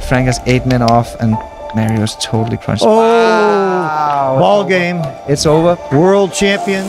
Frank has 8 men off, and Mario's totally crunched. Oh, Wow. ball game. It's over. World champion.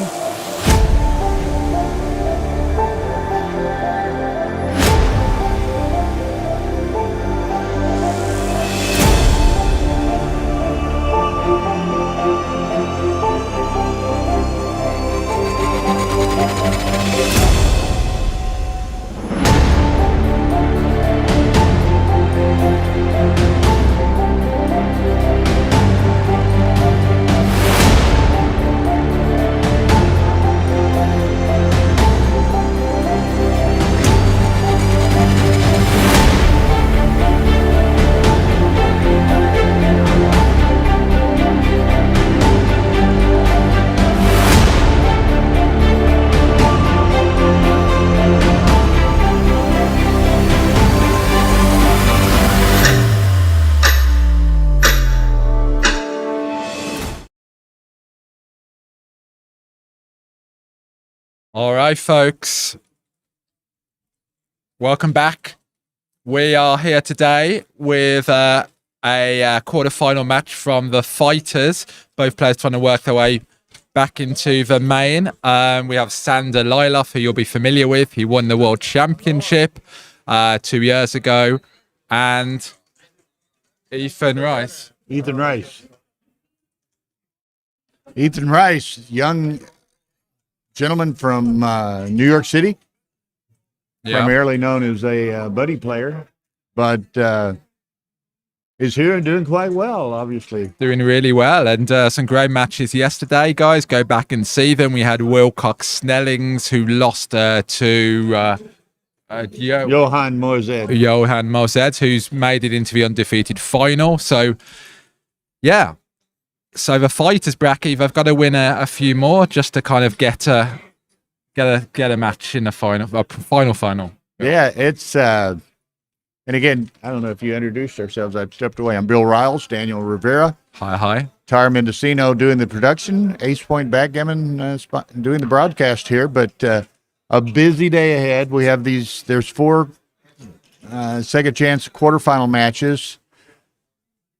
All right, folks. Welcome back. We are here today with a quarterfinal match from the fighters. Both players trying to work their way back into the main. We have Sander Liloff, who you'll be familiar with. He won the World Championship 2 years ago. And Ethan Rice. Ethan Rice, young gentleman from New York City, primarily known as a buddy player, but is here and doing quite well, obviously. Doing really well, and some great matches yesterday, guys. Go back and see them. We had Wilcox Snellings, who lost to Johan Mozed, who's made it into the undefeated final. So, yeah. So the fighters bracket, they've got to win a few more just to kind of get a match in the final. Yeah, it's and again, I don't know if you introduced ourselves. I've stepped away. I'm Bill Riles, Daniel Rivera. Hi. Tara Mendocino doing the production, Ace Point Backgammon doing the broadcast here, but a busy day ahead. We have there's 4 second chance quarterfinal matches.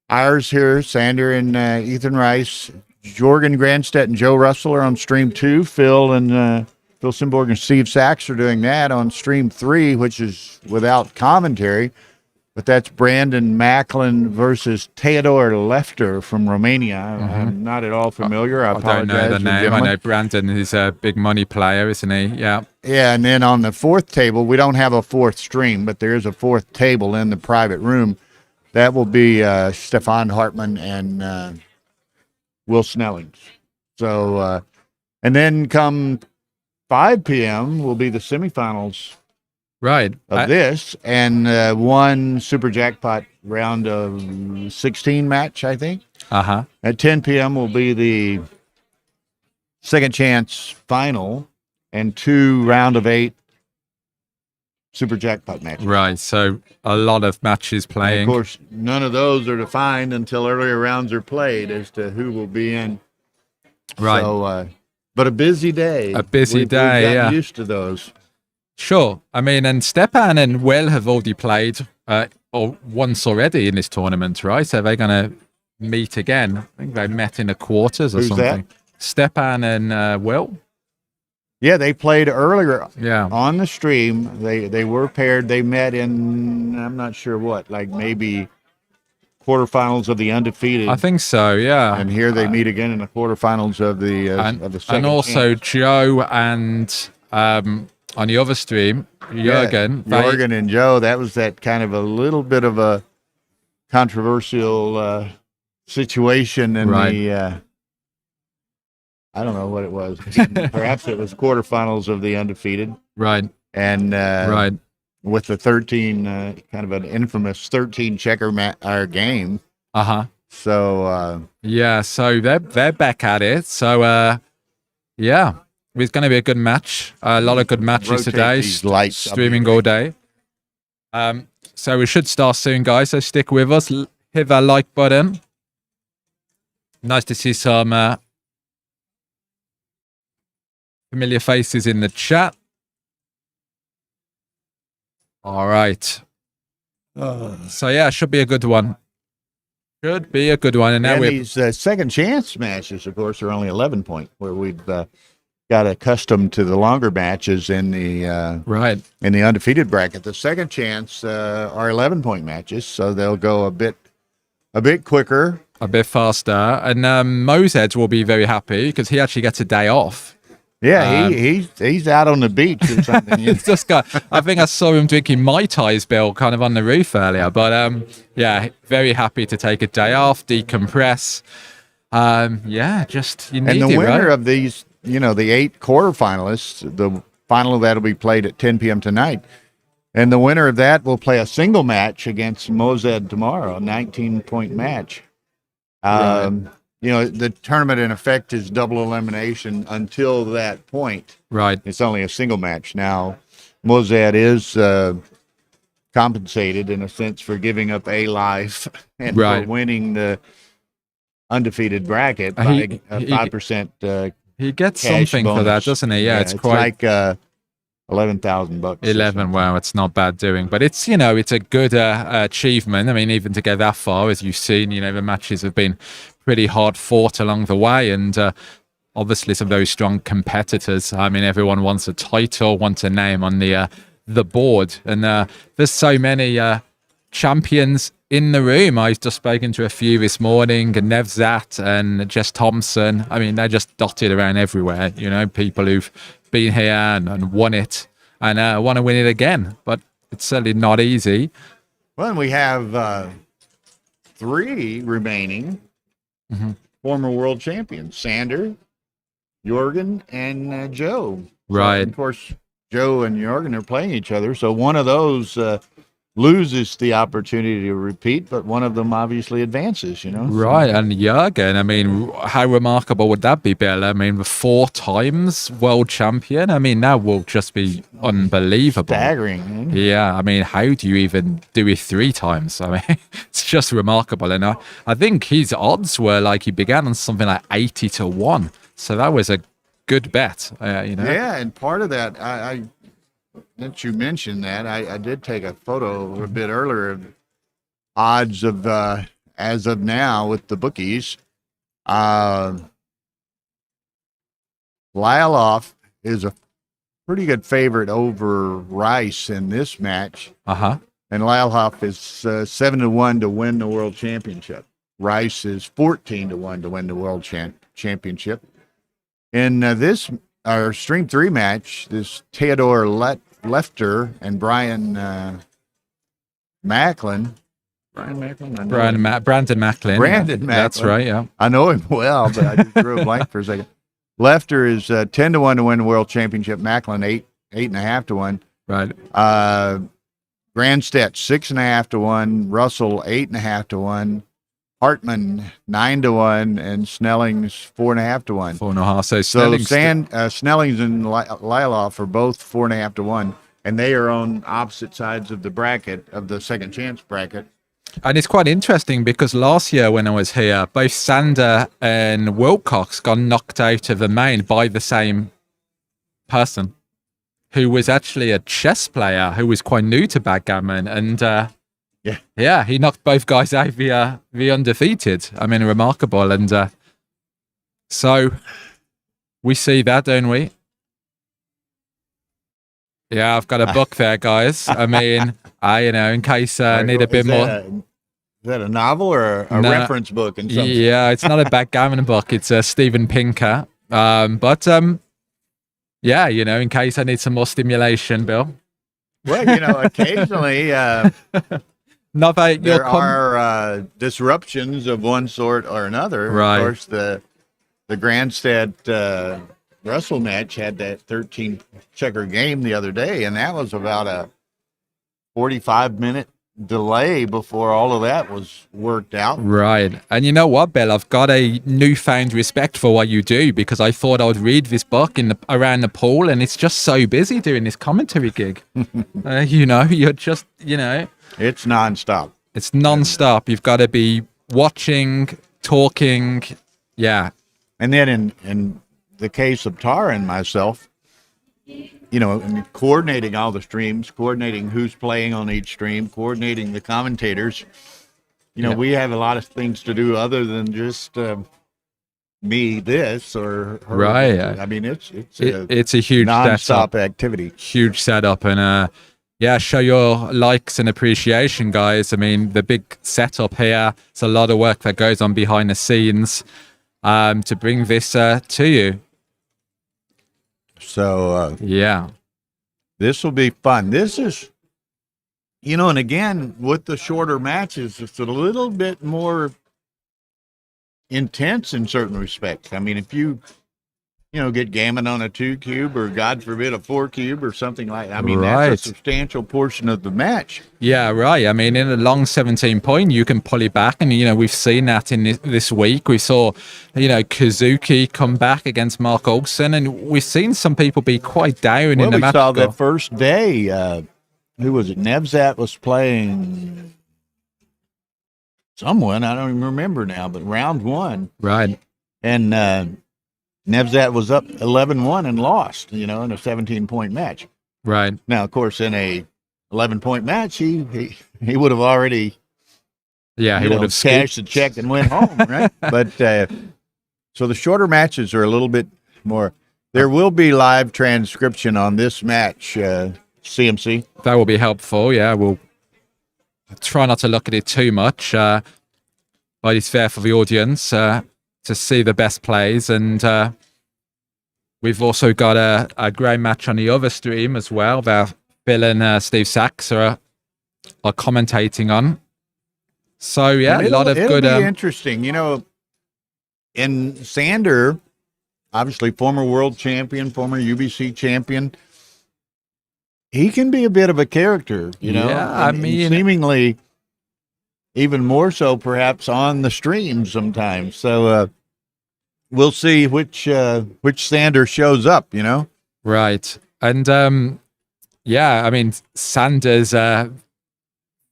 Ours here, Sander and Ethan Rice, Jorgen Grandstedt and Joe Russell are on stream 2. Phil Simborg and Steve Sachs are doing that on stream 3, which is without commentary. But that's Brandon Macklin versus Theodor Lefter from Romania. I'm not at all familiar. I apologize. I don't know the name. I know Brandon is a big money player, isn't he? Yeah. Yeah, and then on the 4th table, we don't have a 4th stream, but there is a 4th table in the private room. That will be Stefan Hartmann and Will Snellings. So, and then come 5 p.m. will be the semifinals of this, and one Super Jackpot round of 16 match, I think. At 10 p.m. will be the second chance final and 2 round of 8 Super Jackpot matches. Right, so a lot of matches playing. And of course, none of those are defined until earlier rounds are played as to who will be in. Right. So, but a busy day. We've gotten used to those. Sure. I mean, and Stepan and Will have already played once already in this tournament, right? So they're going to meet again. I think they met in the quarters or something. That? Stepan and Will. Yeah, they played earlier on the stream. They were paired. They met in, I'm not sure what, like maybe quarterfinals of the undefeated. I think so, yeah. And here they meet again in the quarterfinals of the second and also chance. Joe and on the other stream, Jürgen. Jürgen and Joe, that was that kind of a little bit of a controversial situation in the I don't know what it was. Perhaps it was quarterfinals of the undefeated. Right. And with the 13, kind of an infamous 13 checker game. So so they're back at it. So it's going to be a good match. A lot of good matches today. Streaming all day. So we should start soon, guys. So stick with us. Hit that like button. Nice to see some familiar faces in the chat. All right. So yeah, should be a good one. Should be a good one. And now And we're these second chance matches, of course, are only 11 point, where we've got accustomed to the longer matches in the right. in the undefeated bracket. The second chance are 11-point matches, so they'll go a bit quicker. A bit faster. And Mozed will be very happy because he actually gets a day off. Yeah, he's out on the beach or something. It's just got, I think I saw him drinking Mai Tais, Bill, kind of on the roof earlier. But yeah, very happy to take a day off, decompress. Yeah, just you need And the it, winner right? of these, the 8 quarterfinalists, the final that'll be played at 10 p.m. tonight. And the winner of that will play a single match against Mozed tomorrow, a 19-point match. The tournament in effect is double elimination until that point. Right. It's only a single match. Now, Mozed is compensated in a sense for giving up a life and Right. for winning the undefeated bracket by He- a he- 5% He gets cash something for that, bonus. doesn't he? Yeah, it's quite like $11,000. 11. Wow, it's not bad doing, but it's it's a good achievement. I mean, even to get that far, as you've seen, the matches have been pretty hard fought along the way, and obviously some very strong competitors. I mean, everyone wants a title, wants a name on the board, and there's so many champions in the room. I've just spoken to a few this morning, and Nevzat and Jess Thompson. I mean, they're just dotted around everywhere. People who've been here and won it and want to win it again, but it's certainly not easy. Well, and we have 3 remaining former world champions: Sander, Jorgen, and Joe. Right. So, of course, Joe and Jorgen are playing each other, so one of those loses the opportunity to repeat, but one of them obviously advances, Right, and Jurgen, I mean, how remarkable would that be, Bill? I mean, 4 times world champion. I mean, that will just be unbelievable. Staggering. Yeah, I mean, how do you even do it 3 times? I mean, it's just remarkable. And I think his odds were like he began on something like 80 to 1. So that was a good bet, Yeah, and part of that, I that you mentioned that, I did take a photo a bit earlier of odds of as of now with the bookies. Lyloff is a pretty good favorite over Rice in this match. Uh-huh. And Lyloff is 7 to 1 to win the world championship. Rice is 14 to 1 to win the world championship. In this our Stream 3 match, this Theodore Lefter and Brian Macklin. Brian Macklin? I know him. Brandon Macklin. Brandon That's Macklin. right, yeah. I know him well, but I just drew a blank for a second. Lefter is 10 to 1 to win the world championship. Macklin 8.5 to 1. Right. Grandstedt 6.5 to 1. Russell 8.5 to 1. Hartman 9 to 1, and Snelling's 4.5 to 1. 4.5. So So Snelling's Snelling's and Lyloff are both 4.5 to 1, and they are on opposite sides of the bracket of the second chance bracket. And it's quite interesting because last year when I was here, both Sander and Wilcox got knocked out of the main by the same person, who was actually a chess player who was quite new to backgammon, and yeah, he knocked both guys out via undefeated. I mean, remarkable. And so we see that, don't we? Yeah, I've got a book there, guys. I mean, in case I need a bit more. Is that a novel or a No. reference book? In some Yeah, it's not a backgammon book. It's a Steven Pinker. But yeah, in case I need some more stimulation, Bill. Well, occasionally Not that there are disruptions of one sort or another. Right. Of course, the Grandstedt Russell match had that 13 checker game the other day, and that was about a 45-minute delay before all of that was worked out. Right. And you know what, Bill? I've got a newfound respect for what you do, because I thought I would read this book around the pool, and it's just so busy doing this commentary gig. You're just, It's nonstop. it's non-stop. You've got to be watching, talking. Yeah. And then in the case of Tara and myself, and coordinating all the streams, coordinating who's playing on each stream, coordinating the commentators. We have a lot of things to do other than just me this or her. Right. I mean, it's a huge non-stop setup. activity. Huge setup, and show your likes and appreciation, guys. I mean, the big setup here. It's a lot of work that goes on behind the scenes to bring this to you. So this will be fun. This is, and again, with the shorter matches, it's a little bit more intense in certain respects. I mean, if you get gammon on a 2 cube or God forbid a 4 cube or something like that, I mean, that's a substantial portion of the match. Yeah, right. I mean, in a long 17 point, you can pull it back. And, we've seen that in this week. We saw, Kazuki come back against Mark Olsen. And we've seen some people be quite down in the match. We saw that first day. Who was it? Nevzat was playing someone. I don't even remember now, but round 1. Right. And Nevzat was up 11-1 and lost, in a 17-point match. Right. Now, of course, in a 11-point match, he would have already, he would have cashed the check and went home, right? But so the shorter matches are a little bit more. There will be live transcription on this match, CMC. That will be helpful. Yeah, we'll try not to look at it too much, but it's fair for the audience to see the best plays. And we've also got a great match on the other stream as well that Bill and Steve Sachs are commentating on. So a lot of it'll good. Be interesting, in Sander, obviously former world champion, former UBC champion. He can be a bit of a character, Yeah, I mean, seemingly even more so perhaps on the stream sometimes. So we'll see which Sander shows up, Right. And I mean, Sanders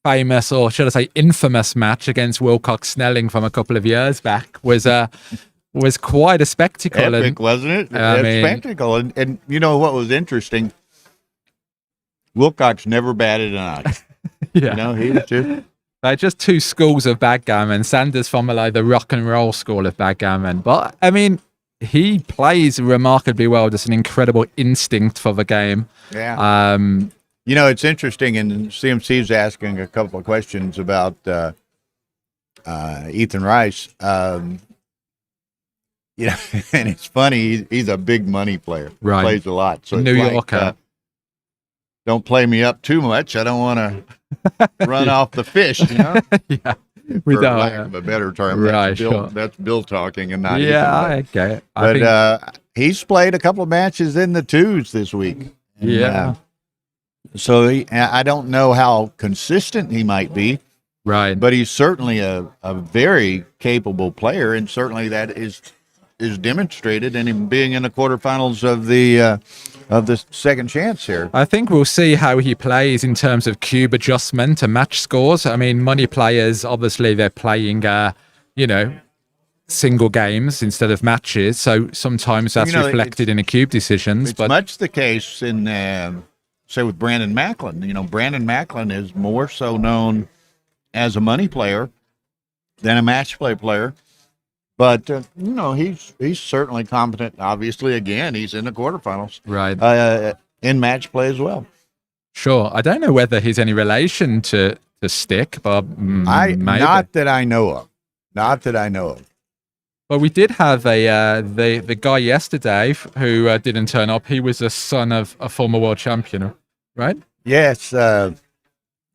famous, or should I say infamous, match against Wilcox Snelling from a couple of years back was quite a spectacle. Epic, wasn't it? Spectacle. And what was interesting? Wilcox never batted an eye. He was just... Like just two schools of backgammon. Sanders from the rock and roll school of backgammon. But, I mean, he plays remarkably well. Just an incredible instinct for the game. Yeah. It's interesting, and CMC's asking a couple of questions about Ethan Rice. And it's funny. He's a big money player. Right. Plays a lot. So New Yorker. Don't play me up too much. I don't want to run off the fish, Yeah. For lack of a better term. Right, that's Bill talking and not Ethan. Okay. But he's played a couple of matches in the 2s this week. And, so I don't know how consistent he might be. Right. But he's certainly a very capable player, and certainly that is demonstrated in him being in the quarterfinals of the second chance here. I think we'll see how he plays in terms of cube adjustment and match scores. I mean, money players, obviously, they're playing, single games instead of matches. So sometimes that's reflected in the cube decisions. It's much the case in, say, with Brandon Macklin. Brandon Macklin is more so known as a money player than a match play player. But, he's certainly competent. Obviously, again, he's in the quarterfinals. Right. In match play as well. Sure. I don't know whether he's any relation to Stick, but maybe. Not that I know of. Well, we did have the guy yesterday who didn't turn up. He was a son of a former world champion, right? Yes. That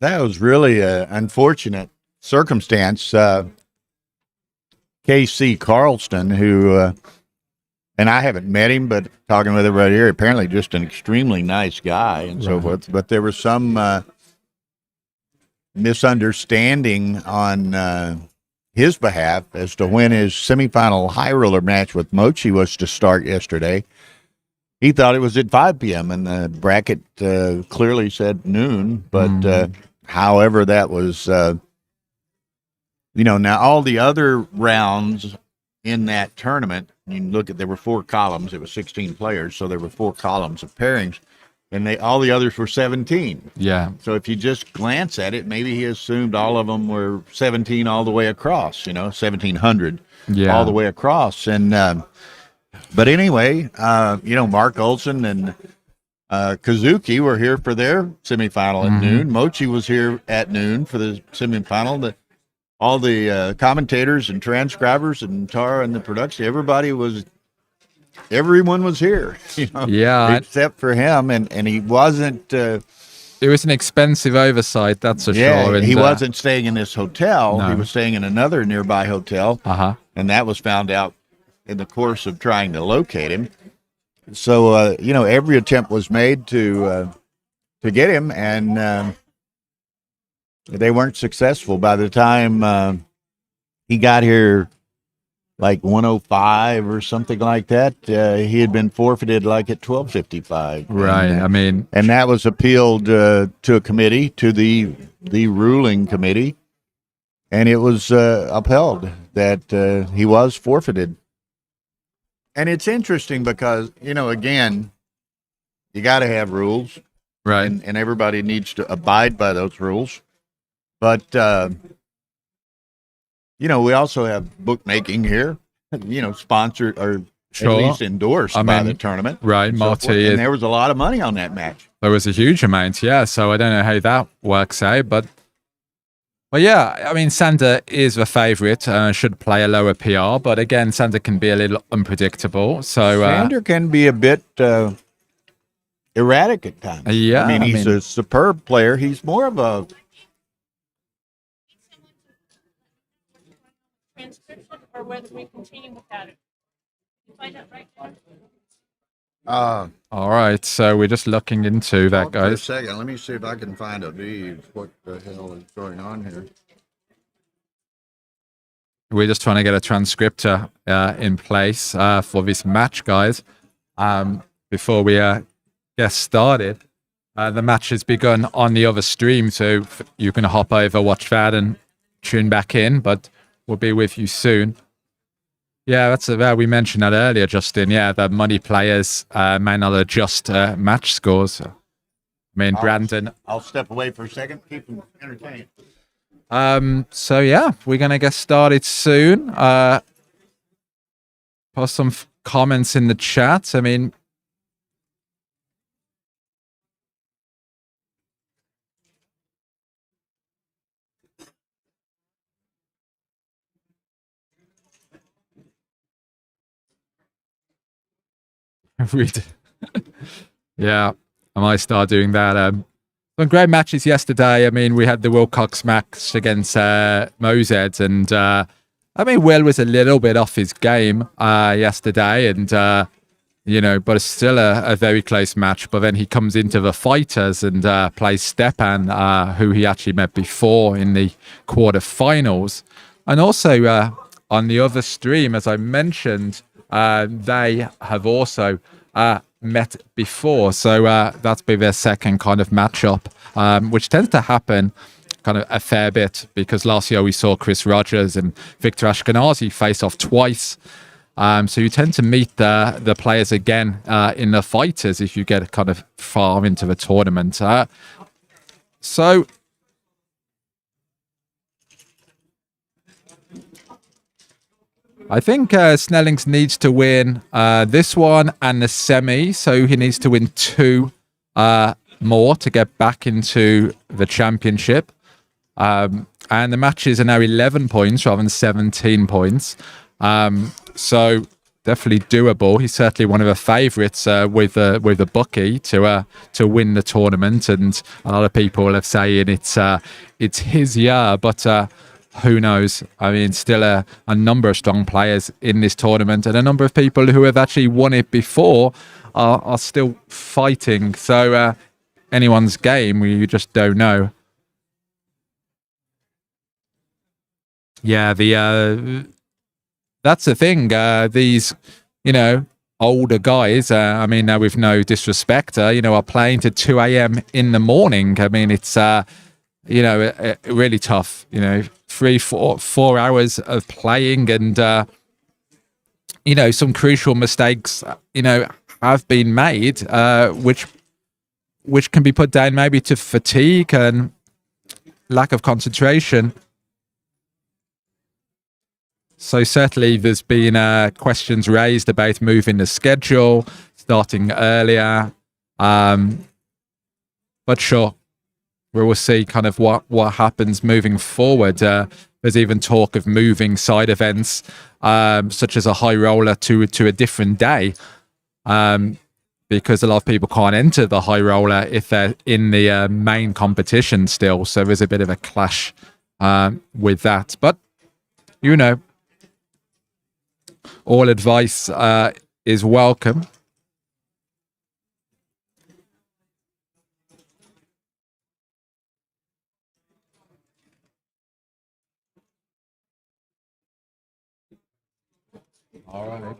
was really an unfortunate circumstance. KC Carlston, who, and I haven't met him, but talking with everybody here, apparently just an extremely nice guy and so forth. But there was some misunderstanding on his behalf as to when his semifinal high roller match with Mochi was to start yesterday. He thought it was at 5 p.m. and the bracket clearly said noon. But however, that was... now all the other rounds in that tournament, you look at, there were 4 columns. It was 16 players, so there were 4 columns of pairings. and all the others were 17. Yeah. So if you just glance at it, maybe he assumed all of them were 17 all the way across, 1700 all the way across. And but anyway, Mark Olson and Kazuki were here for their semifinal at noon. Mochi was here at noon for the semifinal. All the commentators and transcribers and Tara and the production, everyone was here, except for him, and he wasn't. It was an expensive oversight, that's for sure. And he wasn't staying in this hotel. No. He was staying in another nearby hotel, and that was found out in the course of trying to locate him. So every attempt was made to get him, and they weren't successful. By the time he got here, like 105 or something like that, he had been forfeited like at 12:55. Right. And that was appealed to a committee, to the ruling committee, and it was upheld that he was forfeited. And it's interesting because, again, you got to have rules, right? And everybody needs to abide by those rules. But we also have bookmaking here, sponsored or at least endorsed by the tournament. Right, Marty. And there was a lot of money on that match. There was a huge amount, yeah. So I don't know how that works out, but yeah, Sander is the favourite, should play a lower PR, but again, Sander can be a little unpredictable. So Sander can be a bit erratic at times. Yeah. He's a superb player. He's more of a transcription, or whether we continue without it. You find out right now. All right, so we're just looking into that, guys. For a second, let me see if I can find a lead. What the hell is going on here? We're just trying to get a transcriptor in place for this match, guys. Before we get started, the match has begun on the other stream, so you can hop over, watch that, and tune back in. But we'll be with you soon. Yeah, that's we mentioned that earlier, Justin. Yeah, the money players may not adjust match scores. Brandon. I'll step away for a second. Keep them entertained. So yeah, we're gonna get started soon. Post some comments in the chat. Yeah, I might start doing that. Some great matches yesterday. We had the Wilcox match against Mozed, and Will was a little bit off his game yesterday, and but it's still a very close match. But then he comes into the fighters and plays Stepan, who he actually met before in the quarterfinals, and also on the other stream, as I mentioned. They have also met before, so that's been their second kind of matchup, which tends to happen kind of a fair bit because last year we saw Chris Rogers and Victor Ashkenazi face off twice. So you tend to meet the players again in the fighters if you get kind of far into the tournament. So I think Snellings needs to win this one and the semi, so he needs to win 2 more to get back into the championship. And the matches are now 11 points rather than 17 points. So definitely doable. He's certainly one of the favourites with the bookie to win the tournament, and a lot of people are saying it's his year, but. Who knows? Still a number of strong players in this tournament, and a number of people who have actually won it before are still fighting. So anyone's game, you just don't know. Yeah, that's the thing. These, older guys. With no disrespect, are playing to 2 a.m. in the morning. It's really tough. 3-4 hours of playing, and some crucial mistakes have been made, which which can be put down maybe to fatigue and lack of concentration. So certainly there's been questions raised about moving the schedule, starting earlier. But sure, we will see kind of what happens moving forward. There's even talk of moving side events, such as a high roller to a different day, because a lot of people can't enter the high roller if they're in the main competition still. So there's a bit of a clash with that. But, you know, all advice is welcome. All right.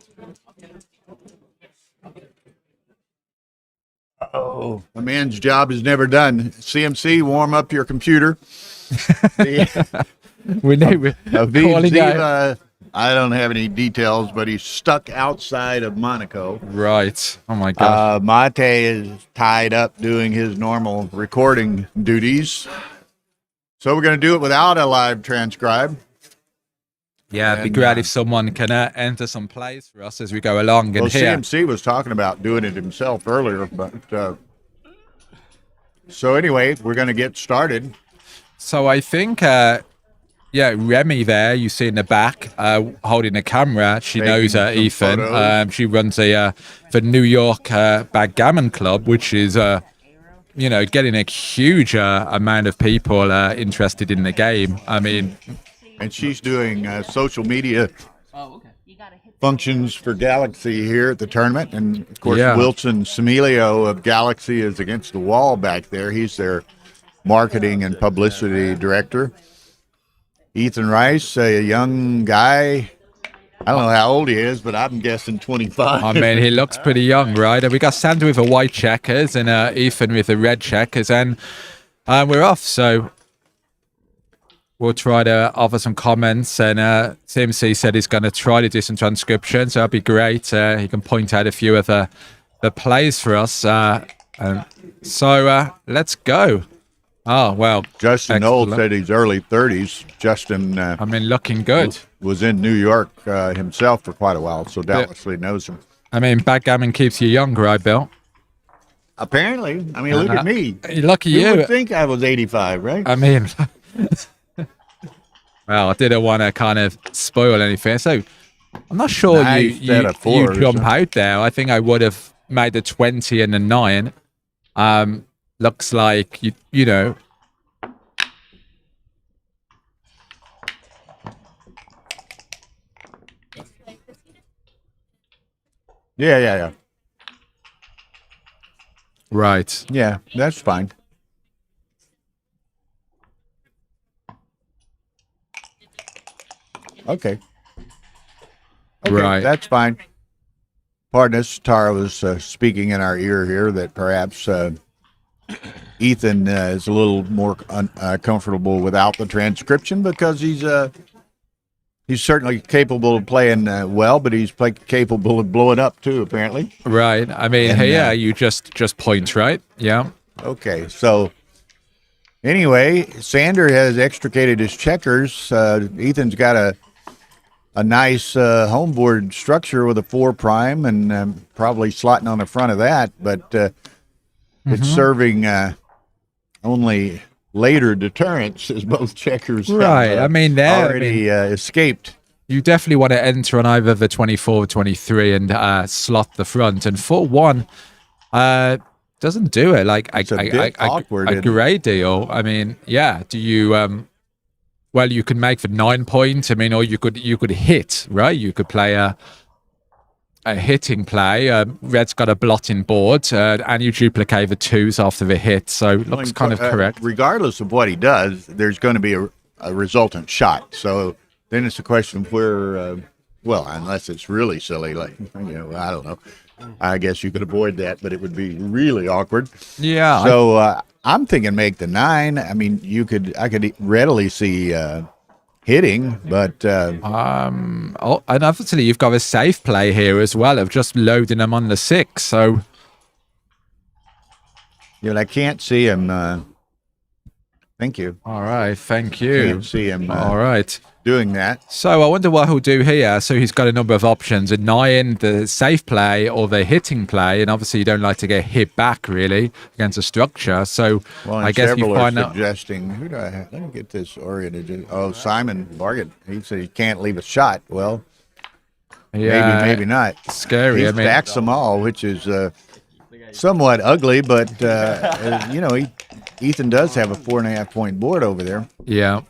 Oh, a man's job is never done. CMC, warm up your computer. We know calling out. I don't have any details, but he's stuck outside of Monaco. Right. Oh my God. Mate is tied up doing his normal recording duties. So we're going to do it without a live transcribe. Yeah, it'd be great if someone can enter some plays for us as we go along. Well, And here, CMC was talking about doing it himself earlier, but so anyway, we're going to get started. so I think, Remy there, you see in the back, holding the camera. She Taking knows some Ethan. photos. She runs the New York Backgammon Club, which is, getting a huge amount of people interested in the game. I mean, And she's doing social media functions for Galaxy here at the tournament. And, of course, Yeah. Wilson Semilio of Galaxy is against the wall back there. He's their marketing and publicity director. Ethan Rice, a young guy. I don't know how old he is, but I'm guessing 25. I mean, he looks pretty young, right? And we got Sandra with the white checkers and Ethan with the red checkers, and we're off. So we'll try to offer some comments. And CMC said he's going to try to do some transcription, so that'd be great. He can point out a few of the plays for us. So let's go. Oh, well. Justin excellent. Knoll said he's early 30s. Justin I mean, looking good. was in New York himself for quite a while, so doubtlessly knows him. I mean, backgammon keeps you young, right, Bill? Apparently. I mean, look at me. Lucky You you. would think I was 85, right? I mean, well, I didn't want to kind of spoil anything. So I'm not sure Nice set you of fours, jump huh? out there. I think I would have made the 20 and the 9. Looks like, you know. Yeah. Right. Yeah, that's fine. Okay. Right. That's fine. Pardon us. Tara was speaking in our ear here that perhaps Ethan is a little more comfortable without the transcription because he's certainly capable of playing well, but he's capable of blowing up too, apparently. Right. I mean, And, you just point, right? Yeah. Okay, so anyway, Sander has extricated his checkers. Ethan's got a nice homeboard structure with a 4 prime and probably slotting on the front of that, but it's serving only later deterrence as both checkers Right. have, I mean, there. already escaped. You definitely want to enter on either the 24 or 23 and slot the front. And 4-1 doesn't do it like It's a bit awkward, a isn't it? great deal. I mean, yeah. Do you well, you can make the 9 point. I mean, or you could hit, right? You could play a hitting play. Red's got a blotting board, and you duplicate the 2s after the hit. So it looks kind of correct. Regardless of what he does, there's going to be a resultant shot. So then it's a question of where, well, unless it's really silly, like, I don't know. I guess you could avoid that, but it would be really awkward. Yeah. So I'm thinking make the 9. I mean, I could readily see hitting, but and obviously you've got a safe play here as well of just loading them on the 6. So Yeah, but I can't see him. Thank you. All right, thank you. Can't see him All right. doing that. So I wonder what he'll do here. So he's got a number of options: denying the safe play or the hitting play, and obviously you don't like to get hit back really against a structure. So Well, I and guess you several are find out. suggesting. Who do I have? Let me get this oriented. Oh, Simon Bargain. He said he can't leave a shot. Well, Yeah, maybe not. scary. He I mean, stacks them all, which is somewhat ugly, but you know, Ethan does have a 4.5 point board over there. yeah.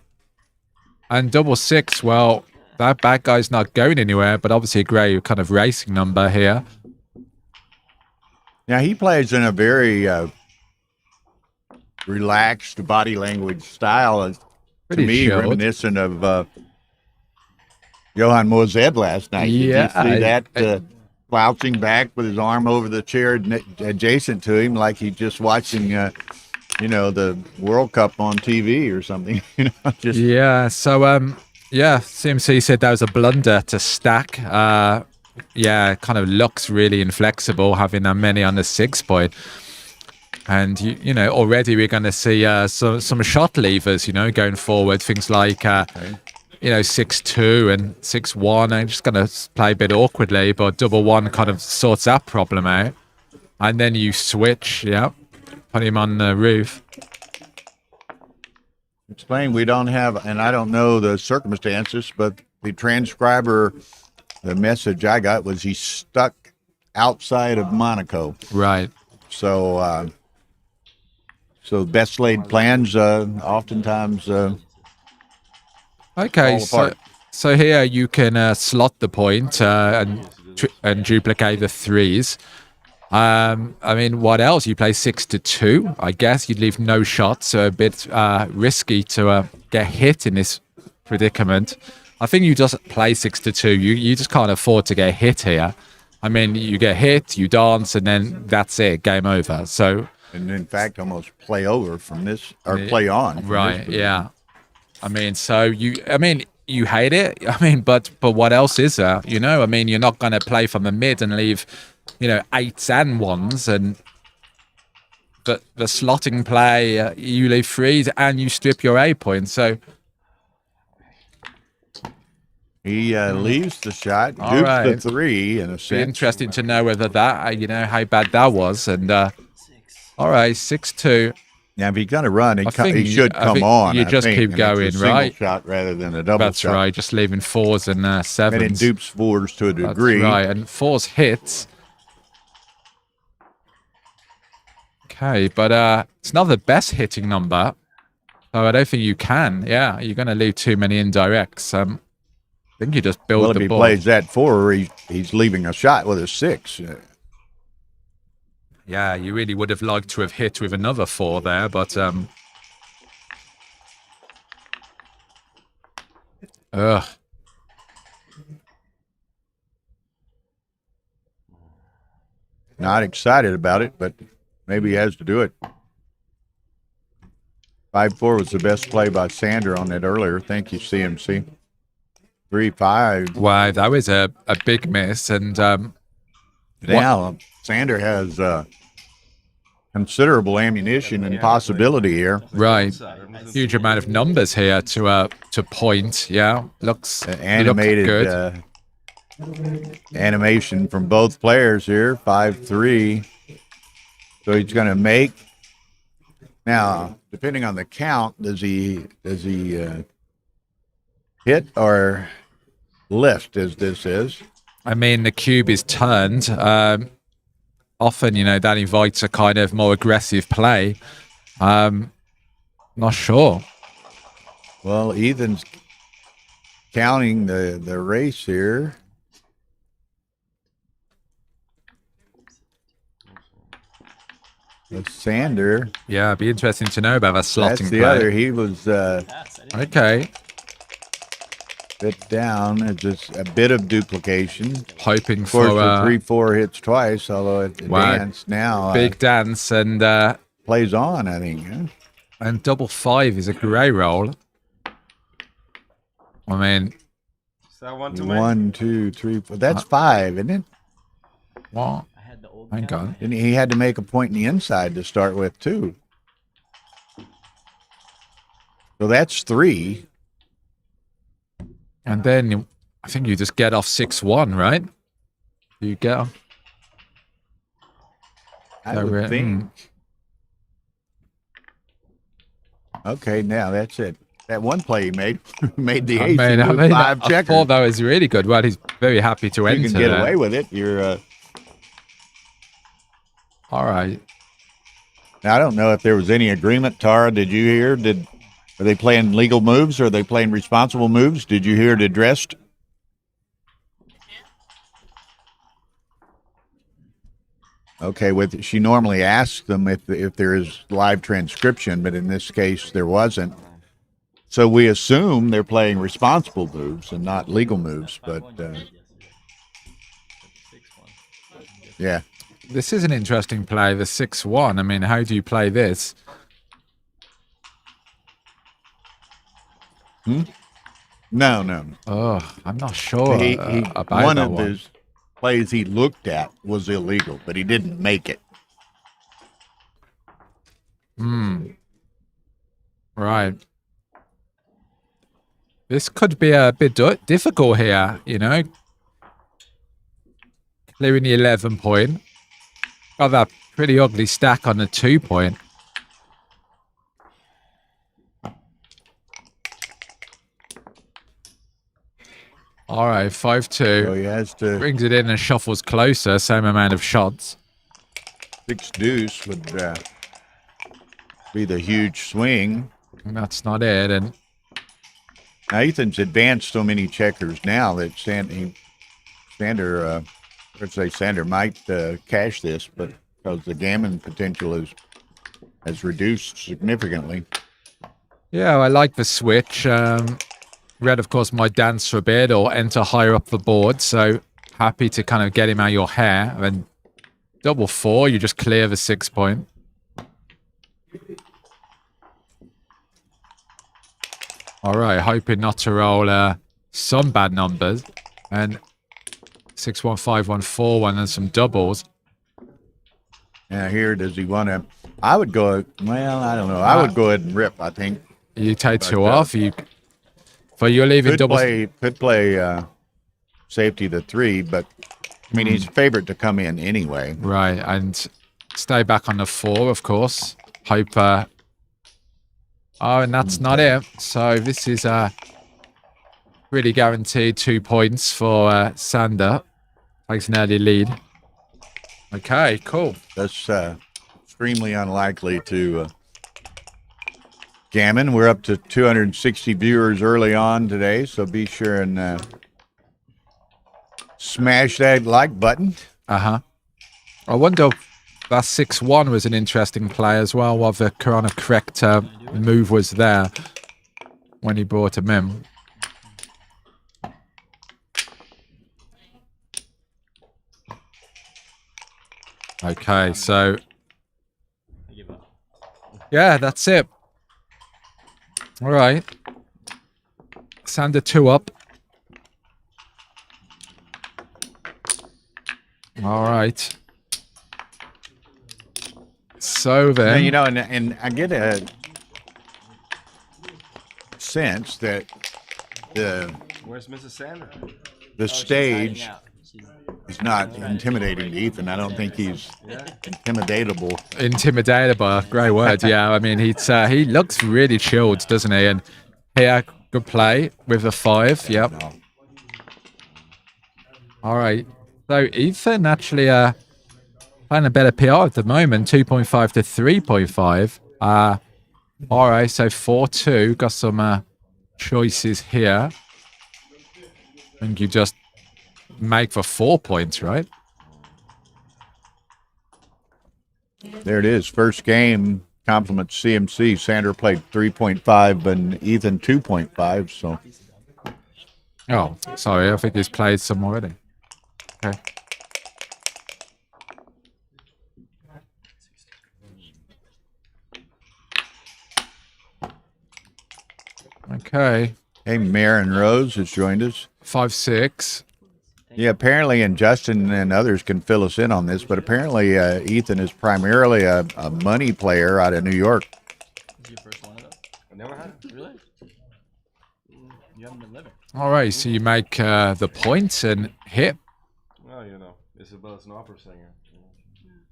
And double six, well, that bad guy's not going anywhere, but obviously a great kind of racing number here. Now he plays in a very relaxed body language style, to Pretty me, chilled. reminiscent of Johan Mozeb last night. Yeah, Did you see that? Slouching back with his arm over the chair adjacent to him, like he's just watching, you know, the World Cup on TV or something. You know, just Yeah, so yeah, CMC said that was a blunder to stack. Yeah, kind of looks really inflexible having that many on the 6 point. And you know, already we're going to see some shot levers, you know, going forward. Things like you know, 6-2 and 6-1. I'm just going to play a bit awkwardly, but double one kind of sorts that problem out. And then you switch, yeah, put him on the roof. explain. We don't have, and I don't know the circumstances, but the transcriber, the message I got was he's stuck outside of Monaco. Right. So, so best laid plans oftentimes. Okay, fall apart. so here you can slot the point and duplicate the threes. I mean, what else? You play 6-2. I guess you'd leave no shots, so a bit risky to get hit in this predicament. I think you just play 6-2. You just can't afford to get hit here. I mean, you get hit, you dance, and then that's it, game over. So, And in fact, almost play over from this, or play on. from this right, position. yeah. I mean, so you hate it. I mean, but what else is there? You know, I mean, you're not going to play from the mid and leave, you know, 8s and 1s, and the slotting play, you leave 3s and you strip your A points. So He leaves the shot, All dupes right. the 3 in a be sense. interesting to know whether that, you know, how bad that was. And all right, 6-2. Now, if he's going to run, I think he should I come think on. you I just think, keep and going, it's a single right? shot rather than a double That's shot. right, just leaving 4s and 7s. And it dupes 4s to a That's degree. right, and 4s hits. Okay, but it's not the best hitting number. So I don't think you can. Yeah, you're going to leave too many indirects. I think you just build Well, if the he board. plays that 4, he's leaving a shot with a 6. Yeah, you really would have liked to have hit with another 4 there, but ugh. Not excited about it, but maybe he has to do it. 5-4 was the best play by Sander on that earlier. Thank you, CMC. 3-5. Wow, that was a big miss. And Now, Sander has considerable ammunition and possibility here. right, huge amount of numbers here to point. Yeah, looks Animated good. animation from both players here. 5-3. So he's going to make. Now, depending on the count, does he hit or lift, as this is? I mean, the cube is turned. Often, you know, that invites a kind of more aggressive play. Not sure. Well, Ethan's counting the race here. With Sander, Yeah, it'd be interesting to know about that slotting that's the play. other. He was Okay, bit down. It's just a bit of duplication. hoping Of course, for the a 3-4 hits twice, although it Wow. advanced now. big dance, and Plays on, I think. Huh? double 5 is a grey roll. I mean, So I want to win. 1, 2, 3, 4. That's 5, isn't it? what? I had Hang on. And he had to make a point in the inside to start with, too. So that's 3. And then I think you just get off 6-1, right? You get off. I would think. Okay, now that's it. That one play he made made the ace. I He moved 5 I checkers. thought that was really good. Well, he's very happy to enter. You can get there. away with it. You're. All right. Now, I don't know if there was any agreement. Tara, did you hear? Are they playing legal moves or are they playing responsible moves? Did you hear it addressed? Okay, she normally asks them if there is live transcription, but in this case there wasn't. So we assume they're playing responsible moves and not legal moves, but yeah. This is an interesting play, the 6-1. I mean, how do you play this? No. Oh, I'm not sure about one that of one. his plays he looked at was illegal, but he didn't make it. Right. This could be a bit difficult here, you know. Clearing the 11 point. Got that pretty ugly stack on the 2 point. All right, 5-2. So he has to Brings it in and shuffles closer, same amount of shots. 6 deuce would be the huge swing. And that's not it. And Now Ethan's advanced so many checkers now that Sander might cash this, but because the gammon potential has reduced significantly. yeah, I like the switch. Red, of course, might dance for a bit or enter higher up the board. So happy to kind of get him out of your hair. And then 4, you just clear the 6 point. All right, hoping not to roll some bad numbers. And 6-1, 5-1, 4-1, and some doubles. Now here, does he want to? I would go. Well, I don't know. I would go ahead and rip. I think. You take 2 off. But you're leaving doubles. Could play safety the 3, but I mean he's a favorite to come in anyway. Right, and stay back on the 4, of course. Hope. Oh, and that's not it. So this is really guaranteed 2 points for Sander. Takes an early lead. Okay, cool. That's extremely unlikely to. Gammon, we're up to 260 viewers early on today, so be sure and smash that like button. I wonder if that 6-1 was an interesting play as well, while the correct move was there when he brought him in. Okay, so yeah, that's it. All right. Sander 2 up. All right. So then, Now, you know, and I get a sense that Where's Mrs. Sandra? the stage is not intimidating to Ethan. I don't think he's intimidatable. intimidatable, great word. Yeah, I mean, he looks really chilled, doesn't he? And here, good play with the 5. Yep. All right. So Ethan actually playing a better PR at the moment, 2.5 to 3.5. All right, so 4-2. Got some choices here. I think you just make for 4 points, right? There it is. First game, compliments CMC. Sander played 3.5 and Ethan 2.5. So Oh, sorry. I think he's played some already. Okay. Okay. hey, Maren Rose has joined us. 5-6. Yeah, apparently, and Justin and others can fill us in on this, but apparently Ethan is primarily a money player out of New York. This is your first one of those? I never had it. Really? You haven't been living. All right, so you make the point and hit. Well, you know, Isabella's an opera singer. You know.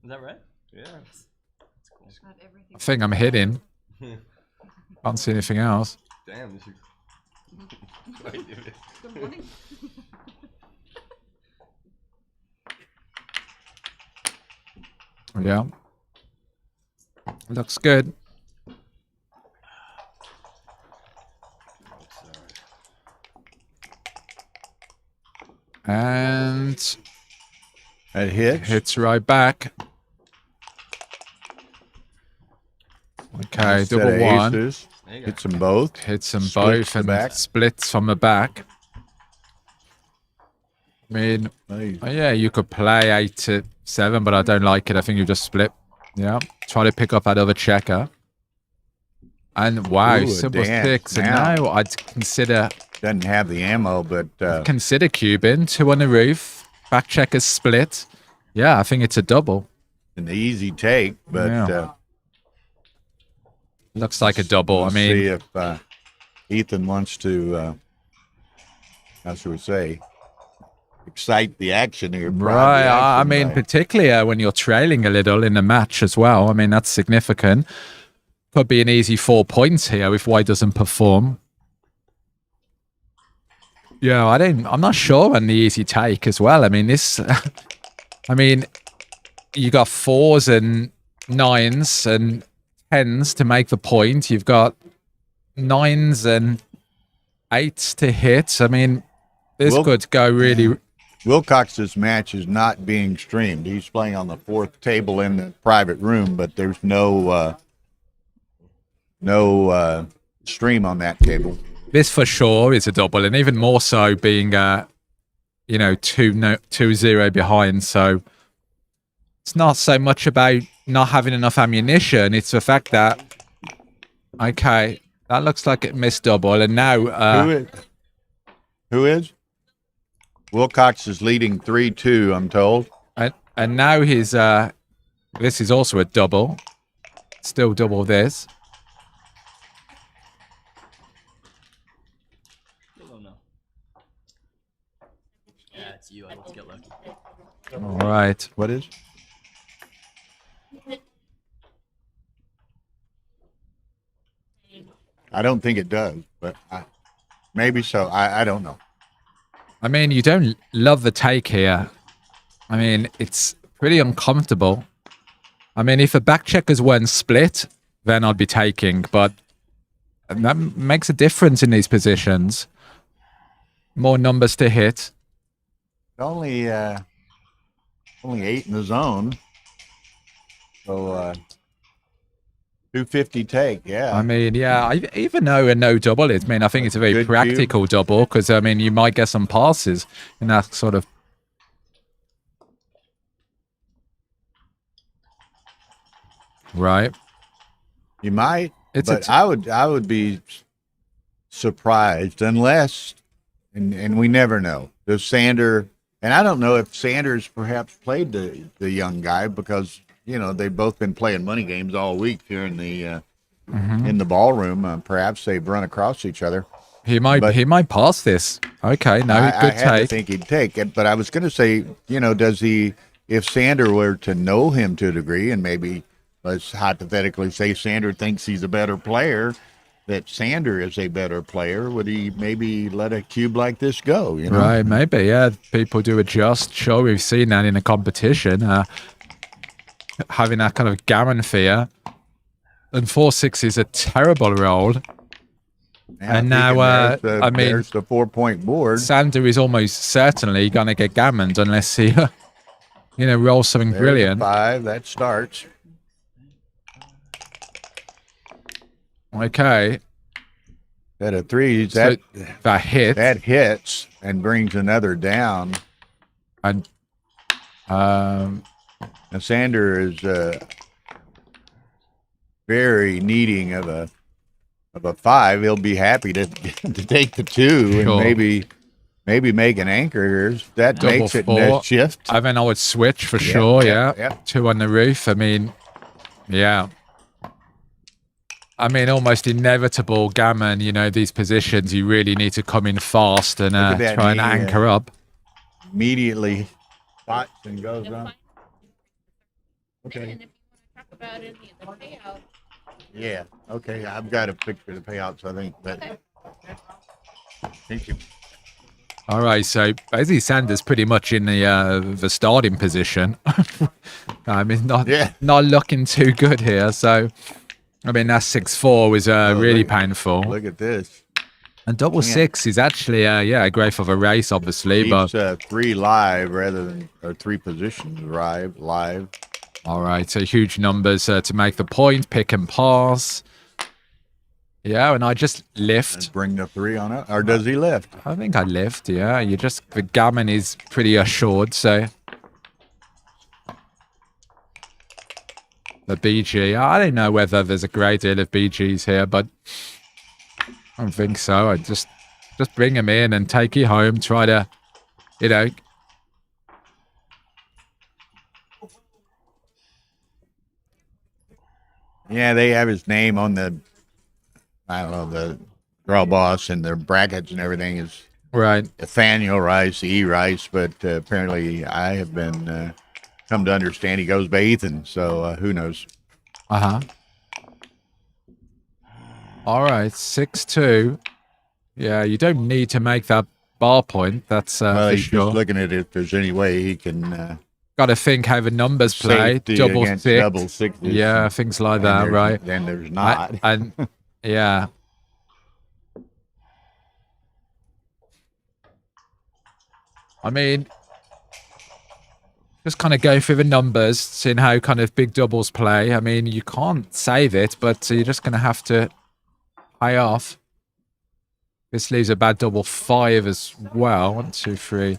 Is that right? Yeah. That's cool. I think I'm hitting. Can't see anything else. Damn, this is... Good morning. Yeah. Looks good. And That hits. hits right back. Okay, Set double of one. aces. There you go. Hits them both. Hits them Splits both the and back. splits from the back. I mean, Nice. yeah, you could play 8 to 7, but I don't like it. I think you just split. Yeah. Try to pick up that other checker. And wow, Ooh, a simple dance. 6. And Now. now I'd consider Doesn't have the ammo, but cubing. 2 on the roof. Back checkers split. Yeah, I think it's a double. an easy take. But Yeah. Looks like a double. we'll I mean, see if Ethan wants to, how should we say, excite the action here. prod the right. I action mean, by- particularly when you're trailing a little in the match as well. I mean, that's significant. Could be an easy 4 points here if White doesn't perform. Yeah, I'm not sure on the easy take as well. I mean, this, I mean, you got 4s and 9s and 10s to make the point. You've got 9s and 8s to hit. I mean, this Well, could go really. Wilcox's match is not being streamed. He's playing on the 4th table in the private room, but there's no stream on that table. This for sure is a double, and even more so being, 2-0 behind. So it's not so much about not having enough ammunition. It's the fact that, okay, that looks like it missed double, and now Who is? Wilcox is leading 3-2, I'm told. and now his this is also a double, still double this. Oh no. Yeah, it's you. I let's get lucky. All right. What is? I don't think it does, but maybe so. I don't know. I mean, you don't love the take here. I mean, it's pretty uncomfortable. I mean, if the back checkers weren't split, then I'd be taking, but that makes a difference in these positions. More numbers to hit. Only 8 in the zone. So 250 take, yeah. I mean, yeah, even though a no double is, I mean, I think it's a very Good practical double because, I mean, you might get some passes in that sort of. Right. You might, It's a but I would be surprised unless, and we never know. Does Sander, and I don't know if Sanders perhaps played the young guy because they've both been playing money games all week here in the ballroom. Perhaps they've run across each other. He might pass this. Okay, no, I good had to take. think he'd take it, but I was going to say, does he? If Sander were to know him to a degree, and maybe let's hypothetically say Sander thinks he's a better player, that Sander is a better player, would he maybe let a cube like this go? Right, maybe, yeah. People do adjust. Sure, we've seen that in a competition. Having that kind of gammon fear. And 4-6 is a terrible roll. And now, there's the 4-point board. Sander is almost certainly going to get gammoned unless he, rolls something There's brilliant. 5, that starts. Okay. At a 3, So that hit. that hits and brings another down. And And Sander is very needing of a 5. He'll be happy to take the 2 Sure. and maybe make an anchor. That Double makes it four. net shift. I mean, I would switch for sure. Yeah. Yeah. 2 on the roof. I mean, yeah. I mean, almost inevitable gammon. You know, these positions you really need to come in fast and Look at that try and knee, anchor up. Immediately spots and goes on. Okay. And if you want to talk about any of the payout, Yeah. Okay. I've got a picture of the payouts, I think. But thank you. All right, so basically Sanders pretty much in the starting position. I mean, not looking too good here. So, I mean, that 6-4 was really painful. Look at this. And double six is actually, a great for the race, obviously. Keeps, but 3 live rather than or 3 positions live. All right, so huge numbers to make the point, pick and pass. Yeah, and I just lift. And bring the 3 on it. Or does he lift? I think I lift, yeah. The gammon is pretty assured, so. The BG, I don't know whether there's a great deal of BGs here, but I don't think so. I just bring him in and take you home, try to, you know. Yeah, they have his name on the, I don't know, the draw boss and their brackets and everything is Right. Nathaniel Rice, E. Rice, but apparently I have been come to understand he goes by Ethan, so who knows? Uh-huh. All right, 6-2. Yeah, you don't need to make that bar point. That's Well, for he's sure. just looking at it if there's any way he can Got to think how the numbers play. safety Double against six. double sixes. Yeah, things like that, right? Then there's not. And yeah. I mean, just kind of go through the numbers, seeing how kind of big doubles play. I mean, you can't save it, but you're just going to have to pay off. This leaves a bad double 5 as well. 1, 2, 3.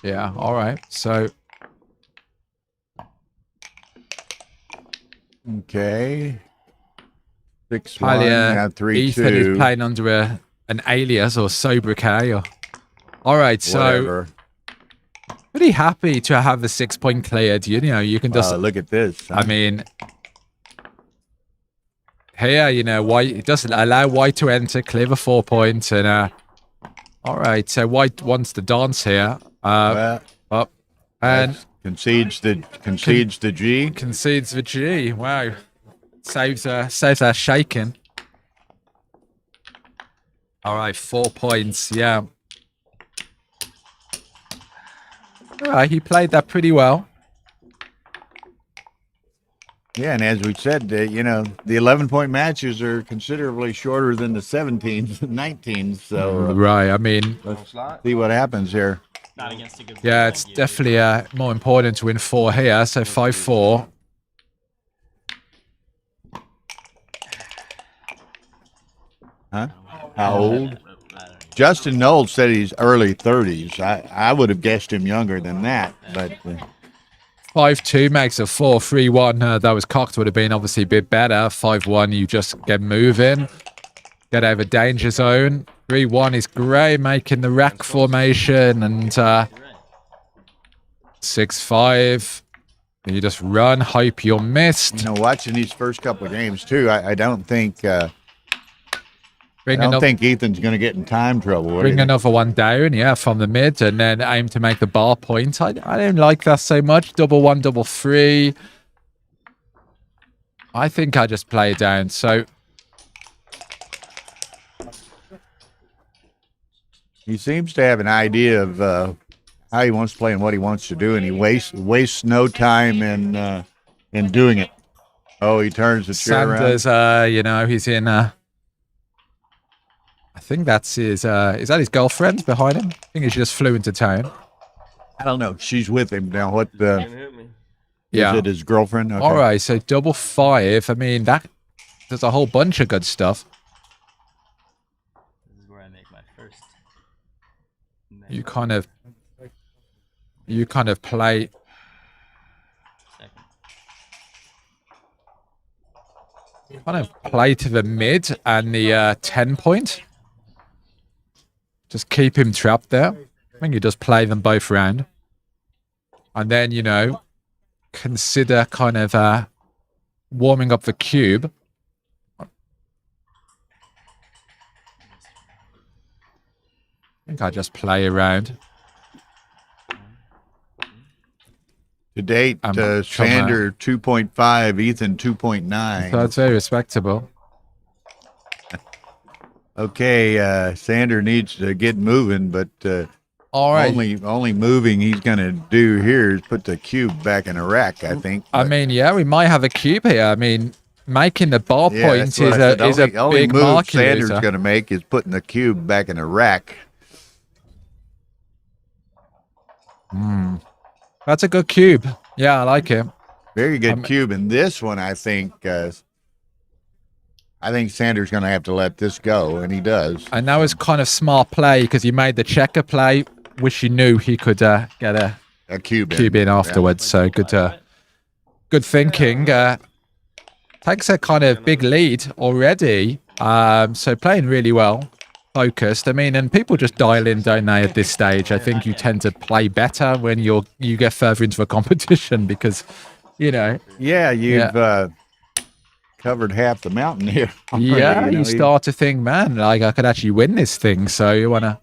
Yeah, all right. So, Okay. 6-1, probably now 3-2. Ethan is playing under an alias or sobriquet. Or... All right, so Whatever. pretty happy to have the 6-point cleared. You know, you can just. Look at this. I mean, here, you know, white it doesn't allow white to enter, clear the 4 points, and all right. So white wants to dance here. Well, Up and concedes the G. concedes the G. Wow, saves our shaking. All right, 4 points. Yeah. All right, he played that pretty well. Yeah, and as we said, you know, the 11-point matches are considerably shorter than the 17s and 19s. So Right. I mean, let's see what happens here. Not against a good yeah, it's definitely more important to win 4 here. So 5-4. Huh? How old? Justin Knowles said he's early 30s. I would have guessed him younger than that, but 5-2 makes a 4-3-1. That was cocked, would have been obviously a bit better. 5-1, you just get moving, get over danger zone. 3-1 is great, making the rack formation, and 6-5. You just run, hope you're missed. you know, watching these first couple of games too, I don't think Bring Ethan's going to get in time trouble. What do you Bring think? another one down, yeah, from the mid, and then aim to make the bar point. I don't like that so much. 1-1, 3. I think I just play it down. So He seems to have an idea of how he wants to play and what he wants to do, and he wastes no time in doing it. Oh, he turns the chair around. Sanders, you know, he's in. I think that's his. Is that his girlfriend behind him? I think he just flew into town. I don't know. She's with him now. What Can't hit me. Yeah. is it? His girlfriend? Okay. All right, so 5-5. I mean, there's a whole bunch of good stuff. This is where I make my first. You kind of play. Second. kind of play to the mid and the 10 point. Just keep him trapped there. I think you just play them both round. And then, you know, consider kind of warming up the cube. I think I just play around. To date, Sander 2.5, Ethan 2.9. So it's very respectable. Okay, Sander needs to get moving, but All right. only moving he's going to do here is put the cube back in a rack, I think. I mean, yeah, we might have a cube here. I mean, making the ball point is a only big move market Sander's loser. going to make is putting the cube back in a rack. That's a good cube. Yeah, I like it. Very good cube. And this one, I think Sander's going to have to let this go, and he does. And that was kind of smart play because he made the checker play. Wish he knew he could get a cube in afterwards. So good thinking. Takes a kind of big lead already. So playing really well, focused. I mean, and people just dial in, don't they? At this stage, I think you tend to play better when you get further into a competition because, you know. Yeah, you've covered half the mountain here. already, Yeah, you you start to think, man, like I could actually win this thing. So you wanna.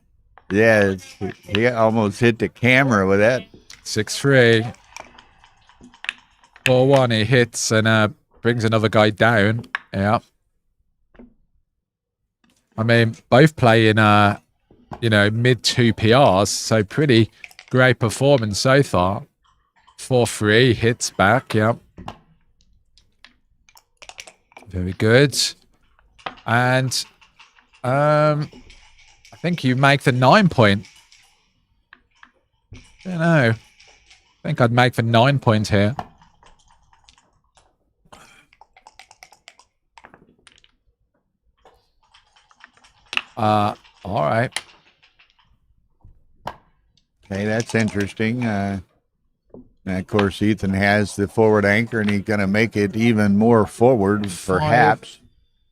Yeah, he almost hit the camera with that. 6-3. 4-1, he hits and brings another guy down. Yeah. I mean, both playing, you know, mid 2 PRs, so pretty great performance so far. 4-3, hits back, yep. Very good. And I think you make the 9 point. Don't know. I think I'd make the 9 point here. All right. Okay, that's interesting. And of course, Ethan has the forward anchor, and he's going to make it even more forward, perhaps.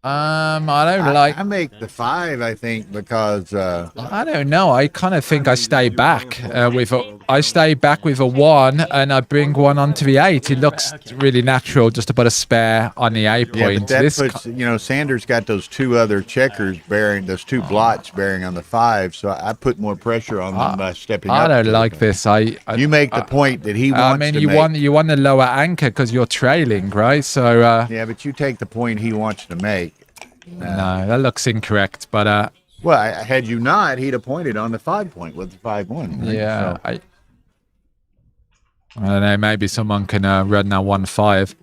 I don't like. I make the 5, I think, because I don't know. I kind of think I stay back with a 1, and I bring 1 onto the 8. It looks really natural just to put a spare on the 8 yeah, point. but that puts, you know, Sanders got those 2 other checkers bearing, those 2 blots bearing on the 5, so I put more pressure on them by stepping up. I don't like this. You make the point that he wants I mean, to you make. want the lower anchor because you're trailing, right? So Yeah, but you take the point he wants to make. no, that looks incorrect. But well, had you not, he'd have pointed on the 5 point with the 5-1. Right? yeah, So, I don't know. Maybe someone can run that 1-5.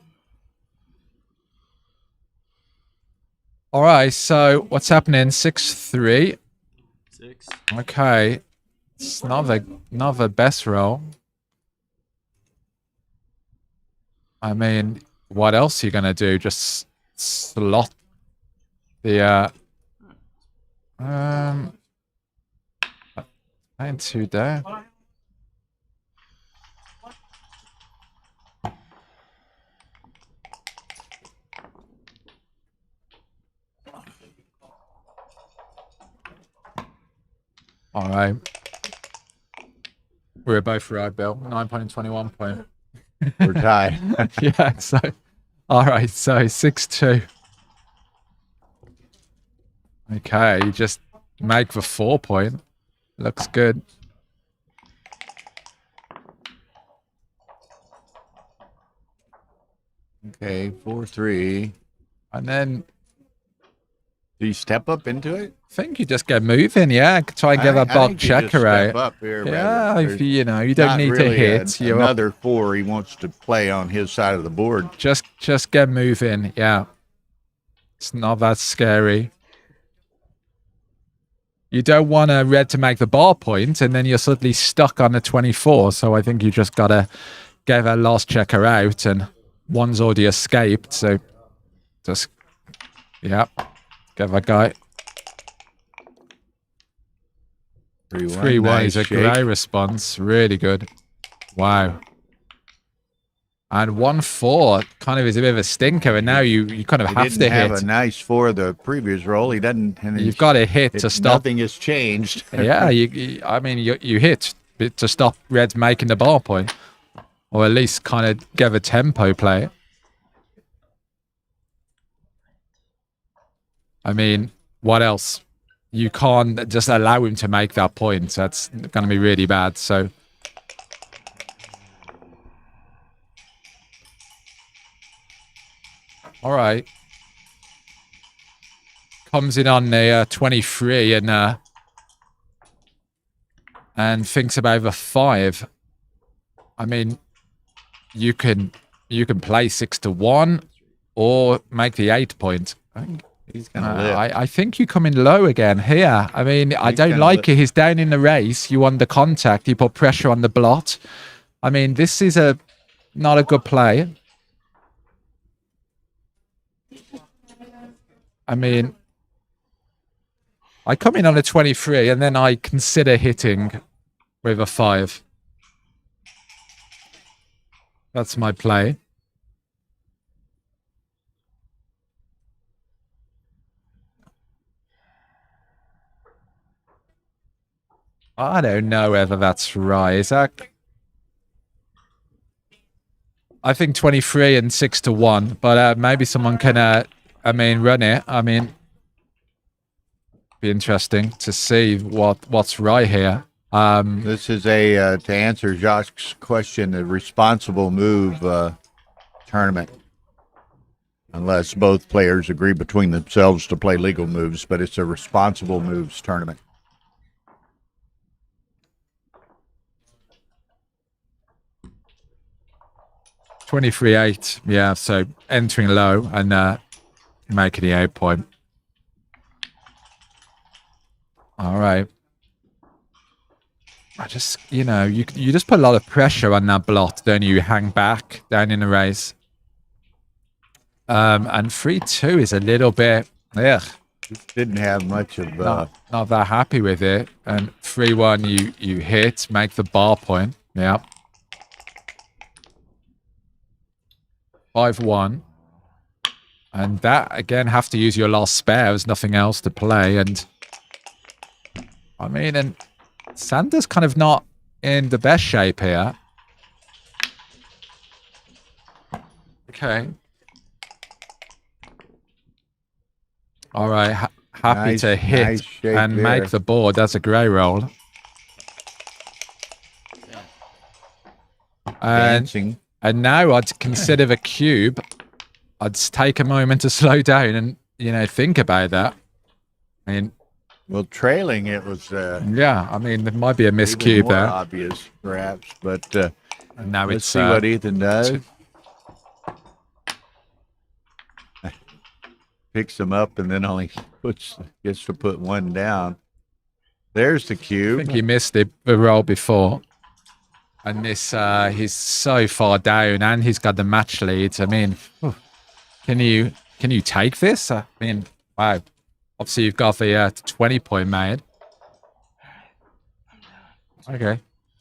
All right. So what's happening? 6-3. 6. Okay. It's another best roll. I mean, what else are you gonna do? Just slot the ain't too there. All right. We're both right, Bill. 9 point and 21 point. we're tied. Yeah, so all right, so 6-2. Okay, you just make the 4 point. Looks good. Okay, 4-3. And then Do you step up into it? I think you just get moving, yeah. Try and get that bulk checker Step out. up here, Yeah, rather. if you know, you There's don't need not to really hit. You're up. another 4 he wants to play on his side of the board. Just get moving, yeah. It's not that scary. You don't want a red to make the ball point, and then you're suddenly stuck on the 24. So I think you just gotta get that last checker out, and one's already escaped. So just, yeah, get that guy. 3-1 Nice is a shake. great response. Really good. Wow. And 1-4 kind of is a bit of a stinker, and now you kind of He have didn't to have hit. a nice 4 the previous roll. He doesn't. And You've got to hit to stop. Nothing has changed. Yeah, I mean, you hit to stop Reds making the bar point, or at least kind of give a tempo play. I mean, what else? You can't just allow him to make that point. That's going to be really bad. So. All right. Comes in on the 23 and thinks about the 5. I mean, you can play 6-1 or make the 8 point. I think He's going to live. I think you come in low again here. I mean, I don't like it. He's down in the race. You won the contact. You put pressure on the blot. I mean, this is not a good play. I mean, I come in on a 23 and then I consider hitting with a 5. That's my play. I don't know whether that's right. Is that... I think 23 and 6-1, but maybe someone can, run it. I mean, be interesting to see what's right here. This is to answer Jacques' question, a responsible move tournament. Unless both players agree between themselves to play legal moves, but it's a responsible moves tournament. $23.8, yeah, so entering low and making the 8 point. All right. I just, you just put a lot of pressure on that blot, don't you? You hang back down in the race. And 3-2 is a little bit, Didn't have much of... not that happy with it. And 3-1, you hit, make the bar point. Yeah. 5-1. And that, again, have to use your last spare. There's nothing else to play. And, I mean, and Sander's kind of not in the best shape here. Okay. All right. Happy to hit and make the board. That's a grey roll. Dancing. And now I'd consider the cube. I'd take a moment to slow down and, think about that. I mean... Well, trailing it was... yeah, I mean, there might be a missed cube more there. Obvious, perhaps, but And now let's see what Ethan does. Picks them up and then only gets to put one down. There's the cube. I think he missed the roll before. And this, he's so far down and he's got the match lead. I mean, can you take this? I mean, wow. Obviously, you've got the 20 point made. Okay.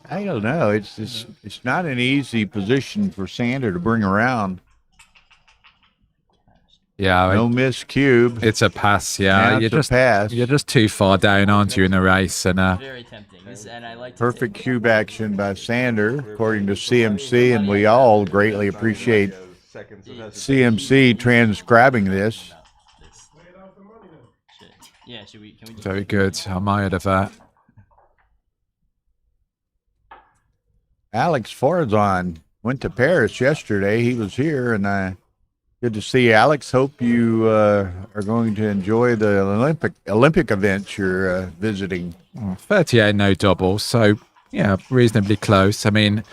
I don't know. It's not an easy position for Sander to bring around. Yeah. No missed cube. It's a pass. Yeah. You're just too far down, aren't you, in the race? And Very tempting. And I like perfect cube action by Sander, according to CMC, and we all greatly appreciate CMC transcribing this. Yeah, can we very good. I admired of that. Alex Forzon went to Paris yesterday. He was here, and good to see you, Alex. Hope you are going to enjoy the Olympic events you're visiting. 38 no double, so yeah, reasonably close. I mean,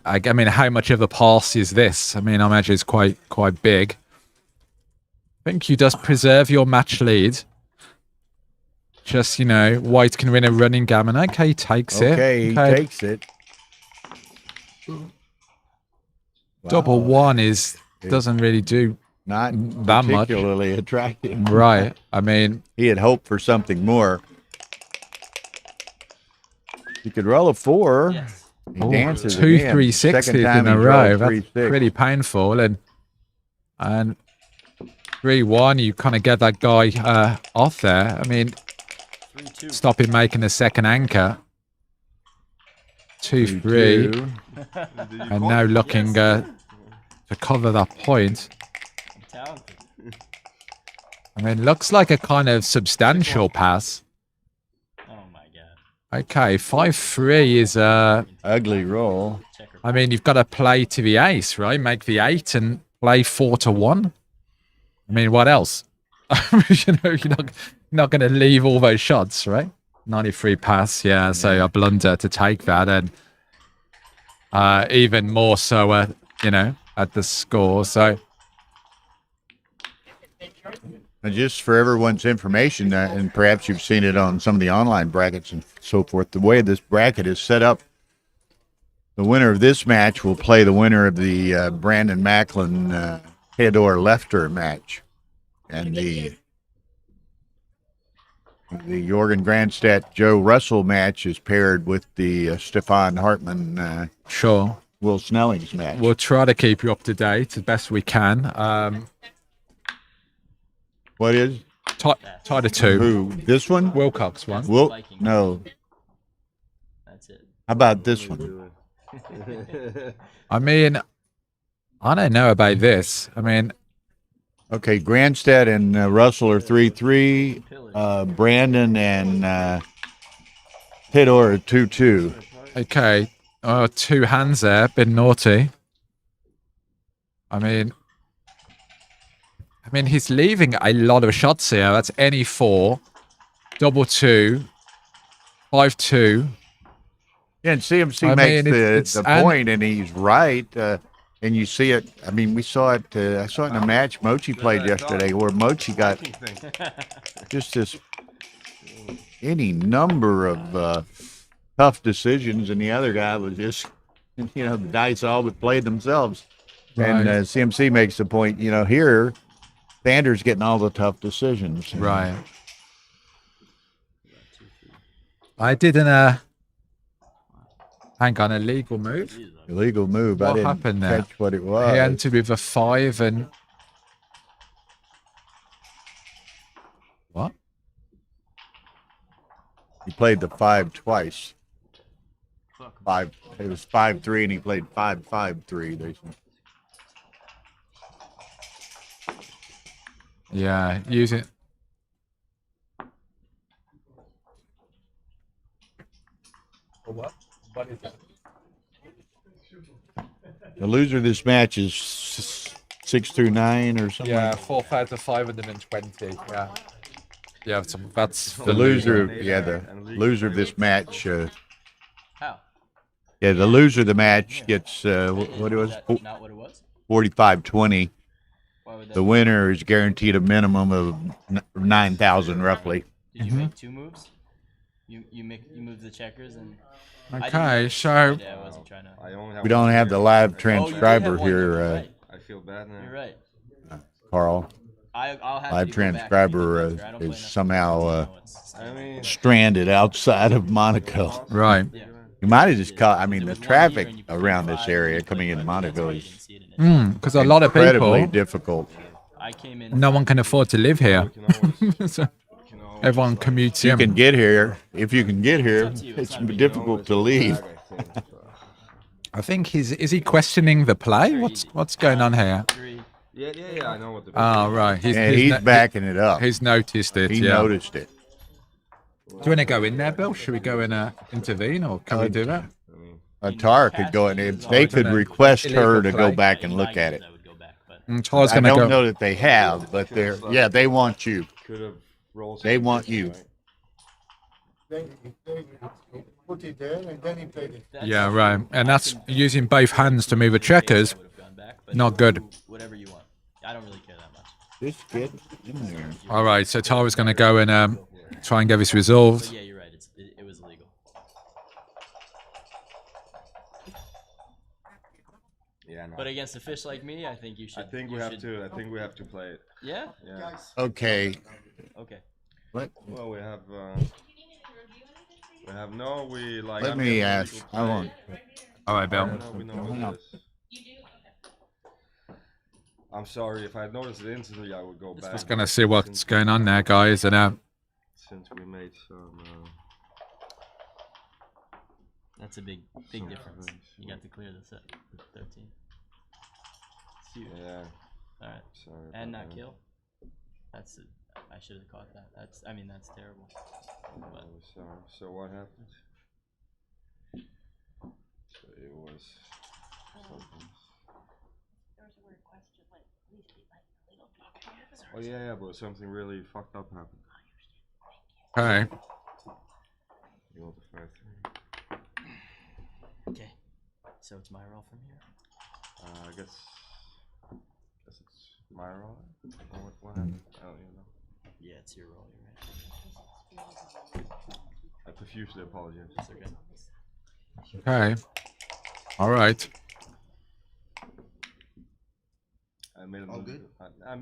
I mean, how much of a pass is this? I mean, I imagine it's quite big. I think you just preserve your match lead. Just, White can win a running gammon. Okay, he takes it. Okay, he takes it. Double one doesn't really do not that much. Particularly attractive. Right. I mean, he had hoped for something more. You could roll a 4. Yes. He Oh, dances two again. 360s Second time in a he row. drove That's 3-6. pretty painful. And 3-1, you kind of get that guy off there. I mean, 3-2. stop him making the second anchor. 2-3. 3-2. And now looking to cover that point. I'm talented. I mean, looks like a kind of substantial pass. Oh my god. Okay, 5-3 is Ugly roll. Checker. I mean, you've got to play to the ace, right? Make the 8 and play 4-1. I mean, what else? You know, you're not going to leave all those shots, right? 93 pass, yeah. So a blunder to take that, and even more so, you know, at the score. So And just for everyone's information, and perhaps you've seen it on some of the online brackets and so forth, the way this bracket is set up, the winner of this match will play the winner of the Brandon Macklin Theodore Lefter match. And the Jorgen Grandstadt Joe Russell match is paired with the Stefan Hartmann sure, Will Snelling's match. we'll try to keep you up to date as best we can. What is? Tied to 2. Who? This one? Wilcox one. No. That's it. How about this one? I mean, I don't know about this. I mean, Okay, Grandstadt and Russell are 3-3. Brandon and Theodore are 2-2. okay, 2 hands there, been naughty. I mean, he's leaving a lot of shots here. That's any 4, double 2, 5-2. Yeah, and CMC I makes mean, it's the point, and he's right. And you see it. I mean, we saw it. I saw it in a match Mochi played yesterday, where Mochi got just this any number of tough decisions, and the other guy was just, you know, the dice all but played themselves. Right. And CMC makes the point. You know, here, Sanders getting all the tough decisions. Right. I didn't. Hang on, a legal move. Illegal move. I What didn't happened there? catch what it was. He entered with a 5 and what? He played the 5 twice. 5. It was 5-3, and he played 5-5-3. They said. Yeah, using. What? What is that? The loser of this match is 6-9 or something. Yeah, 4,520. Yeah. Yeah, that's The loser, yeah, the loser of this match. How? Yeah, the loser of the match gets what it was, Not what it was? 45-20. Why would that The winner is guaranteed a minimum of 9,000 roughly. Did you make 2 moves? You moved the checkers and. okay. So Yeah, I wasn't trying to. I only have We don't one have the here. live Oh, you did transcriber have one, here, you're right. I feel bad now. You're right. Carl. I'll have Live to go back and transcriber read the transfer. I don't play is enough somehow to know what's- I mean, stranded outside of Monaco. right. Yeah. You might have just caught. I mean, There the was 1 traffic here and you put around 5 this and area you put coming into 5. Monaco That's why you is didn't see it initially. Because a lot of incredibly people, difficult. I came in. no one can afford to live here. we can always, So can always everyone like, commutes You in. can get here. If you can get here, It's up to you. it's It's not me. difficult to leave. bag, I think, so. I think is he questioning the play? What's going on here? 3. Yeah, I know what the. Oh, right. And he's backing it up. He's noticed it. He Yeah. noticed it. Do you want to go in there, Bill? Should we go and intervene, or can we do that? Tara could go in. They could request her to go Illegal back and look at it. I would go back, but Tyler's I going to don't go. know that they have, but they're yeah, they want you. Could have rolled. They some want digits, you. right? They put it there and then he played it. that's- Yeah, right. And that's using both hands to move the checkers. I would have gone back, but Not good. Whatever you want. I don't really care that much. This kid in there. All right, so Tyler's going to go and try and get this resolved. But yeah, you're right. It was illegal. Yeah, no. But against a fish like me, I think you should. I think you we have should- to. I think we have to play it. Yeah. Yeah. Okay. Okay. What? Well, we have. We have no. We like. Let I'm me getting ask. legal I want. play. All right, Bill. No, we know Hang on. what this. I'm sorry if I noticed it instantly, I would go back. Just gonna see what's going on there, guys, and Since we made some. That's a big difference. You got to clear the set. 13. Yeah. All right. Sorry. And not about that. kill. That's it. I should have caught that. That's. I mean, that's terrible. But Sorry. So what happened? So it was. Something. There was a weird question, like, please be like legal. Oh yeah, but something really fucked up happened. okay. You want the 5-3? okay. So it's my roll from here. I guess it's my role. What happened? I don't even know. Yeah, it's your roll. You're right. I profusely apologize. It's okay. Okay. All right. I made a good?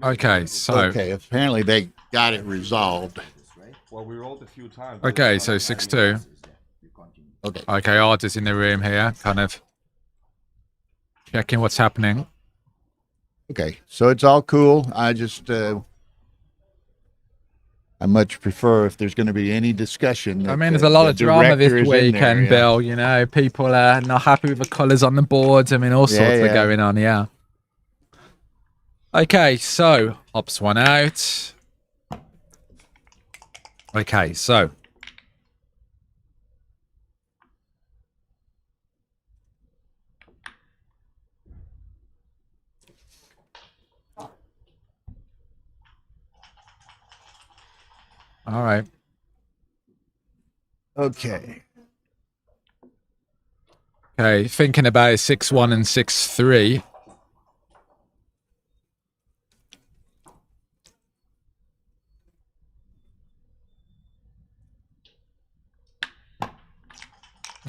Okay, so Okay, apparently they got it resolved. Well, we rolled a few times. okay, so 6-2. Okay. Okay, Art is in the room here, kind of checking what's happening. Okay, so it's all cool. I just, I much prefer if there's going to be any discussion. I mean, there's a lot of drama this weekend, yeah. Bill. You know, people are not happy with the colours on the boards. I mean, all sorts are yeah. going on, yeah. Okay, so Ops one out. Okay, so all right. Okay. Okay, thinking about 6-1 and 6-3.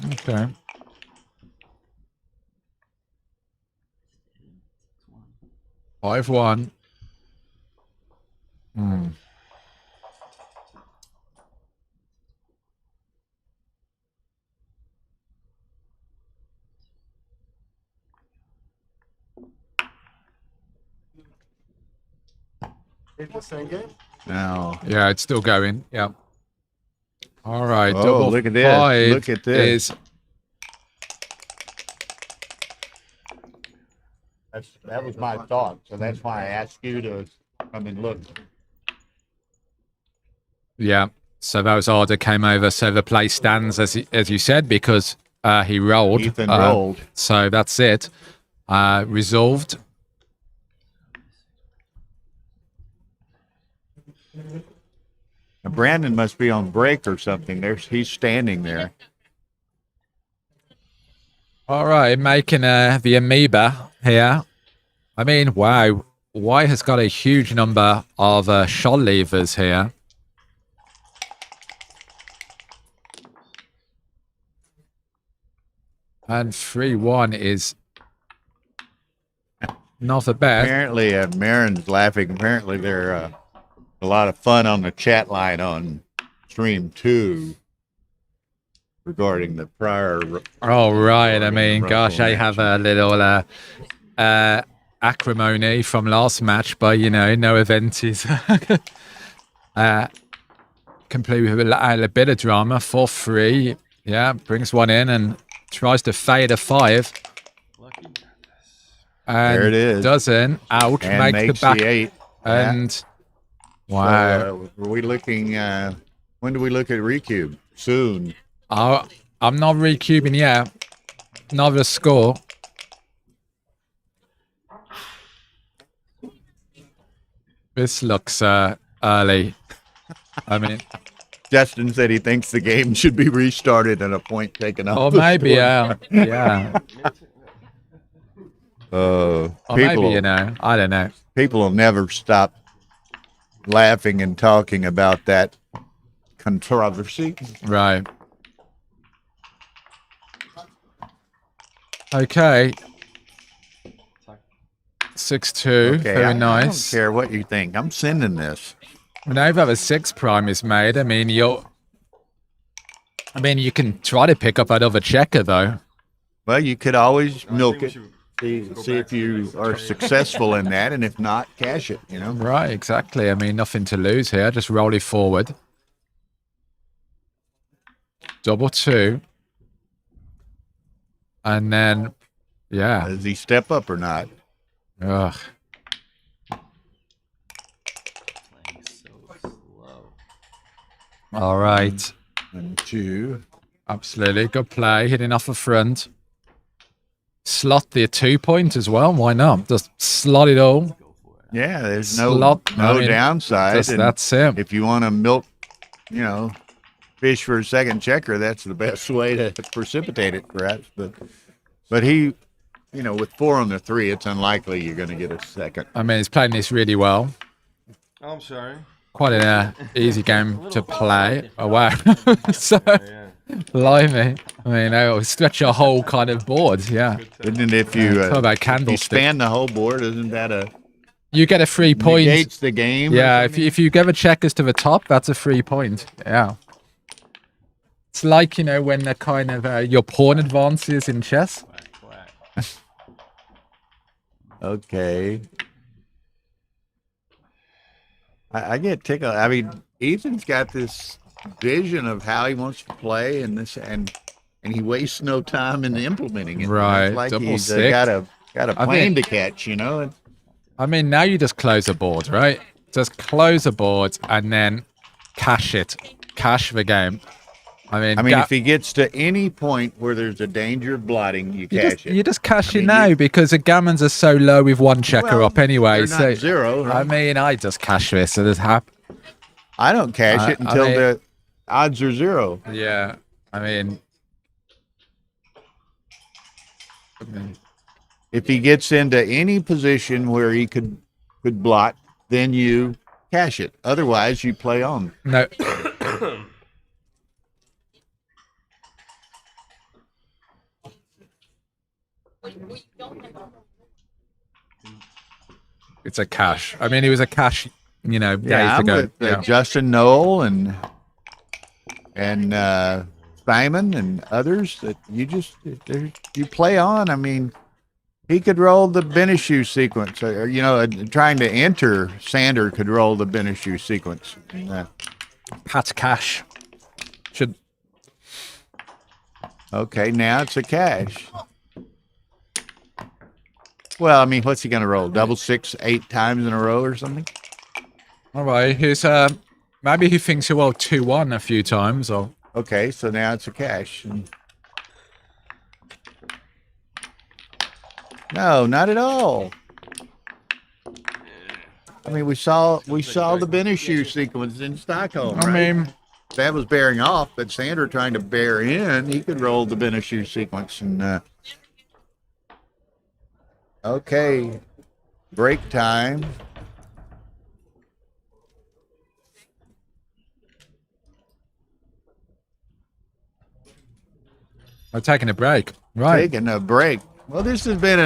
Okay. 5-1. Hmm. It's the same game? Now, Yeah, it's still going. Yeah. All right. Oh, double look at this. 5 Look at this. is that was my thought. So that's why I asked you to come and look. yeah. So those order came over. So the play stands as you said because he rolled. Ethan rolled. So that's it. Resolved. Now, Brandon must be on break or something. He's standing there. All right, making the amoeba here. I mean, wow. White has got a huge number of shot levers here. And 3-1 is not the best. Apparently, Marin's laughing. Apparently, they're a lot of fun on the chat line on stream 2 regarding the prior. Oh, right. I regarding mean, the gosh, Rumble I have match. a little acrimony from last match, but, you know, no event is complete with a bit of drama. 4-3. Yeah, brings one in and tries to fade a 5. Lucky. And There it is. doesn't. Out. And makes the back. 8. And wow. So, are we looking? When do we look at Recube? Soon. I'm not recubing yet. Not the score. This looks early. I mean, Justin said he thinks the game should be restarted and a point taken off. or the maybe, score. yeah. Or maybe, People, you know, I don't know. people will never stop laughing and talking about that controversy. Right. Okay. 6-2. Okay, Very I nice. don't care what you think. I'm sending this. Now that a 6 prime is made, I mean, I mean, you can try to pick up that other checker, though. Well, you could always milk we it. should See if you are successful in that, and if not, cash it. You know. Right, exactly. I mean, nothing to lose here. Just roll it forward. Double two. And then, yeah. Does he step up or not? Ugh. Playing so slow. All right. And two. Absolutely. Good play. Hitting off the front. Slot the 2-point as well. Why not? Just slot it all. Go for it. Yeah, there's Slot, no I mean, downside. Just, and that's it. if you want to milk, you know, fish for a second checker, that's the best way to precipitate it, perhaps. But he, you know, with 4 on the 3, it's unlikely you're going to get a second. I mean, he's playing this really well. Oh, I'm sorry. Quite an easy game to play. Oh, wow. So, Yeah. blimey. I mean, it'll stretch your whole kind of board. Yeah. Isn't it if you, Talk about if you candlestick. span the whole board, isn't that a You get a 3 point. negates the game? or Yeah, something? if you give a checkers to the top, that's a 3 point. Yeah. It's like, you know, when the kind of your pawn advances in chess. Quack, quack. Okay. I get tickled. I mean, Ethan's got this vision of how he wants to play, and he wastes no time in implementing it. Right, It's like double he's six. got a I plane mean- to catch, you know. And I mean, now you just close a board, right? Just close a board and then cash it. Cash the game. I mean, if he gets to any point where there's a danger of blotting, you cash it. you just cash it mean, now you- because the gammons are so low with one checker Well, up anyway. they're So not zero. Right? I mean, I just cash this. So there's I don't cash it I until mean- the odds are zero. yeah. I mean, If he gets into any position where he could blot, then you cash it. Otherwise, you play on. no. We don't have It's a cash. I mean, it was a cash, you know, days Yeah, I'm ago. with Justin Knoll and Simon and others that you play on. I mean, he could roll the Benishu sequence, or trying to enter. Sander could roll the Benishu sequence. Pat cash. Should Okay, now it's a cash. Well, I mean, what's he going to roll? Double 6 8 times in a row or something? all right. Here's maybe he thinks he'll roll 2-1 a few times or. Okay, so now it's a cash. No, not at all. I mean, we saw the Benishu sequence in Stockholm. I right? mean, That was bearing off, but Sander trying to bear in, he could roll the Benishu sequence. And okay, break time. we're taking a break. Right. Taking a break. Well, this has been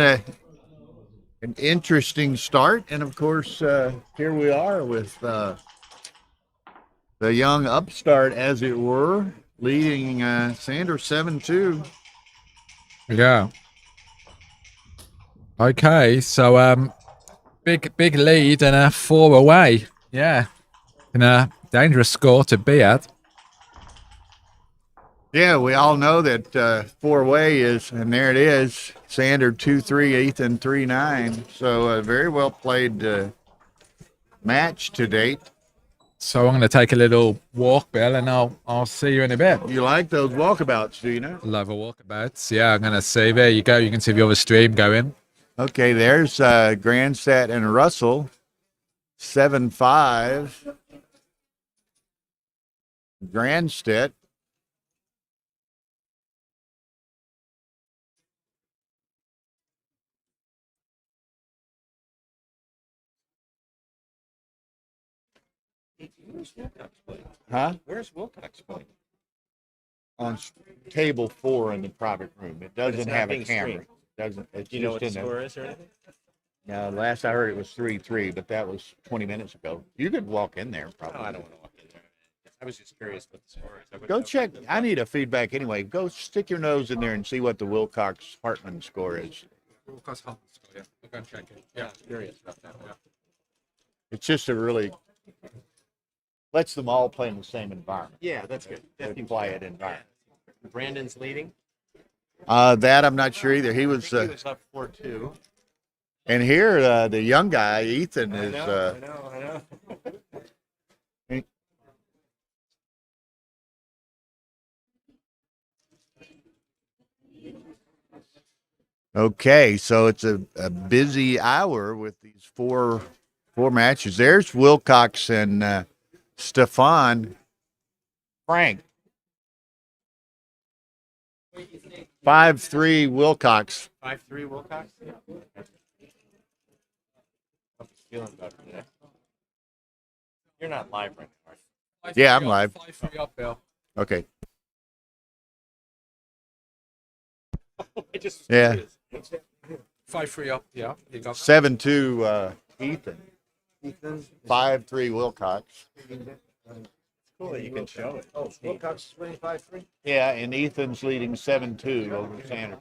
an interesting start, and of course, here we are with the young upstart, as it were, leading Sander 7-2. Yeah. Okay, so big lead and a 4 away. Yeah. And a dangerous score to be at. Yeah, we all know that 4-way is, and there it is, Sander 2-3, Ethan 3-9. So a very well played match to date. So I'm going to take a little walk, Bill, and I'll see you in a bit. You like those walkabouts, do you know? Love a walkabouts. Yeah, I'm going to see. There you go. You can see the other stream going. Okay, there's Grandstadt and Russell, 7-5. Grandstadt. Huh? Where's Wilcox playing? On table 4 in the private room. It doesn't it's not have a being camera. streamed. Doesn't. It's Do you know just what the in there. score is or anything? Now, last I heard it was 3-3, but that was 20 minutes ago. You could walk in there, No, probably. I don't want to walk in there. I was just curious what the score is. Go check. I need a feedback anyway. Go stick your nose in there and see what the Wilcox Hartman score is. Wilcox Hartman score, yeah. We'll go and check it. Yeah. Curious about that. Yeah. It's just a really lets them all play in the same environment. Yeah, that's good. A quiet environment. Brandon's leading. That I'm not sure either. He was, He was up 4-2. and here the young guy Ethan I is. know. Okay, so it's a busy hour with these four matches. There's Wilcox and Stefan Frank. 5-3 Wilcox. 5-3 Wilcox. Yeah. How's he feeling about it today? You're not live right now, are you? Yeah, I'm live. 5-3 up, Bill. Okay. I just Yeah. 5-3 up, yeah. You got that. 7-2 Ethan. Ethan. 5-3 Wilcox. Cool that you can show it. Oh, Wilcox is winning 5-3? Yeah, and Ethan's leading 7-2 over Sanders.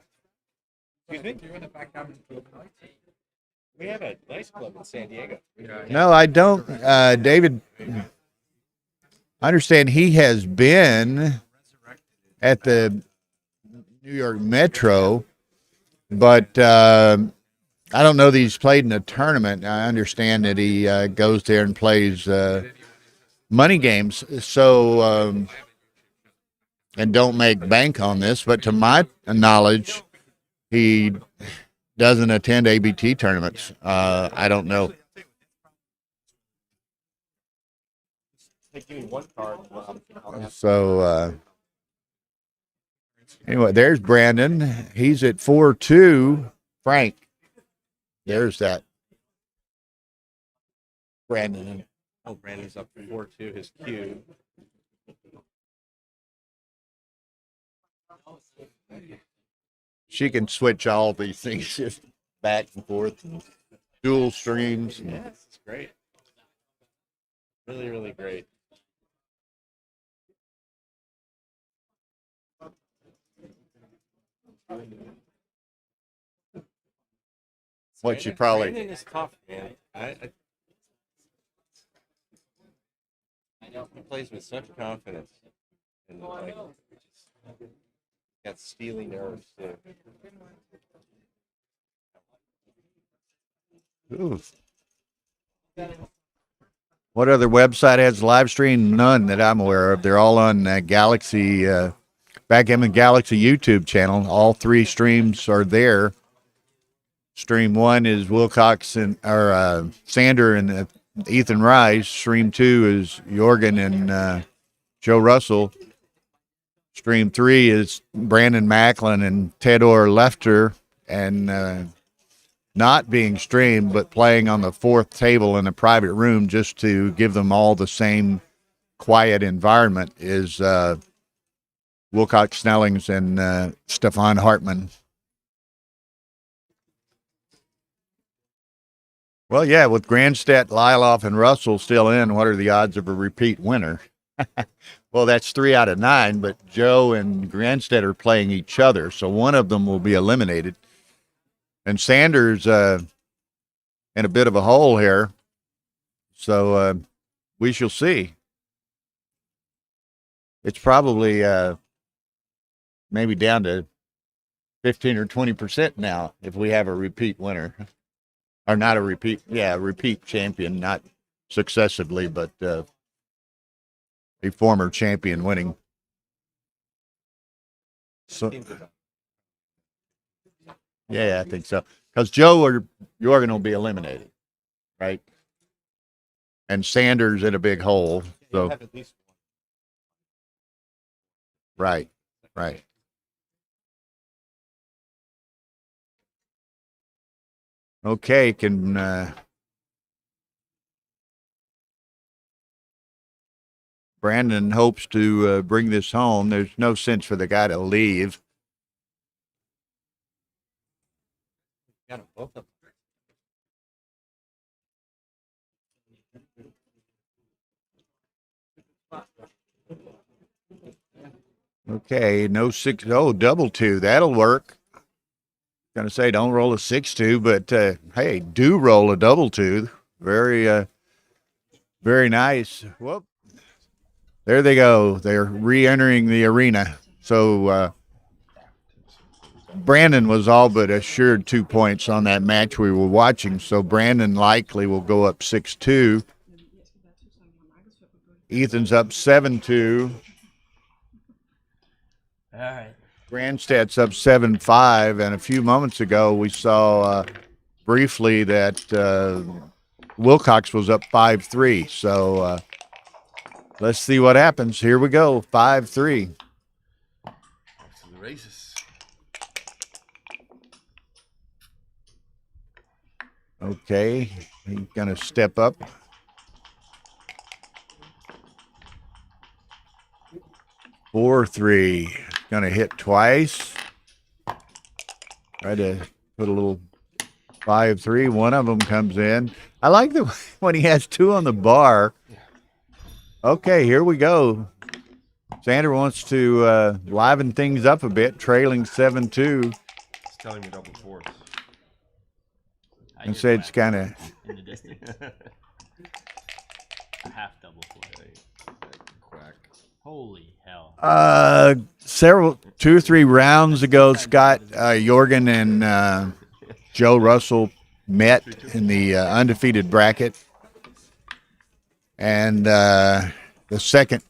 Excuse me? You're in the backgammon club night. We have a nice club in San Diego. No, I don't. David, I understand he has been at the New York Metro, but I don't know that he's played in a tournament. I understand that he goes there and plays money games. So, and don't make bank on this, but to my knowledge, he doesn't attend ABT tournaments. I don't know. Give me one card. So, anyway, there's Brandon. He's at 4-2. Frank. There's that. Brandon. Oh, Brandon's up 4-2. His cue. She can switch all these things just back and forth, and dual streams. Yes, it's great. Really, really great. What you probably Brandon is tough, man. I know he plays with such confidence, and like, just got steely nerves too. Ooh. What other website has live stream? None that I'm aware of. They're all on Galaxy, Backgammon Galaxy YouTube channel. All three streams are there. Stream 1 is Wilcox and Sander and Ethan Rice. Stream 2 is Jorgen and Joe Russell. Stream 3 is Brandon Macklin and Tedor Lefter, and not being streamed, but playing on the fourth table in a private room just to give them all the same quiet environment is Wilcox Snellings and Stefan Hartman. Well, yeah, with Grandstedt, Liloff, and Russell still in, what are the odds of a repeat winner? Well, that's 3 out of 9, but Joe and Grandstedt are playing each other, so one of them will be eliminated. And Sanders in a bit of a hole here, so we shall see. It's probably maybe down to 15 or 20% now if we have a repeat winner. Or not a repeat, yeah, a repeat champion, not successively, but a former champion winning. So, yeah, I think so. Because Joe or Jorgen will be eliminated, right? And Sanders in a big hole. So, Have at least right. Okay, can Brandon hopes to bring this home. There's no sense for the guy to leave. got them both up. Okay, no 6. Oh, double 2. That'll work. Gonna say don't roll a 6-2, but hey, do roll a double 2. Very, very nice. Whoop. There they go. They're re-entering the arena. So Brandon was all but assured 2 points on that match we were watching. So Brandon likely will go up 6-2. Ethan's up 7-2. All right. Grandstadt's up 7-5, and a few moments ago we saw briefly that Wilcox was up 5-3. So let's see what happens. Here we go, 5-3. Off to the races. Okay, he's gonna step up. 4-3. Gonna hit twice. Try to put a little 5-3. One of them comes in. I like the when he has 2 on the bar. Okay, here we go. Sander wants to liven things up a bit, trailing 7-2. It's telling me double 4s. And said it's kind of in the distance. A half double 4. Quack. Holy hell. 2 or 3 rounds ago, Scott Jorgen and Joe Russell met in the undefeated bracket. And the second.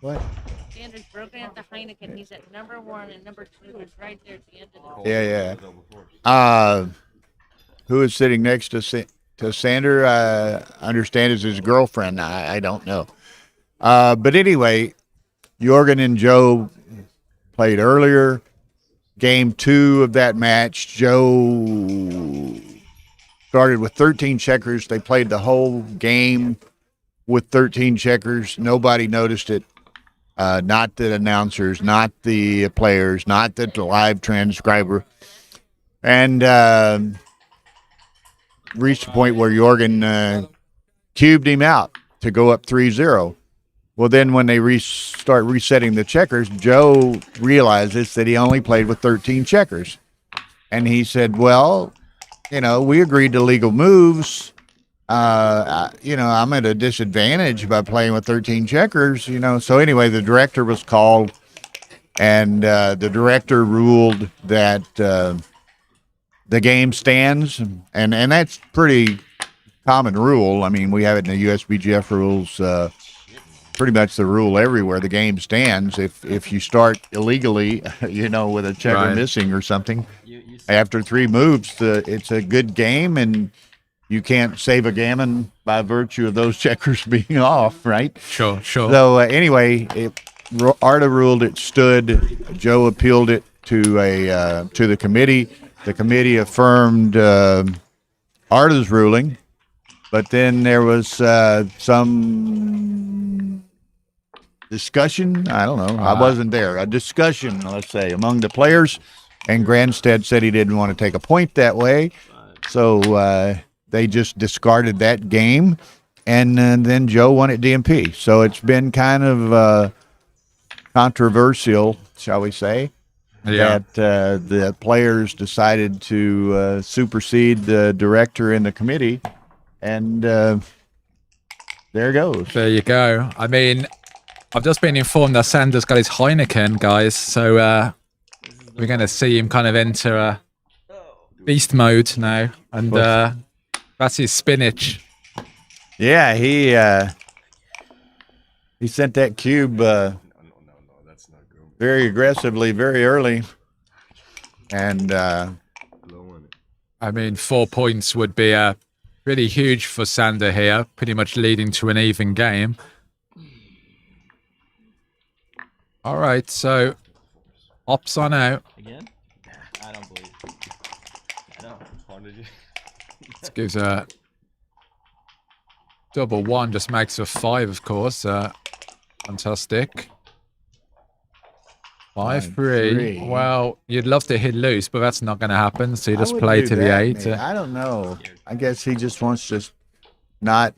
What? Sanders broken at the Heineken. He's at number 1, and number 2 is right there at the end of the. Yeah. Double 4s. Who is sitting next to Sander? I understand is his girlfriend. I don't know. But anyway, Jorgen and Joe played earlier. Game 2 of that match, Joe started with 13 checkers. They played the whole game with 13 checkers. Nobody noticed it. Not the announcers, not the players, not the live transcriber. And reached a point where Jorgen cubed him out to go up 3-0. Well, then when they start resetting the checkers, Joe realizes that he only played with 13 checkers. And he said, well, we agreed to legal moves. I'm at a disadvantage by playing with 13 checkers, So anyway, the director was called, and the director ruled that the game stands. And that's pretty common rule. I mean, we have it in the USBGF rules, pretty much the rule everywhere. The game stands. If you start illegally, with a checker missing or something, after 3 moves, it's a good game, and you can't save a gammon by virtue of those checkers being off, right? Sure. So anyway, Arda ruled it stood. Joe appealed it to the committee. The committee affirmed Arda's ruling, but then there was some discussion. I don't know. I wasn't there. A discussion, let's say, among the players, and Grandstead said he didn't want to take a point that way, so they just discarded that game, and then Joe won at DMP. So it's been kind of controversial, shall we say, that the players decided to supersede the director and the committee, and there goes. There you go. I mean, I've just been informed that Sanders got his Heineken, guys, so we're going to see him kind of enter beast mode now, and that's his spinach. Yeah, he sent that cube No, that's not good. very aggressively, very early, and Blowing it. I mean, 4 points would be really huge for Sander here, pretty much leading to an even game. All right, so ops on out. Again? I don't believe it. I don't. How did you? This gives a double 1, just makes a 5, of course. Fantastic. 5-3. Well, you'd love to hit loose, but that's not going to happen. So you I just would play do to the that, 8. man. I don't know. I guess he just wants to not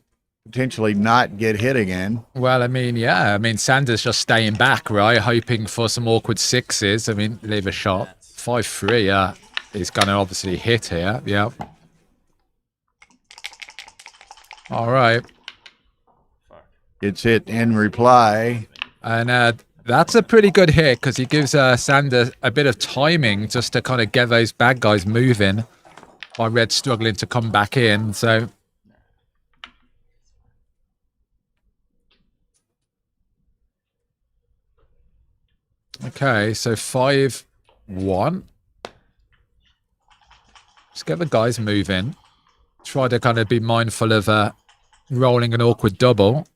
potentially not get hit again. Well, I mean, yeah. I mean, Sanders just staying back, right? Hoping for some awkward sixes. I mean, leave a shot. 5-3. He's going to obviously hit here. Yeah. All right. Gets hit in reply. And that's a pretty good hit because he gives Sanders a bit of timing just to kind of get those bad guys moving while Red's struggling to come back in. So okay, so 5-1. Just get the guys moving. Try to kind of be mindful of rolling an awkward double.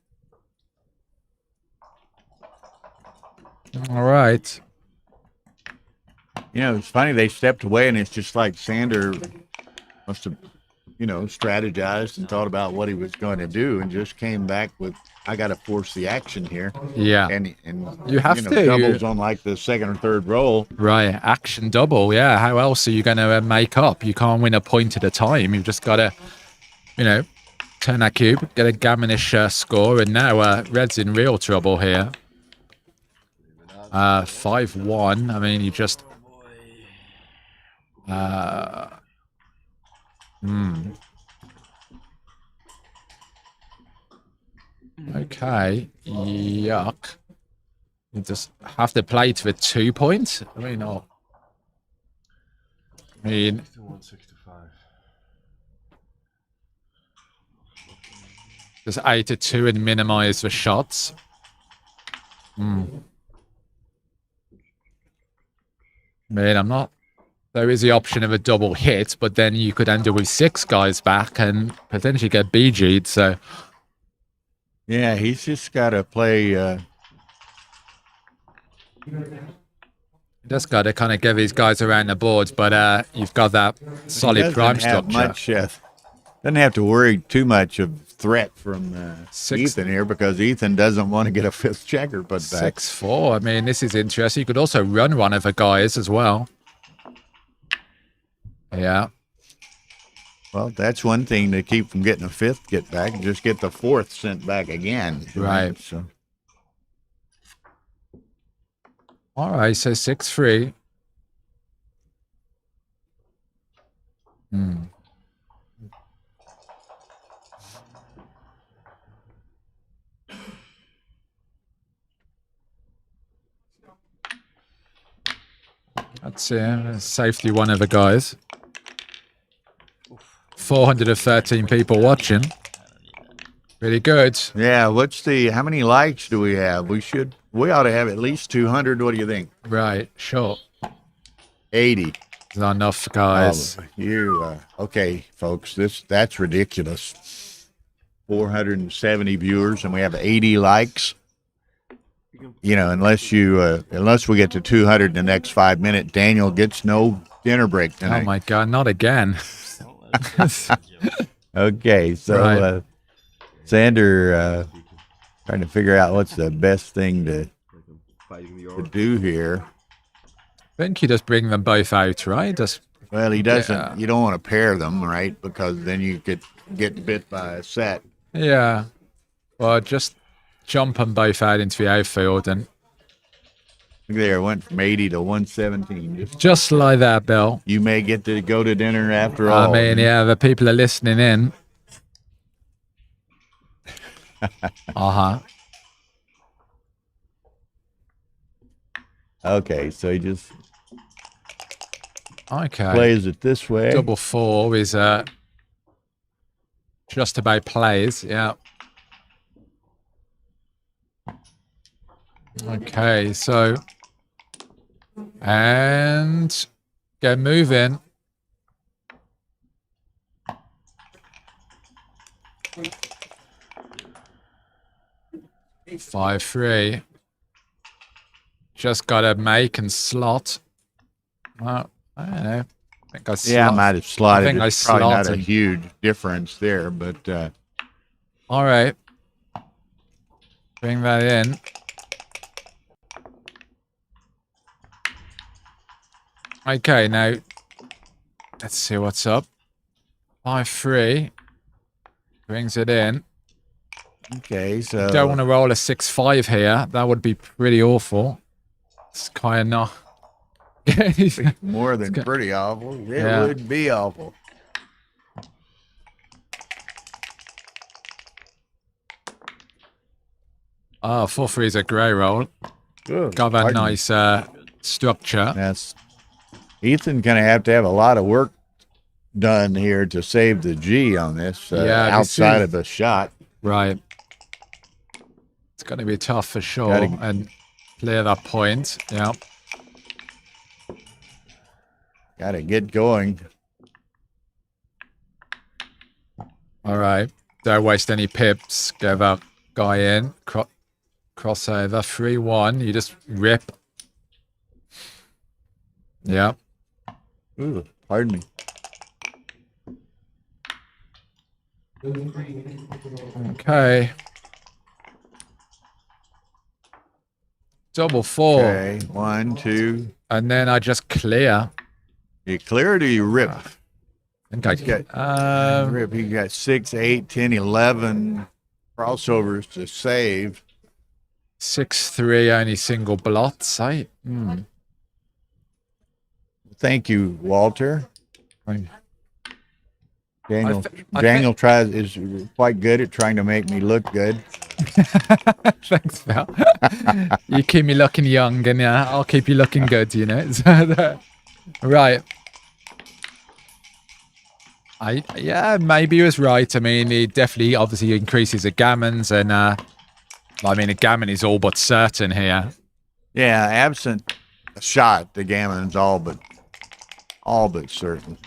All right. You know, it's funny they stepped away, and it's just like Sander must have, you know, strategized and thought about what he was going to do, and just came back with, I got to force the action here. Yeah. And You have to. doubles on like the second or third roll. Right, action double. Yeah, how else are you going to make up? You can't win a point at a time. You've just got to, you know, turn that cube, get a gammonish score, and now Red's in real trouble here. 5-1. I mean, you just. Okay. Yuck. You just have to play to a 2 point. I mean, oh. I mean, Still 165. just 8-2 and minimize the shots. I mean, I'm not. There is the option of a double hit, but then you could end up with 6 guys back and potentially get BG'd. So, Yeah, he's just got to play. just got to kind of get these guys around the boards, but you've got that solid prime structure. Doesn't have to worry too much of threat from Ethan here, because Ethan doesn't want to get a 5th checker put back. 6-4. I mean, this is interesting. You could also run one of the guys as well. Yeah. Well, that's one thing to keep from getting a 5th get back. Just get the 4th sent back again. Right. So. All right, so 6-3. That's safely one of the guys. 413 people watching. Pretty good. Yeah, how many likes do we have? We ought to have at least 200. What do you think? Right, sure. 80. Not enough, guys. Okay, folks, that's ridiculous. 470 viewers, and we have 80 likes. You know, unless we get to 200 in the next 5 minutes, Daniel gets no dinner break tonight. Oh my God, not again. Okay, so Right. Sander trying to figure out what's the best thing to do here. I think you just bring them both out, right? Well, he doesn't. Yeah. You don't want to pair them, right? Because then you could get bit by a set. Yeah. Well, just jump them both out into the outfield and Look there, went from 80 to 117. just like that, Bill. You may get to go to dinner after all. I mean, yeah, the people are listening in. Okay, so he just Okay. plays it this way. Double 4 is just about plays, yeah. Okay, so and get moving. Five, 3. Just gotta make and slot. Well, I don't know. I think I slot. Yeah, I might have slotted. I think It's I probably not a slotted. huge difference there, but All right. Bring that in. Okay, now let's see what's up. 5-3 brings it in. Okay, so Don't want to roll a 6-5 here. That would be pretty awful. It's kind of not. more than pretty awful. It Yeah. would be awful. Oh, 4-3 is a great roll. Good. Got that Pardon me. nice structure. That's Ethan gonna have to have a lot of work done here to save the G on this, Yeah, this outside is- of a shot. Right. It's going to be tough for sure. Gotta- And clear that point. Yeah. Got to get going. All right. Don't waste any pips. Get that guy in. Crossover. 3-1. You just rip. Yeah. Ooh, pardon me. Okay. Double 4. Okay, 1, 2. And then I just clear. You clear it or you rip? I think I Got, rip. He got 6, 8, 10, 11 crossovers to save. 6-3, only single blots. Thank you, Walter. Daniel, I Daniel is quite good at trying to make me look good. Thanks, Phil. You keep me looking young, and I'll keep you looking good, you know. Right. Yeah, maybe he was right. I mean, he definitely obviously increases the gammons, and I mean, a gammon is all but certain here. Yeah, absent a shot, the gammon's all but certain.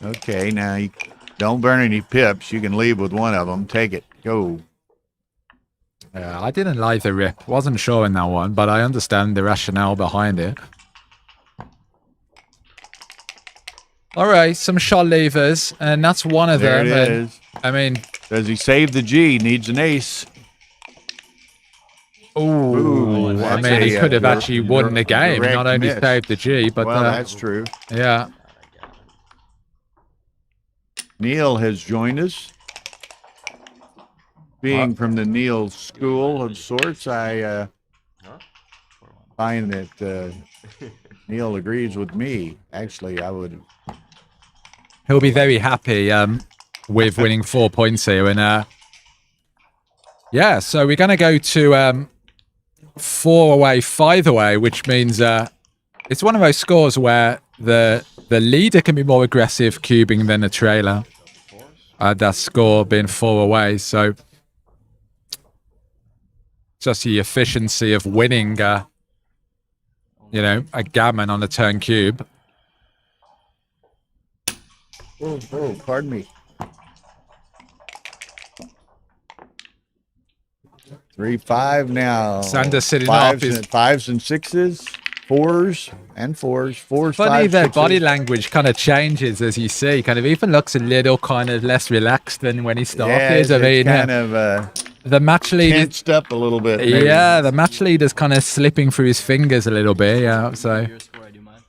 Okay, now you don't burn any pips. You can leave with one of them. Take it. Go. Yeah, I didn't like the rip. Wasn't sure in that one, but I understand the rationale behind it. All right, some shot levers, and that's one of There them. it and, is. I mean, Does he save the G? Needs an ace. ooh, I mean, he could have actually won the game, direct not only miss. saved the G, but Well, that's true. yeah. Neil has joined us. Being from the Neil school of sorts, I find that Neil agrees with me. Actually, I would. He'll be very happy with winning 4 points here. And yeah, so we're going to go to 4 away, 5 away, which means it's one of those scores where the leader can be more aggressive cubing than the trailer. That score being 4 away. So just the efficiency of winning, you know, a gammon on a turn cube. Oh, pardon me. 3-5 now. Sander sitting off his... Fives and sixes, fours and fours, Funny fives, that sixes. body language kind of changes as you see. Kind of even looks a little kind of less relaxed than when he started. Yeah, it's I mean, kind of the match leader... tensed up a little bit. Maybe. Yeah, the match leader's kind of slipping through his fingers a little bit. Yeah, so... Your score, I do mine.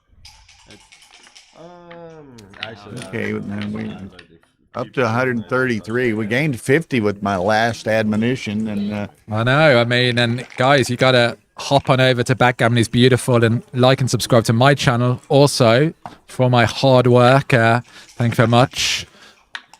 Actually, Okay, then we up to 133. We gained 50 with my last admonition, and I know. I mean, and guys, you gotta hop on over to Backgammon is Beautiful and like and subscribe to my channel also for my hard work. Thank you very much.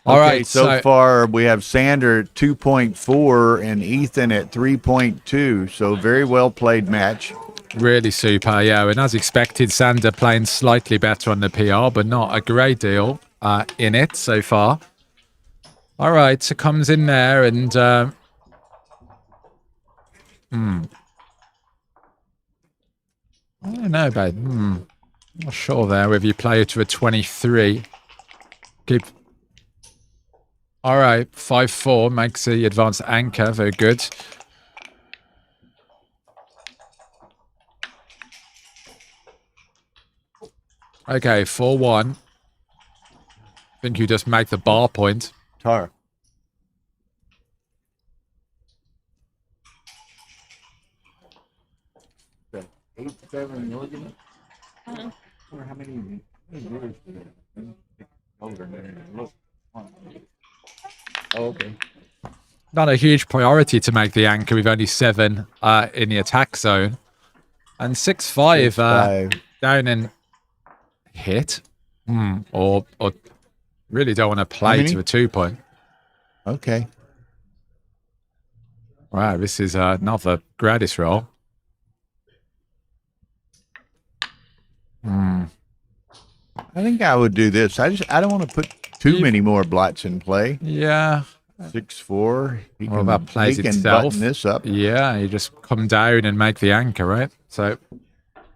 All okay, right, so far we have Sander at 2.4 and Ethan at 3.2. So very well played match. really super, yeah. And as expected, Sander playing slightly better on the PR, but not a great deal in it so far. All right, so comes in there and I don't know, babe. Not sure there whether you play it to a 23. Keep. All right, 5-4 makes the advanced anchor very good. Okay, 4-1. I think you just make the bar point. Tar. The 8-7 Morgan. Or how many? Okay. Not a huge priority to make the anchor with only 7 in the attack zone. And 6-5 6-5. down and hit. Or really don't want to play many? to a 2-point. Okay. Wow, this is another gratis roll. I think I would do this. I don't want to put too many more blots in play. Yeah. 6-4. He Well, that plays he can itself. button this up. Yeah, you just come down and make the anchor, right? So,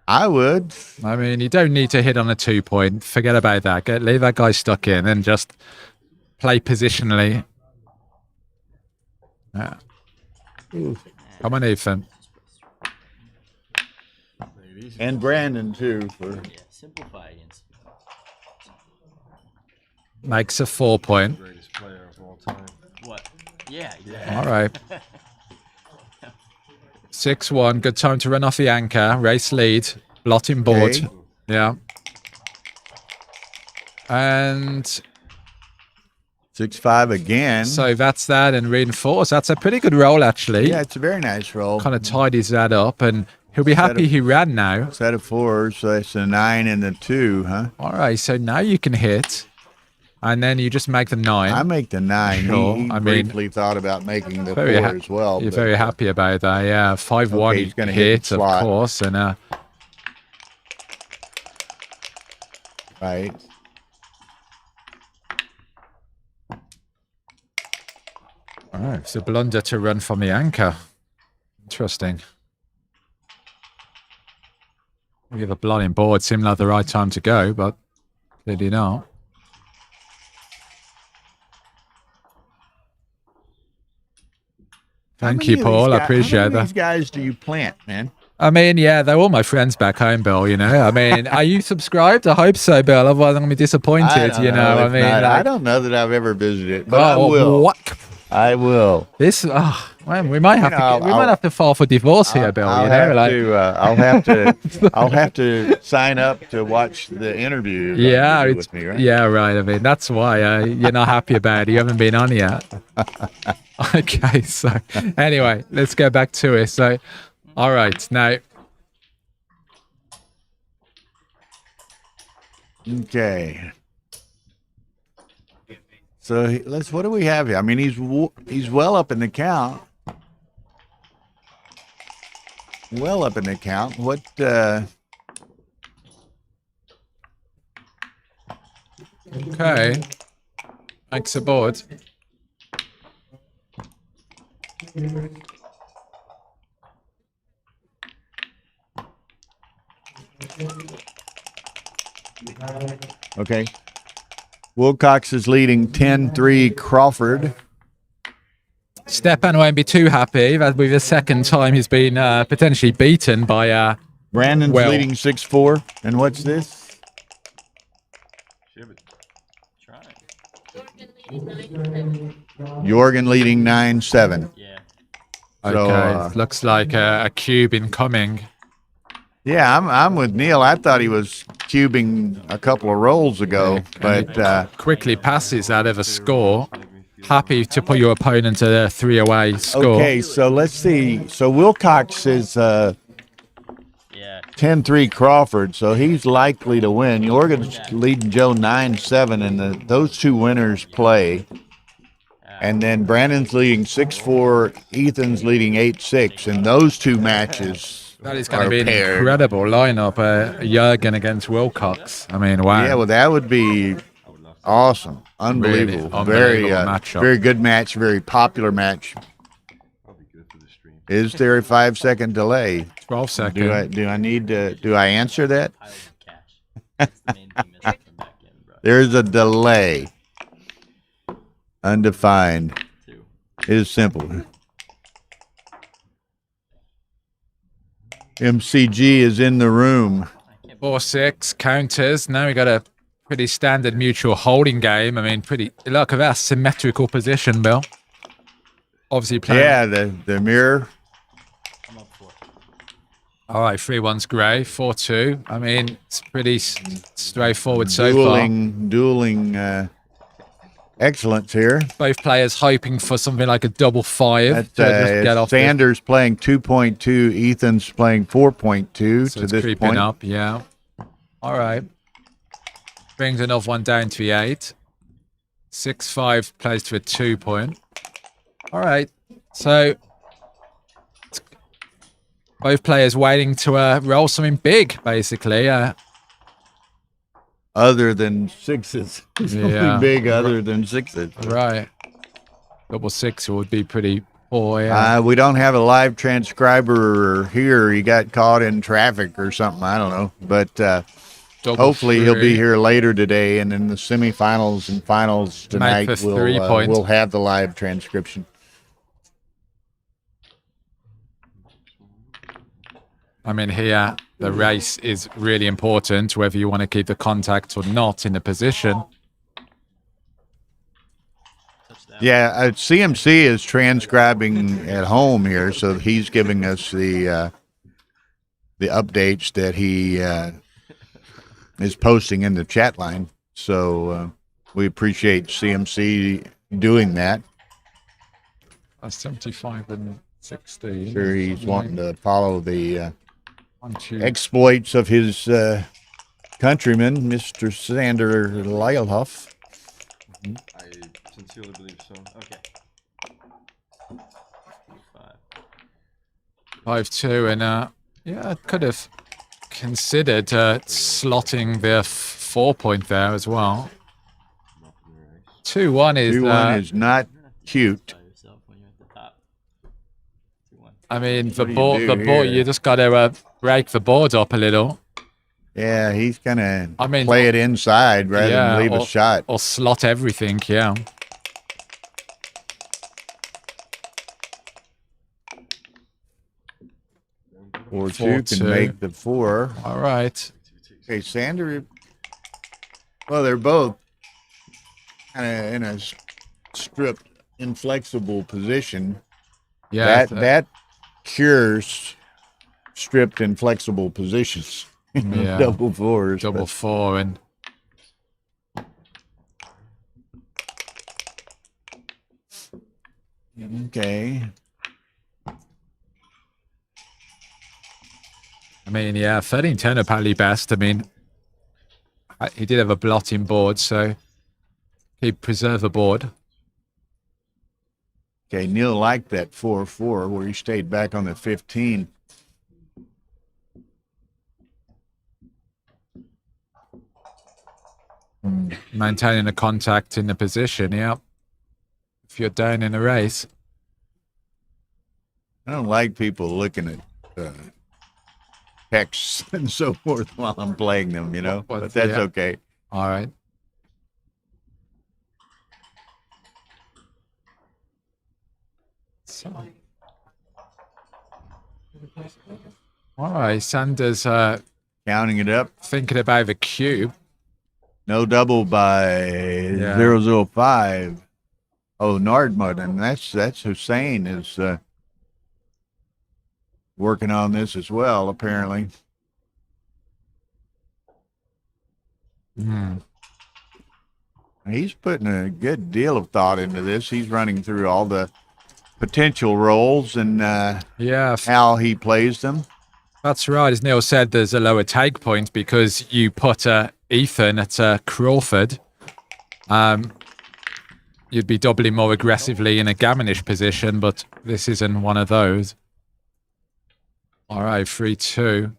I would. I mean, you don't need to hit on a 2-point. Forget about that. Leave that guy stuck in and just play positionally. Yeah. Come on, Ethan. And Brandon, too. For Yeah, simplify against. Makes a 4-point. Greatest player of all time. What? Yeah, yeah. All right. 6-1. Good time to run off the anchor. Race lead. Blotting board. Okay. Yeah. And 6-5 again. so that's that and reinforce. That's a pretty good roll, actually. Yeah, it's a very nice roll. Kind of tidies that up, and he'll be happy he ran now. Set of 4s, so that's a 9 and a 2, huh? All right, so now you can hit, and then you just make the 9. I make the 9. Sure, He I mean, briefly thought about making the 4 very as well. You're but, very happy about that, yeah. 5-1 Okay, he's gonna hit, hit the of slot. course, and Right. all right, it's a blunder to run from the anchor. Interesting. We have a blotting board, seemed like the right time to go, but clearly not. Thank you, Paul. I appreciate How many that. of these guys do you plant, man? I mean, yeah, they're all my friends back home, Bill, you know. I mean, are you subscribed? I hope so, Bill. Otherwise, I'm going to be disappointed, you know. I if mean, not. like, I don't know that I've ever visited, but I oh, will. what? I will. This, man, we might have know, to, we might have to file for divorce here, Bill. I'll You know, have like, to. I'll have to sign up to watch the interview. yeah, with it's, me, right? yeah, right. I mean, that's why you're not happy about it. You haven't been on yet. Okay, so anyway, let's go back to it. So, all right, now. Okay. So let's. What do we have here? I mean, he's well up in the count. Well up in the count. What? Okay. Makes a board. Okay. Wilcox is leading 10-3 Crawford. Stepan won't be too happy. That'll be the second time he's been potentially beaten by Brandon's well. leading 6-4. And what's this? Try. Jorgen leading 9-7. Yeah. Okay, So, looks like a cube incoming. Yeah, I'm with Neil. I thought he was cubing a couple of rolls ago, but Quickly passes out of a score. Happy to put your opponent to a 3 away score. okay. So let's see. So Wilcox is Yeah. 10-3 Crawford, so he's likely to win. Jorgen's leading Joe 9-7, and those two winners play. And then Brandon's leading 6-4, Ethan's leading 8-6, and those two matches That is going to are be an paired. incredible lineup. Jurgen against Wilcox. I mean, wow. Yeah, well, that would be awesome, unbelievable, Really very, unbelievable matchup. very good match, very popular match. Probably good for the stream. Is there a 5-second delay? 12 seconds. Do I need to? Do I answer that? I would cash. That's the main thing missing from backgammon, bro. There's a delay, undefined. Two. It is simple. MCG is in the room. 4-6 counters. Now we got a pretty standard mutual holding game. I mean, look at that symmetrical position, Bill. Obviously playing. Yeah, the mirror. I'm up for it. All right, 3-1's grey. 4-2. I mean, it's pretty straightforward so far. Dueling excellence here. Both players hoping for something like a double 5 That's to just get off. Sanders playing 2.2, Ethan's playing 4.2 So to it's this creeping point. up, yeah. All right. Brings another one down to the 8. 6-5 plays to a 2 point. All right. So both players waiting to roll something big, basically. Other than sixes. Something big other than sixes. Right. Double 6 would be pretty poor, yeah. We don't have a live transcriber here. He got caught in traffic or something. I don't know. But hopefully he'll be here later today. And in the semifinals and finals tonight, we'll have the live transcription. I mean, here, the race is really important, whether you want to keep the contact or not in the position. Yeah, CMC is transcribing at home here, so he's giving us the updates that he is posting in the chat line. So we appreciate CMC doing that. 75 and 16. Sure, he's wanting to follow the exploits of his countryman, Mr. Sander Leilhoff. I sincerely believe so. Okay. 5-2, and yeah, could have considered slotting the 4 point there as well. 2-1 is 2-1 is not cute. I mean, the board, you just got to break the board up a little. Yeah, he's gonna play it inside rather than leave a shot. Or slot everything, yeah. Or 2 can make the 4. All right. Okay, Sander. Well, they're both kind of in a stripped, inflexible position. Yeah. That cures stripped, inflexible positions. Yeah. Double 4s. Double 4 and. Okay. I mean, yeah, 13-10 apparently best. I mean, he did have a blotting board, so he preserved the board. Okay, Neil liked that 4-4 where he stayed back on the 15. Maintaining the contact in the position, yeah. If you're down in a race. I don't like people looking at texts and so forth while I'm playing them, you know, but that's okay. All right. So. All right, Sanders counting it up. Thinking about the cube. No double by 005. Oh, Nardmud, and that's Hussein is working on this as well, apparently. He's putting a good deal of thought into this. He's running through all the potential roles and how he plays them. That's right. As Neil said, there's a lower take point because you put Ethan at Crawford. You'd be doubling more aggressively in a gammonish position, but this isn't one of those. All right, 3-2.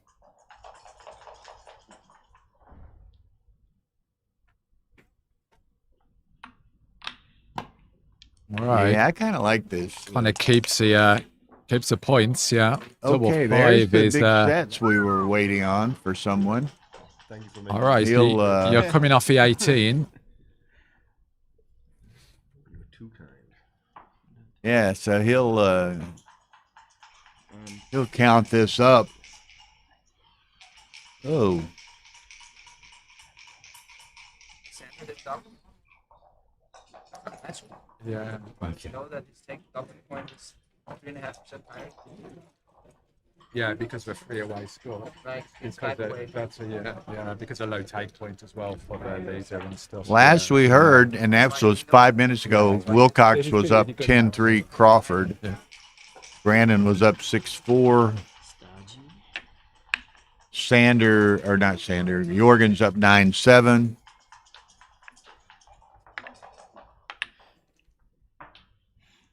All right. Yeah, I kind of like this. Kind of keeps the points, yeah. Double okay, 5 there's the is big sets we were waiting on for someone. Thank you for making all right. So you're coming off the 18. You're too kind. Yeah, so he'll count this up. Oh. Yeah. You know that his take double point is 3.5% higher. Yeah, because of a 3-away score. Right. Because that's because of low take point as well for the leader and stuff. Last we heard, and that was 5 minutes ago, Wilcox was up 10-3 Crawford. Yeah. Brandon was up 6-4. Jorgen's up 9-7.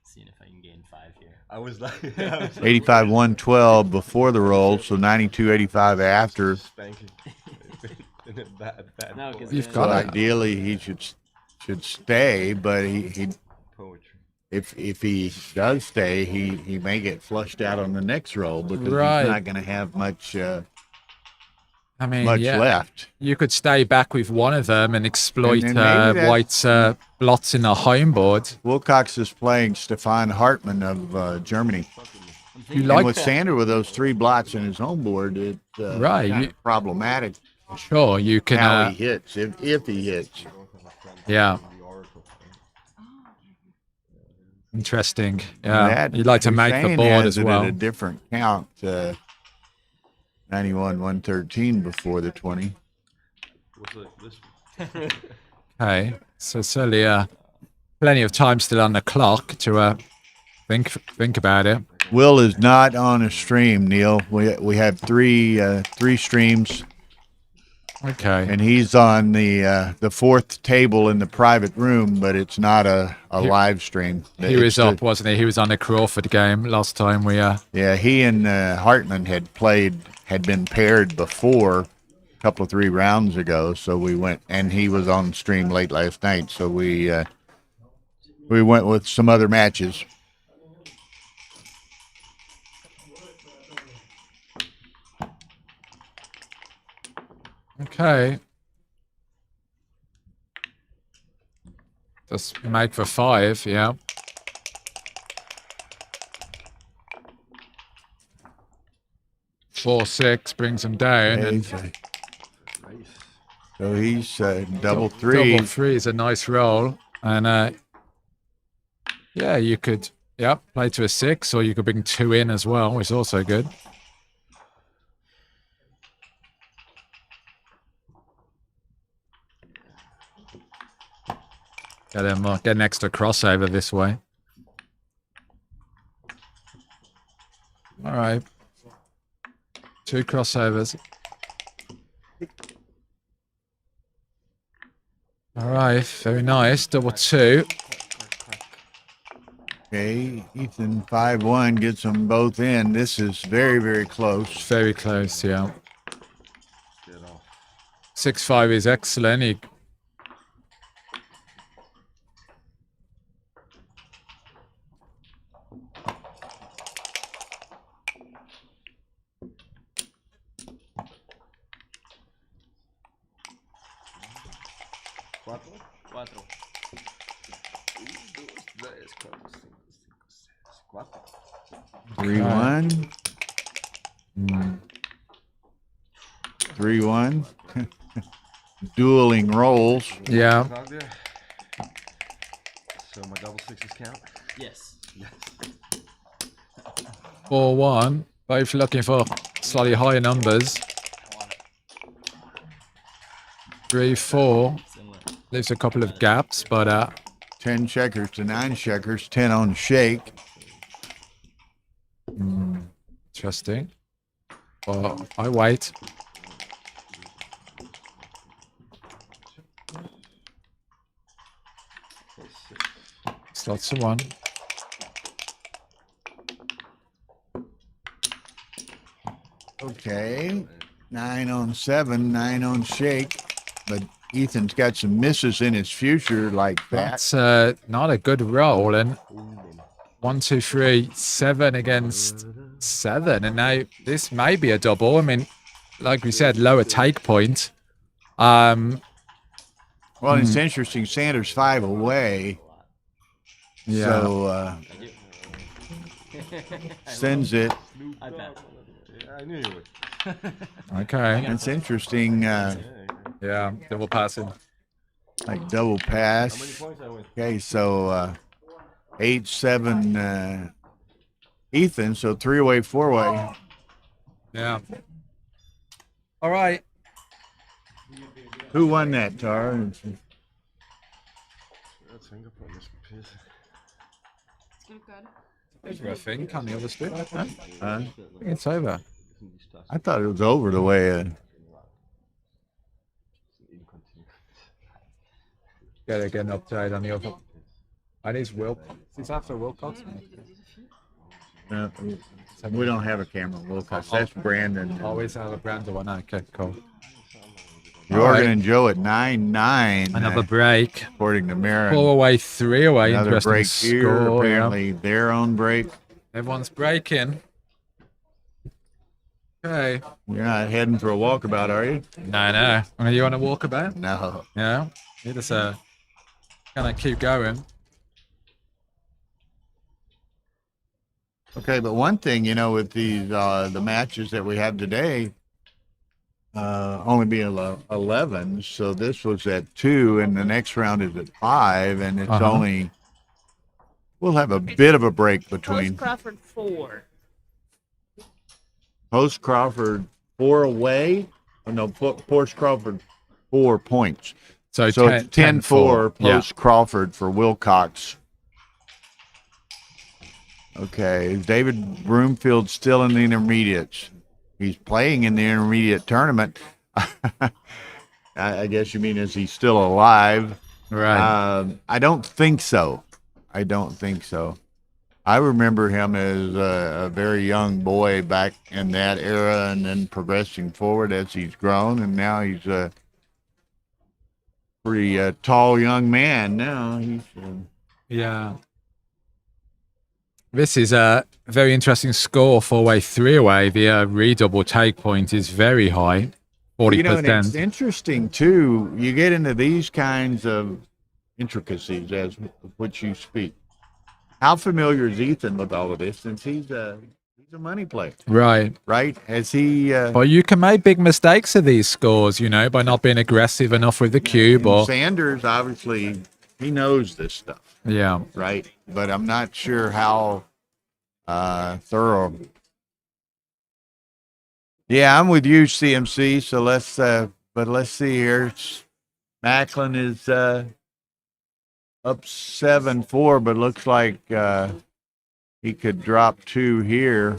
Seeing if I can gain 5 here. I was like, 85-112 before the roll, so 92-85 after. spanking. Bad No, because You've So got it. ideally he should stay, but he poetry. if he does stay, he may get flushed out on the next roll because Right. he's not going to have much I mean, much yeah, left. you could stay back with one of them and exploit And maybe that- White's blots in the home board. Wilcox is playing Stefan Hartmann of Germany. You And like with Sander with those 3 blots in his home board, it's Right, kind you- of problematic Sure, you can. how he hits, if he hits. Yeah, The Oracle. interesting. Yeah, That you'd like to make the Hussein board has as it well. at a different count, 91-113 before the 20. What's this? Okay, so certainly plenty of time still on the clock to think about it. Will is not on a stream, Neil. We have three streams, Okay, and he's on the 4th table in the private room, but it's not a live stream. he It's was up, wasn't he? He was on the Crawford game last time we. Yeah, he and Hartman had been paired before a couple of 3 rounds ago, so we went, and he was on stream late last night, so we went with some other matches. Okay. Just make for 5, yeah. Four, 6 brings him down, and So he's double 3. double 3 is a nice roll. And yeah, you could play to a 6, or you could bring 2 in as well, which is also good. Get an extra crossover this way. All right. 2 crossovers. All right, very nice. Double 2. Okay, Ethan 5-1 gets them both in. This is very, very close. Very close, yeah. Get off. 6-5 is excellent. He, Cuatro. 4. 4. 3-1. 3-1. Dueling rolls. yeah. Cog there. So my double 6s count. Yes. Yes. 4-1. Both looking for slightly higher numbers. 3-4. Similar. Leaves a couple of gaps, but 10 checkers to 9 checkers. 10 on shake. interesting. Well, I wait. Slots of 1. Okay. 9 on 7. 9 on shake. But Ethan's got some misses in his future like that. That's not a good roll. And 1, 2, 3, 7 against 7. And now this may be a double. I mean, like we said, lower take point. Well, it's interesting. Sanders 5 away. Yeah. So sends it. I bet. Yeah, I knew you would. Okay. It's interesting. Yeah, double passing. Like double How many pass. points I win? Okay, so 8-7 Ethan. So 3-way, 4-way. Yeah. All right. Who won that, Tara? That's fingerprint is piss. There's a thing on the other strip. Huh? Huh? It's over. I thought it was over the way. Gotta get an update on the other. And it's Wilcox. Is after Wilcox? We don't have a camera, Wilcox. That's Brandon. Always have a Brandon one. Okay, cool. Jorgen and Joe at 9-9. Another break. According to Mara. 4 away, 3 away. Another Interesting break here. score, Apparently their own break. Everyone's breaking. Okay. You're not heading for a walkabout, are you? No. Are you on a walkabout? No. Yeah. You just kind of keep going. Okay, but one thing, with these the matches that we have today, only being 11, so this was at 2, and the next round is at 5, and it's only. We'll have a bit of a break between. Post Crawford 4. Post Crawford 4 away. Oh, no, Post Crawford 4 points. So it's 10-4 post Crawford for Wilcox. Okay, is David Broomfield still in the intermediates? He's playing in the intermediate tournament. I guess you mean, is he still alive? Right. I don't think so. I remember him as a very young boy back in that era, and then progressing forward as he's grown, and now he's a pretty tall young man now. He's Yeah. This is a very interesting score, 4 away, 3 away. The redouble take point is very high, 40%. and it's interesting too. You get into these kinds of intricacies as which you speak. How familiar is Ethan with all of this? Since he's a money player, Right. Has he? Well, you can make big mistakes of these scores, by not being aggressive enough with the cube. Or Sanders, obviously, he knows this stuff. Yeah. Right, but I'm not sure how thorough. Yeah, I'm with you, CMC. So let's see here. Macklin is up 7-4, but looks like he could drop 2 here.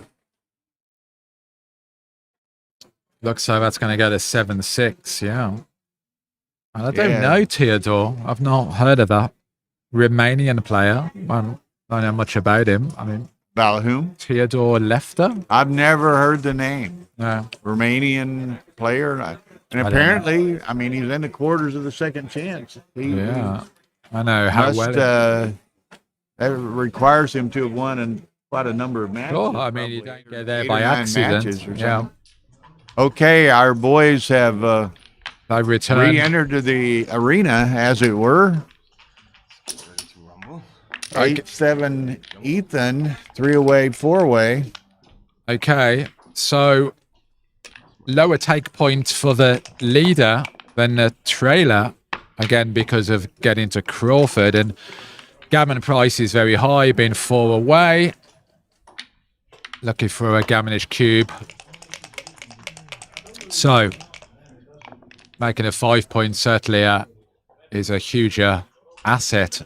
Looks like that's going to go to 7-6. Yeah. And I don't know Theodore. I've not heard of that Romanian player. I don't know much about him. I mean, About whom? Theodore Lefter? I've never heard the name. No. Romanian player. And apparently, he's in the quarters of the second chance. Yeah. I know how well. That requires him to have won quite a number of matches. Sure. You don't get there by accident. Yeah. Okay, our boys have They've returned. re-entered to the arena, as it were. 8-7 Ethan, 3 away, 4 away. Okay, so lower take point for the leader than the trailer, again, because of getting to Crawford. And Gammon price is very high, being 4 away. Looking for a Gammonish cube. So, making a 5 point certainly is a huge asset.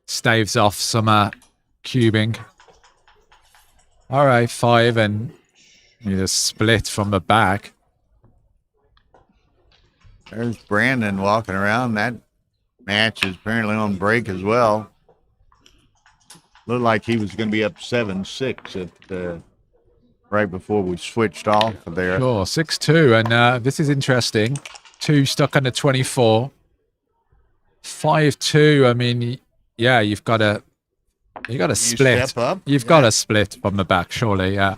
Staves off some cubing. All right, 5, and you just split from the back. There's Brandon walking around. That match is apparently on break as well. Looked like he was going to be up 7-6 at right before we switched off there. Sure, 6-2, and this is interesting. 2 stuck under 24. 5-2. Yeah, you've got to split. Step up? You've got to split from the back, surely. Yeah.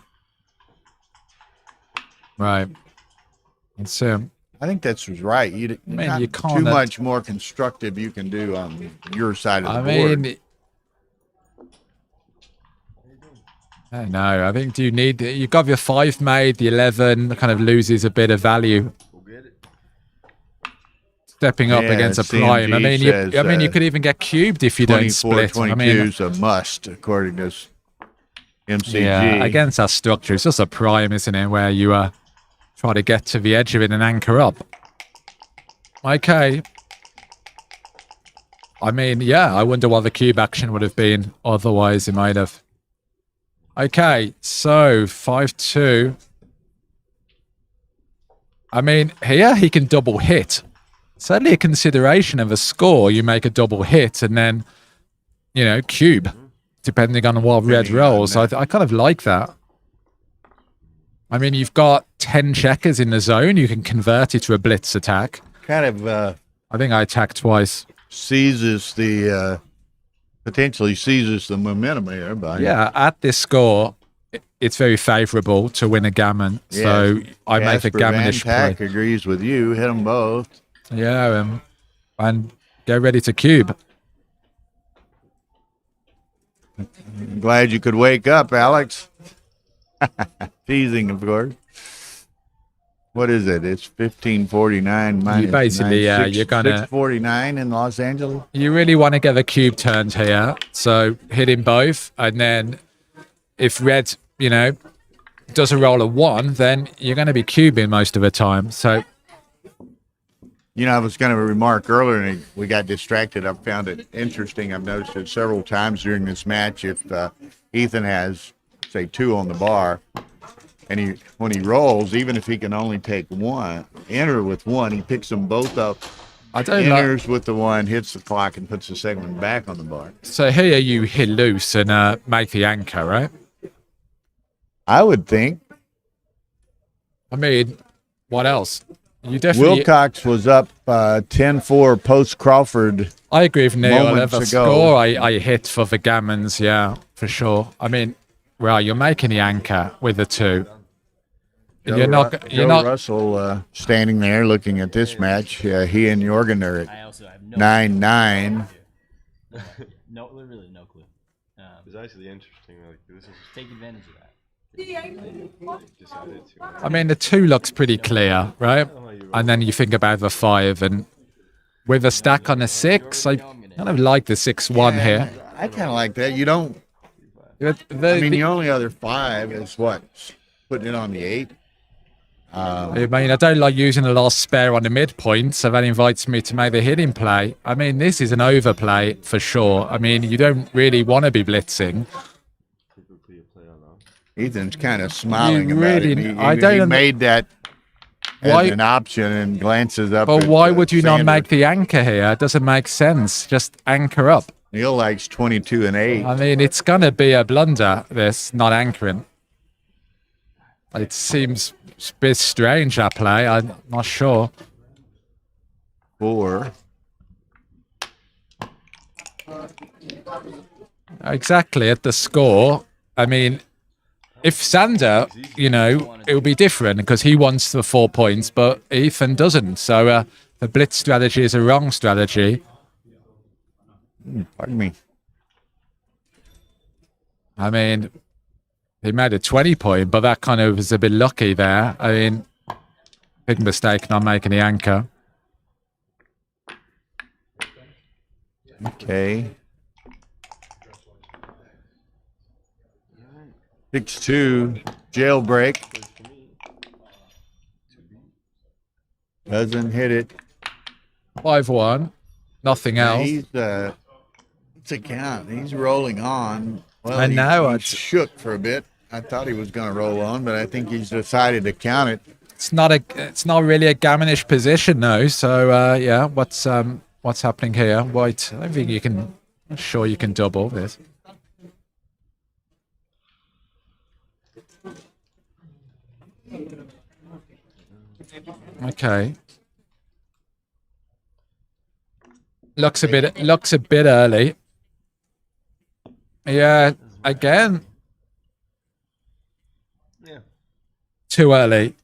Right. It's I think that's right. You can't. Too much more constructive you can do on your side of the board. I know. I think you've got your 5 made, the 11 kind of loses a bit of value. Stepping up against a prime. CMG you could even get cubed if you don't split. 22 is a must, according to MCG. Yeah, against that structure, it's just a prime, isn't it? Where you try to get to the edge of it and anchor up. Okay. I mean, yeah, I wonder what the cube action would have been. Otherwise, it might have. Okay, so 5-2. I mean, here he can double hit. Certainly a consideration of a score. You make a double hit and then, you know, cube, depending on what red rolls. I kind of like that. I mean, you've got 10 checkers in the zone. You can convert it to a blitz attack. Kind of I think I attacked twice. seizes the potentially seizes the momentum here. By Yeah, at this score, it's very favourable to win a gammon. So I make a Casper Van gammonish Tack play. agrees with you. Hit them both. Yeah, and get ready to cube. I'm glad you could wake up, Alex. Teasing, of course. What is it? It's 1549 minus basically, 9, you're gonna 649 in Los Angeles. You really want to get the cube turned here. So hit him both, and then if red, you know, doesn't roll a 1, then you're going to be cubing most of the time. So You know, I was going to remark earlier, and we got distracted. I found it interesting. I've noticed it several times during this match. If Ethan has, say, 2 on the bar, and when he rolls, even if he can only take 1, enter with 1, he picks them both up, I don't know. enters with the 1, hits the clock, and puts the second one back on the bar. So here you hit loose and make the anchor, right? I would think. I mean, what else? You definitely. Wilcox was up 10-4 post Crawford. I agree with Neil. moments The ago. score I hit for the gammons, yeah, for sure. I mean, well, you're making the anchor with the 2. You're not. You're Joe not. Russell standing there looking at this match. He and Jorgen are at I also have no 9-9. no, literally no clue. It's actually interesting. Like this is Take advantage of that. decided to. I mean, the 2 looks pretty clear, right? And then you think about the 5, and with a stack on a 6, I kind of like the 6-1 here. I kind of like that. You don't. The- I mean, the- the only other 5 is what, putting it on the 8. I mean, I don't like using the last spare on the midpoint, so that invites me to make the hitting play. I mean, this is an overplay for sure. I mean, you don't really want to be blitzing. Typically a play on off. Ethan's kind of smiling You about really- it. I He don't- made that as Why- an option and glances up. But at, why would you not Sanders. make the anchor here? It doesn't make sense. Just anchor up. Neil likes 22 and 8. I mean, it's going to be a blunder, this, not anchoring. It seems a bit strange, that play. I'm not sure. 4. Exactly, at the score. I mean, if Sander, you know, it would be different because he wants the 4 points, but Ethan doesn't. So the blitz strategy is a wrong strategy. Pardon me. I mean, he made a 20 point, but that kind of was a bit lucky there. I mean, big mistake not making the anchor. Okay. 6-2 jailbreak. Doesn't hit it. 5-1, nothing else. He's it's a count. He's rolling on. Well, I know, He it's- shook for a bit. I thought he was going to roll on, but I think he's decided to count it. It's not really a gammonish position though. So yeah, what's happening here? White. I don't think you can. I'm sure you can double this. Okay. Looks a bit early. Yeah, again, Yeah. too early.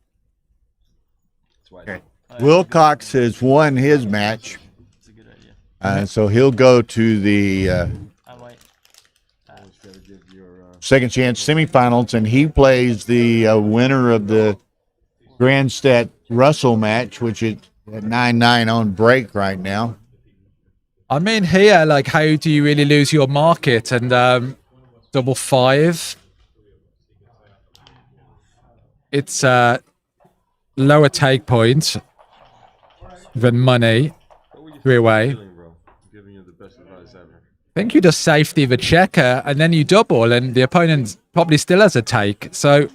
That's why. Okay. Wilcox has won his match, It's a good idea. so he'll go to the I might. Always gotta give your. second chance semifinals, and he plays the winner of the Grandstadt Russell match, which is at 9-9 on break right now. I mean, here, like, how do you really lose your market? And double 5, it's lower take point than money. What were you 3-way. feeling, bro? I'm giving you the best advice ever. I think you just safety the checker and then you double, and the opponent probably still has a take. So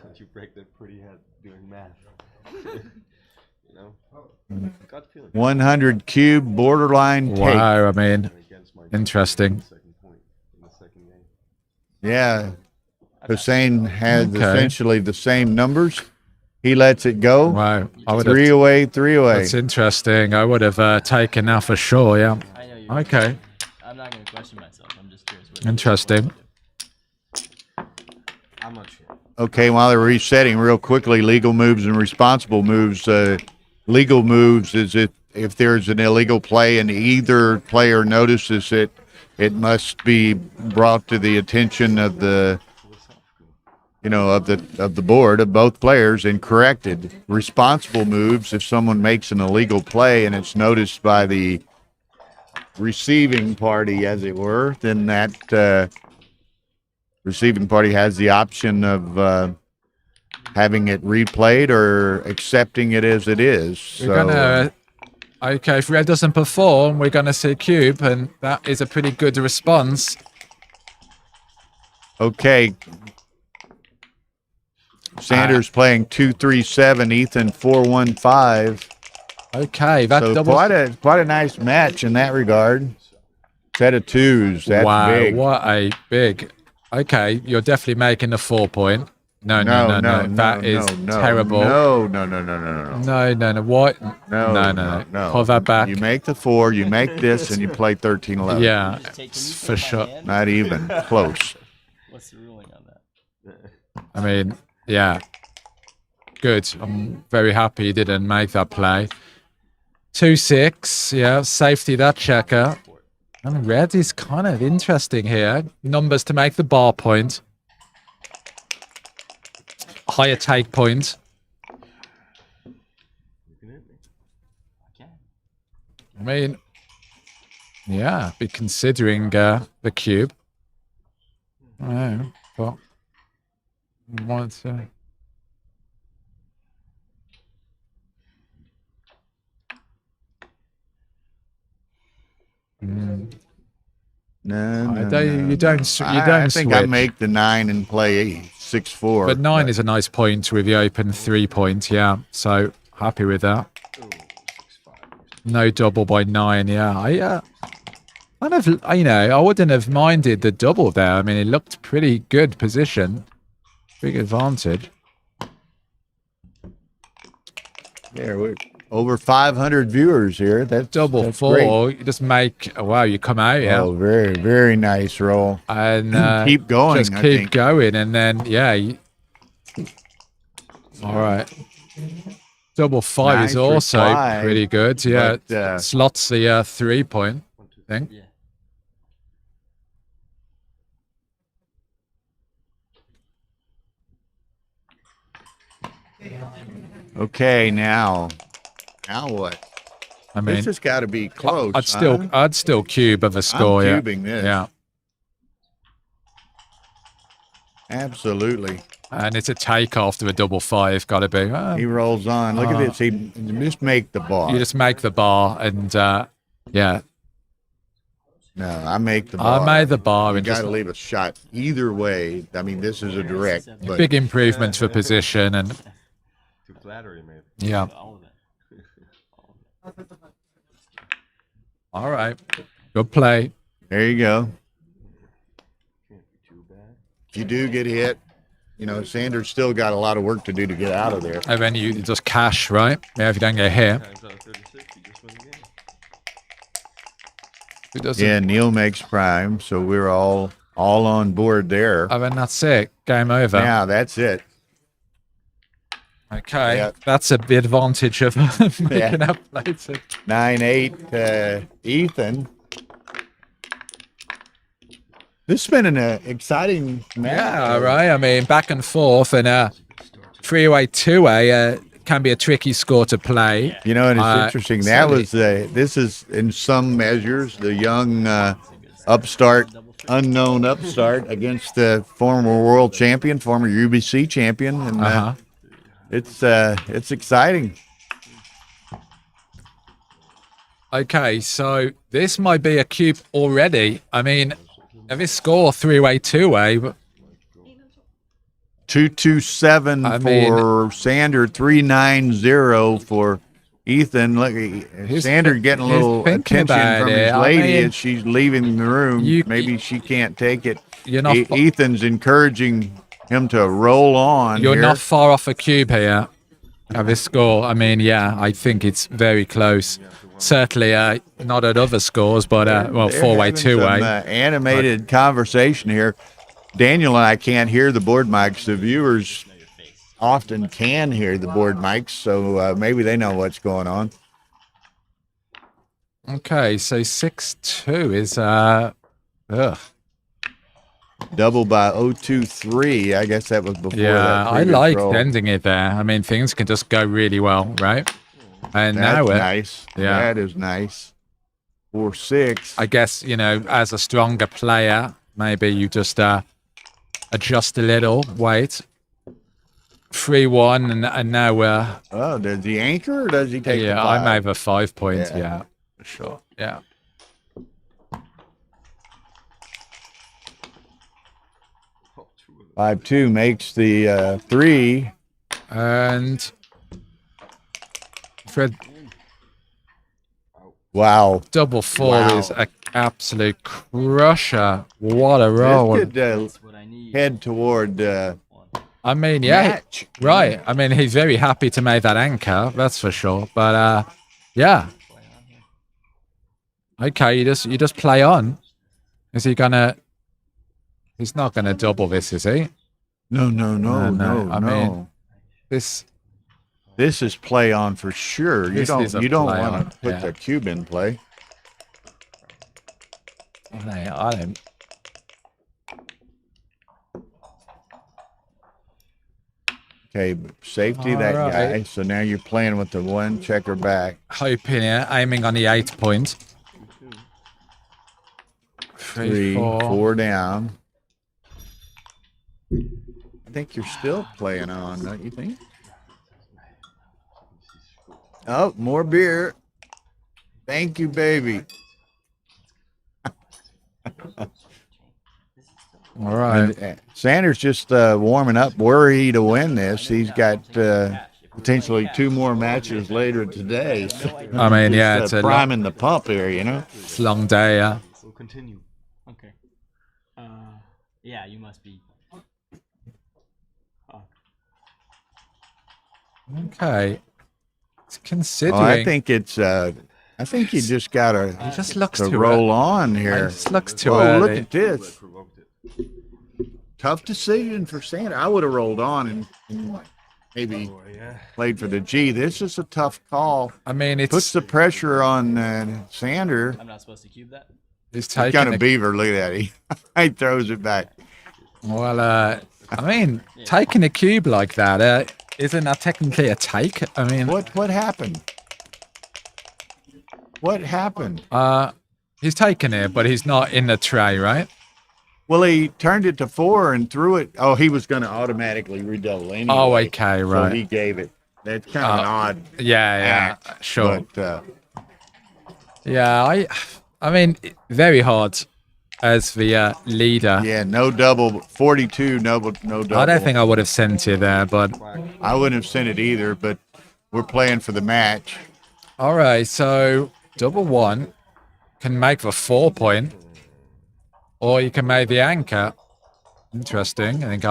Don't you break that pretty head doing math? You know? Gut feeling. 100 cube borderline take. wow, I mean, Against my interesting. second point in the second game. Yeah. Hussein has Okay. essentially the same numbers. He lets it go. Wow, I would Three have. away, 3 away. That's interesting. I would have taken that for sure. Yeah. I know you. Okay. I'm not gonna question myself. I'm just curious. What Interesting. I'm not sure. Okay, while they're resetting real quickly, legal moves and responsible moves. Legal moves is if there's an illegal play and either player notices it, it must be brought to the attention of the of the board of both players and corrected. Responsible moves, if someone makes an illegal play and it's noticed by the receiving party, as it were, then that receiving party has the option of having it replayed or accepting it as it is. We're gonna. Okay, if red doesn't perform, we're gonna see cube, and that is a pretty good response. Okay. Sanders playing 2-3-7, Ethan 4-1-5. Okay, that So double. quite a nice match in that regard. Set of twos. That's wow, big. what a big. Okay, you're definitely making the 4 point. No. That is terrible. No. No. What? No. Pull that back. You make the 4, you make this, and you play 13-11. Yeah, Just take it's me for from my sure. hand? Not even close. What's the ruling on that? I mean, yeah. Good. I'm very happy you didn't make that play. 2-6. Yeah, safety that checker. And red is kind of interesting here. Numbers to make the bar point. Higher take point. Okay. I mean, yeah, be considering the cube. I don't know, but want to. No, I don't- you don't I think I switch. make the 9 and play 6-4. But 9 is a nice point with the open 3 point, yeah. So happy with that. No double by 9, yeah. I kind of, I wouldn't have minded the double there. I mean, it looked pretty good position. Big advantage. There, we're over 500 viewers here. That's Double that's 4, great. you just make, wow, you come out, yeah. Oh, very, very nice roll. And Keep going, just I keep think. going, and then, yeah. All right. Double 5 Nice is also reply, pretty good, yeah. but, Slots the 3 point thing. Yeah. Okay, now what? I mean, This has got to be close. I'd still cube of a score, yeah. cubing this. Yeah. Absolutely. And it's a take after a double 5, gotta be. He rolls on. Look at this. He just make the bar. You just make the bar, and yeah. No, I make the bar. I made the bar, You and got just to leave a shot either way. I mean, this is a direct, but big improvement for position, and Too flattery, maybe. yeah. All of it. All right, good play. there you go. Can't be too bad. If you do get hit, Sanders still got a lot of work to do to get out of there. And then you just cash, right? Yeah, if you don't get hit. Times out of 36, you just win the game. Who doesn't? Yeah, Neil makes prime, so we're all on board there. And then that's it. Game over. Yeah, that's it. Okay, Yeah. that's a big advantage of making up later. 9-8, Ethan. This has been an exciting match. Yeah, right. I mean, back and forth, and 3-way, 2-way can be a tricky score to play. And it's interesting. That certainly. was this is in some measures the young upstart unknown upstart against the former world champion, former UBC champion, and it's exciting. Okay, so this might be a cube already. I mean, if it score 3-way, 2-way, but 227 I for mean- Sander, 390 for Ethan. Look, Sander getting a he's little thinking attention about from it. his I lady mean, as she's leaving the room. you- Maybe she can't take it. you're not Ethan's encouraging him to roll on. you're here. not far off a cube here of this score. I mean, yeah, I think it's very close. Certainly not at other scores, but well, They're 4-way, having some, 2-way. animated conversation here. Daniel and I can't hear the board mics. The viewers often can hear the board mics, so maybe they know what's going on. Okay, so 6-2 is Double by 023. I guess that was before. yeah, that I previous like roll. ending it there. I mean, things can just go really well, right? And That's now nice. yeah. That is nice. 4-6. I guess, you know, as a stronger player, maybe you just adjust a little, wait. 3-1, and now we're Oh, does he anchor or does he take the yeah, five? I'm over 5 points. Yeah. Yeah, for sure. Yeah. Oh, 2 of them. 5-2 makes the 3. And Fred Wow. double 4 Wow. is an absolute crusher. What a roll. This could That's what I need. head toward One. I mean, yeah, match. right. I mean, he's very happy to make that anchor, that's for sure. But yeah. Play on here. Okay, you just play on. Is he gonna? He's not gonna double this, is he? No. No, I no. mean, This. This is play on for sure. This is a You don't play want on, to put yeah. the cube in play. I don't. Okay, safety that All guy. right. So now you're playing with the one checker back. Hoping here, aiming on the 8 point. 3, 4 down. I think you're still playing on, don't you think? Oh, more beer. Thank you, baby. All right. And, Sanders just warming up. Were he to win this, he's got potentially 2 more matches later today. I mean, yeah, it's a priming the pump here, you know. long day. Yeah. So continue. Okay. Yeah, you must be. Okay. It's considering. Oh, I think it's. I think you just gotta he just looks to too roll on It here. just looks too Whoa, look early. at this. Provoked it. Tough decision for Sanders. I would have rolled on and maybe Oh, yeah. played for the G. This is a tough call. I mean, Puts it's the pressure on Sander. I'm not supposed to cube that. he's He's taking got a a, beaver. Look at that. He throws it back. well. I mean, taking a cube like that isn't that technically a take? I mean, What happened? What happened? he's taking it, but he's not in the tray, right? Well, he turned it to 4 and threw it. Oh, he was going to automatically redouble anyway. Oh, okay, right. So he gave it. That's kind of an odd Yeah, act. sure. But, Yeah, I mean, very hard as the leader. yeah, no double. 42, no double. I don't think I would have sent it there, but I wouldn't have sent it either, but we're playing for the match. all right. So double 1 can make the 4 point, or you can make the anchor. Interesting. I think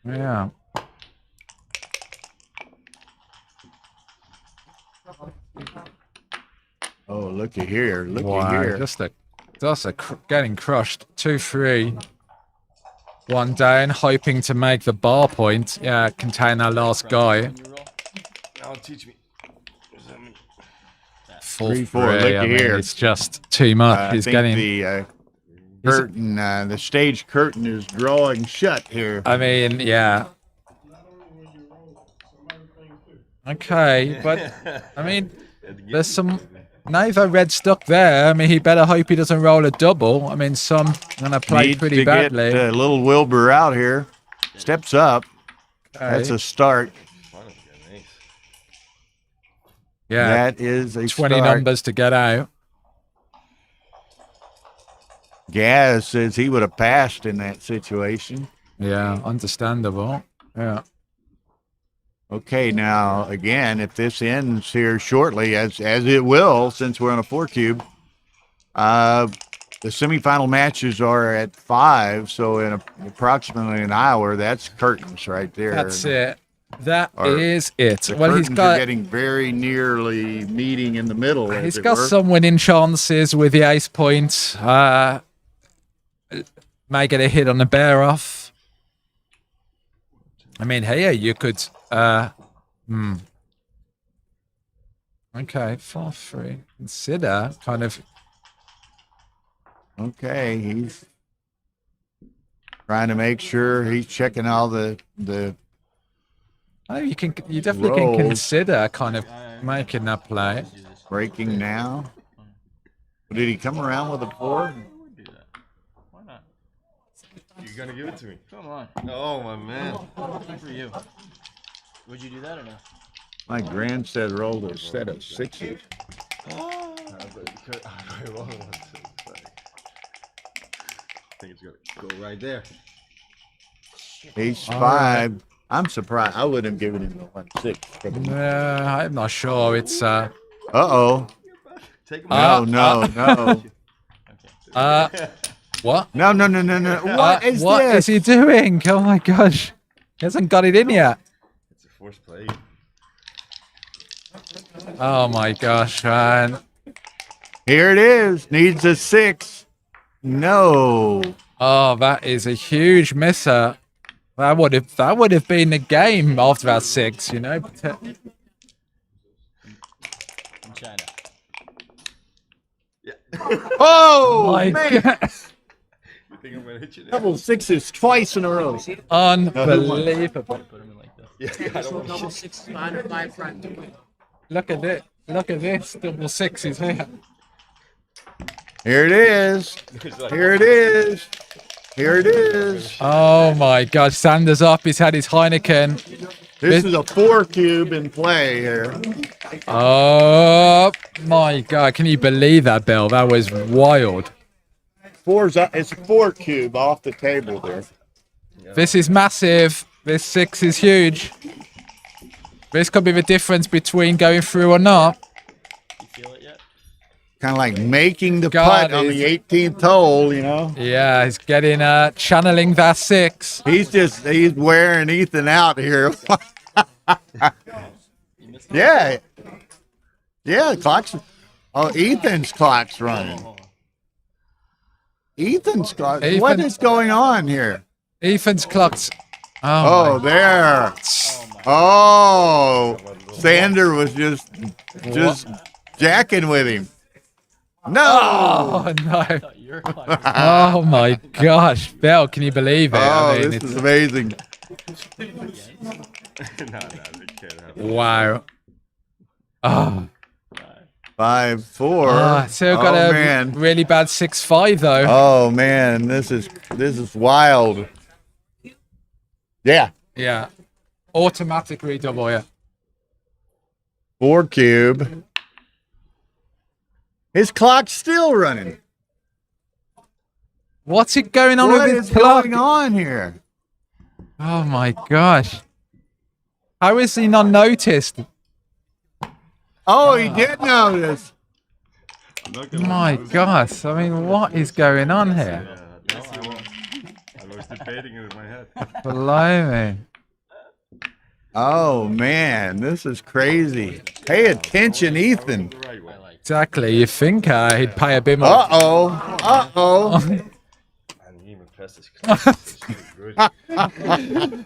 yeah. Oh, looky here. Looky Wow, here. just getting crushed. 2-3. 1 down, hoping to make the bar point. Yeah, contain our last guy. When you roll. Now teach me. What does that mean? 4-3. 3-4, look I mean, here. it's just too much. I He's think getting. the curtain, the stage curtain is drawing shut here. I mean, yeah. Okay, but I mean, There's some neither red stuck there. I mean, he better hope he doesn't roll a double. I mean, some gonna play Needs pretty to badly. get little Wilbur out here. Steps up. That's a start. Yeah, That is a 20 start. numbers to get out. Gaz says he would have passed in that situation. Yeah, understandable. Yeah. Okay, now again, if this ends here shortly, as it will, since we're on a 4-cube, the semifinal matches are at 5, so in approximately an hour, that's curtains right there. That's it. That Or is it. The Well, he's curtains are got getting very nearly meeting in the middle. he's as it got were. some winning chances with the ace point. May get a hit on the bear off. I mean, here you could. Okay, 4-3. Consider kind of. Okay, he's trying to make sure he's checking all the Oh, you definitely rolls. can consider kind of making that play. breaking now. Did he come around with a 4? Do that. Why not? You're gonna give it to me. Come on. Oh my man. Good for you. Would you do that or no? My granddad rolled a set of 6s. I think it's gonna go right there. Ace All 5. I'm surprised. I wouldn't have given him the 1-6. I'm not sure. It's Uh-oh. Take him No, no, no. what? No. What is What this? is he doing? Oh my gosh, he hasn't got it in yet. It's a force play. Oh my gosh, man. Here it is. Needs a 6. No. Oh, that is a huge misser. That would have been the game after that 6, you know. From China. Oh, My man. God. You think I'm gonna hit you there? Double 6s twice in a row. Unbelievable. Put him in like this. Yeah, I don't want to Double 6 behind 5 front. Look at it. Look at this. Double 6s here. Here it is. Here it is. Here it is. Oh my gosh, Sanders up. He's had his Heineken. This is a 4-cube in play here. Oh my god, can you believe that, Bill? That was wild. It's a 4-cube off the table there. This is massive. This 6 is huge. This could be the difference between going through or not. You feel it yet? Kind of like making the God, putt on he's- the 18th hole, you know. Yeah, he's getting channeling that 6. He's wearing Ethan out here. Yeah. Yeah, clock's. Oh, Ethan's clock's running. Ethan's clock. What Ethan- is going on here? Ethan's clocked. Oh, my. there. Oh, Sander was just jacking with him. No. Oh no. I thought you were clocking. Oh my gosh, Bill, can you believe it? Oh, I mean, this it's is amazing. no, they can't have it. wow. Oh, 5-4. still got a man. really bad 6-5 though. Oh man, this is wild. Yeah, Yeah. Automatic redouble, yeah. 4-cube. His clock's still running. What's it going on What with is his clock? going on here? Oh my gosh. How is he not noticed? Oh, he did notice. I'm not gonna My lose. gosh. I mean, what is going on here? Yeah, no, I won't. I was debating it in my head. Blimey. Oh man, this is crazy. Pay attention, Ethan. The right way. Exactly. You think he'd pay a bit more? Uh-oh. Uh-oh. I didn't even press this class. This is good.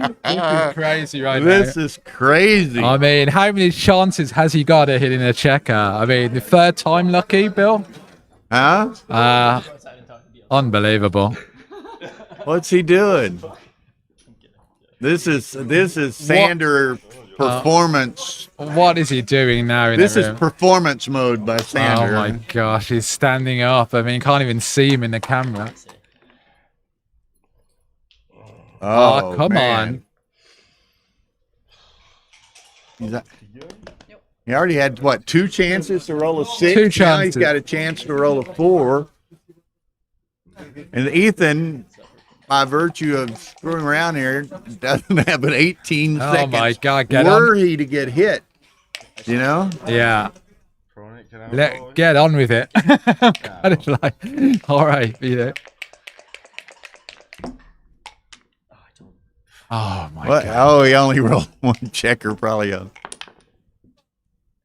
Looking crazy right This now. is crazy. I mean, how many chances has he got of hitting a checker? I mean, the 3rd time lucky, Bill? Huh? Unbelievable. What's he doing? This is Sander performance. What is he doing now? In This the is room? performance mode by Oh Sander. my gosh, he's standing up. I mean, you can't even see him in the camera. Oh, come on. He already had, what, 2 chances to roll a 6? Two Now chances. he's got a chance to roll a 4. And Ethan, by virtue of screwing around here, doesn't have an 18 Oh seconds. my God, get Were on. he to get hit, you know? Yeah. Throwing it, can I roll it? Get on with it. Kind of like, all right, you know. Oh my What? God. Oh, he only rolled 1 checker, probably.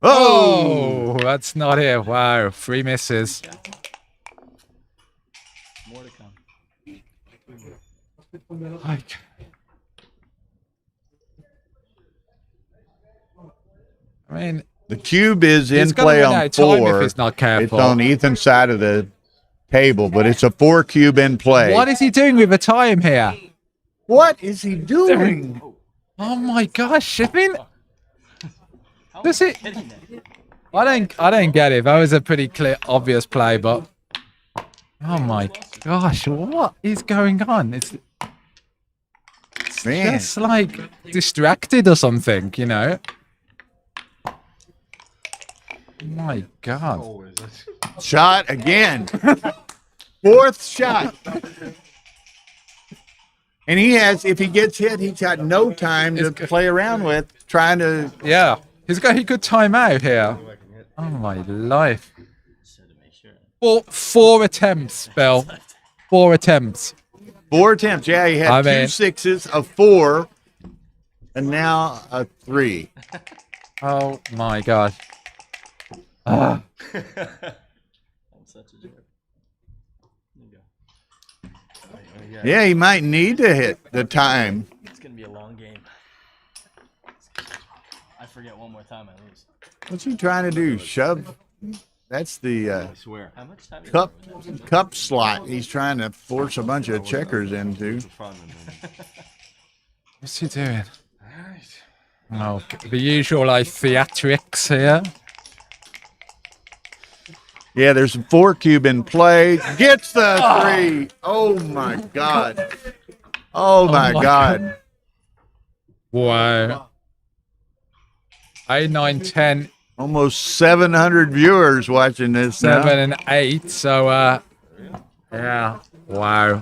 Oh, that's not it. Wow, 3 misses. More to come. Like, I mean, The cube is he's in gonna play run on out of time 4. if he's not It's careful. on Ethan's side of the table, but it's a 4 cube in play. What is he doing with the time here? What is he doing? Oh my gosh! I mean, does it? Hitting it. I don't get it. That was a pretty clear, obvious play, but oh my gosh, what is going on? It's Man. just like distracted or something, you know? My God. Always. Shot again. 4th shot. And he has, if he gets hit, he's got no time to play around with, trying to. Yeah, he's got a good time out here. Oh my life. Just had to make sure. Well, 4 attempts, Bill. 4 attempts. 4 attempts. Yeah, he had I 2 mean- 6s, a 4, and now a 3. Oh my God. Ah. I'm such a jerk. There you go. Yeah, he might need to hit the time. It's gonna be a long game. I forget one more time, I lose. What's he trying to do? Shove? That's the I swear. How much time? is cup there with that? cup slot he's trying to force a bunch of checkers into. It's fun. And then, What's he doing? alright. Oh, the usual like theatrics here. Yeah, there's a 4 cube in play. Gets the 3. Oh my God. Oh my my God. Wow. 8, 9, 10, Almost 700 viewers watching this 7, now. and 8. So, yeah. Wow.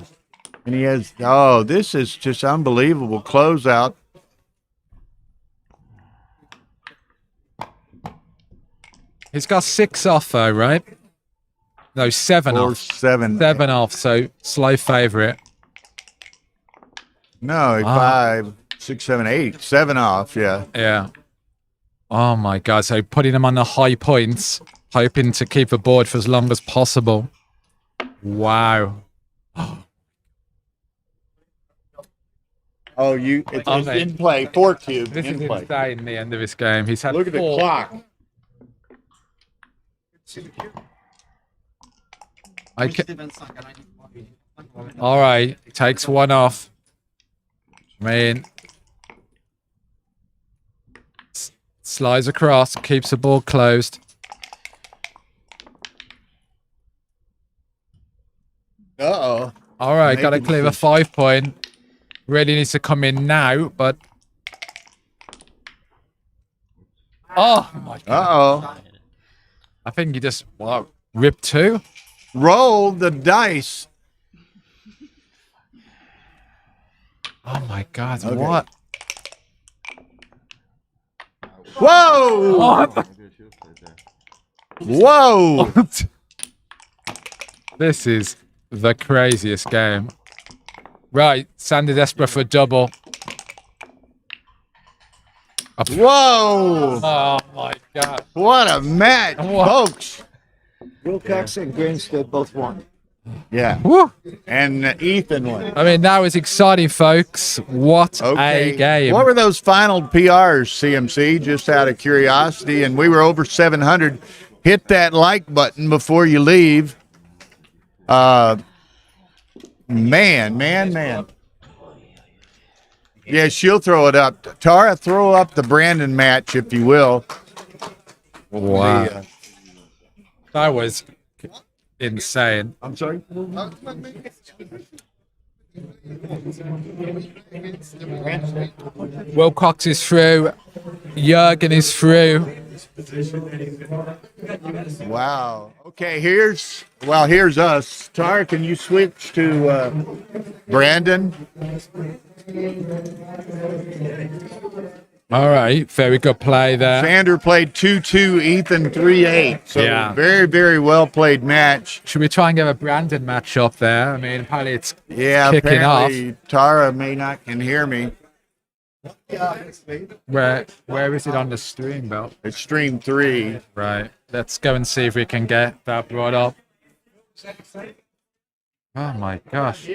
And he has, oh, this is just unbelievable closeout. He's got 6 off though, right? No, 7 Or off. 7. 7 off. So slow favorite. No, 5, 6, 7, 8. 7 off, yeah. Yeah. Oh my God. So putting him on the high points, hoping to keep the board for as long as possible. Wow. Oh, it's Oh, mate. in play. 4 cube This in is play. insane, the end of this game. He's had Look at the 4. clock. All right, takes 1 off. Man, slides across, keeps the ball closed. Uh-oh. All right, got to Making clear the decisions. 5 point. Really needs to come in now, but oh my God! Uh-oh. I think you just ripped 2. Roll the dice. Oh my God! Okay. What? Whoa! What? Maybe I should have played there. Whoa! This is the craziest game. Right, Sander desperate for a double. Whoa! Oh my God! What a match, What? folks. Wilcox and Greenstead both won. Yeah. Woo. And Ethan won. I mean, that was exciting, folks. What a game! What were those final PRs, CMC, just out of curiosity? And we were over 700. Hit that like button before you leave. Man. Yeah, she'll throw it up. Tara, throw up the Brandon match, if you will. Wow. The, That was insane. I'm sorry? Wilcox is through. Jurgen is through. Wow. Okay, here's us. Tara, can you switch to Brandon? All right, very good play there. Sander played 2-2, Ethan 3-8. So Yeah. very, very well played match. Should we try and get a Brandon match up there? I mean, apparently it's Yeah, kicking off. apparently Tara may not can hear me. Where is it on the stream, Bill? It's stream 3. Right. Let's go and see if we can get that brought up. Oh my gosh.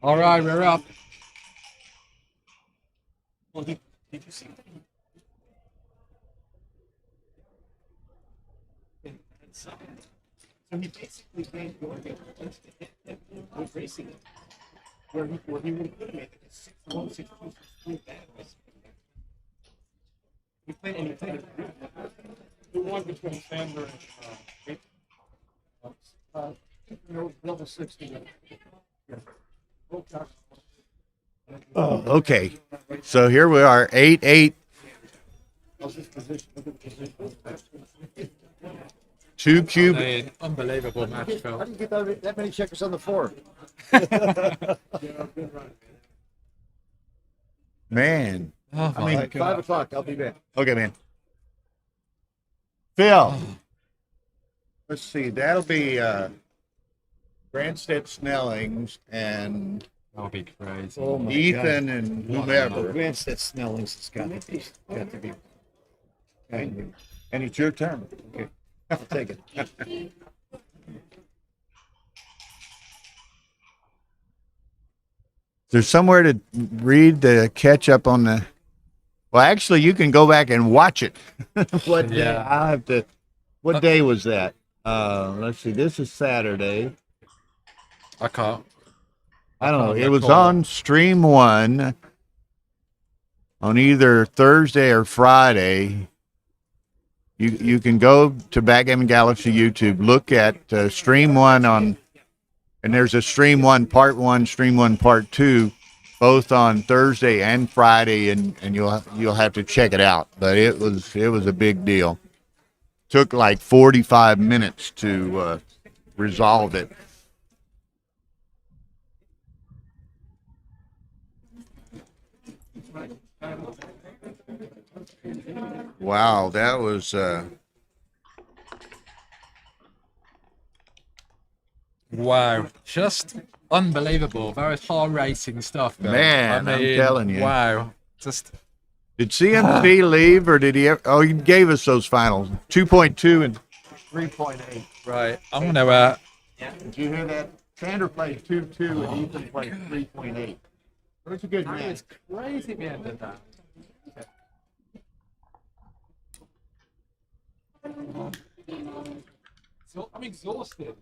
All right, we're up. So he basically made racing where he would have made it 6-1, 6-2, 6-3 battles. He played and he played the one between Sander and level 60. Oh, okay. So here we are, 8-8. How's his position? Look at the position. 2 cube. Unbelievable match, Phil. How do you get that many checkers on the floor? Man. Oh I mean, my 5 o'clock, I'll be back. Okay, man. Phil. Let's see. That'll be Grandstead Snellings and That'll be crazy. Oh my Ethan and whomever. Advanced that Snellings has got to be. And it's your turn. Okay, I'll take it. There's somewhere to read the catch up on the. Well, actually, you can go back and watch it. What day? Yeah. I'll have to. What day was that? Let's see. This is Saturday. I can't. I don't know. can't It was recall. on stream 1 on either Thursday or Friday. You can go to Backgammon Galaxy YouTube, look at stream 1 on, and there's a stream 1 part 1, stream 1 part 2, both on Thursday and Friday, and you'll have to check it out. But it was a big deal. Took like 45 minutes to resolve it. Wow, that was Wow, just unbelievable. Very hard racing stuff, Bill. Man, I'm telling you. Wow, just Did CMC leave, or did he? Oh, he gave us those finals, 2.2 and 3.8. right. I'm gonna. Did you hear that? Sander played 2.2 and Ethan played 3.8. It was a good match. Crazy man did that. So I'm exhausted.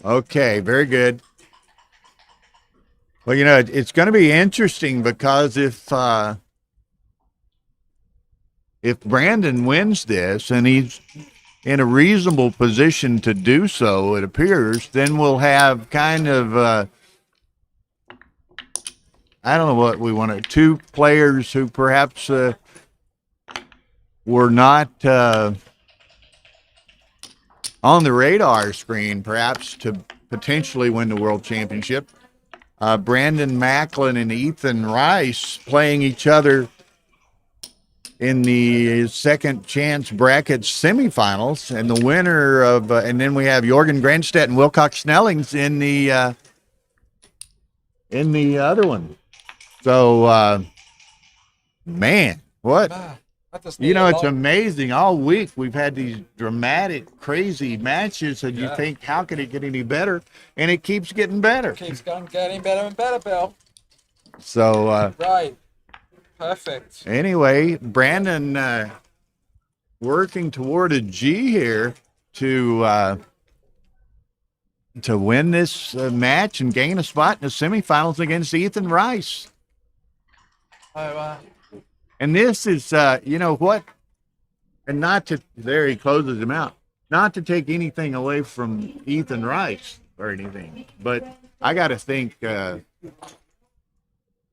Okay, very good. Well, it's going to be interesting because if Brandon wins this and he's in a reasonable position to do so, it appears, then we'll have kind of I don't know what we want to, 2 players who perhaps were not on the radar screen, perhaps, to potentially win the world championship. Brandon Macklin and Ethan Rice playing each other in the second chance brackets semifinals, and the winner of and then we have Jorgen Grandstedt and Wilcox Snellings in the other one. So man, what it's amazing. All week we've had these dramatic, crazy matches, and you think, how could it get any better? And it keeps getting better. Keeps going, getting better and better, Bill. So Right. Perfect. anyway, Brandon working toward a G here to win this match and gain a spot in the semifinals against Ethan Rice. Oh, And this is, you know what? And not to, there he closes him out. Not to take anything away from Ethan Rice or anything, but I got to think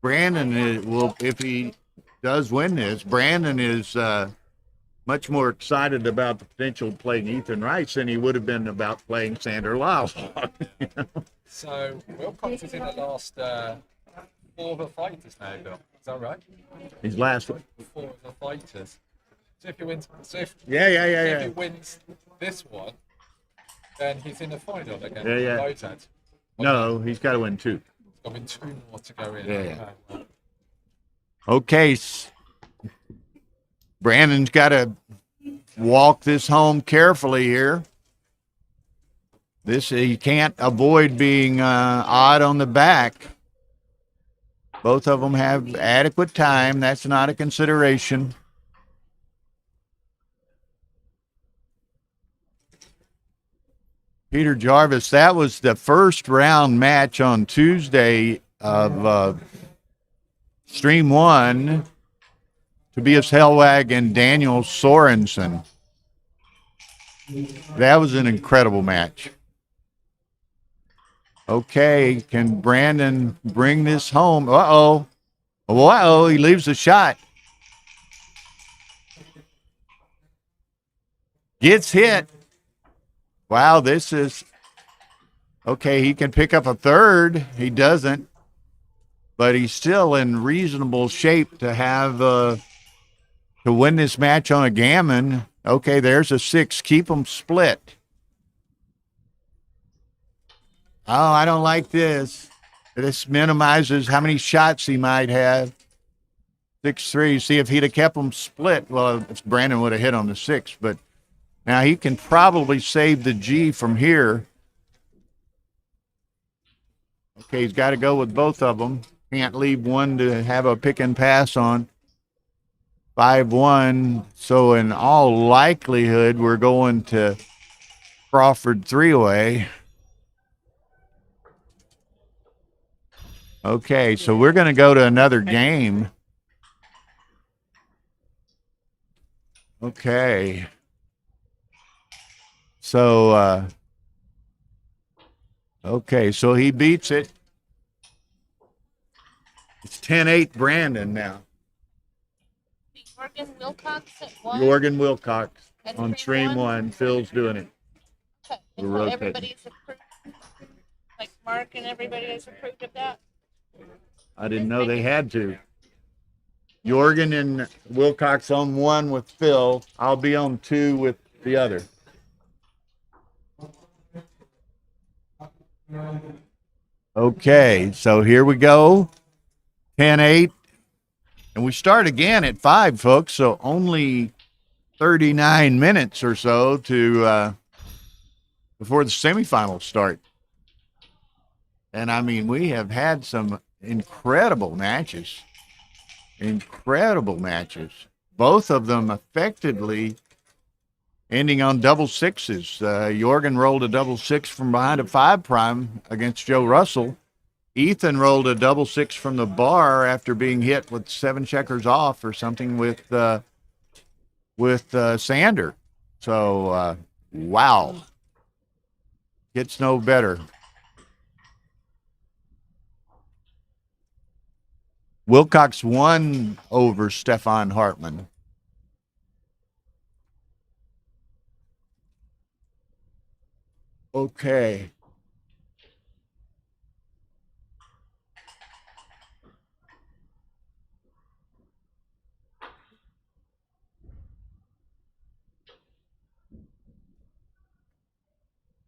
Brandon will, if he does win this, Brandon is much more excited about the potential of playing Ethan Rice than he would have been about playing Sander Lyle. You know? so Wilcox is in the last 4 of the fighters now, Bill. Is that right? His last one. 4 of the fighters. So if he wins, if Yeah. he wins this one, then he's in the final again. Yeah. Voted. No, he's got to win 2. There's got to be 2 more to go in. Yeah. Okay. Okay. Brandon's got to walk this home carefully here. This, he can't avoid being odd on the back. Both of them have adequate time. That's not a consideration. Peter Jarvis, that was the first round match on Tuesday of Stream 1. Tobias Hellwag and Daniel Sorensen. That was an incredible match. Okay, can Brandon bring this home? Uh-oh, he leaves the shot. Gets hit. Wow, this is... Okay, he can pick up a third. He doesn't. But he's still in reasonable shape to have... to win this match on a gammon. Okay, there's a 6. Keep them split. Oh, I don't like this. This minimizes how many shots he might have. 6-3. See, if he'd have kept them split, well, if Brandon would have hit on the 6. But now he can probably save the G from here. Okay, he's got to go with both of them. Can't leave one to have a pick and pass on. 5-1. So in all likelihood, we're going to Crawford 3-way. Okay, so we're going to go to another game. Okay. So, okay, so he beats it. It's 10-8 Brandon now. Jorgen Wilcox at 1. Jorgen Wilcox At on stream stream one? 1. Phil's doing it. Okay. We're And so rotating. everybody's approved. Like Mark and everybody has approved of that. I didn't know they had to. Jorgen and Wilcox on 1 with Phil. I'll be on 2 with the other. Okay, so here we go. 10-8. And we start again at 5, folks, so only 39 minutes or so to before the semifinals start. And, I mean, we have had some incredible matches. Incredible matches. Both of them effectively ending on double sixes. Jorgen rolled a double 6 from behind a 5' against Joe Russell. Ethan rolled a double 6 from the bar after being hit with 7 checkers off or something with Sander. So, wow. Gets no better. Wilcox won over Stefan Hartmann. Okay.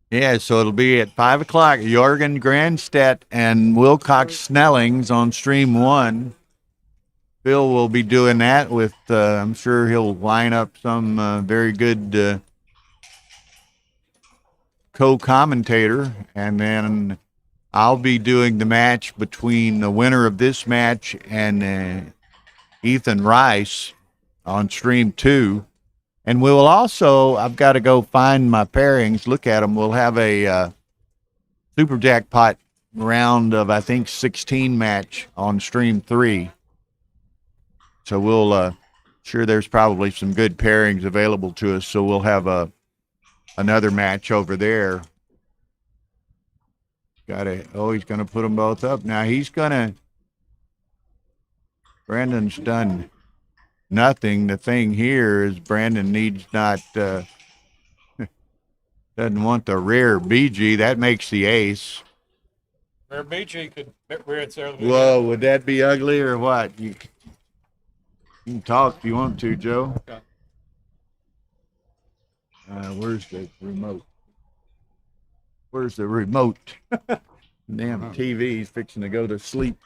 Yeah, so it'll be at 5 o'clock. Jorgen Grandstedt and Wilcox Snellings on stream 1. Phil will be doing that with, I'm sure he'll line up some very good co-commentator. And then I'll be doing the match between the winner of this match and Ethan Rice on stream 2. And we will also, I've got to go find my pairings, look at them. We'll have a Super Jackpot round of, I think, 16 match on stream 3. So we'll, sure there's probably some good pairings available to us. So we'll have another match over there. He's going to put them both up. Now Brandon's done nothing. The thing here is Brandon needs not, doesn't want the rare BG. That makes the ace. Rare BG could rear its there. Whoa, would that be ugly or what? You can talk if you want to, Joe. Okay. Where's the remote? Where's the remote? Damn TV's fixing to go to sleep.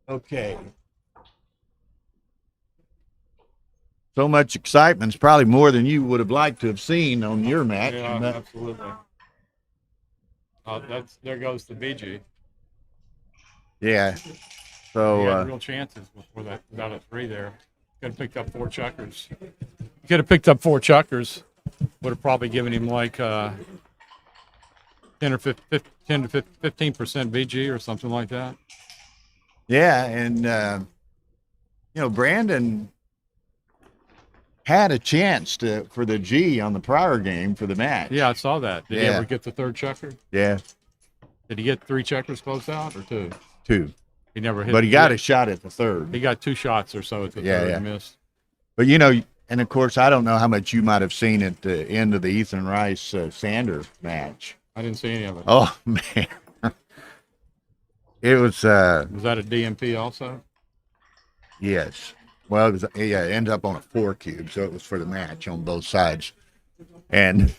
Okay. So much excitement. It's probably more than you would have liked to have seen on your match. Yeah, but- absolutely. There goes the BG. Yeah. He So had real chances before that. Got a 3 there. Could have picked up 4 checkers. Could have picked up 4 checkers. Would have probably given him like 10 to 15% BG or something like that. yeah, and Brandon had a chance for the G on the prior game for the match. Yeah, I saw that. Did he Yeah. ever get the 3rd checker? Yeah, Did he get 3 checkers close out or 2? 2. He never hit. But he got a shot at the 3rd. He got 2 shots or so at the 3rd and missed. But and of course, I don't know how much you might have seen at the end of the Ethan Rice Sander match. I didn't see any of it. Oh man, it was. Was that a DMP also? Yes. Well, it was. Yeah, it ended up on a 4 cube, so it was for the match on both sides. And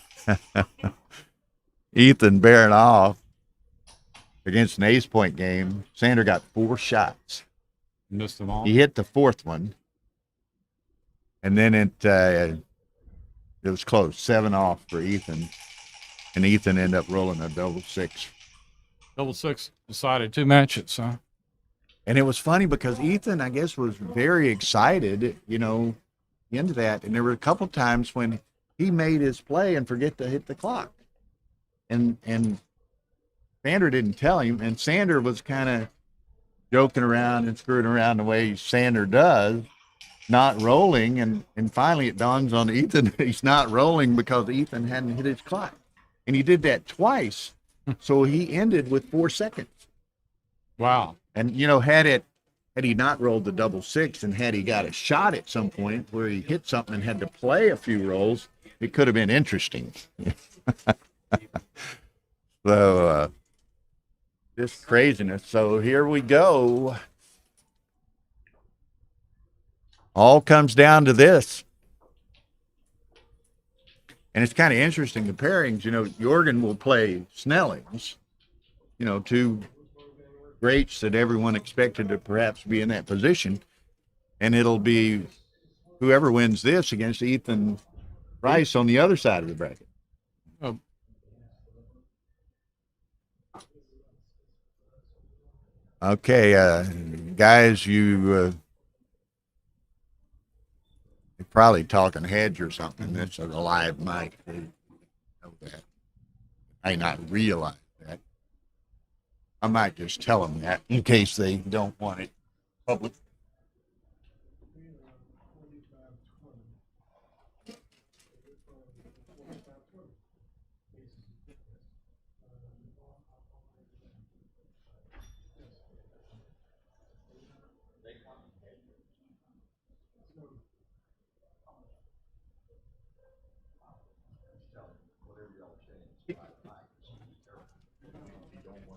Ethan bearing off against an ace point game. Sander got 4 shots. Missed them all. He hit the 4th one, and then it was close, 7 off for Ethan, and Ethan ended up rolling a double 6. Double 6 decided 2 matches, huh? And it was funny because Ethan, I guess, was very excited, into that. And there were a couple times when he made his play and forget to hit the clock. And Sander didn't tell him. And Sander was kind of joking around and screwing around the way Sander does, not rolling. And finally it dawns on Ethan that he's not rolling because Ethan hadn't hit his clock. And he did that twice. So he ended with 4 seconds. Wow. And had he not rolled the double 6 and had he got a shot at some point where he hit something and had to play a few rolls, it could have been interesting. So just craziness. So here we go. All comes down to this. And it's kind of interesting, the pairings, Jorgen will play Snellings, 2 greats that everyone expected to perhaps be in that position. And it'll be whoever wins this against Ethan Rice on the other side of the bracket. Oh. Okay, guys, you're probably talking heads or something. That's a live mic. They know that. I not realize that. I might just tell them that in case they don't want it public.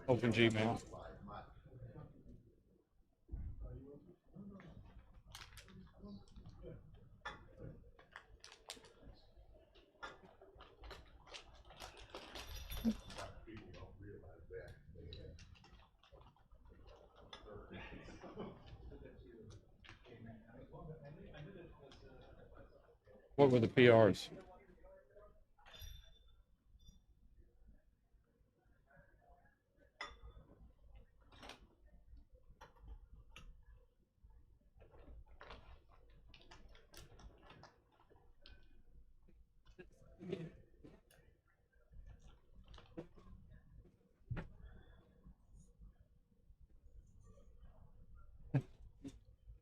Open G, man. What were the PRs?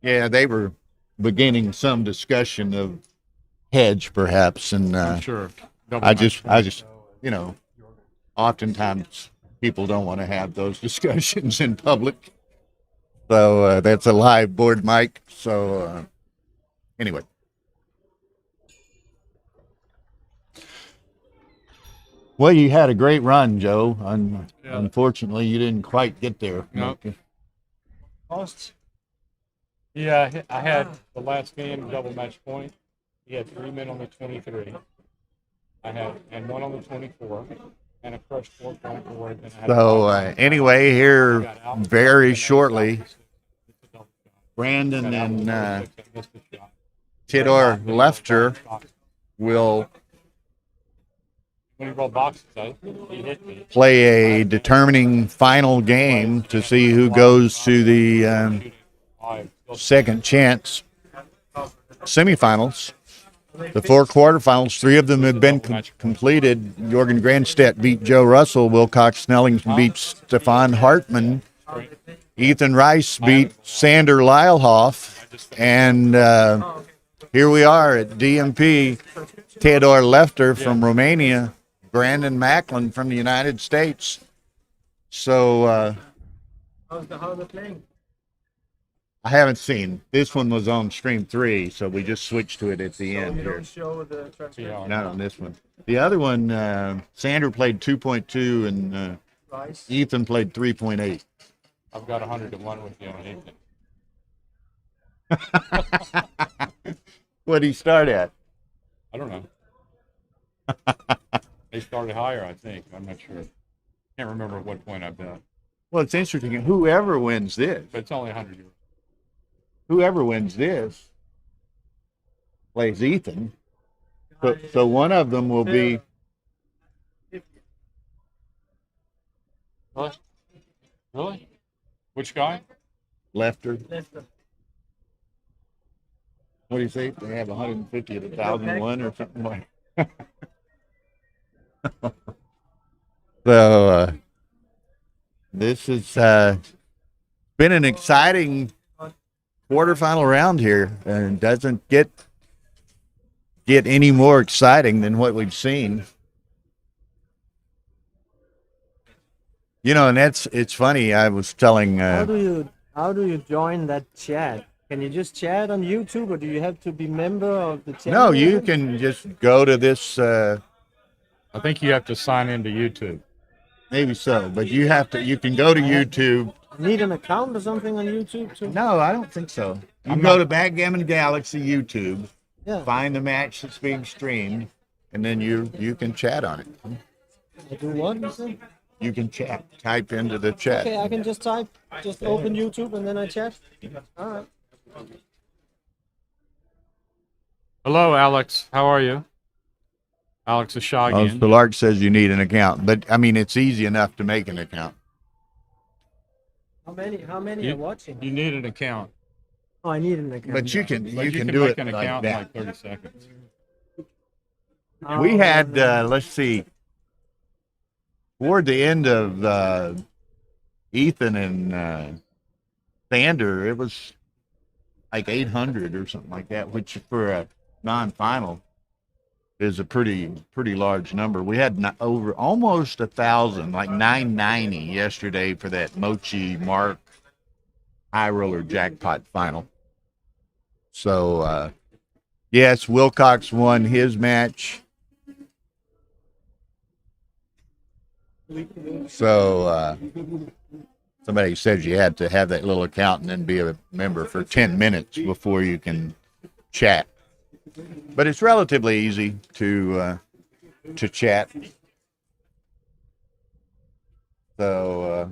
Yeah, they were beginning some discussion of hedge, perhaps, and I'm sure. Double I match just, you know, oftentimes people don't want to have those discussions in public. So that's a live board mic. So anyway. Well, you had a great run, Joe. Yeah. Unfortunately, you didn't quite get there. Nope. Yeah, I had the last game double match point. He had 3 men on the 23. I had and one on the 24, and a crushed 4.4. And I had So anyway, here very shortly, Brandon and Theodore Lefter will when he rolled boxes, he hit me. play a determining final game to see who goes to the second chance semifinals. The 4 quarterfinals, 3 of them have been completed. Jorgen Grandstedt beat Joe Russell. Wilcox Snelling beat Stefan Hartmann. Ethan Rice beat Sander Lylehoff. And here we are at DMP. Theodore Lefter from Romania. Brandon Macklin from the United States. So How's the playing? I haven't seen. This one was on stream 3, so we just switched to it at the end You here. don't show the transfer. Not on this one. The other one, Sander played 2.2 and Rice. Ethan played 3.8. I've got 100 to 1 with you on Ethan. What'd he start at? I don't know. They started higher, I think. I'm not sure. Can't remember at what point I bet. Well, it's interesting. Whoever wins this, But it's only 100 euros. whoever wins this plays Ethan. So one of them will be. Really? Really? Which guy? Lefter. What do you think? They have 150 at 1,001 or something like. So this has been an exciting quarterfinal round here, and doesn't get any more exciting than what we've seen. You know, and it's funny. I was telling. How do you join that chat? Can you just chat on YouTube, or do you have to be member of the channel? No, you can just go to this. I think you have to sign into YouTube. Maybe so, but you have to. You can go to YouTube. Need an account or something on YouTube too? No, I don't think so. You can go to Backgammon Galaxy YouTube, Yeah. find the match that's being streamed, and then you can chat on it. I do what? You said? You can chat. Type into the chat. Okay, I can just type, just open YouTube and then I chat. All right. Hello, Alex. How are you? Alex is shy Well, again. the Lark says you need an account, but I mean it's easy enough to make an account. How many are watching? You need an account. Oh, I need an account. But you can But you can make do it an like account in that. like 30 seconds. We had let's see, toward the end of Ethan and Sander, it was like 800 or something like that, which for a non-final is a pretty large number. We had over almost 1,000, like 990 yesterday for that Mochi Mark High Roller Jackpot final. So yes, Wilcox won his match. So somebody said you had to have that little account and then be a member for 10 minutes before you can chat. But it's relatively easy to chat. So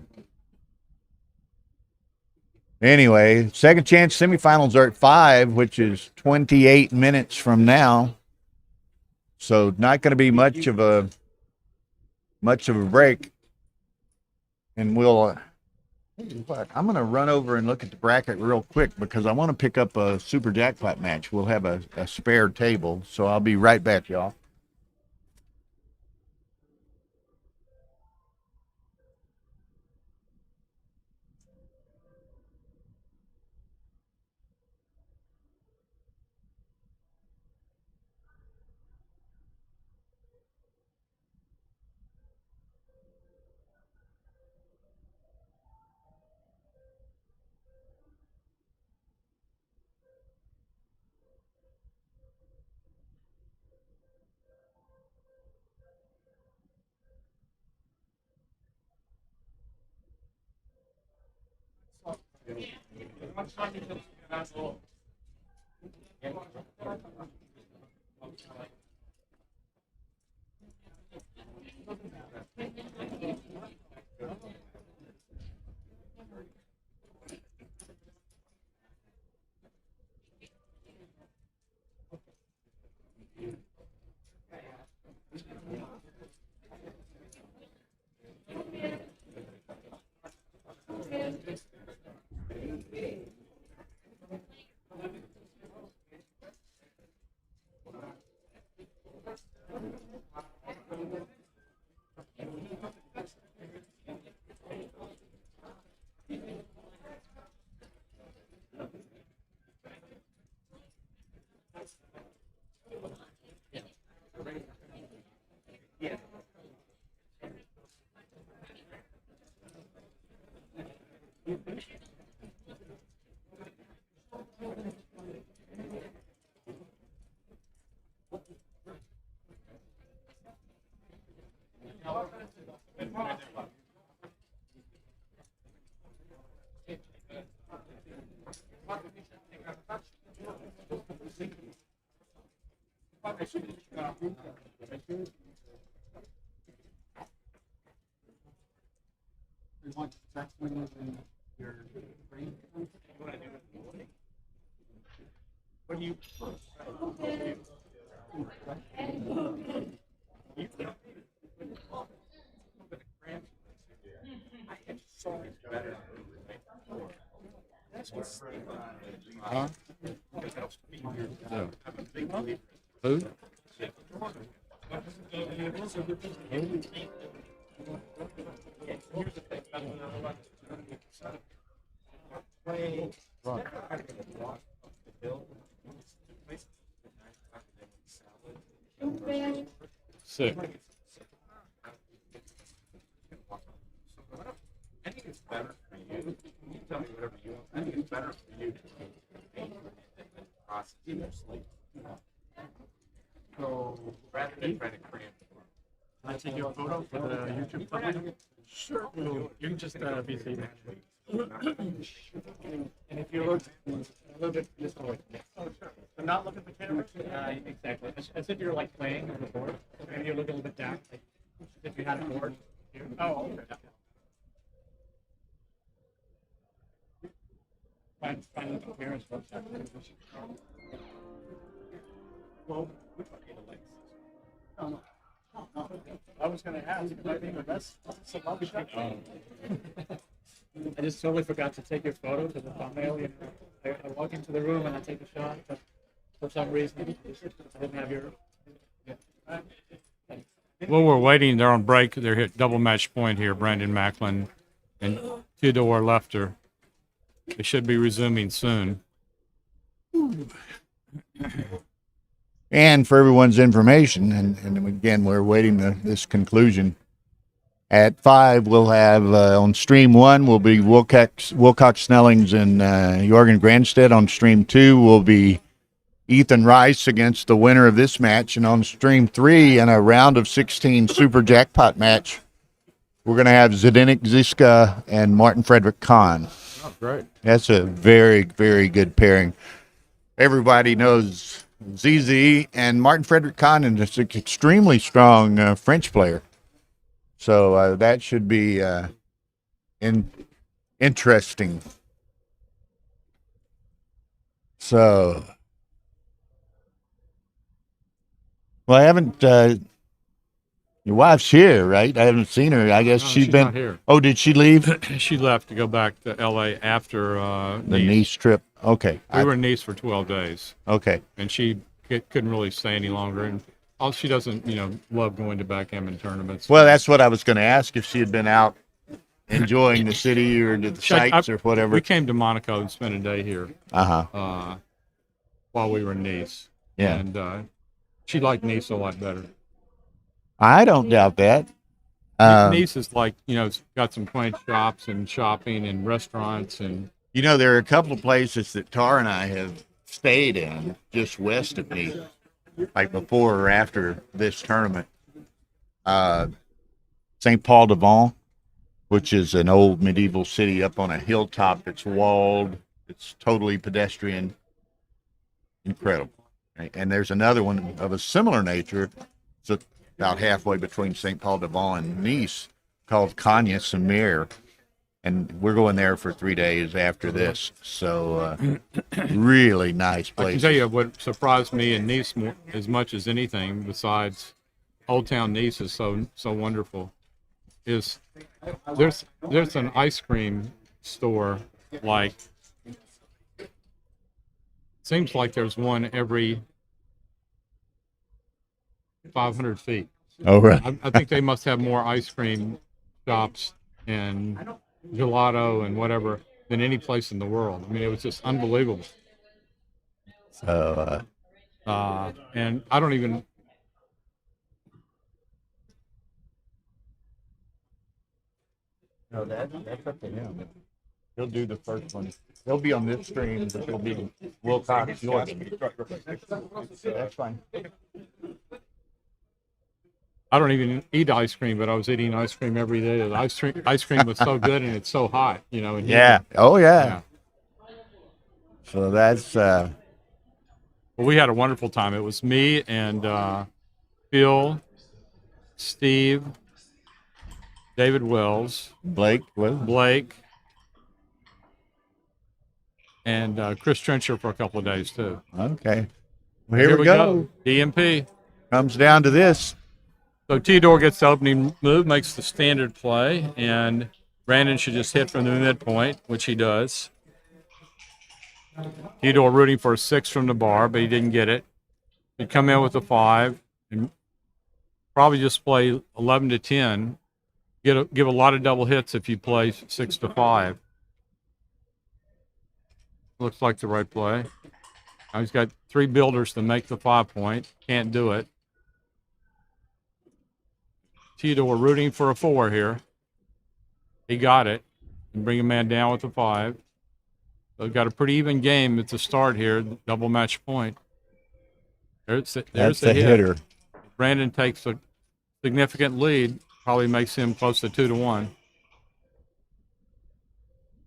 anyway, second chance semifinals are at 5, which is 28 minutes from now. So not going to be much of a break. And we'll what, I'm going to run over and look at the bracket real quick because I want to pick up a super jackpot match. We'll have a spare table, so I'll be right back, y'all. What do you? Huh? Who? Sick. I think it's better for you. You can tell me whatever you want. I think it's better for you to paint and process mostly. So rather than trying to cram. Can I take your photo for the YouTube thumbnail? Sure. You can just be seated. And if you look a little bit this way. Oh, sure. But not look at the camera? Exactly. As if you're like playing on the board. So maybe you look a little bit down. Like if you had a board here. Oh, okay. Find the parents' website. Well, we don't need a link. No. I was going to ask, I think that's some other shot. I just totally forgot to take your photo for the thumbnail. You know, I walk into the room and I take a shot, but for some reason I didn't have your. Yeah. While we're waiting, they're on break. They're hit double match point here. Brandon Macklin and Theodore Lefter. They should be resuming soon. And for everyone's information, and again, we're waiting this conclusion. At 5, we'll have on stream 1 will be Wilcox Snellings and Jorgen Grandstedt. On stream 2 will be Ethan Rice against the winner of this match. And on stream 3, in a round of 16 super jackpot match, we're going to have Zdenek Ziska and Martin Frederick Kahn. Oh, great. That's a very, very good pairing. Everybody knows ZZ, and Martin Frederick Kahn is an extremely strong French player. So that should be interesting. So, Well, I haven't. Your wife's here, right? I haven't seen her. I guess No, she's she's been. not here. Oh, did she leave She left to go back to LA after the Nice. Nice trip? Okay. We were in Nice for 12 days, Okay. and she couldn't really stay any longer. And all she doesn't, love going to backgammon tournaments. Well, that's what I was going to ask, if she had been out enjoying the city or the sights or whatever. We came to Monaco and spent a day here Uh-huh. while we were in Nice. Yeah. And she liked Nice a lot better. I don't doubt that. Nice is like, it's got some quaint shops and shopping and restaurants. And There are a couple of places that Tar and I have stayed in just west of Nice, like before or after this tournament. St. Paul de Vence, which is an old medieval city up on a hilltop that's walled. It's totally pedestrian. Incredible. Right? And there's another one of a similar nature. It's about halfway between St. Paul de Vence and Nice, called Cognes-sur-Mer. And we're going there for 3 days after this. So really nice place. I can tell you what surprised me in Nice more, as much as anything, besides Old Town Nice is so wonderful, is there's an ice cream store, like, seems like there's one every 500 feet. Oh, right. I think they must have more ice cream shops and gelato and whatever than any place in the world. I mean, it was just unbelievable. So, and I don't even. No, that's up to him. He'll do the first one. He'll be on this stream, but he'll be Wilcox, Jordan. That's fine. I don't even eat ice cream, but I was eating ice cream every day. The ice cream was so good, and it's so hot, And Yeah. Oh, yeah. So that's Well, we had a wonderful time. It was me and Phil, Steve, David Wells, Blake. and Chris Trencher for a couple of days too. Okay. Well, here we go. DMP. Comes down to this. So Theodore gets the opening move, makes the standard play, and Brandon should just hit from the midpoint, which he does. Theodore rooting for a 6 from the bar, but he didn't get it. He'd come in with a 5 and probably just play 11 to 10. Give a lot of double hits if you play 6 to 5. Looks like the right play. Now he's got 3 builders to make the 5-point. Can't do it. Theodore rooting for a 4 here. He got it. And bring a man down with a 5. So we've got a pretty even game at the start here. Double match point. There's the hitter. Brandon takes a significant lead. Probably makes him close to 2 to 1.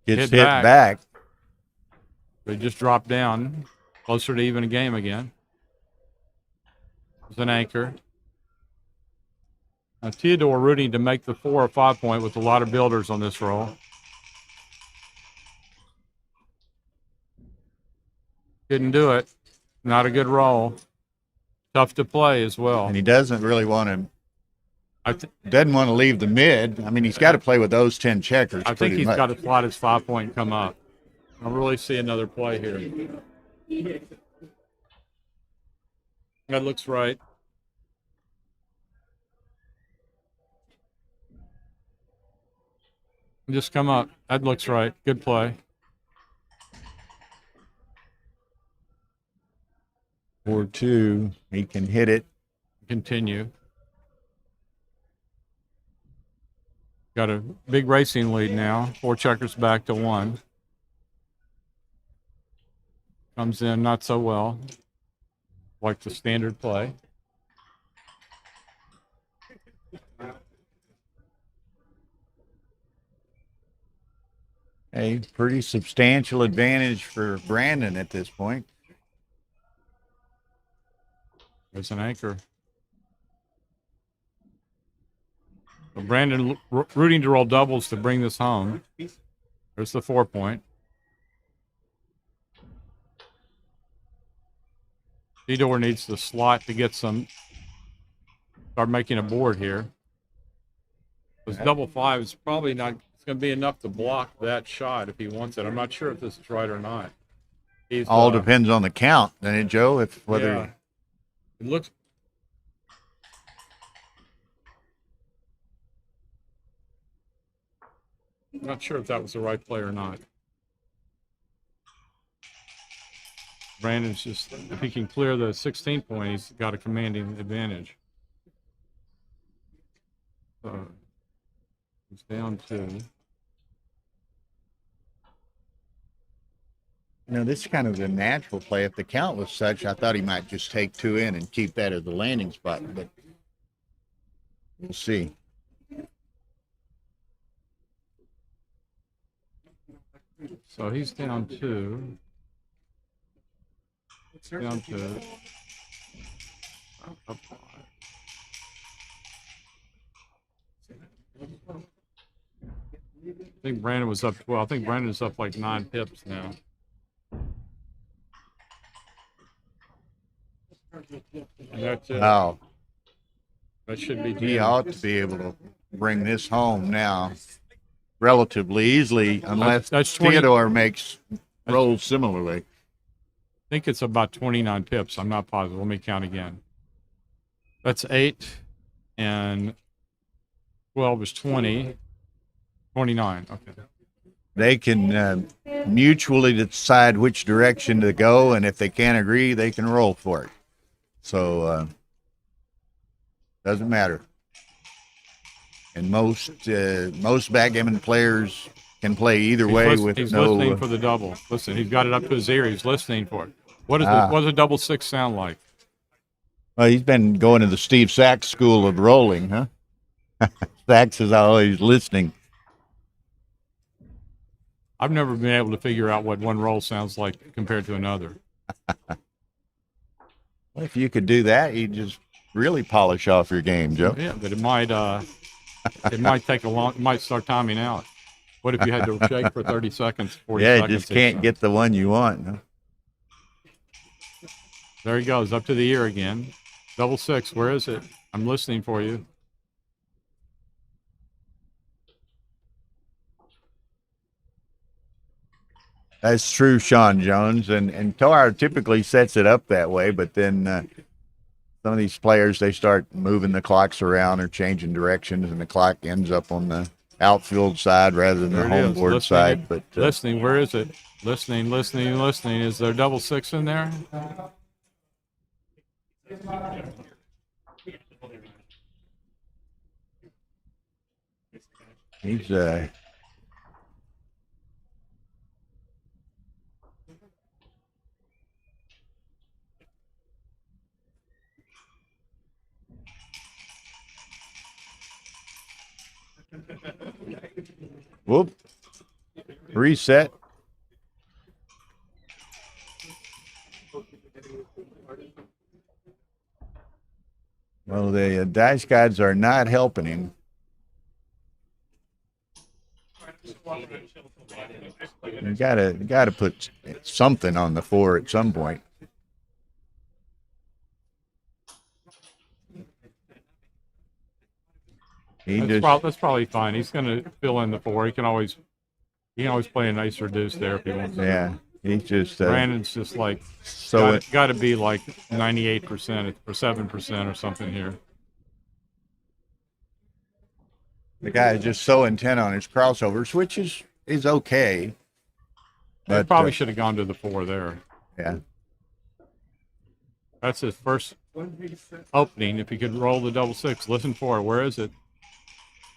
Gets hit back. They just dropped down, closer to even a game again. There's an anchor. Now Theodore rooting to make the 4 or 5-point with a lot of builders on this roll. Couldn't do it. Not a good roll. Tough to play as well. And he doesn't really want to. Doesn't want to leave the mid. I mean, he's got to play with those 10 checkers. I think he's got to slot his 5-point come up. I really see another play here. That looks right. Just come up. That looks right. Good play. 4-2. He can hit it. Continue. Got a big racing lead now. 4 checkers back to 1. Comes in not so well. Like the standard play. A pretty substantial advantage for Brandon at this point. There's an anchor. So Brandon rooting to roll doubles to bring this home. There's the 4-point. Theodore needs the slot to get some start making a board here. This double 5 is probably not. It's going to be enough to block that shot if he wants it. I'm not sure if this is right or not. He's, All depends on the count, doesn't it, Joe? If whether yeah. It looks. I'm not sure if that was the right play or not. Brandon's just, if he can clear the 16 point, he's got a commanding advantage. So he's down to. you know, this is kind of the natural play. If the count was such, I thought he might just take 2 in and keep that as the landing spot, but we'll see. So he's down to. Down to. Up 5. I think Brandon was up 12. I think Brandon's up like 9 pips now. And that's it. Wow. That should be. He ought to be able to bring this home now relatively easily, unless That's 20 Theodore makes rolls similarly. I think it's about 29 pips. I'm not positive. Let me count again. That's 8, and 12 is 20. 29. Okay. They can mutually decide which direction to go, and if they can't agree, they can roll for it. So doesn't matter. And most backgammon players can play either way with he's no. listening for the double. Listen, he's got it up to his ear. He's listening for it. What does a double 6 sound like? Well, he's been going to the Steve Sachs school of rolling, huh? Sachs is always listening. I've never been able to figure out what one roll sounds like compared to another. Well, if you could do that, you'd just really polish off your game, Joe. Yeah, but it might take a long. It might start timing out. What if you had to shake for 30 seconds, 40 Yeah, seconds? you just can't get the one you want. Huh? There he goes, up to the ear again. Double 6, where is it? I'm listening for you. That's true, Sean Jones, and Toar typically sets it up that way, but then some of these players, they start moving the clocks around or changing directions, and the clock ends up on the outfield side rather than the home board side. But listening, where is it? Listening. Is there double 6 in there? he's whoop, reset. Well, the dice gods are not helping him. You gotta put something on the 4 at some point. That's probably fine. He's going to fill in the 4. He can always play a nicer deuce there if he wants to. Yeah, he's just Brandon's just like got to be like 98% or 7% or something here. The guy is just so intent on his crossovers, which is okay. But he probably should have gone to the 4 there. Yeah. That's his first opening. If he could roll the double 6, listen for it. Where is it?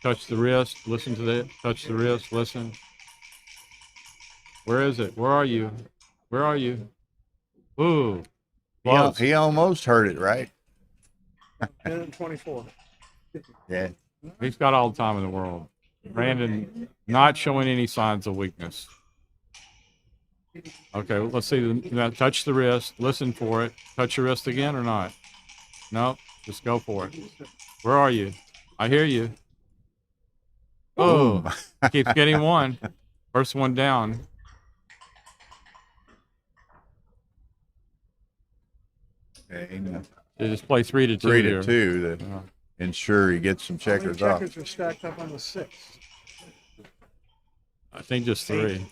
Touch the wrist. Listen to that. Touch the wrist. Listen. Where is it? Where are you? Where are you? Ooh. He almost heard it, right? 24. Yeah. He's got all the time in the world. Brandon not showing any signs of weakness. Okay, let's see. Now touch the wrist. Listen for it. Touch your wrist again or not? No, just go for it. Where are you? I hear you. Oh, keeps getting one. First one down. Okay, They just play 3 to 2 3 here. to 2. ensure he gets some checkers off. Checkers are stacked up on the 6. I think just 3.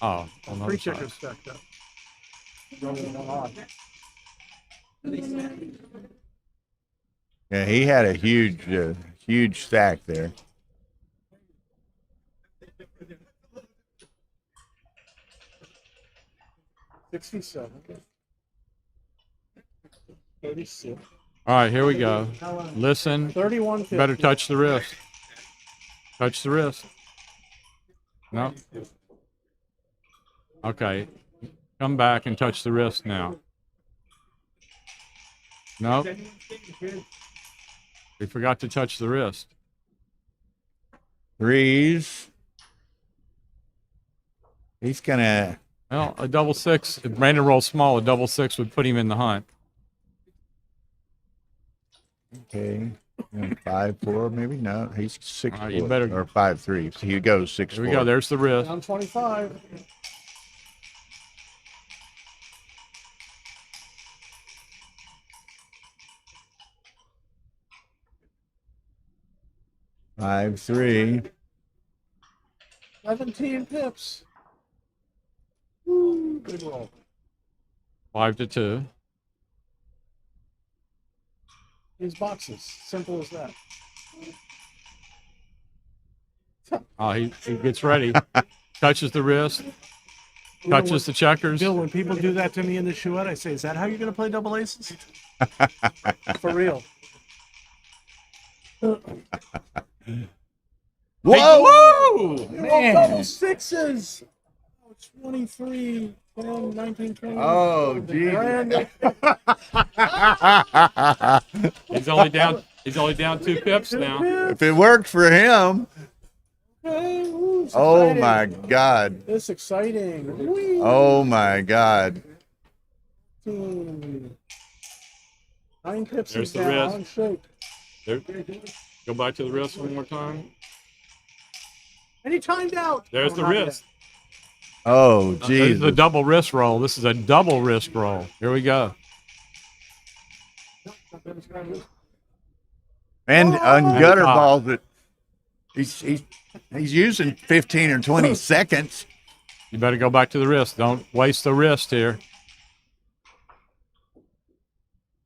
Oh, on the 3 other side. checkers stacked up. Rather than 1 odd. Yeah, he had a huge stack there. $67. 36. All right, here we go. Listen. 31. Better touch the wrist. Touch the wrist. No. Okay. Come back and touch the wrist now. No. We forgot to touch the wrist. 3s. He's gonna. Well, a double 6. If Brandon rolls small, a double 6 would put him in the hunt. Okay. 5-4, maybe? No, he's 6 All right, you better- or 5-3. So he goes 6-4. Here we go. There's the wrist. Down 25. Five, 3. 17 pips. Woo, good roll. 5-2. These boxes. Simple as that. Oh, he gets ready. Touches the wrist. Touches the checkers. Bill, when people do that to me in the chouette, I say, is that how you're going to play double aces? For real. Whoa! Man. Double 6s. 23, 10, 19, 20. Oh, geez. He's only down 2 pips now. If it worked for him. Okay, ooh, it's Oh, exciting. my God. It's exciting. Whee! Oh, my God. 9 pips There's is the down. wrist. Shake. There. Go back to the wrist one more time. And he timed out. There's the not wrist. Oh, This is geez. a double wrist roll. This is a double wrist roll. Here we go. And gutter God. balls that he's using 15 or 20 seconds. You better go back to the wrist. Don't waste the wrist here.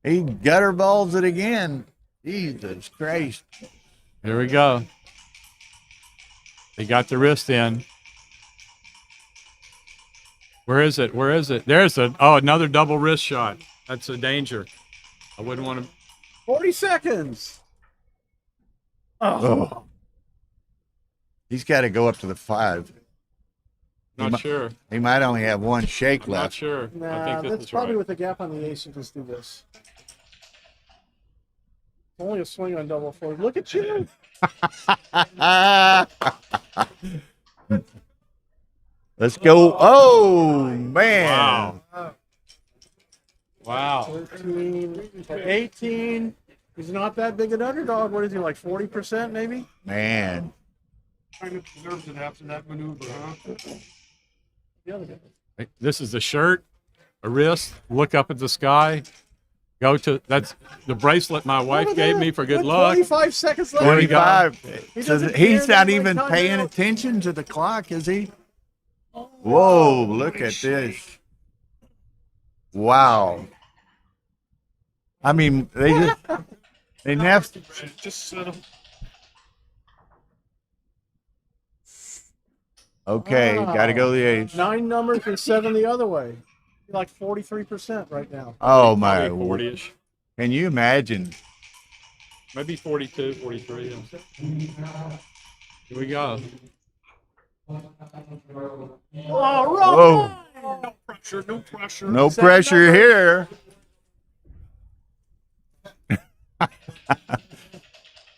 He gutter balls it again. Jesus Christ. Here we go. He got the wrist in. Where is it? Where is it? There's another double wrist shot. That's a danger. I wouldn't want to. 40 seconds. Oh. He's got to go up to the 5. Not sure. He might only have 1 shake I'm not left. sure. I Nah, think this that's is probably right. with the gap on the ace. You just do this. Only a swing on double 4. Look at you. Let's go. Oh, man. Wow. Wow. 13, 18. He's not that big an underdog. What is he, like 40% maybe? Man. Kind of deserves it after that maneuver, huh? The other guy. This is a shirt, a wrist. Look up at the sky. Go to that's the bracelet my wife gave me for good With luck. 25 seconds left. There we go. 25. He So doesn't he's care not that even much paying timeout. attention to the clock, is he? Whoa, look at this. Wow. I mean, they never. Just sit him. Okay, got to go the ace. 9 numbers and 7 the other way. You're like 43% right now. Oh, my. Probably 40-ish. Can you imagine? Maybe 42, 43. Here we go. All right. Whoa. No pressure, no pressure. No Seven pressure here.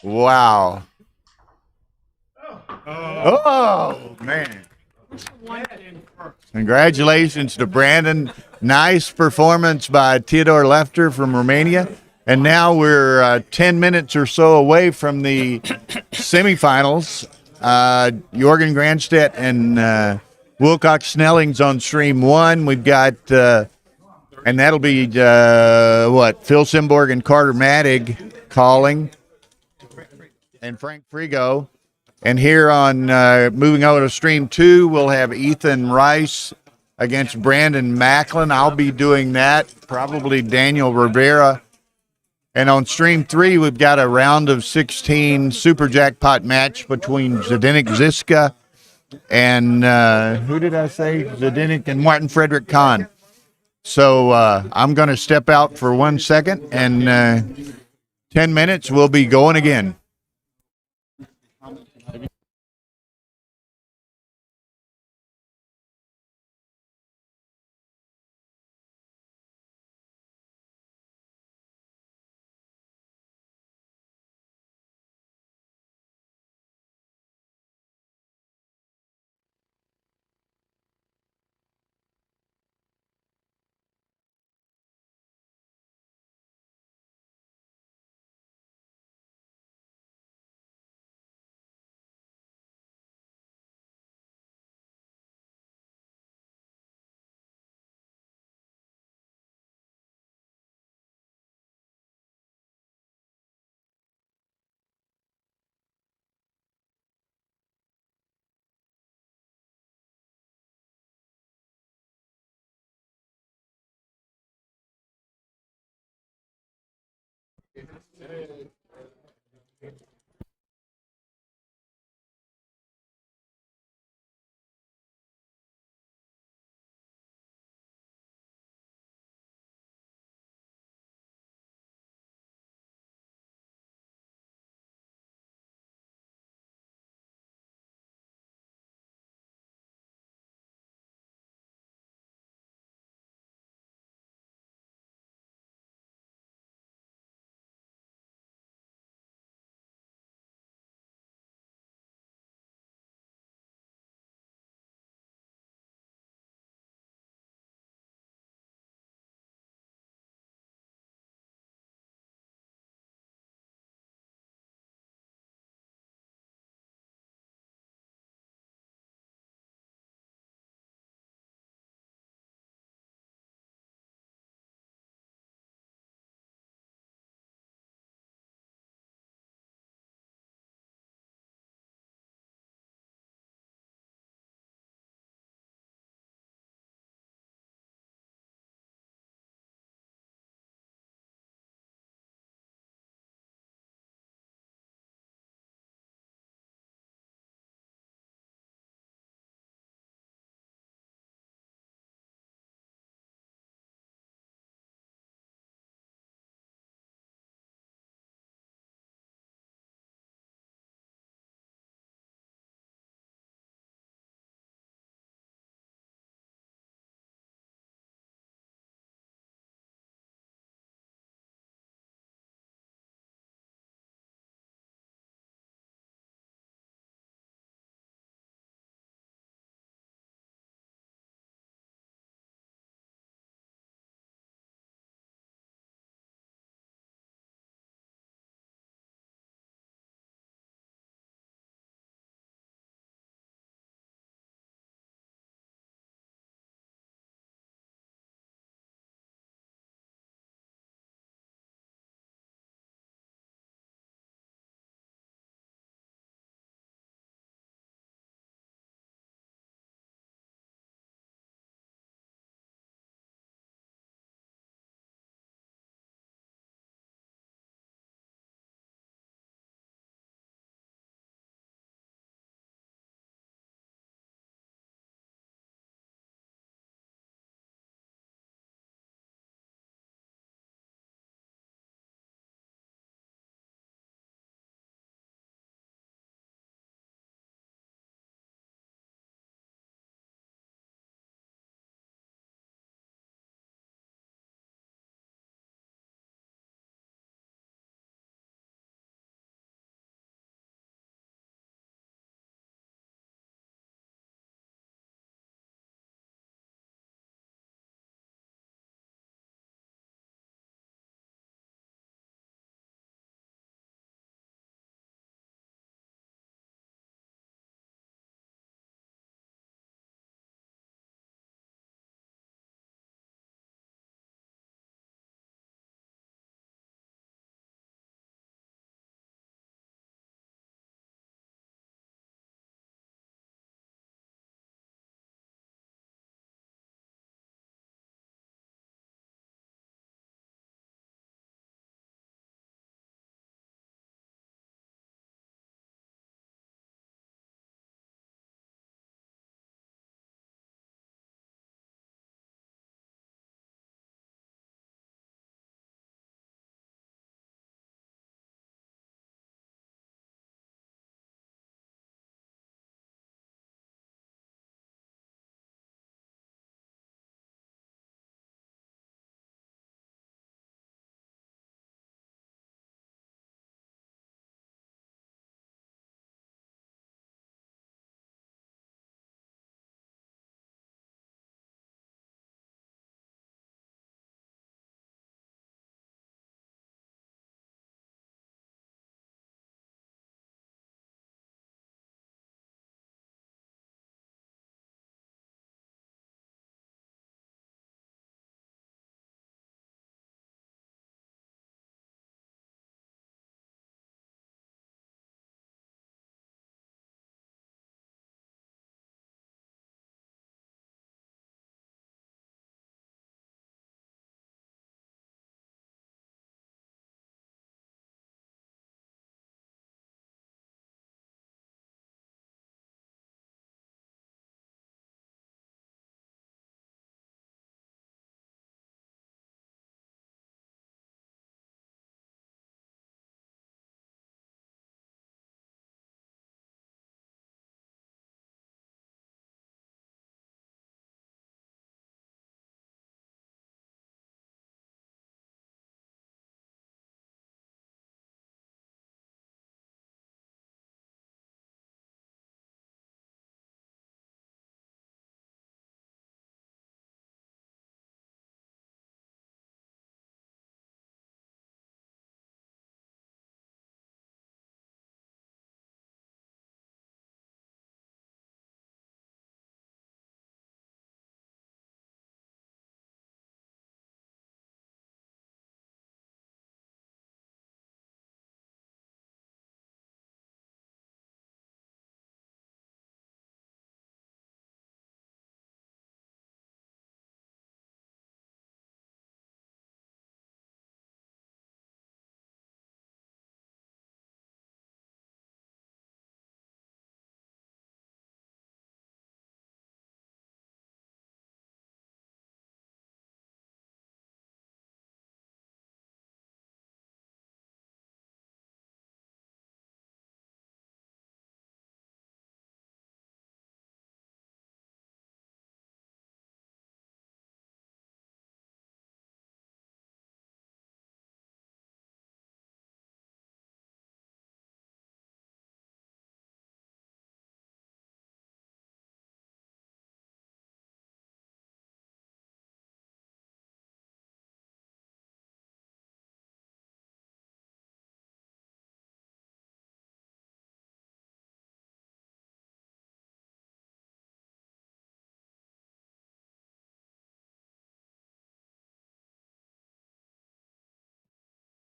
Wow. Oh, man. Congratulations to Brandon. Nice performance by Theodore Lefter from Romania. And now we're 10 minutes or so away from the semifinals. Jorgen Grandstedt and Wilcox Snelling's on stream 1. We've got And that'll be what? Phil Simborg and Carter Madig calling, and Frank Frigo. And here on moving over to stream 2, we'll have Ethan Rice against Brandon Macklin. I'll be doing that. Probably Daniel Rivera. And on stream 3, we've got a round of 16 super jackpot match between Zdenek Ziska and who did I say? Zdenek and Martin Frederick Kahn. So I'm going to step out for 1 second, and 10 minutes, we'll be going again.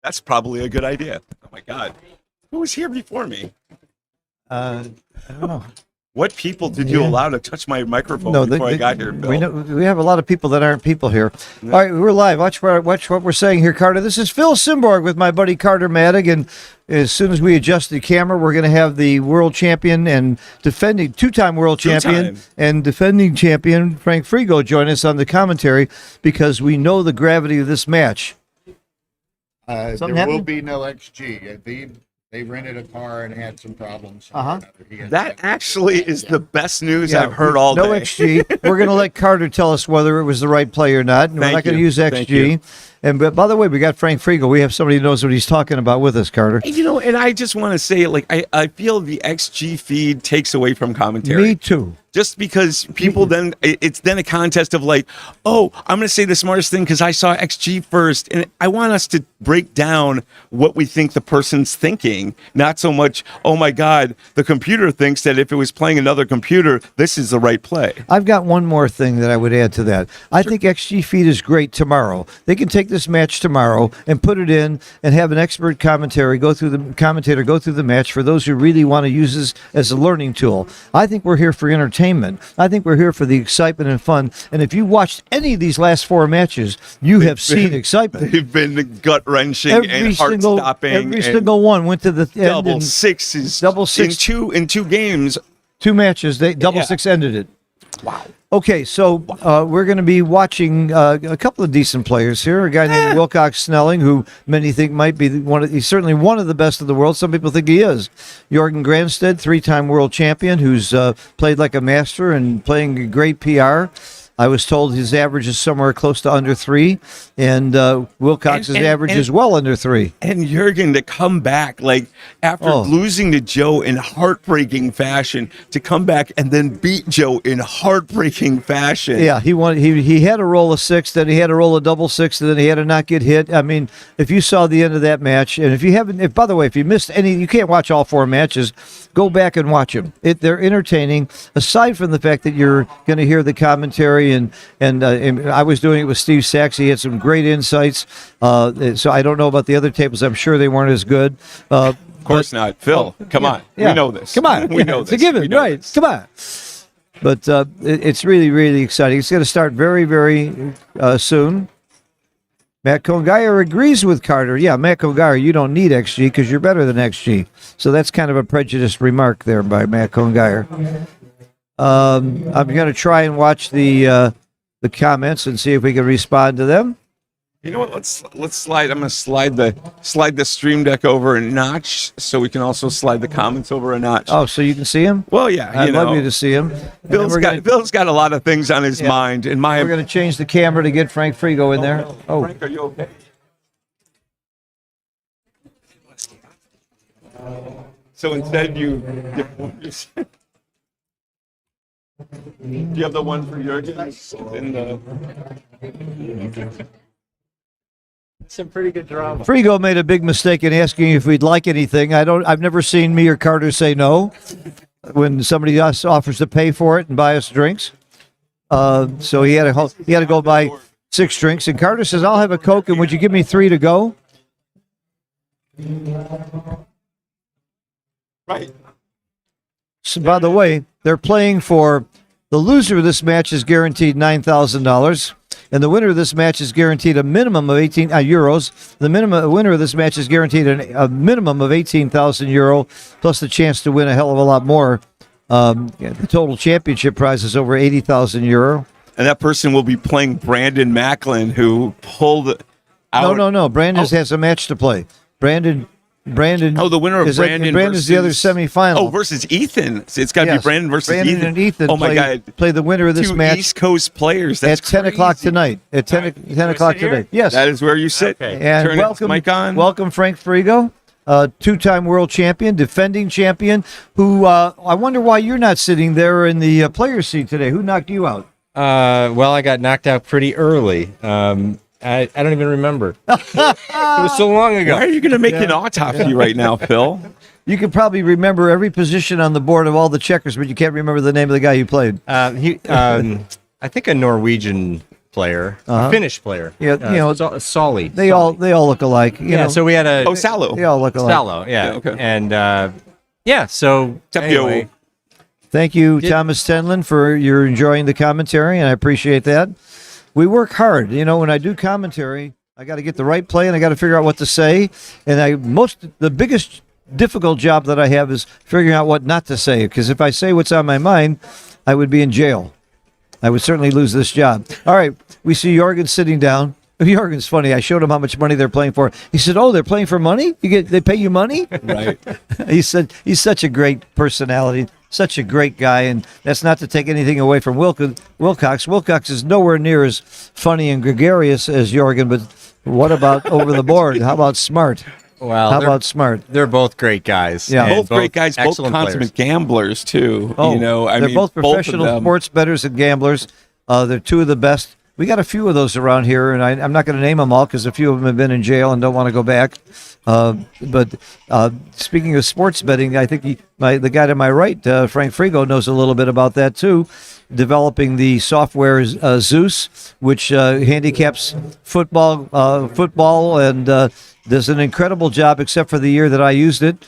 That's probably a good idea. Oh my God, who was here before me? I don't know. What people did you allow to touch my microphone before I got here, Bill? We have a lot of people that aren't people here. All right, we're live. Watch what we're saying here, Carter. This is Phil Simborg with my buddy Carter Maddig, and as soon as we adjust the camera, we're going to have the world champion and defending two-time world champion and defending champion Frank Frigo join us on the commentary because we know the gravity of this match. There happened? will be no XG. They rented a car and had some problems. That actually is the best news I've heard all day. No XG. We're going to let Carter tell us whether it was the right play or not. And we're not going to use XG. And but by the way, we got Frank Frigo. We have somebody who knows what he's talking about with us, Carter. You know, and I just want to say, like, I feel the XG feed takes away from commentary. Me too. Just because people then, it's then a contest of like, oh, I'm going to say the smartest thing because I saw XG first. And I want us to break down what we think the person's thinking, not so much, oh my God, the computer thinks that if it was playing another computer, this is the right play. I've got one more thing that I would add to that. I think XG feed is great tomorrow. They can take this match tomorrow and put it in and have an expert commentator go through the match for those who really want to use this as a learning tool. I think we're here for entertainment. I think we're here for the excitement and fun. And if you watched any of these last four matches, you have seen excitement. They've been gut-wrenching and heart-stopping. Every single one went to the end. Double sixes. In two games. Two matches. Double six ended it. Wow. Okay, so we're going to be watching a couple of decent players here. A guy named Wilcox Snelling, who many think might be he's certainly one of the best in the world. Some people think he is. Jorgen Granstedt, three-time world champion, who's played like a master and playing great PR. I was told his average is somewhere close to under 3, and Wilcox's average is well under 3. And Jurgen to come back, like, after losing to Joe in heartbreaking fashion, to come back and then beat Joe in heartbreaking fashion. Yeah, he won. He had a roll of 6, then he had a roll of double 6, and then he had to not get hit. I mean, if you saw the end of that match, and if you haven't, by the way, if you missed any, you can't watch all 4 matches, go back and watch them. They're entertaining, aside from the fact that you're going to hear the commentary. And I was doing it with Steve Sachs. He had some great insights. So I don't know about the other tables. I'm sure they weren't as good. Of course not. Phil, come on. Yeah. We know this. Come on. We know this. It's a given, right? Come on. But it's really, really exciting. It's going to start very, very soon. Matt Congeyer agrees with Carter. Yeah, Matt Congeyer, you don't need XG because you're better than XG. So that's kind of a prejudiced remark there by Matt Congeyer. I'm going to try and watch the comments and see if we can respond to them. You know what? Let's slide. I'm going to slide the stream deck over a notch, so we can also slide the comments over a notch. Oh, so you can see him? Well, yeah. I'd love you to see him. Bill's got a lot of things on his mind. And we're going to change the camera to get Frank Frigo in there. Oh, Frank, are you okay? So instead, you. Do you have the one for Jurgen? Some pretty good drama. Frigo made a big mistake in asking if we'd like anything. I've never seen me or Carter say no when somebody else offers to pay for it and buy us drinks. So he had to go buy 6 drinks, and Carter says, "I'll have a Coke, and would you give me 3 to go?" Right. So, by the way, they're playing for the loser of this match is guaranteed $9,000, and the winner of this match is guaranteed a minimum of 18 euros. The winner of this match is guaranteed a minimum of 18,000 euro, plus the chance to win a hell of a lot more. The total championship prize is over 80,000 euro. And that person will be playing Brandon Macklin, who pulled out. No. Brandon has a match to play. Brandon. Oh, the winner of Brandon versus the other semifinal. Oh, versus Ethan. It's got to be Brandon versus Ethan. Brandon and Ethan. Oh my God! Play the winner of this 2 match. East Coast players. That's at 10 o'clock tonight. At 10 o'clock today. Yes, that is where you sit. Okay. And turn welcome, mic on. Welcome, Frank Frigo, 2-time world champion, defending champion. Who I wonder why you're not sitting there in the player's seat today. Who knocked you out? Well, I got knocked out pretty early. I don't even remember. It was so long ago. Why are you going to make an autopsy right now, Phil? You can probably remember every position on the board of all the checkers, but you can't remember the name of the guy you played. I think a Norwegian player, Uh-huh. Finnish player. Yeah, you know, Solly. They all look alike. You know, so we had a Salo. they all look alike. Salo, yeah. okay. And so anyway, Thank you, Thomas Tenlin, for your enjoying the commentary, and I appreciate that. We work hard. You know, when I do commentary, I got to get the right play, and I got to figure out what to say. And the biggest difficult job that I have is figuring out what not to say, because if I say what's on my mind, I would be in jail. I would certainly lose this job. All right, we see Jorgen sitting down. Jorgen's funny. I showed him how much money they're playing for. He said, "Oh, they're playing for money? They pay you money?" Right. He said he's such a great personality, such a great guy, and that's not to take anything away from Wilcox. Wilcox is nowhere near as funny and gregarious as Jorgen, but what about over the board? How about smart? well, How they're- about smart? They're both great guys. Yeah. and Both great guys, both excellent consummate players. gamblers too. Oh, you know, I they're mean, both of professional them. sports bettors and gamblers. They're two of the best. We got a few of those around here, and I'm not going to name them all because a few of them have been in jail and don't want to go back. But speaking of sports betting, I think the guy to my right, Frank Frigo, knows a little bit about that too. Developing the software Zeus, which handicaps football, and does an incredible job, except for the year that I used it.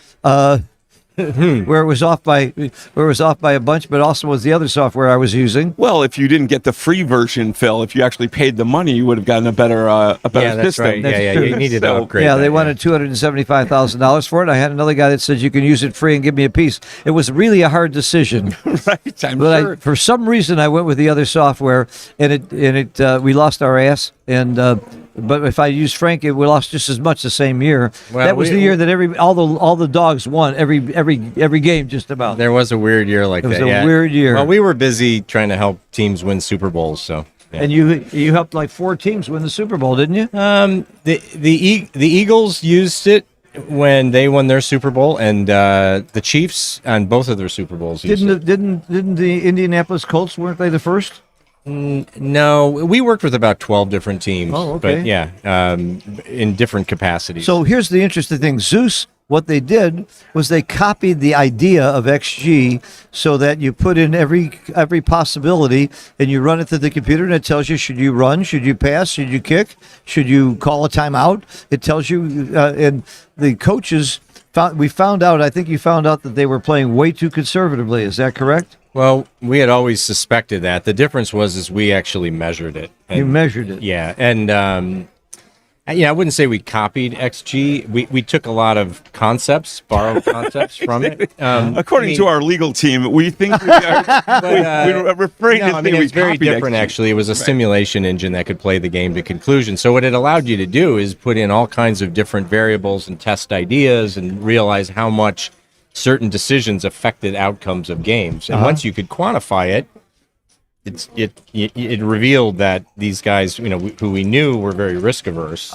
Where it was off by a bunch, but also was the other software I was using. Well, if you didn't get the free version, Phil, if you actually paid the money, you would have gotten a better Yeah, that's system. right. Yeah, you needed to So- upgrade. Yeah, that, they wanted $275,000 for it. I had another guy that said you can use it free and give me a piece. It was really a hard decision, right? I'm but sure. for some reason I went with the other software, and we lost our ass. And but if I used Frank, we lost just as much the same year. Well, that was the year that all the dogs won every game just about. There was a weird year like It was that. a yeah. weird year. Well, we were busy trying to help teams win Super Bowls, so. Yeah. And you helped like 4 teams win the Super Bowl, didn't you? The Eagles used it when they won their Super Bowl, and the Chiefs on both of their Super Bowls used it. Didn't the Indianapolis Colts, weren't they the first? No, we worked with about 12 different teams. Oh, okay. But yeah, in different capacities. So here's the interesting thing. Zeus, what they did was they copied the idea of XG so that you put in every possibility and you run it through the computer, and it tells you, should you run, should you pass, should you kick, should you call a timeout. It tells you, and the coaches, I think you found out that they were playing way too conservatively. Is that correct? Well, we had always suspected that. The difference was we actually measured it. You measured it. Yeah, and I wouldn't say we copied XG. We took a lot of borrowed concepts from it. According to our legal team, we think we are refrain to think it's very copied different. XG. Actually, it was a simulation engine that could play the game to conclusion. So what it allowed you to do is put in all kinds of different variables and test ideas and realize how much certain decisions affected outcomes of games. And once you could quantify it, it revealed that these guys, who we knew were very risk averse,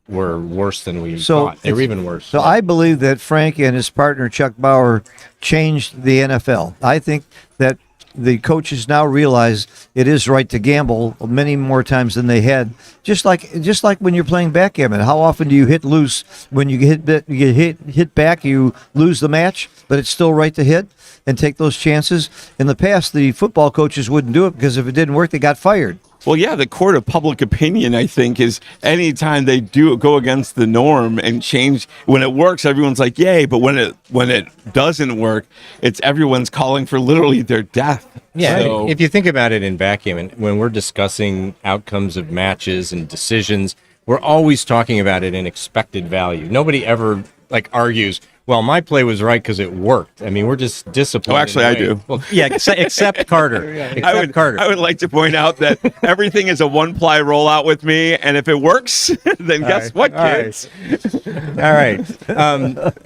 were worse than we thought. They were even worse. So I believe that Frank and his partner Chuck Bauer changed the NFL. I think that the coaches now realize it is right to gamble many more times than they had. Just like when you're playing backgammon, how often do you hit loose? When you hit back, you lose the match, but it's still right to hit and take those chances. In the past, the football coaches wouldn't do it because if it didn't work, they got fired. Well, yeah, the court of public opinion, I think, is anytime they do go against the norm and change. When it works, everyone's like, yay. But when it doesn't work, it's everyone's calling for literally their death. Yeah, So, if you think about it in backgammon, when we're discussing outcomes of matches and decisions, we're always talking about it in expected value. Nobody ever argues, well, my play was right because it worked. I mean, we're just disciplined. Oh, actually, I do. Well, yeah, except Carter. Except Carter. I would like to point out that everything is a one-ply rollout with me, and if it works, then guess what, kids? All right.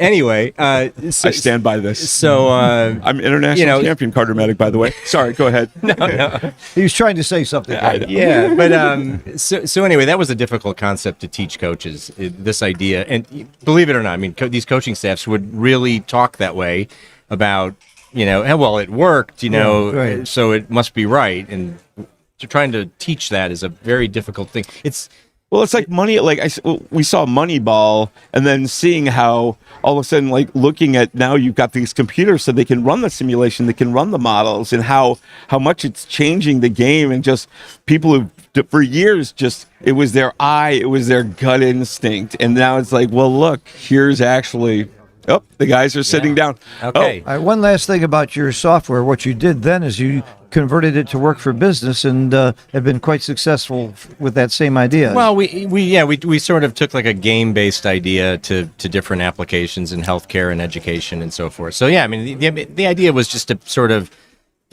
Anyway, I stand by this. So I'm international champion Carter Medic, by the way. Sorry, go ahead. No. He was trying to say something. Yeah, but so anyway, that was a difficult concept to teach coaches. This idea, and believe it or not, I mean, these coaching staffs would really talk that way about, well, it worked, right. so it must be right, and trying to teach that is a very difficult thing. It's like money. We saw Moneyball, and then seeing how all of a sudden, looking at now you've got these computers so they can run the simulation, they can run the models, and how much it's changing the game, and just people who've for years, just it was their eye, it was their gut instinct, and now it's like, well, look, here's actually. Oh, the guys are sitting down. Okay. All right, one last thing about your software. What you did then is you converted it to work for business and have been quite successful with that same idea. Well, we sort of took like a game-based idea to different applications in healthcare and education and so forth. So yeah, I mean, the idea was just to sort of,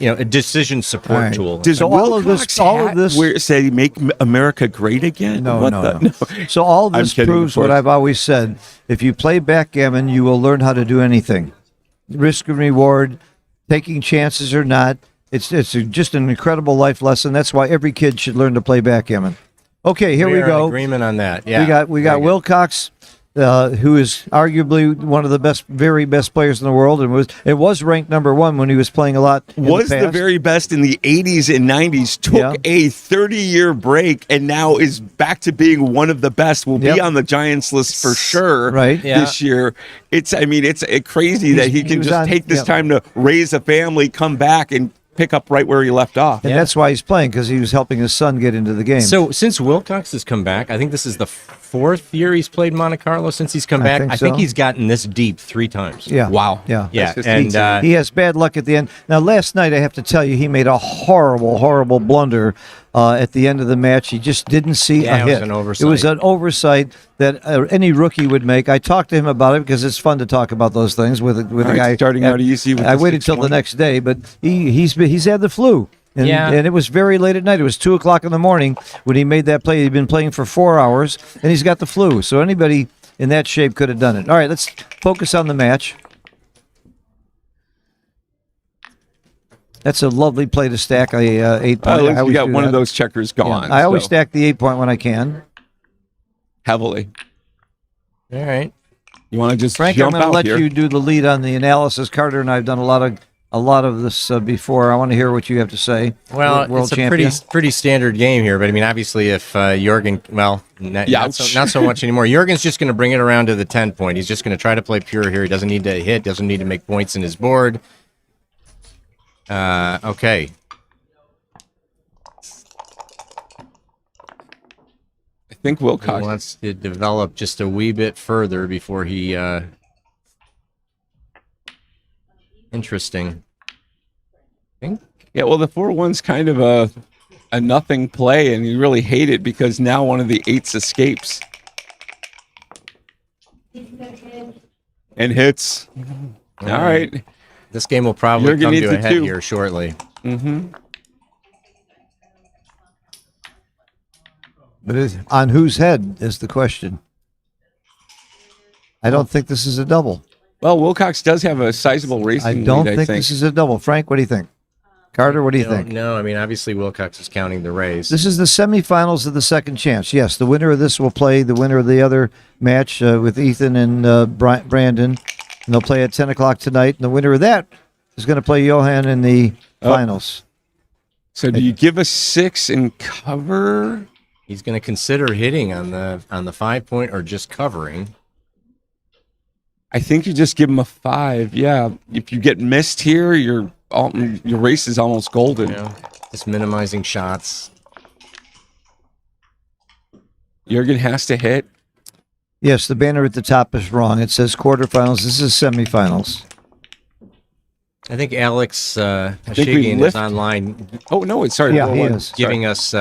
a decision support All right. tool. Does So all of this where say make America great again? No, What no, the- no. So all I'm this kidding, of proves what course. I've always said. If you play backgammon, you will learn how to do anything. Risk and reward, taking chances or not. It's just an incredible life lesson. That's why every kid should learn to play backgammon. Okay, here we are in go. agreement on that. Yeah. We got Wilcox, who is arguably one of the very best players in the world, and was ranked number 1 when he was playing a lot. Was the very best in the 80s and 90s, took a 30-year break, and now is back to being one of the best. Will be on the Giants list for sure this year. It's crazy that he can just take this time to raise a family, come back, and pick up right where he left off. And that's why he's playing, because he was helping his son get into the game. So since Wilcox has come back, I think this is the 4th year he's played Monte Carlo since he's come back. I think so. he's gotten this deep 3 times. Yeah. Wow. Yeah. Yeah. And he has bad luck at the end. Now, last night, I have to tell you, he made a horrible, horrible blunder at the end of the match. He just didn't see a hit. It was an oversight. It was an oversight that any rookie would make. I talked to him about it because it's fun to talk about those things with a guy. Starting out easy. With I the waited till the 620. next day, but he's had the flu. And, and it was very late at night. It was 2:00 in the morning when he made that play. He'd been playing for 4 hours, and he's got the flu. So anybody in that shape could have done it. All right, let's focus on the match. That's a lovely play to stack a 8-point. At least you got one of those checkers gone. I always so, stack the 8-point when I can. heavily. All right. You want to just Frank, jump I'm going to out let here? you do the lead on the analysis. Carter and I have done a lot of this before. I want to hear what you have to say. Well, World it's a champion. pretty standard game here, but I mean, obviously, if Jorgen, not so much anymore. Jorgen's just going to bring it around to the 10-point. He's just going to try to play pure here. He doesn't need to hit, doesn't need to make points in his board. Okay. I think He Wilcox wants to develop just a wee bit further before he. Interesting. Yeah, well, the 4-1's kind of a nothing play, and you really hate it because now one of the 8s escapes and hits. All right. This game will probably Jorgen come needs to a a head 2. here shortly. Mm-hmm. But on whose head is the question? I don't think this is a double. Well, Wilcox does have a sizable racing I don't lead, think this is a double. Frank, what do you think? Carter, what do you think? No, I mean, obviously Wilcox is counting the race. This is the semifinals of the second chance. Yes, the winner of this will play the winner of the other match with Ethan and Brandon. And they'll play at 10 o'clock tonight. And the winner of that is going to play Johan in the finals. So do you give a 6 and cover? He's going to consider hitting on the 5-point or just covering. I think you just give him a 5. Yeah. If you get missed here, your race is almost golden. Yeah. Just minimizing shots. Jorgen has to hit. Yes, the banner at the top is wrong. It says quarterfinals. This is semifinals. I think Alex we Hashigian is lift. online. Oh, no, it's sorry. Yeah, he Hold on. is. Giving us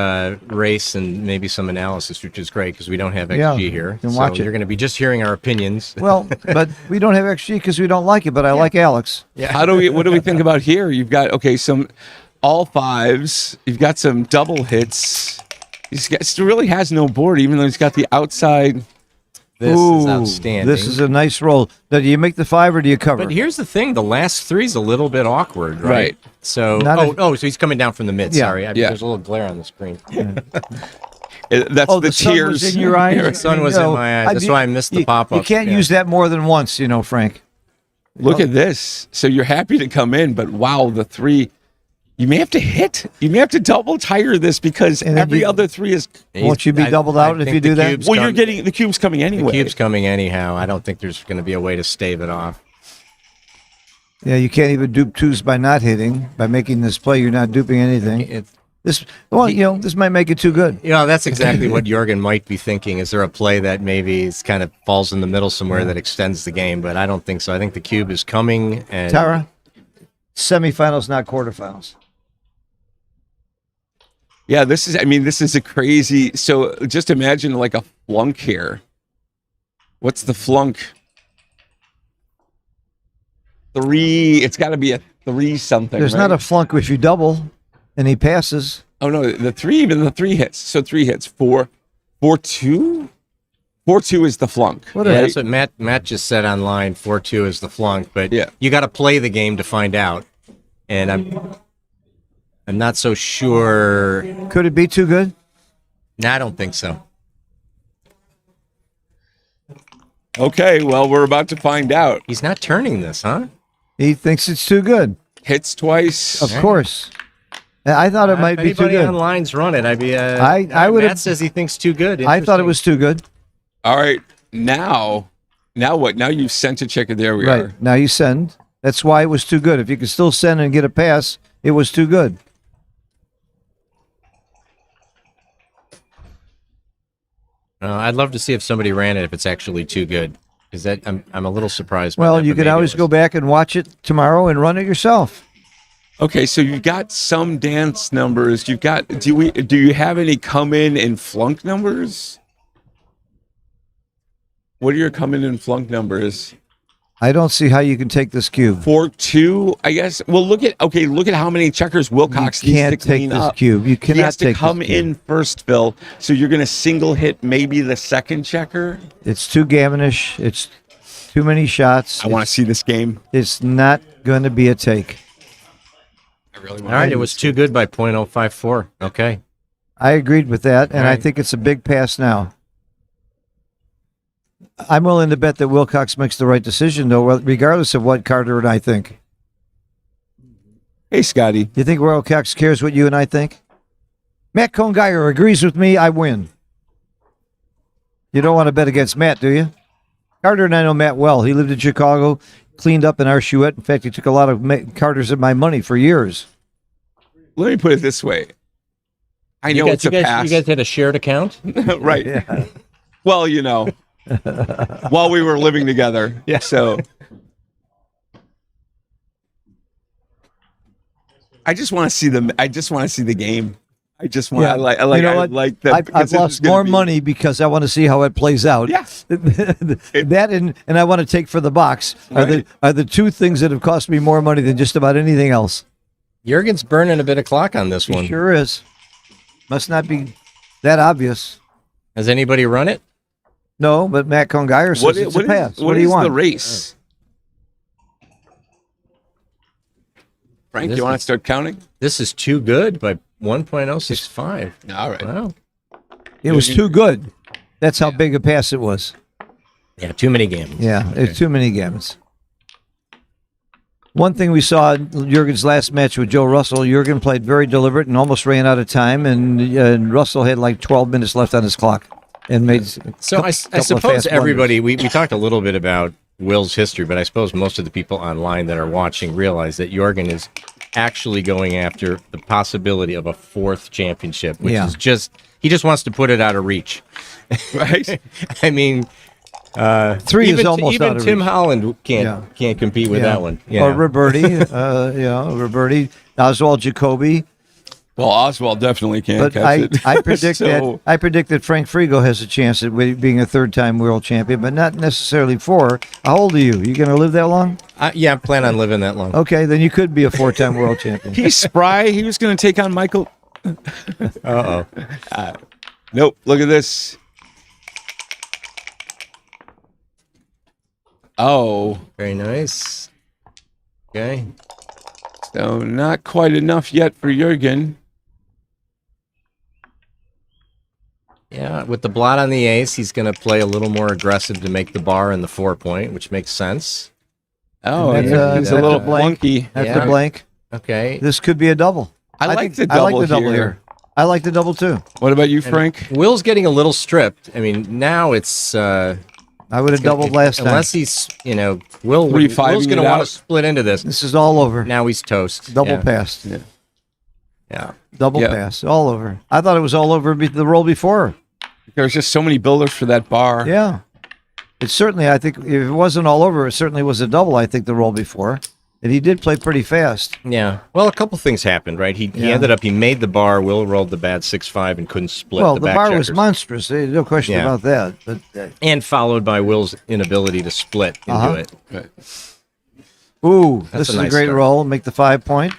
race and maybe some analysis, which is great because we don't have XG Yeah, here. you can So watch it. you're going to be just hearing our opinions. Well, but we don't have XG because we don't like it, but I like Alex. What do we think about here? You've got, some all 5s. You've got some double hits. He really has no board, even though he's got the outside. This is outstanding. This is a nice roll. Now, do you make the 5 or do you cover? But here's the thing: the last 3's a little bit awkward, right? Right. So, Not so he's coming down from the mid. Yeah. Sorry, Yeah. there's a little glare on the screen. That's the sun tears. was in your eyes. The sun was in my eyes. That's why I missed the pop-up. You can't Yeah. use that more than once, Frank. Look at this. So you're happy to come in, but wow, the 3. You may have to hit. You may have to double tire this because And then every you- other 3 is. Won't you be doubled out if think you the do that? cube's Well, you're come- getting the cube's coming anyway. The cube's coming anyhow. I don't think there's going to be a way to stave it off. Yeah, you can't even dupe 2s by not hitting. By making this play, you're not duping anything. This this might make it too good. You know, that's exactly what Jorgen might be thinking. Is there a play that maybe is kind of falls in the middle somewhere that extends the game? But I don't think so. I think the cube is coming. And Tara, semifinals, not quarterfinals. Yeah, this is a crazy. So just imagine like a flunk here. What's the flunk? 3. It's got to be a 3 something. There's not a flunk if you double and he passes. Oh no, the 3 hits. So 3 hits. 4, 4-2. 4-2 is the flunk. Yeah, that's what Matt just said online. 4-2 is the flunk, but you got to play the game to find out. And I'm not so sure. Could it be too good? No, I don't think so. Okay, well, we're about to find out. He's not turning this, huh? He thinks it's too good. Hits twice. Of course. I thought it might be too Anybody good. online's run it. I'd be. I would. Matt says he thinks too good. I thought it was too good. All right, now what? Now you've sent a check, and there we Right are. now you send. That's why it was too good. If you could still send and get a pass, it was too good. I'd love to see if somebody ran it if it's actually too good. Because I'm a little surprised. by Well, that, you but can maybe always it go was- back and watch it tomorrow and run it yourself. Okay, so you got some dance numbers. You've got. Do you have any come in and flunk numbers? What are your come in and flunk numbers? I don't see how you can take this cube. 4-2, I guess. Well, look at how many checkers Wilcox You needs can't to clean take this up. cube. You He cannot has to take come this cube. in first, Phil. So you're going to single hit maybe the second checker. It's too gammonish. It's too many shots. I want to see this game. It's not going to be a take. I really All right, it was too good by .054. Okay. I agreed with that, and All I right. think it's a big pass now. I'm willing to bet that Wilcox makes the right decision, though, regardless of what Carter and I think. Hey, Scotty. You think Wilcox cares what you and I think? Matt Cohn-Geyer agrees with me. I win. You don't want to bet against Matt, do you? Carter and I know Matt well. He lived in Chicago, cleaned up in our Chouette. In fact, he took a lot of Carter's of my money for years. Let me put it this way. I know it's a pass. You guys had a shared account? Right. Yeah. Well, while we were living together. Yeah. So I just want to see the game. I just want. Yeah. I You know what? like that. I've because this is lost gonna more be- money because I want to see how it plays out. Yeah. That and I want to take for the box Right. are the two things that have cost me more money than just about anything else. Jurgen's burning a bit of clock on this He one. sure is. Must not be that obvious. Has anybody run it? No, but Matt Cohn-Geyer says it's a pass. What do you is want? the race? Frank, This you want to is- start counting? This is too good by 1.065. All right. Wow. It was too good. That's how big a pass it was. Yeah, too many games. Yeah, it's too many games. One thing we saw in Jurgen's last match with Joe Russell, Jurgen played very deliberate and almost ran out of time, and Russell had like 12 minutes left on his clock and made. So I couple of suppose fast everybody, we talked a little bit about Will's history, but I suppose most of the people online that are watching realize that Jorgen is actually going after the possibility of a fourth championship, which Yeah. is he just wants to put it out of reach. Right. I mean, Three is even, almost even out of Tim reach. Holland can't compete with that one. Yeah. Or Roberti, Roberti, Oswald Jacoby. Well, Oswald definitely can't But catch it. I predict So- I predict that Frank Frigo has a chance at being a third-time world champion, but not necessarily four. How old are you? You going to live that long? Yeah, I plan on living that long. Okay, then you could be a four-time world champion. He's spry. He was going to take on Michael. Uh-oh. Nope. Look at this. Oh, Very nice. Okay. so not quite enough yet for Jurgen. Yeah, with the blot on the ace, he's going to play a little more aggressive to make the bar in the 4-point, which makes sense. Oh, And it's a that's little a blank. flunky. That's Yeah. the blank. Okay. This could be a double. I like think- the double I like the double here. here. I like the double too. What about you, Frank? Will's getting a little stripped. I mean, now it's I would have doubled last time. unless he's, Will's Three-fiving going to it want to out. split into this. This is all over. Now he's toast. Double Yeah. passed. Yeah. Double pass, all over. I thought it was all over the roll before. There's just so many builders for that bar. Yeah. It certainly, I think, if it wasn't all over, it certainly was a double, I think, the roll before. And he did play pretty fast. Yeah. Well, a couple things happened, right? He he made the bar, Will rolled the bad 6-5 and couldn't split Well, the the back bar checkers. was monstrous. There's no question Yeah. about that. But And followed by Will's inability to split into it. Right. ooh, That's this a is a nice great start. roll. Make the 5 point.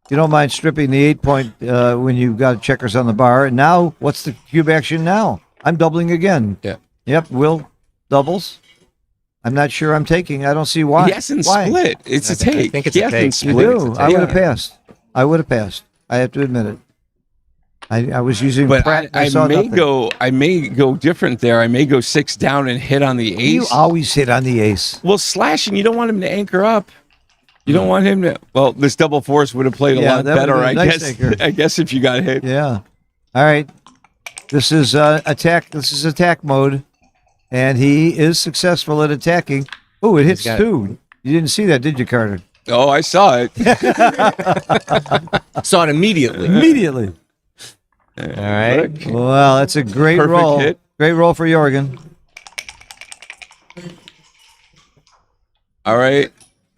You don't mind stripping the 8 point when you've got checkers on the bar. And now, what's the cube action now? I'm doubling again. Yeah. Yep, Will doubles. I'm not sure I'm taking. I don't see why. He hasn't Why? split. It's a take. I think it's he a hasn't take. You split. do. It's a I take. would have passed. I would have passed. I have to admit it. I was using But Pratt. I saw may nothing. go. I may go different there. I may go 6 down and hit on the ace. You always hit on the ace. Well, slashing, you don't want him to anchor up. You don't want him to. Well, this double force would have played a Yeah, lot that would've better, been a I nice guess. anchor. I guess if you got hit. Yeah. All right. This is attack. This is attack mode, and he is successful at attacking. Oh, it hits got- 2. You didn't see that, did you, Carter? Oh, I saw it. Saw it immediately. Immediately. All right. Wow, that's a great Perfect roll. hit. Great roll for Jorgen. All right.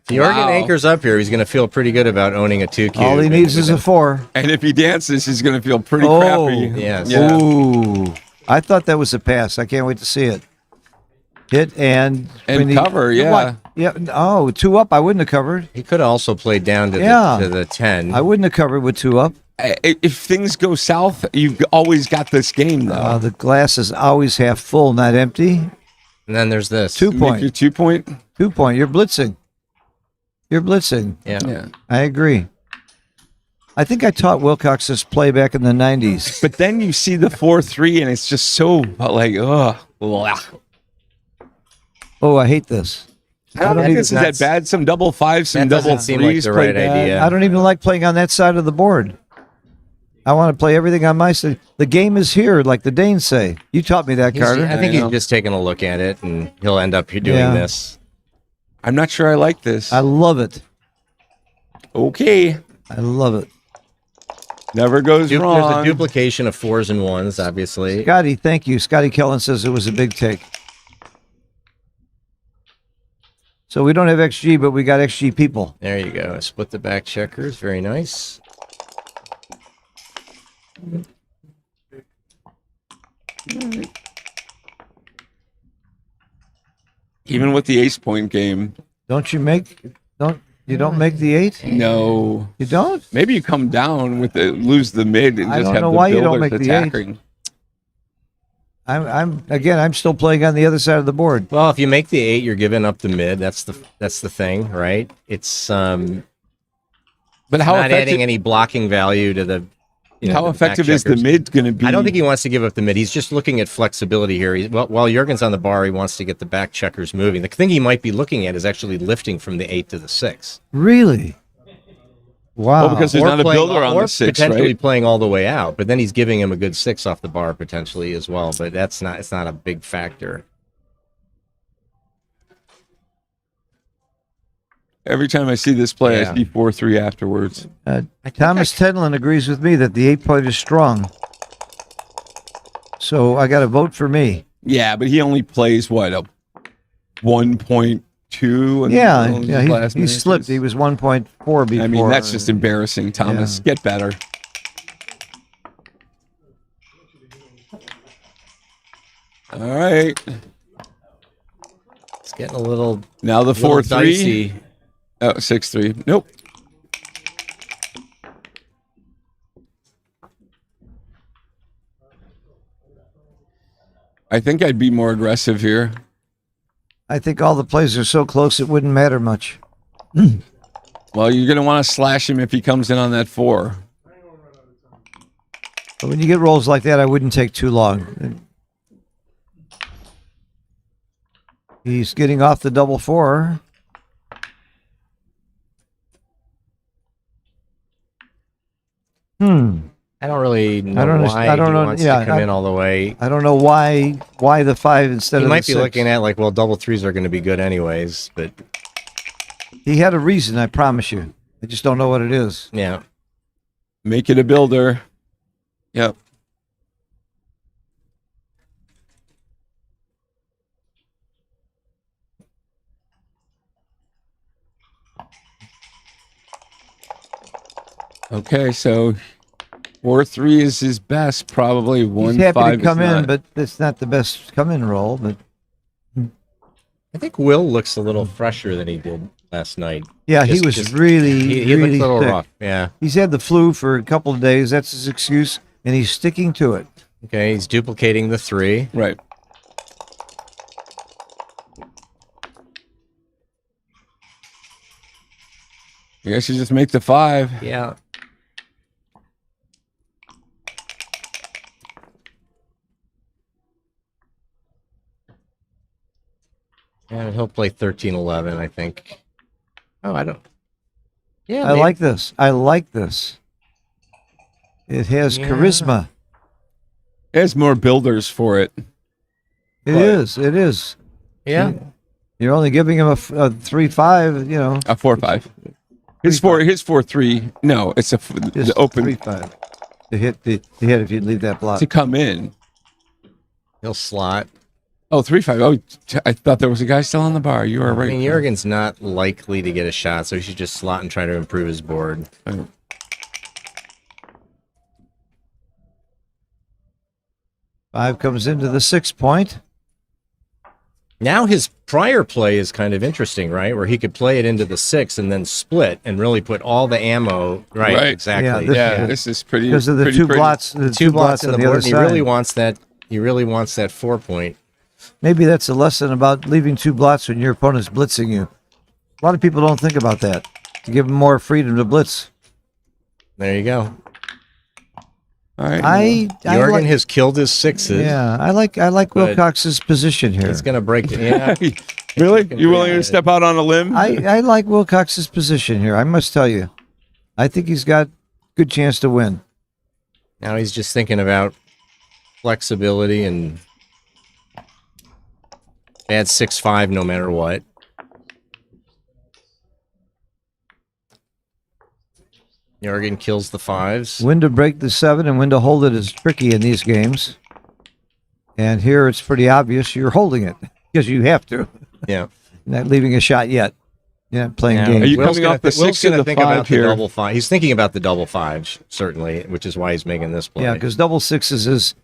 If the Oregon Wow. anchors up here, he's going to feel pretty good about owning a 2 cube. All he needs is a 4. And if he dances, he's going to feel pretty Oh. crappy. Yes. Yeah. Ooh. I thought that was a pass. I can't wait to see it. Hit and cover, yeah. What? Yeah. Oh, 2 up. I wouldn't have covered. He could have also played down to, Yeah. the 10. I wouldn't have covered with 2 up. If things go south, you've always got this game, though. The glass is always half full, not empty. And then there's this. 2 Make point. your 2 point. 2 point. You're blitzing. You're blitzing. Yeah. Yeah. I agree. I think I taught Wilcox this play back in the 90s. But then you see the 4-3, and it's just so like, ugh. Oh, I hate this. I don't think this is that bad. Some double 5s, some That double doesn't seem like 3s the play right bad. idea. I don't even like playing on that side of the board. I want to play everything on my side. The game is here, like the Danes say. You taught me that, Carter. I think I he's know. just taking a look at it, and he'll end up doing Yeah. this. I'm not sure I like this. I love it. Okay. I love it. Never goes There's wrong. a duplication of 4s and 1s, obviously. Scotty, thank you. Scotty Kellen says it was a big take. So we don't have XG, but we got XG people. There you go. Split the back checkers. Very nice. Even with the ace point game. Don't you make make the 8? No. You don't? Maybe you come down with lose the mid and I just don't have know the why you don't builders make the 8. attacking. I'm still playing on the other side of the board. Well, if you make the 8, you're giving up the mid. That's the thing, right? It's But how not effective, adding any blocking value to the. how the effective back is the checkers. mid going to be? I don't think he wants to give up the mid. He's just looking at flexibility here. While Jurgen's on the bar, he wants to get the back checkers moving. The thing he might be looking at is actually lifting from the 8 to the 6. Really? Wow. Well, because there's Or not a playing- builder on or the 6, potentially right? playing all the way out, but then he's giving him a good 6 off the bar potentially as well. But it's not a big factor. Every time I see this play, Yeah. I see 4-3 afterwards. Thomas Tedlin agrees with me that the 8 point is strong. So I got to vote for me. Yeah, but he only plays what, a 1.2? Yeah, in yeah. his last He slipped. matches? He was 1.4 before. I mean, that's just embarrassing, Thomas. Yeah. Get better. All right. It's getting a little Now the little 4-3. dicey. Oh, 6-3. Nope. I think I'd be more aggressive here. I think all the plays are so close it wouldn't matter much. Well, you're going to want to slash him if he comes in on that 4. But when you get rolls like that, I wouldn't take too long. He's getting off the double 4. I don't really know I don't why understand- I don't he know- wants yeah, to come I- in all the way. I don't know why the 5 instead He of might the be 6. looking at like, well, double 3s are going to be good anyways, but He had a reason, I promise you. I just don't know what it is. yeah. Make it a builder. Yep. Okay, so 4-3 is his best, probably. He's 1-5 happy to come is in, not. but it's not the best come-in roll. But I think Will looks a little fresher than he did last night. yeah, he was really, he really looks a little sick. rough. Yeah. He's had the flu for a couple of days. That's his excuse, and he's sticking to it. Okay, he's duplicating the 3. Right. I guess you just make the 5. Yeah. Yeah, he'll play 13-11, I think. Oh, I don't. Yeah, I maybe. like this. I like this. It has Yeah. charisma. There's more builders for it. It is. It is. Yeah. You're only giving him a 3-5. You know, A 4-5. His 4-3. No, it's the just open 3-5 to hit the hit if you leave that block. to come in. He'll slot. Oh, 3-5. Oh, I thought there was a guy still on the bar. You are I right. mean, Jurgen's not likely to get a shot, so he should just slot and try to improve his board. Five comes into the 6 point. Now his prior play is kind of interesting, right? Where he could play it into the 6 and then split and really put all the ammo. Right, Right. exactly. Yeah, This is pretty. Because of the pretty, two pretty. blots, the Two blots in the on board. other And he side. really wants that. He really wants that 4 point. Maybe that's a lesson about leaving two blots when your opponent's blitzing you. A lot of people don't think about that. To give them more freedom to blitz. There you go. All right. I Jurgen like, has killed his 6s. yeah, I like But Wilcox's position here. He's going to break it. Yeah. Really? You willing to step out on a limb? I like Wilcox's position here. I must tell you, I think he's got good chance to win. Now he's just thinking about flexibility and add 6-5 no matter what. Jurgen kills the 5s. When to break the 7 and when to hold it is tricky in these games. And here it's pretty obvious you're holding it because you have to. Yeah. Not leaving a shot yet. You're not playing Now, games. Are you Will's coming off the Will's 6 and gonna the think 5 about here? The double 5. He's thinking about the double 5s, certainly, which is why he's making this play. Yeah, because double 6s is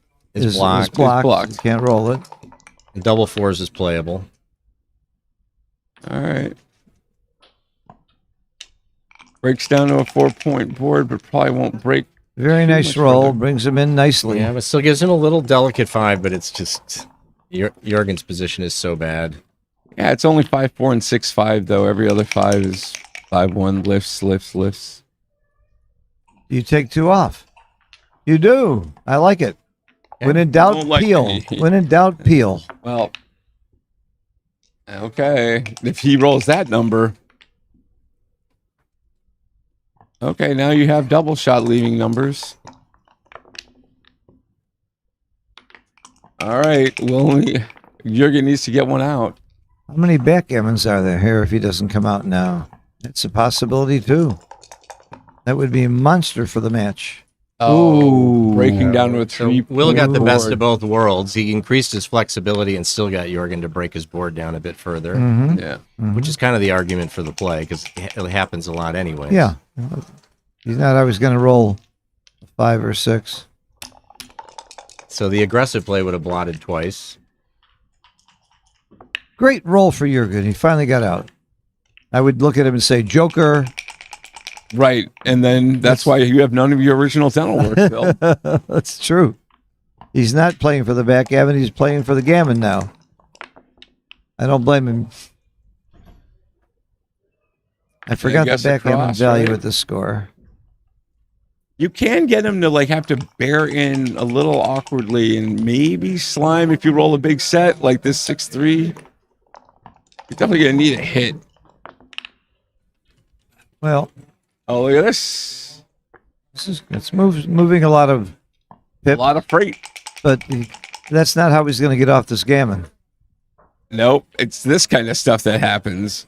blocked. blocked. You can't roll it. And double 4s is playable. All right. Breaks down to a 4-point board, but probably won't break. Very too nice much roll. further. Brings him in nicely. Yeah, but still gives him a little delicate 5, but it's just Jurgen's position is so bad. Yeah, it's only 5-4 and 6-5 though. Every other 5 is 5-1 lifts. You take 2 off. You do. I like it. When in doubt, Don't like peel. me. When in doubt, peel. Well, okay. If he rolls that number. Okay, now you have double shot leaving numbers. All right. Well, Jurgen needs to get one out. How many backgammons are there here if he doesn't come out now? It's a possibility, too. That would be a monster for the match. Oh, breaking down to a So 3. Will got the best of both worlds. He increased his flexibility and still got Jurgen to break his board down a bit further, Mhm. Yeah. which is kind of the argument for the play because it happens a lot anyway. Yeah. He's not always going to roll a 5 or 6. So the aggressive play would have blotted twice. Great roll for Jurgen. He finally got out. I would look at him and say, Joker. Right. And then that's why you have none of your original dental work, Bill. That's true. He's not playing for the backgammon. He's playing for the gammon now. I don't blame him. I forgot the guess backgammon across, value right? at the score. You can get him to like have to bear in a little awkwardly and maybe slime if you roll a big set like this 6-3. You're definitely gonna need a hit. Well, Oh, look at this. It's moving a lot of A pip, lot of freight. but that's not how he's going to get off this gammon. Nope. It's this kind of stuff that happens.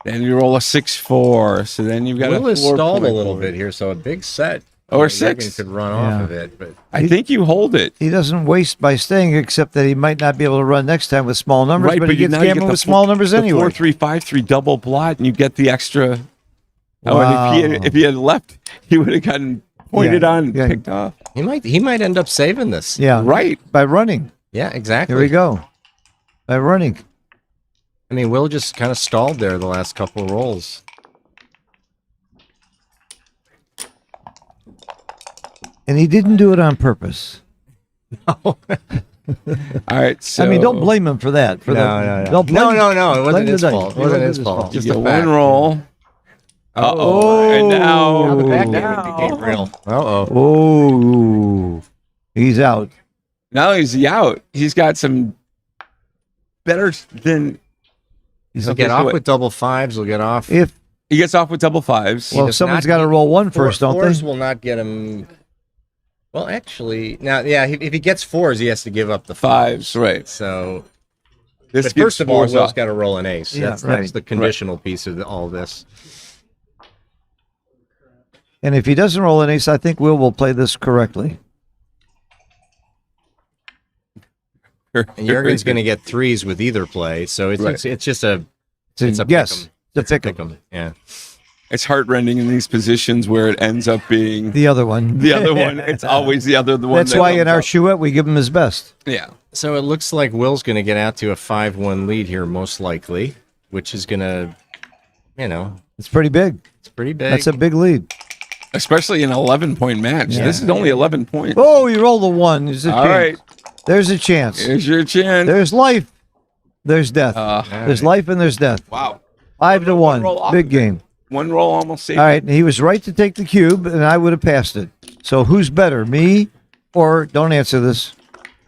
Then you roll a 6-4. So then you've got Will a has stalled a 4-point little board. bit here, so a big set. Or Jürgen 6. could run Yeah. off of it, but I think you hold it. He doesn't waste by staying, except that he might not be able to run next time with small numbers, Right, but he gets now you gammon the with small numbers the anyway. 4-3-5-3 double blot, and you get the extra. Oh, Wow. and if he had left, he would have gotten pointed on and picked off. he might end up saving this. Yeah, Right. by running. Yeah, exactly. Here we go. By running. I mean, Will just kind of stalled there the last couple of rolls. And he didn't do it on purpose. All right. So I mean, don't blame him for that. For No. Don't blame No. It wasn't blame his the dice. fault. It wasn't his fault. just Just a a fact. one roll. Uh-oh. And Now the now, backgammon became real. Uh-oh. Oh, he's out. now he's out. He's got some better than. He'll get off with double fives. He'll get off. If He gets off with double 5s. well, does someone's not got to get- roll one first, don't fours they? will not get him. Well, actually, now, yeah, if he gets 4s, he has to give up the 5s, right. So, This but gets first of all, 4s Will's off. got to roll an ace. Yeah, That's right. the conditional piece of all this. And if he doesn't roll an ace, I think will play this correctly. And Jürgen's going to get 3s with either play, so it's Right. it's just a It's a pick guess. 'em. It's a pick 'em. pick 'em. Yeah. It's heartrending in these positions where it ends up being The other one. the other one. It's always the other one. That's that why in comes our up. chouette we give him his best. Yeah. So it looks like Will's going to get out to a 5-1 lead here, most likely, which is going to, It's pretty big. it's pretty big. That's a big lead. Especially an 11-point match. Yeah. This is only 11 points. Oh, you rolled a one. There's a All chance. right. There's a chance. Here's your chance. There's life. There's death. Uh, There's life and there's death. wow. 5-1. roll off Big of it. game. One roll almost saved. All right. He was right to take the cube, and I would have passed it. So who's better, me or don't answer this?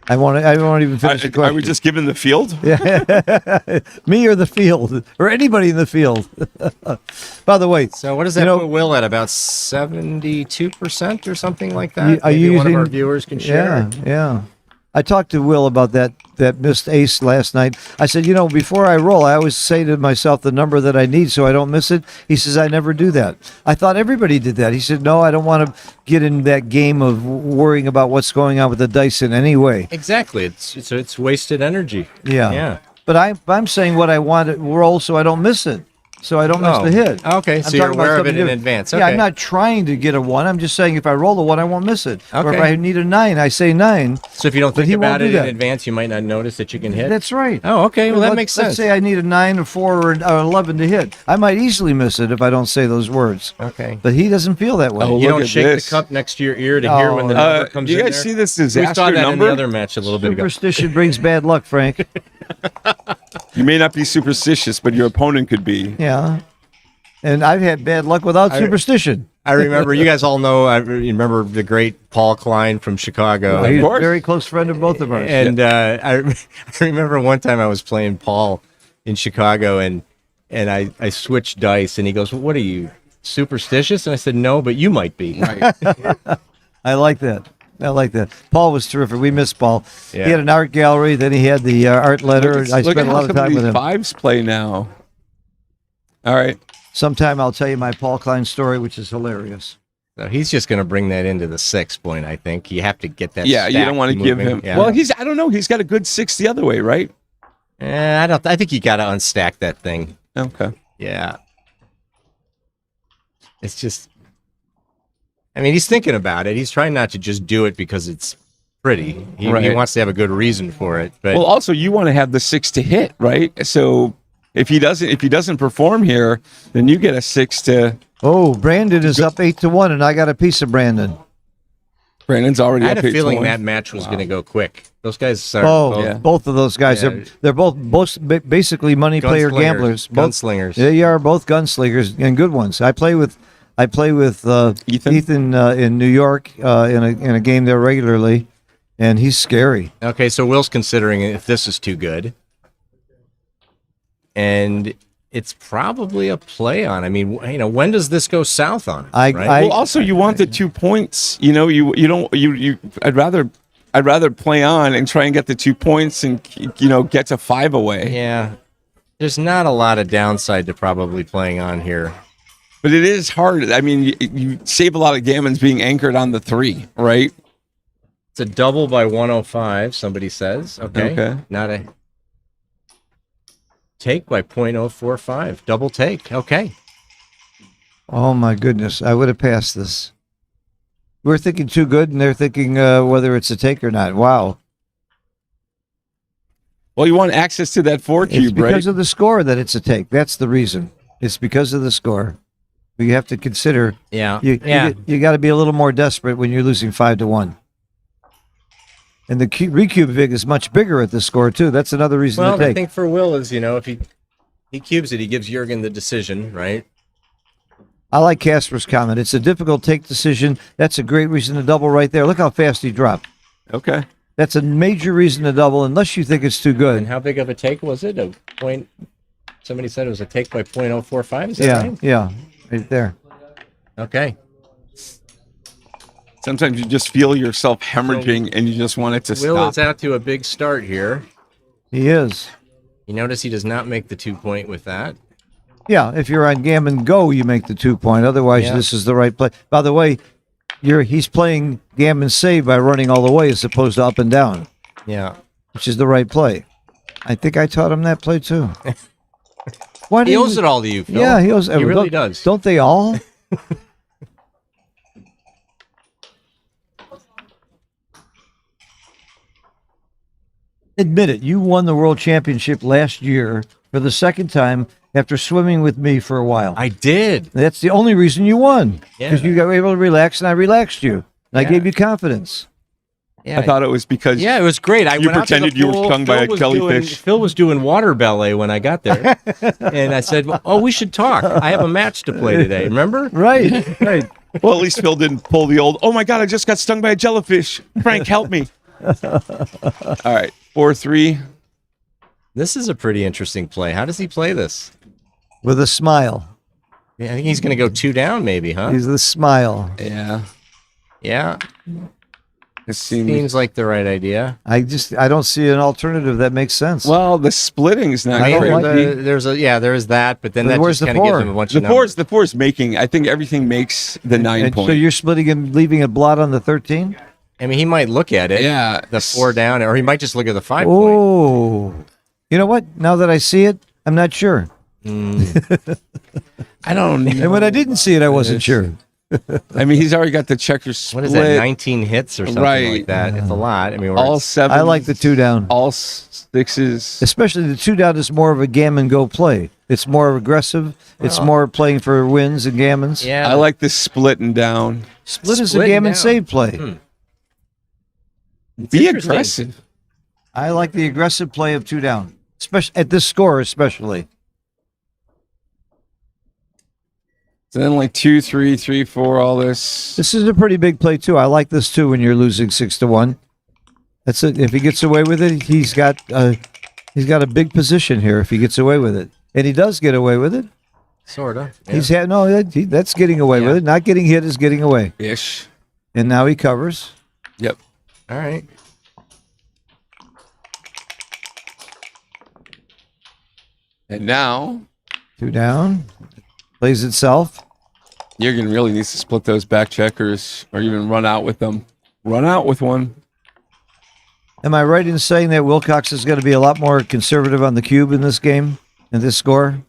I won't even finish the Are question. we just giving the field? Yeah. Me or the field or anybody in the field. By the way, So what does that You know- put Will at? About 72% or something like that? are you Maybe one of using- our viewers can share. Yeah. I talked to Will about that missed ace last night. I said, before I roll, I always say to myself the number that I need so I don't miss it. He says, I never do that. I thought everybody did that. He said, no, I don't want to get in that game of worrying about what's going on with the dice in any way. Exactly. It's wasted energy. Yeah. Yeah. But I'm saying what I want to roll so I don't miss it. So I don't miss the hit. Okay, so I'm you're talking about aware of it something in different. advance. Yeah, Okay. I'm not trying to get a 1. I'm just saying if I roll the 1, I won't miss it. Or if Okay. I need a 9, I say 9. So if you don't But think he won't about do it in that. advance, you might not notice that you can hit. That's right. Oh, okay. Well, that makes Let's sense. say I need a 9, a 4, or an 11 to hit. I might easily miss it if I don't say those words. Okay. But he doesn't feel that way. Oh, You look don't at shake this. the cup next to your ear to hear when the Oh, number comes do you in guys there? see this We saw disaster that number? in the other match a little bit ago. Superstition brings bad luck, Frank. You may not be superstitious, but your opponent could be. Yeah. And I've had bad luck without superstition. I remember, you guys all know, I remember the great Paul Klein from Chicago. He's a course. very close friend of both of ours. And I remember one time I was playing Paul in Chicago, and I switched dice, and he goes, well, what are you, superstitious? And I said, no, but you might be. I like that. I like that. Paul was terrific. We miss Paul. Yeah. He had an art gallery. Then he had the art letter. I Look spent at a how lot of some time these with him. 5s play now. All right. Sometime I'll tell you my Paul Klein story, which is hilarious. So he's just going to bring that into the 6 point, I think. You have to get that Yeah, you stack don't want to give moving. him. Yeah. Well, I don't know. He's got a good 6 the other way, right? I think you got to unstack that thing. Okay. Yeah. It's just, I mean, he's thinking about it. He's trying not to just do it because it's pretty. He Right. wants to have a good reason for it. But Well, also you want to have the 6 to hit, right? So if he doesn't perform here, then you get a 6 to. Oh, Brandon is up 8-1, and I got a piece of Brandon. Brandon's already I had up a 8 to feeling 1. that match was going to go quick. Those guys are Oh, both of those guys. Yeah. They're both basically money player Gunslingers. gamblers. Both, Gunslingers. They are both gunslingers and good ones. I play with Ethan in New York in a game there regularly, and he's scary. Okay, so Will's considering if this is too good. And it's probably a play on. I mean, when does this go south on it? Right? Well, also you want the 2 points. You don't. I'd rather play on and try and get the 2 points and get to 5 away. Yeah. There's not a lot of downside to probably playing on here. But it is hard. I mean, you save a lot of gammons being anchored on the 3, right? It's a double by 105, somebody says. Okay. Not a take by .045. Double take. Okay. Oh my goodness, I would have passed this. We're thinking too good, and they're thinking whether it's a take or not. Wow. Well, you want access to that 4 It's cube, right? because of the score that it's a take. That's the reason. It's because of the score. You have to consider. Yeah. You got to be a little more desperate when you're losing 5-1. And the recube vig is much bigger at this score too. That's another reason Well, to take. I think for Will is, if he cubes it, he gives Jurgen the decision, right? I like Casper's comment. It's a difficult take decision. That's a great reason to double right there. Look how fast he dropped. Okay. That's a major reason to double unless you think it's too good. And how big of a take was it? A point. Somebody said it was a take by .045. Is that right? Yeah, right there. Okay. Sometimes you just feel yourself hemorrhaging and you just want it to Will stop. is out to a big start here. He is. You notice he does not make the 2-point with that. Yeah, if you're on Gammon Go, you make the 2-point. Otherwise, this is the right play. By the way, he's playing Gammon Save by running all the way as opposed to up and down. Yeah. Which is the right play. I think I taught him that play too. Why He owes it all to you, Phil. Yeah, he owes it. He really does. Don't they all? Admit it, you won the world championship last year for the second time after swimming with me for a while. I did. That's the only reason you won. Yeah. Because you got able to relax, and I relaxed you. And I gave you confidence. Yeah. I thought it was because Yeah, it was great. I you went out to the pretended you were pool. stung by Phil a was jellyfish. Phil was doing water ballet when I got there. And I said, "Oh, we should talk. I have a match to play today." Remember? Right, right. Well, at least Phil didn't pull the old, oh my God, I just got stung by a jellyfish. Frank, help me. All right, 4-3. This is a pretty interesting play. How does he play this? With a smile. Yeah, I think he's going to go 2 down, maybe, huh? He's the smile. Yeah. Yeah. It Seems like the right idea. I don't see an alternative that makes sense. Well, the splitting is not I don't crazy. like there is that, but then Then that where's just the kind of gives four? him a bunch The of numbers. four is making, I think everything makes the 9 And point. so you're splitting and leaving a blot on the 13? I mean, he might look at it. Yeah. The 4 down, or he might just look at the 5 point. Oh. You know what? Now that I see it, I'm not sure. I don't know. And when I didn't see it, I wasn't sure. I mean, he's already got the checker split. What is that, 19 hits or something Right. like that? It's a lot. I mean, All 7. I like the 2 down. All 6s. Especially the 2 down is more of a gammon go play. It's more aggressive. It's more playing for wins and gammons. yeah. I like the splitting down. Split is a Splitting gammon down. save play. Be interesting. aggressive. I like the aggressive play of 2 down, especially at this score, especially. So then like 2, 3, 3, 4, all this. This is a pretty big play too. I like this too when you're losing 6-1. That's it. If he gets away with it, he's got a big position here. If he gets away with it, and he does get away with it, Sort of. Yeah. he's had that's getting away with it. Not getting hit is getting away. Ish. And now he covers. Yep. All right. And now 2 down, plays itself. Jurgen really needs to split those back checkers or even run out with them. Run out with one. Am I right in saying that Wilcox is going to be a lot more conservative on the cube in this game, in this score?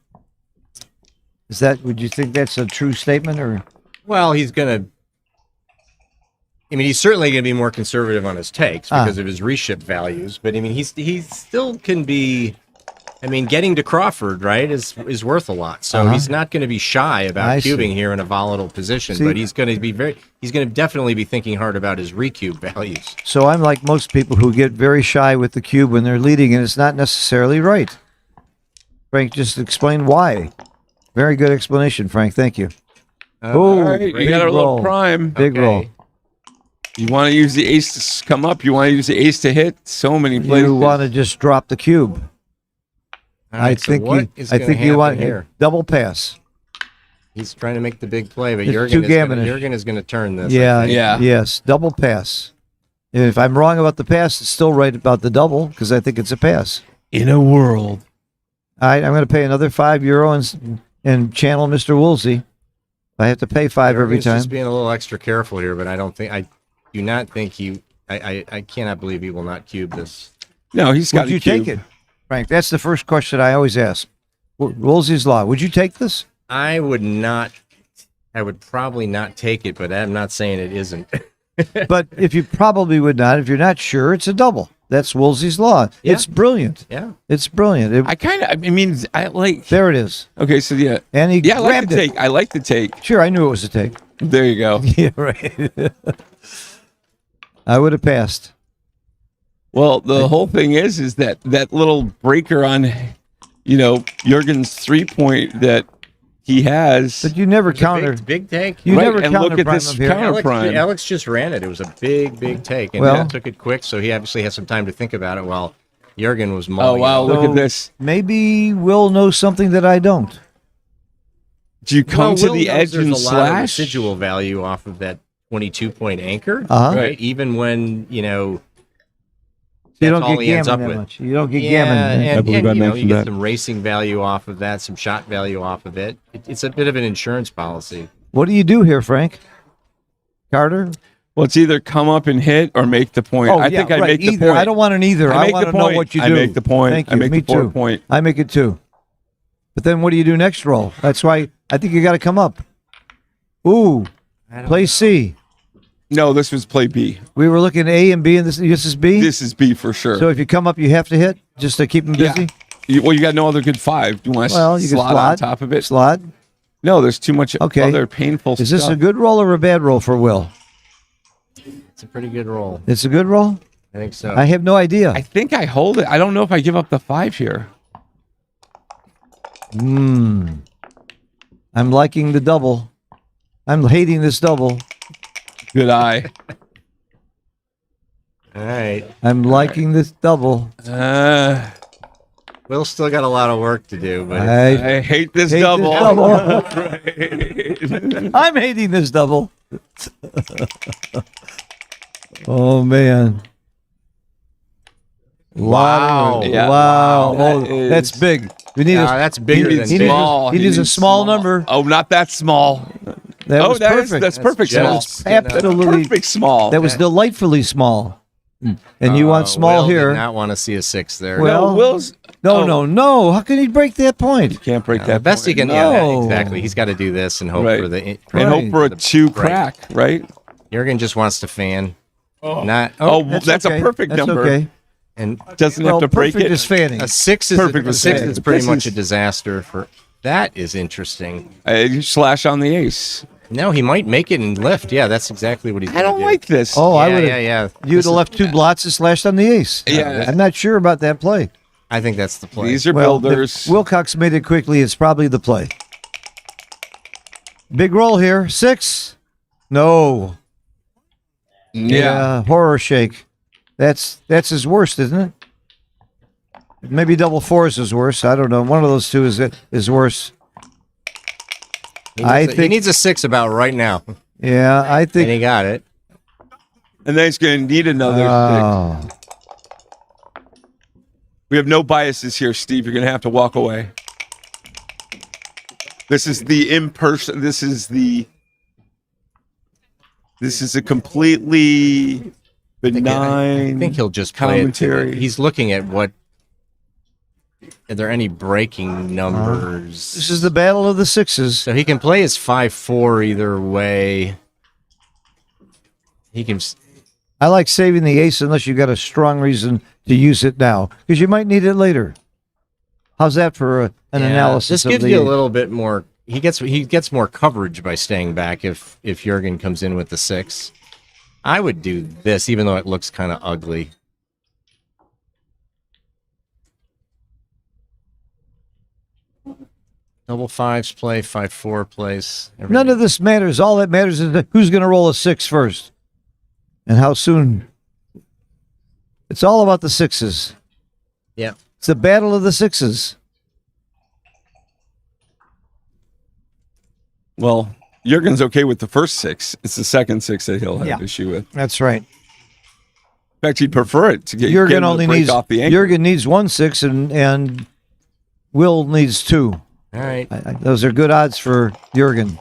Would you think that's a true statement, or? Well, he's going to. I mean, he's certainly going to be more conservative on his takes because of his reship values. But I mean, he still can be. I mean, getting to Crawford, right, is worth a lot. So he's not going to be shy about I cubing see. here in a volatile position. See- But he's going to be he's going to definitely be thinking hard about his recube values. So I'm like most people who get very shy with the cube when they're leading, and it's not necessarily right. Frank just explained why. Very good explanation, Frank. Thank you. All right, you big got a little roll. prime. Big roll. You want to use the ace to come up. You want to use the ace to hit. So many places. You want to just drop the cube. All right, so what is I gonna think you happen want here? double pass. He's trying to make the big play, but It's Jurgen too is, gonna, gammonish. Jurgen is going to turn this. Yeah, I think. Yeah. yes, double pass. And if I'm wrong about the pass, it's still right about the double because I think it's a pass. In a world. All right, I'm going to pay another €5 and channel Mr. Woolsey. I have to pay 5 every He's time. just being a little extra careful here, but I do not think he. I cannot believe he will not cube this. No, he's got Would you take it, Frank? That's the first question I always ask. Woolsey's Law. Would you take this? I would not. I would probably not take it, but I'm not saying it isn't. But if you probably would not, if you're not sure, it's a double. That's Woolsey's Law. Yeah. It's brilliant. Yeah. It's brilliant. I mean, I like. There it is. Okay, so yeah. And he Yeah, I like grabbed the it. take. I like the take. Sure, I knew it was a take. There you go. Yeah, right. I would have passed. Well, the whole thing is that little breaker on, Jurgen's 3-point that he has. But you never counter. Big take. You Right, never and counter look at prime this up here. counter prime. Alex just ran it. It was a big take, and Well- he took it quick. So he obviously had some time to think about it while Jurgen was Oh mauling. wow! it. Look So at this. Maybe Will knows something that I don't. Do you come Well, to Will the knows edge there's and a lot of slash? residual value off of that 22-point anchor, Uh-huh. right? Even when You don't that's all get he ends gammon up that with. much. You don't get Yeah, gammon. and, believe I you mentioned get that. some racing value off of that, some shot value off of it. It's a bit of an insurance policy. What do you do here, Frank? Carter? Well, it's either come up and hit or make the point. I think I right. make the Either. point. I don't want an either. I I make want the to know point. what you do. I make the point. Thank I you. make Me the 4 too. point. I make it too. But then what do you do next roll? That's why I think you got to come up. Ooh, play C. No, this was play B. We were looking at A and B, and this is B. This is B for sure. So if you come up, you have to hit just to keep them busy. Yeah. You got no other good 5. Do you want to Well, you can slot slot on top of it? Slot. No, there's too much Okay. other painful Is stuff. this a good roll or a bad roll for Will? It's a pretty good roll. It's a good roll. I think so. I have no idea. I think I hold it. I don't know if I give up the 5 here. I'm liking the double. I'm hating this double. Good eye. All right. I'm liking this double. Will's still got a lot of work to do, but I hate this hate double. I'm hating this double. Oh man! Wow. Yeah, Wow! wow. Oh, that's big. We need that's bigger than he needs, small. he needs a small number. Oh, not that small. That was perfect. That's perfect That small. was Absolutely Perfect small. That was delightfully small. And you want small Will here? Did not want to see a 6 there. Well, no, Will's. No. How can he break that point? Can't break The that. best he point. can. Yeah, No. exactly. He's got to do this and hope Right. for the. And Right. hope for a 2 crack, right? Jurgen just wants to fan. Not. Oh, that's okay. a perfect That's number. Okay. And Doesn't Well, have to break perfect it. is fanning. a 6 is Perfect a with 6 fan. is pretty This much is- a disaster for. That is interesting. You slash on the ace. No, he might make it and lift. Yeah, that's exactly what he's. I don't like this. Oh, Yeah, I would. yeah. You'd have left 2 blots and slashed on the ace. Yeah. I'm not sure about that play. I think that's the play. These are Well, builders. if Wilcox made it quickly. It's probably the play. Big roll here. 6. No. Yeah. Horror shake. That's his worst, isn't it? Maybe double 4 is his worst. I don't know. One of those two is worse. He needs a 6 about right now, Yeah, I and think. he got it. And then he's going to need another six. Oh. We have no biases here, Steve. You're going to have to walk away. This is the imperson. This is a completely benign. I think he'll just play commentary. it. He's looking at what. Are there any breaking numbers? This is the battle of the 6s. So he can play his 5-4 either way. He can. I like saving the ace unless you've got a strong reason to use it now, because you might need it later. How's that for an analysis? This of gives the you a little bit more. He gets more coverage by staying back if Jurgen comes in with the 6. I would do this, even though it looks kind of ugly. Double 5s play, 5-4 plays. None of this matters. All that matters is who's going to roll a 6 first, and how soon. It's all about the 6s. Yeah. It's the battle of the 6s. Well, Jurgen's okay with the first 6. It's the second 6 that he'll have Yeah. issue with. That's right. In fact, he'd prefer it to get Jurgen him to only break needs off the anchor. Jurgen needs 1 6 and Will needs 2. All right. Those are good odds for Jurgen.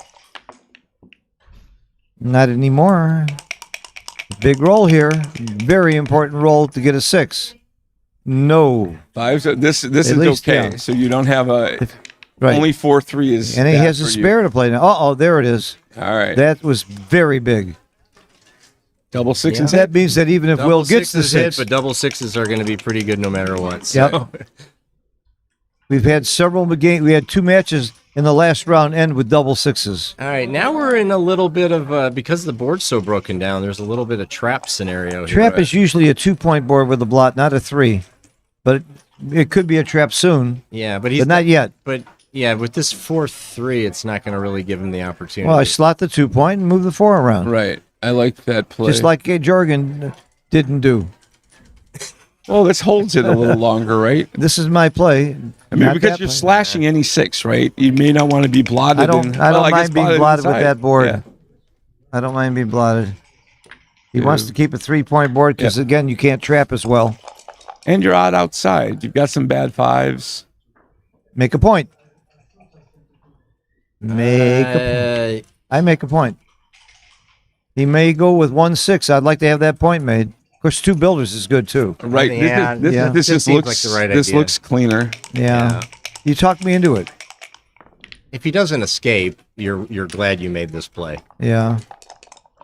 Not anymore. Big roll here. Very important roll to get a 6. No. 5. So this is least, okay. yeah. So you don't have a Right. only 4-3 is. And he bad has a for you. spare to play now. Uh-oh, there it is. All right. That was very big. Double 6 And and that means that even if Double Will gets the sixes hit, 6, but double sixes are going to be pretty good no matter what. So. Yep. We've had several games. We had 2 matches in the last round end with double 6s. All right, now we're in a little bit of because the board's so broken down. There's a little bit of trap scenario here. Trap is usually a 2-point board with a blot, not a 3. But it could be a trap soon. Yeah, but he's not yet. But yeah, with this 4-3, it's not going to really give him the opportunity. Well, I slot the 2-point and move the 4 around. Right. I like that play. Just like Jorgen didn't do. Well, this holds it a little longer, right? This is my play. I mean, not because that you're play. slashing any 6, right? You may not want to be blotted. I don't mind being blotted with that board. Yeah. I don't mind being blotted. He wants to keep a 3-point board because, again, you can't trap as well. And you're odd outside. You've got some bad 5s. Make a point. I make a point. He may go with 1-6. I'd like to have that point made. Of course, 2 builders is good too. Right. This just seems looks like the right this idea. looks cleaner. Yeah. You talked me into it. If he doesn't escape, you're glad you made this play. Yeah.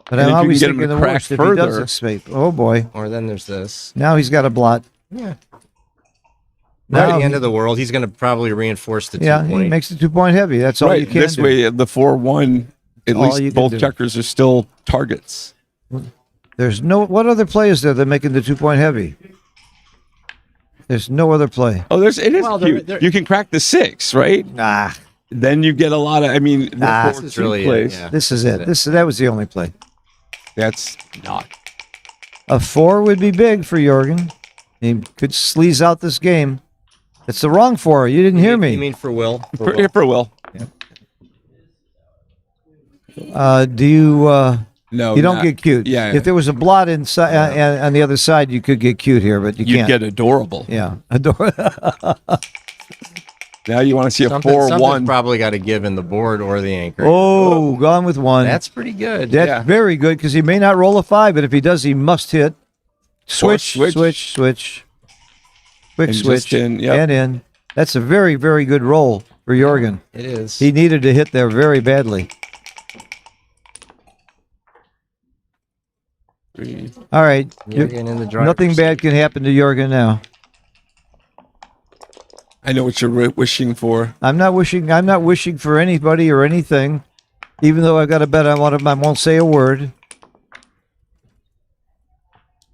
But And if I'm you always can get him thinking to the crack worst if he does further. escape. Oh boy. Or then there's this. Now he's got a blot. Yeah. Now Not the he- end of the world. He's going to probably reinforce the 2 Yeah, he point. makes the 2-point heavy. That's all Right. you can This do. way, the 4-1, at All you least can both do. checkers are still targets. There's no. What other play is there that making the 2-point heavy? There's no other play. Oh, it is Well, cute. they're- You can crack the 6, right? Nah. Then you get a lot of. I mean, the Nah. 4-2 This is really it, plays. yeah. This is it. That was the only play. That's not. A 4 would be big for Jorgen. He could sleaze out this game. It's the wrong 4. You didn't hear You me. mean for Will? For Will. Do you? No, You don't not- get cute. Yeah. If there was a blot inside on the other side, you could get cute here, but you You'd can't. get adorable. Yeah, adorable. Now you want to see a Something's 4-1. probably got to give in the board or the anchor. Oh, gone with 1. That's pretty good. That's yeah. very good because he may not roll a 5, but if he does, he must hit. Switch, switch. switch. Quick And switch just in, yep. and in. That's a very, very good roll for Jorgen. It is. He needed to hit there very badly. All right. Jorgen in the driver's Nothing bad seat. can happen to Jorgen now. I know what you're wishing for. I'm not wishing for anybody or anything. Even though I got to bet on one of them, I won't say a word.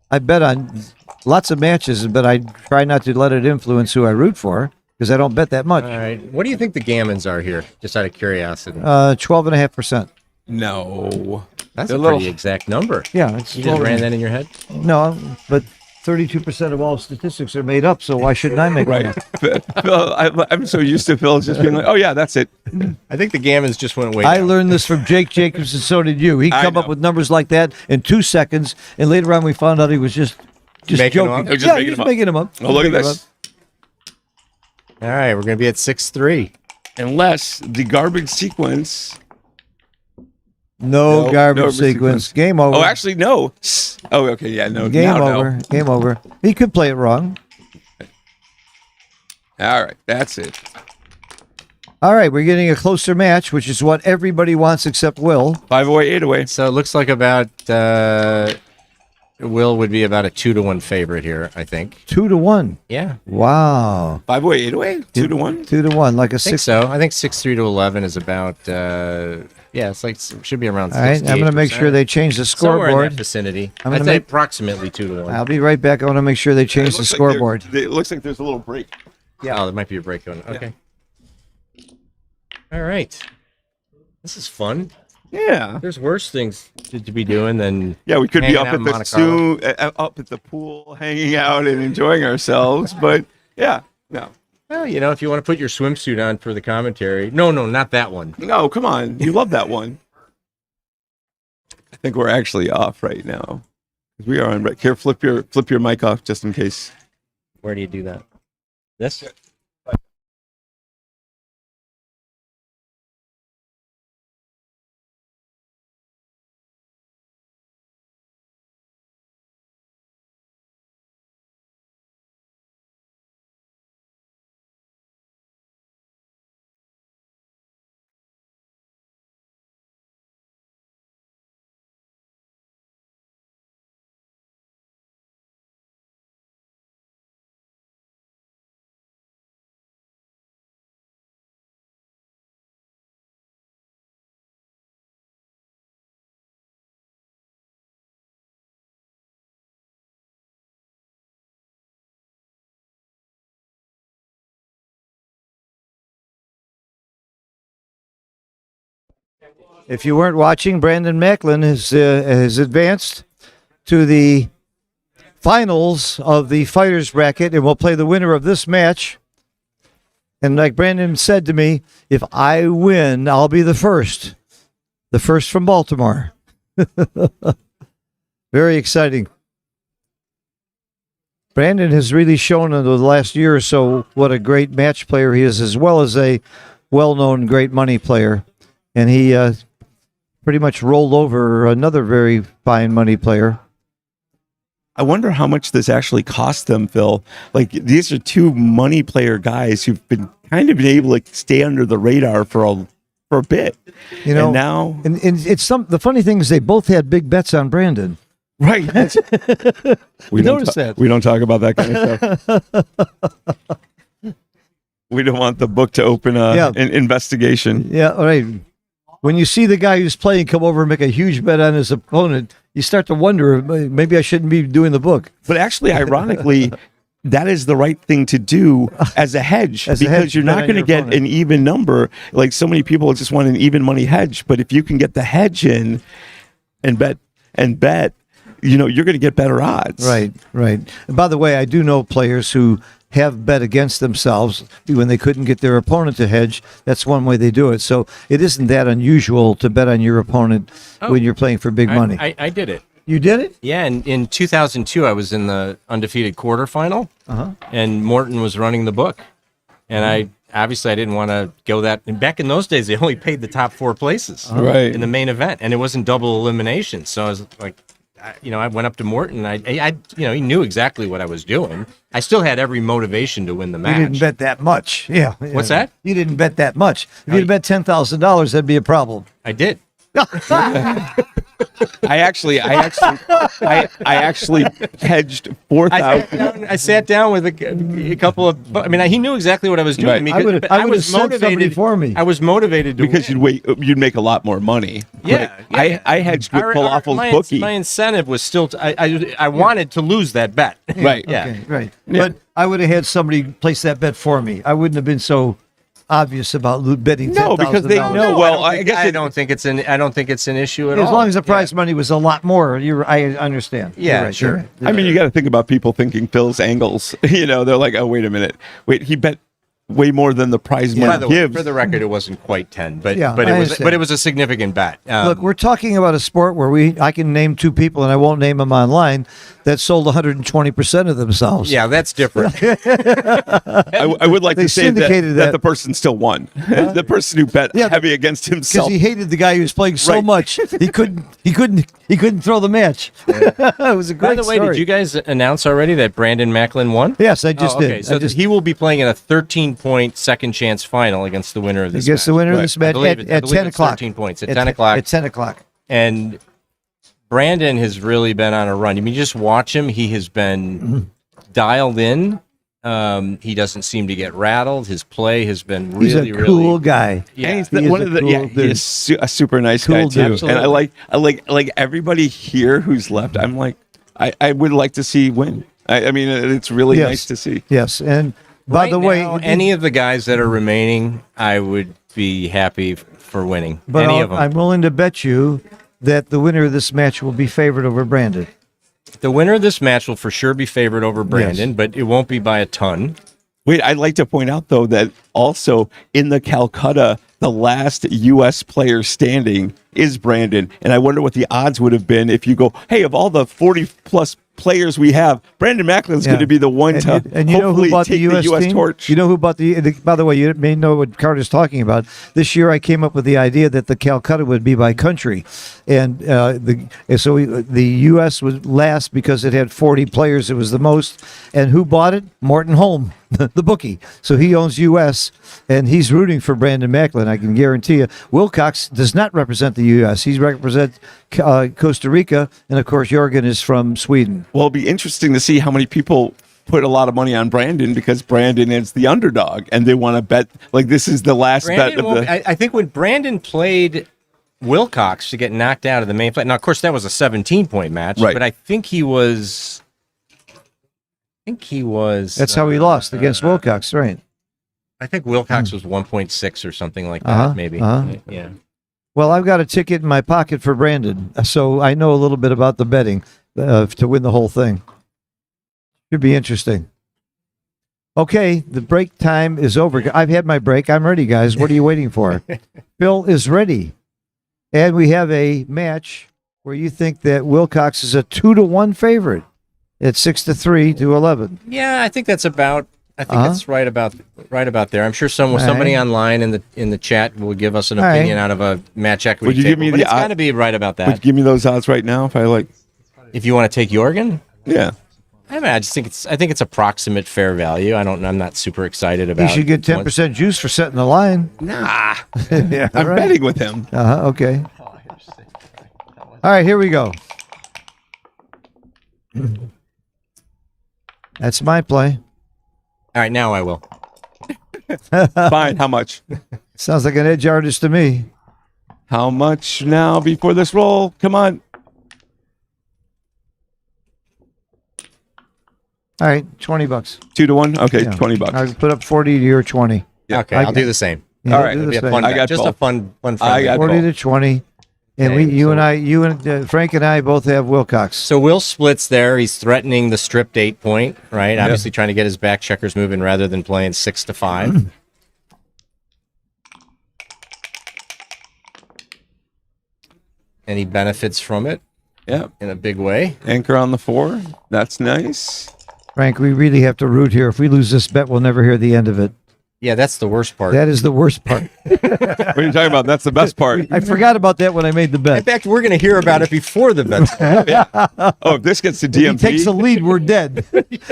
I bet on lots of matches, but I try not to let it influence who I root for because I don't bet that much. All right. What do you think the gammons are here? Just out of curiosity. 12.5%. No. That's they're a little- pretty exact number. Yeah, it's You just 12 ran that in your head? No, but 32% of all statistics are made up, so why shouldn't I make Right. one? Phil, I'm so used to Phil just being like, oh, yeah, that's it. I think the gammons just went way I down. learned this from Jake Jacobs, and so did you. He'd I come up know. with numbers like that in 2 seconds, and later on we found out he was just Making them joking. up? Just Yeah, making just them up. making them up. Oh, look at Making them this. All right, we're going to be at 6-3. Unless the garbage sequence. up. No, No, garbage no sequence. Game over. Oh, actually, no. Oh, okay. Yeah, no. Game now, over. no. Game over. He could play it wrong. All right. That's it. All right, we're getting a closer match, which is what everybody wants except Will. 5 away, 8 away. So it looks like about Will would be about a 2-1 favorite here, I think. 2-1. Yeah, Wow. 5 away, 8 away. 2-1. 2-1, like a I think 6. so. I think 6-3 to 11 is about. Yeah, it's like should be around. All right, I'm going to make sure they change the somewhere in scoreboard. that vicinity. I'm I'd gonna say make- approximately 2-1. I'll be right back. I want to make sure they change the scoreboard. It looks like there's a little break. Oh, there might be a break going. Okay. All right. This is fun. Yeah. There's worse things to be doing than Yeah, we could be hanging up out at in the Monte Carlo. up at the pool, hanging out and enjoying ourselves. But yeah, no, Well, you know, if you want to put your swimsuit on for the commentary. No, not that one. no, come on, you love that one. I think we're actually off right now. We are on. Here, flip your mic off just in case. Where do you do that? This? If you weren't watching, Brandon Macklin has advanced to the finals of the fighters bracket, and we'll play the winner of this match. And like Brandon said to me, if I win, I'll be the first from Baltimore. Very exciting. Brandon has really shown in the last year or so what a great match player he is, as well as a well-known great money player. And he pretty much rolled over another very fine money player. I wonder how much this actually cost them, Phil. Like, these are two money player guys who've been able to stay under the radar for a bit. You know, and now, and it's the funny thing is they both had big bets on Brandon. Right. We noticed that. We don't talk about that kind of stuff. We don't want the book to open an investigation. Yeah, all right. When you see the guy who's playing come over and make a huge bet on his opponent, you start to wonder, maybe I shouldn't be doing the book. But actually, ironically, that is the right thing to do as a hedge, because you're not going to get an even number. Like, so many people just want an even money hedge. But if you can get the hedge in and bet, you're going to get better odds. Right. And by the way, I do know players who have bet against themselves when they couldn't get their opponent to hedge. That's one way they do it. So it isn't that unusual to bet on your opponent when you're playing for big money. I did it. You did it? Yeah, and in 2002, I was in the undefeated quarterfinal, and Morton was running the book. And I didn't want to go that. And back in those days, they only paid the top 4 places in the main event, and it wasn't double elimination. So I was like, I went up to Morton. He knew exactly what I was doing. I still had every motivation to win the match. You didn't bet that much. Yeah. What's that? You didn't bet that much. If you'd bet $10,000, that'd be a problem. I did. I actually hedged 4,000. I sat down with a couple of. I mean, he knew exactly what I was doing. Right. I was motivated for me. I was motivated to because win. you'd make a lot more money. Yeah, I hedged with Falafel's bookie. My incentive was still. I wanted to lose that bet. Right. Okay, right. Yeah. But I would have had somebody place that bet for me. I wouldn't have been so obvious about betting. No, because they know. Well, I don't think it's an issue at all. As long as the prize money was a lot more, I understand. Yeah, right, sure. I mean, you got to think about people thinking Phil's angles. They're like, oh, wait a minute, he bet way more than the prize money gives. For the record, it wasn't quite 10, but Yeah, but I it was understand. but it was a significant bet. Look, we're talking about a sport where I can name 2 people, and I won't name them online, that sold 120% of themselves. Yeah, that's different. I would like to say that the person still won. The person who bet heavy against himself, because he hated the guy who was playing so much he couldn't throw the match. It was a great By the way, story. did you guys announce already that Brandon Macklin won? Yes, I just okay. did. So he will be playing in a 13-point second chance final against the winner of this match. Against the winner of this match at 10 o'clock. 13 points at 10 o'clock. At 10 o'clock. And Brandon has really been on a run. I mean, just watch him. He has been dialed in. He doesn't seem to get rattled. His play has been really, he's a cool guy. Yeah, he's a super nice guy too. Absolutely. And I like everybody here who's left. I'm like, I would like to see win. I mean, it's really nice to see. Yes, and by the way, any of the guys that are remaining, I would be happy for winning. But any of them. I'm willing to bet you that the winner of this match will be favored over Brandon. The winner of this match will for sure be favored over Brandon, but it won't be by a ton. Wait, I'd like to point out, though, that also in the Calcutta, the last U.S. player standing is Brandon. And I wonder what the odds would have been if you go, hey, of all the 40-plus players we have, Brandon Macklin's going to be the one to and you know who bought the U.S. team? torch. You know who bought by the way, you may know what Carter's talking about. This year I came up with the idea that the Calcutta would be by country. And so the U.S. was last because it had 40 players. It was the most. And who bought it? Morton Holm, the bookie. So he owns U.S., and he's rooting for Brandon Macklin, I can guarantee you. Wilcox does not represent the U.S. He represents Costa Rica, and, of course, Jorgen is from Sweden. Well, it'll be interesting to see how many people put a lot of money on Brandon because Brandon is the underdog, and they want to bet, like, this is the last bet of the... I think when Brandon played Wilcox to get knocked out of the main fight, now, of course, that was a 17-point match, right. But I think he was... That's how he lost against Wilcox, right? I think Wilcox was 1.6 or something like that, maybe. Yeah. Well, I've got a ticket in my pocket for Brandon, so I know a little bit about the betting to win the whole thing. Should be interesting. Okay, the break time is over. I've had my break. I'm ready, guys. What are you waiting for? Phil is ready. And we have a match where you think that Wilcox is a 2-1 favorite at 6-3 to 11. Yeah, I think that's about. I think it's right about there. I'm sure somebody online in the chat will give us an opinion out of a match equity. Would you give me but the it's got to be right about that. Would you give me those odds right now if you want to take Jorgen? Yeah. I just think it's approximate fair value. I'm not super excited about. You should get 10% juice for setting the line. Nah. Yeah, I'm betting with him. Okay. All right, here we go. That's my play. All right, now I will. Fine. How much? Sounds like an edge artist to me. How much now before this roll? Come on. All right, $20. 2-1. Okay, Yeah. $20. I put up 40 to your 20. Yeah. Okay, I'll do the same. Yeah, all right. do the It'll be a same. fun I got just both. a fun I friendly. got 40 to 20. And you and Frank and I both have Wilcox. So Will splits there. He's threatening the stripped 8 point, right? Obviously trying to get his back checkers moving rather than playing 6-5. And he benefits from it. Yeah. In a big way. Anchor on the 4. That's nice. Frank, we really have to root here. If we lose this bet, we'll never hear the end of it. Yeah, that's the worst part. That is the worst part. What are you talking about? That's the best part. I forgot about that when I made the In bet. fact, we're going to hear about it before the bet. Oh, if this gets to If DMP. he takes the lead, we're dead.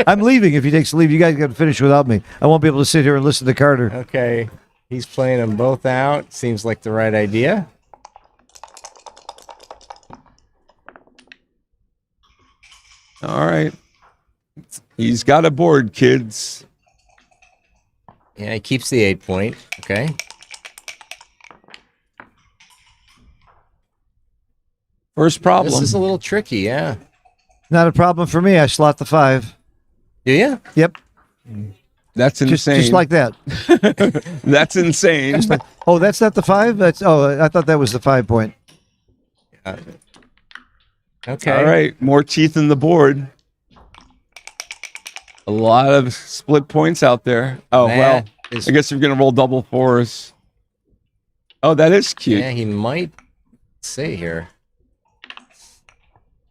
I'm leaving if he takes the lead. You guys got to finish without me. I won't be able to sit here and listen to Carter. Okay. He's playing them both out. Seems like the right idea. All right. He's got a board, kids. Yeah, he keeps the 8 point. Okay. First problem. This is a little tricky, yeah. Not a problem for me. I slot the 5. Do you? Yep. That's insane. Just like that. That's insane. Oh, that's not the 5? I thought that was the 5 point. Okay. All right. More teeth in the board. A lot of split points out there. Oh, That well, is- I guess you're going to roll double 4s. Oh, that is cute. Yeah, he might say here.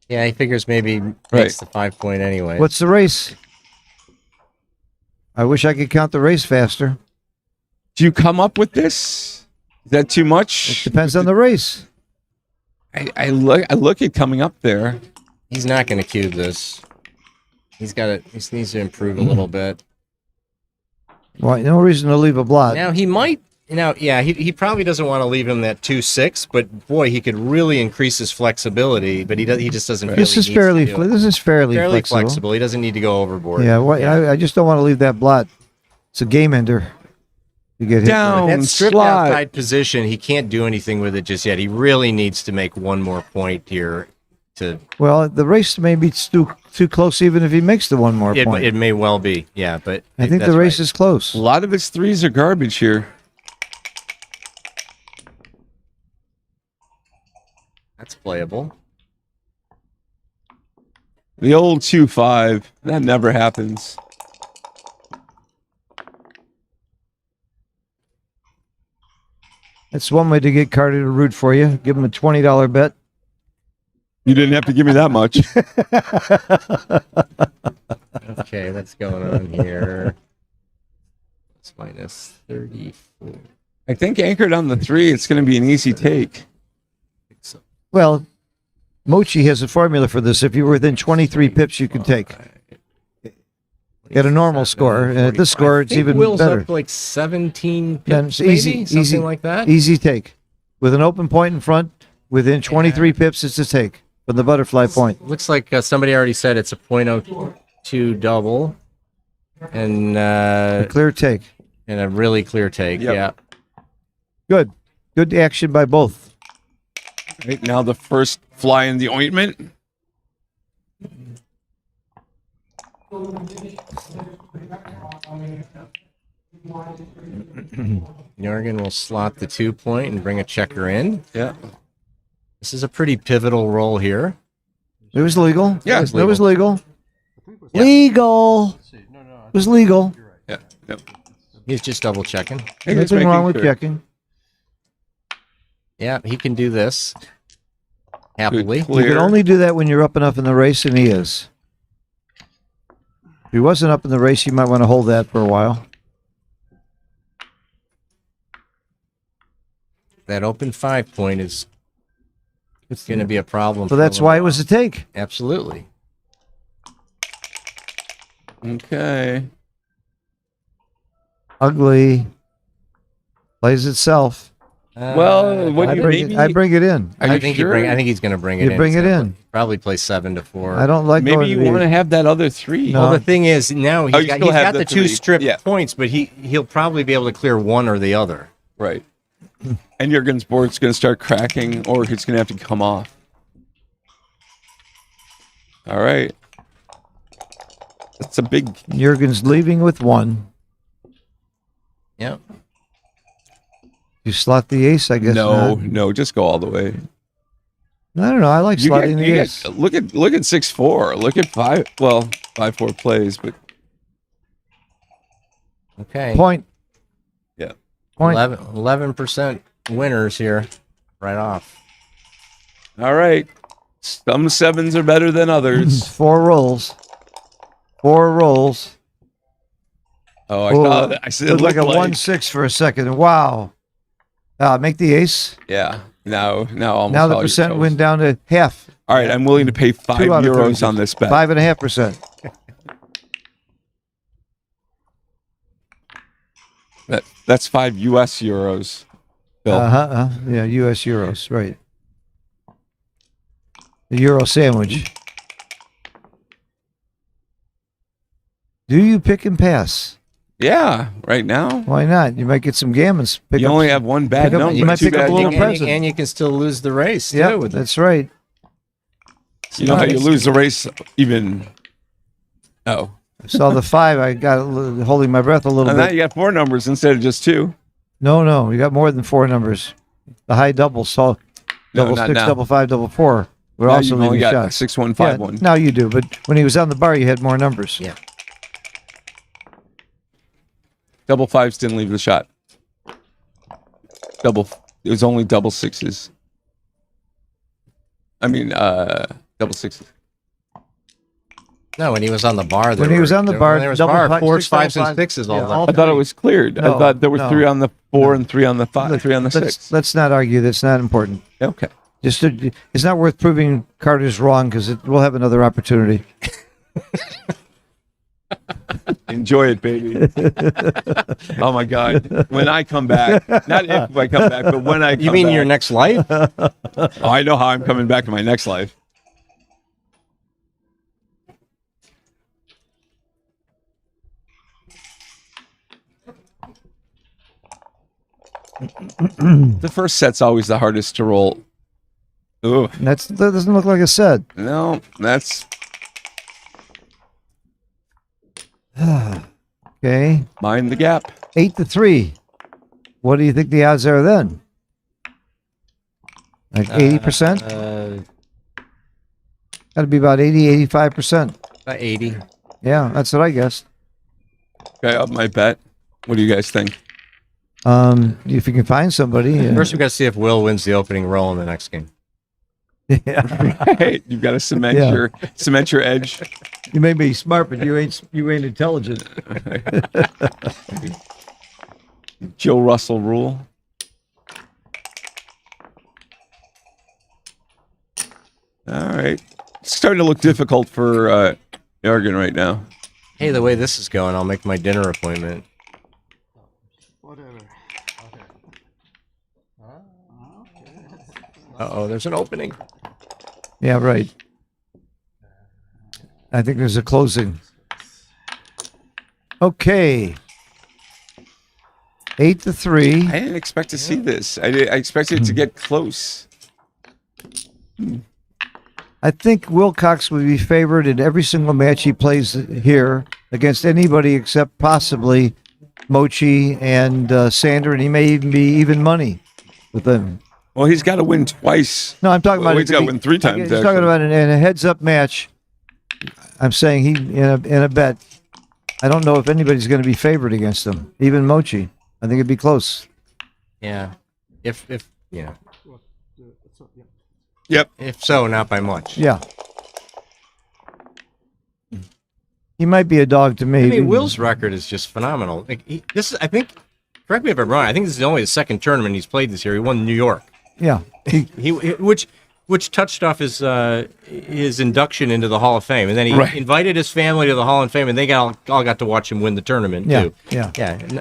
Yeah, he figures maybe makes the 5 point anyway. What's the race? I wish I could count the race faster. Do you come up with this? Is that too much? Depends on the race. I look at coming up there. He's not going to cube this. He needs to improve a little bit. Well, no reason to leave a blot. Now he might. He probably doesn't want to leave him that 2-6, but boy, he could really increase his flexibility. But he just doesn't. Feel This is fairly flexible. He doesn't need to go overboard. Yeah, I just don't want to leave that blot. It's a game ender. You get hit. Down. That stripped slot. outside position, he can't do anything with it just yet. He really needs to make one more point here. Well, the race may be too close, even if he makes the one more point. It may well be, yeah. But I think that's the race right. is close. A lot of his 3s are garbage here. That's playable. The old 2-5. That never happens. That's one way to get Carter to root for you. Give him a $20 bet. You didn't have to give me that much. Okay, what's going on here? It's minus 34. I think anchored on the 3, it's going to be an easy take. Well, Mochi has a formula for this. If you're within 23 pips, you can take. At a normal score, and at this score, it's even Will's better. up like 17 Yeah, pips, it's easy, maybe? Something easy, like that. Easy take. With an open point in front, within 23 pips, it's a take from the butterfly point. Looks like somebody already said it's a .02 double, and A clear take. and a really clear take. Yep. Yeah. Good. Good action by both. Right now, the first fly in the ointment. Jorgen will slot the 2-point and bring a checker in. Yeah. This is a pretty pivotal roll here. It was legal. Yeah, it was legal. Yeah. Legal. It was legal. Yeah. Yep. He's just double checking. Nothing wrong with checking. Yeah, he can do this happily. You can only do that when you're up enough in the race, and he is. If he wasn't up in the race, you might want to hold that for a while. That open 5-point is going to be a problem. So that's why it was a take. Absolutely. Okay. Ugly. Plays itself. Well, what do you maybe? I bring it in. Are you sure? I think he's going to bring it You in. bring it So in. Probably play 7 to 4. I don't like Maybe going you to want to the, have that other 3. No. Well, the thing is, now Oh, he's you got, still he's have got the the 2 3. strip Yeah. points, but he'll probably be able to clear one or the other. Right. And Jurgen's board's going to start cracking, or he's going to have to come off. All right. That's a big. Jurgen's leaving with 1. Yep. You slot the ace, I guess. No, not. no, just go all the way. I don't know. I like slotting the ace. Look at 6-4. Look at 5. Well, 5-4 plays, but Okay. Point. yeah. Point. 11% winners here right off. All right. Some 7s are better than others. 4 rolls. 4 rolls. Oh, I Oh, thought I said it looked like a looked 1-6 for a second. Wow. Make the ace. Yeah. Now almost Now the all your percent shows. went down to half. All right, I'm willing to pay 5 2 out of euros 36. on this bet. 5.5%. That's 5 US euros. Bill. Yeah, U.S. euros, right. The Euro sandwich. Do you pick and pass? Yeah, right now. Why not? You might get some gammons. You only have one bad pick up- number. you might two pick up bad a little numbers. present. And you can still lose the race, too. Yeah, with it. that's right. You know how you lose the race even. Oh. I saw the 5. I got holding my breath a little And now bit. you got 4 numbers instead of just 2. No, you got more than 4 numbers. The high doubles, so No, double not 6, now. double 5, double 4. We're Now also you've only leaving got shots. 6, 1, 5, 1. Now you do, but when he was on the bar, you had more numbers. Yeah. Double 5s didn't leave the shot. It was only double 6s. I mean, double 6s. No, when he was on the bar. When he was on the bar, there was double bar, five, 4s, six, double 5s, and five. 6s all Yeah, the all I thought it was cleared. No, I thought there were no. 3 on the 4 and 3 on the 5, Look, 3 on the 6. Let's not argue. That's not important. Okay. It's not worth proving Carter's wrong because we'll have another opportunity. Enjoy it, baby. Oh my God! When I come back, not if I come back, but when I come You mean back. your next life? Oh, I know how I'm coming back in my next life. The first set's always the hardest to roll. Ooh, That doesn't look like a set. no, that's Okay, mind the gap. 8-3. What do you think the odds are then? Like 80%? Got to be about 85%. About 80. Yeah, that's what I guessed. Okay, up my bet. What do you guys think? If you can find somebody. First, we got to see if Will wins the opening roll in the next game. Yeah. Right, you've got to cement your edge. You may be smart, but you ain't intelligent. Joe Russell rule. All right, it's starting to look difficult for Jorgen right now. Hey, the way this is going, I'll make my dinner appointment. Uh-oh, there's an opening. Yeah, right. I think there's a closing. Okay. 8-3. I didn't expect to see this. I expected it to get close. I think Wilcox would be favored in every single match he plays here against anybody except possibly Mochi and Sander, and he may even be even money with them. Well, he's got to win twice. No, I'm talking Well, about he's got to win 3 times. He's talking actually. about in a heads-up match. I'm saying in a bet. I don't know if anybody's going to be favored against him, even Mochi. I think it'd be close. Yeah. If yeah. Yep. If so, not by much. Yeah. He might be a dog to me. I mean, Will's record is just phenomenal. Like this is, I think. Correct me if I'm wrong. I think this is only the second tournament he's played this year. He won New York. Yeah. Which touched off his induction into the Hall of Fame, and then he invited his family to the Hall of Fame, and they all got to watch him win the tournament too. Yeah.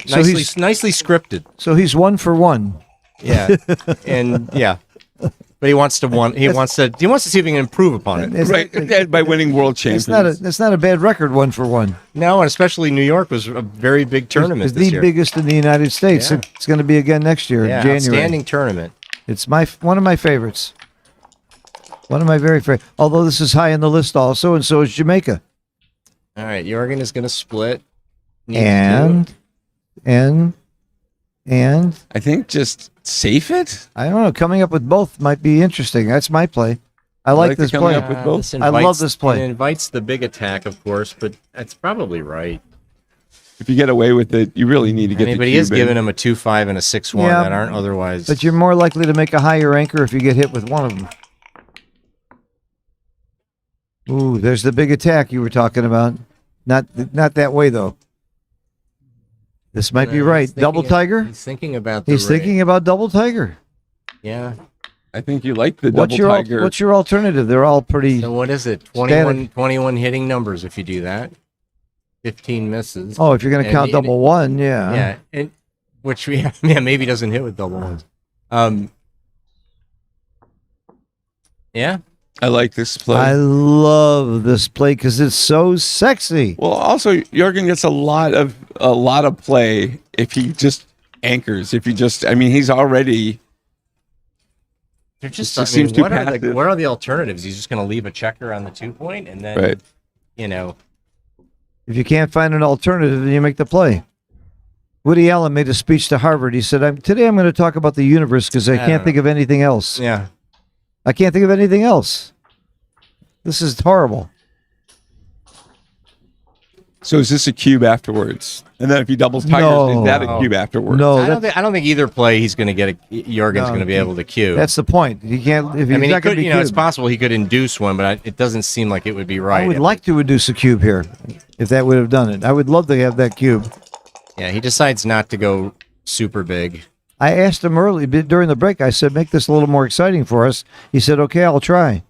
So Nicely scripted. So he's 1 for 1. Yeah, and yeah, but he wants to He wants to see if he can improve upon it. Right, by winning world champions. It's not a bad record, 1 for 1. No, and especially New York was a very big tournament. It's this the year. biggest in the United States. Yeah. It's going to be again next year, Yeah, in January. outstanding tournament. It's one of my favorites. One of my very favorite. Although this is high on the list also, and so is Jamaica. All right, Jorgen is going to split. And I think just safe it. I don't know. Coming up with both might be interesting. That's my play. I like this play. Up with both. I love this play. It invites the big attack, of course, but that's probably right. If you get away with it, you really need to get. But he is giving him a 2-5 and a 6-1 Yeah, that aren't otherwise. But you're more likely to make a higher anchor if you get hit with one of them. Ooh, there's the big attack you were talking about. Not that way though. This might be right. Double tiger. He's thinking about. He's thinking about double tiger. Yeah. I think you like the double tiger. What's your alternative? They're all pretty. So what is it? 21 hitting numbers if you do that. 15 misses. Oh, if you're going to count double one, yeah. Yeah, and which maybe doesn't hit with double ones. Yeah. I like this play. I love this play because it's so sexy. Well, also Jorgen gets a lot of play if he just anchors. If he just, I mean, he's already. They're just seems too passive. What are the alternatives? He's just going to leave a checker on the 2-point, and then If you can't find an alternative, then you make the play. Woody Allen made a speech to Harvard. He said, "Today I'm going to talk about the universe because I can't think of anything else." Yeah. I can't think of anything else. This is horrible. So is this a cube afterwards? And then if he doubles tigers, is that a cube afterwards? No, I don't think either play he's going to get Jorgen's going to be able to cue. That's the point. He can't. If he's he not could. gonna be It's cubed. possible he could induce one, but it doesn't seem like it would be right. I would like to induce a cube here, if that would have done it. I would love to have that cube. Yeah, he decides not to go super big. I asked him early during the break. I said, "Make this a little more exciting for us." He said, "Okay, I'll try."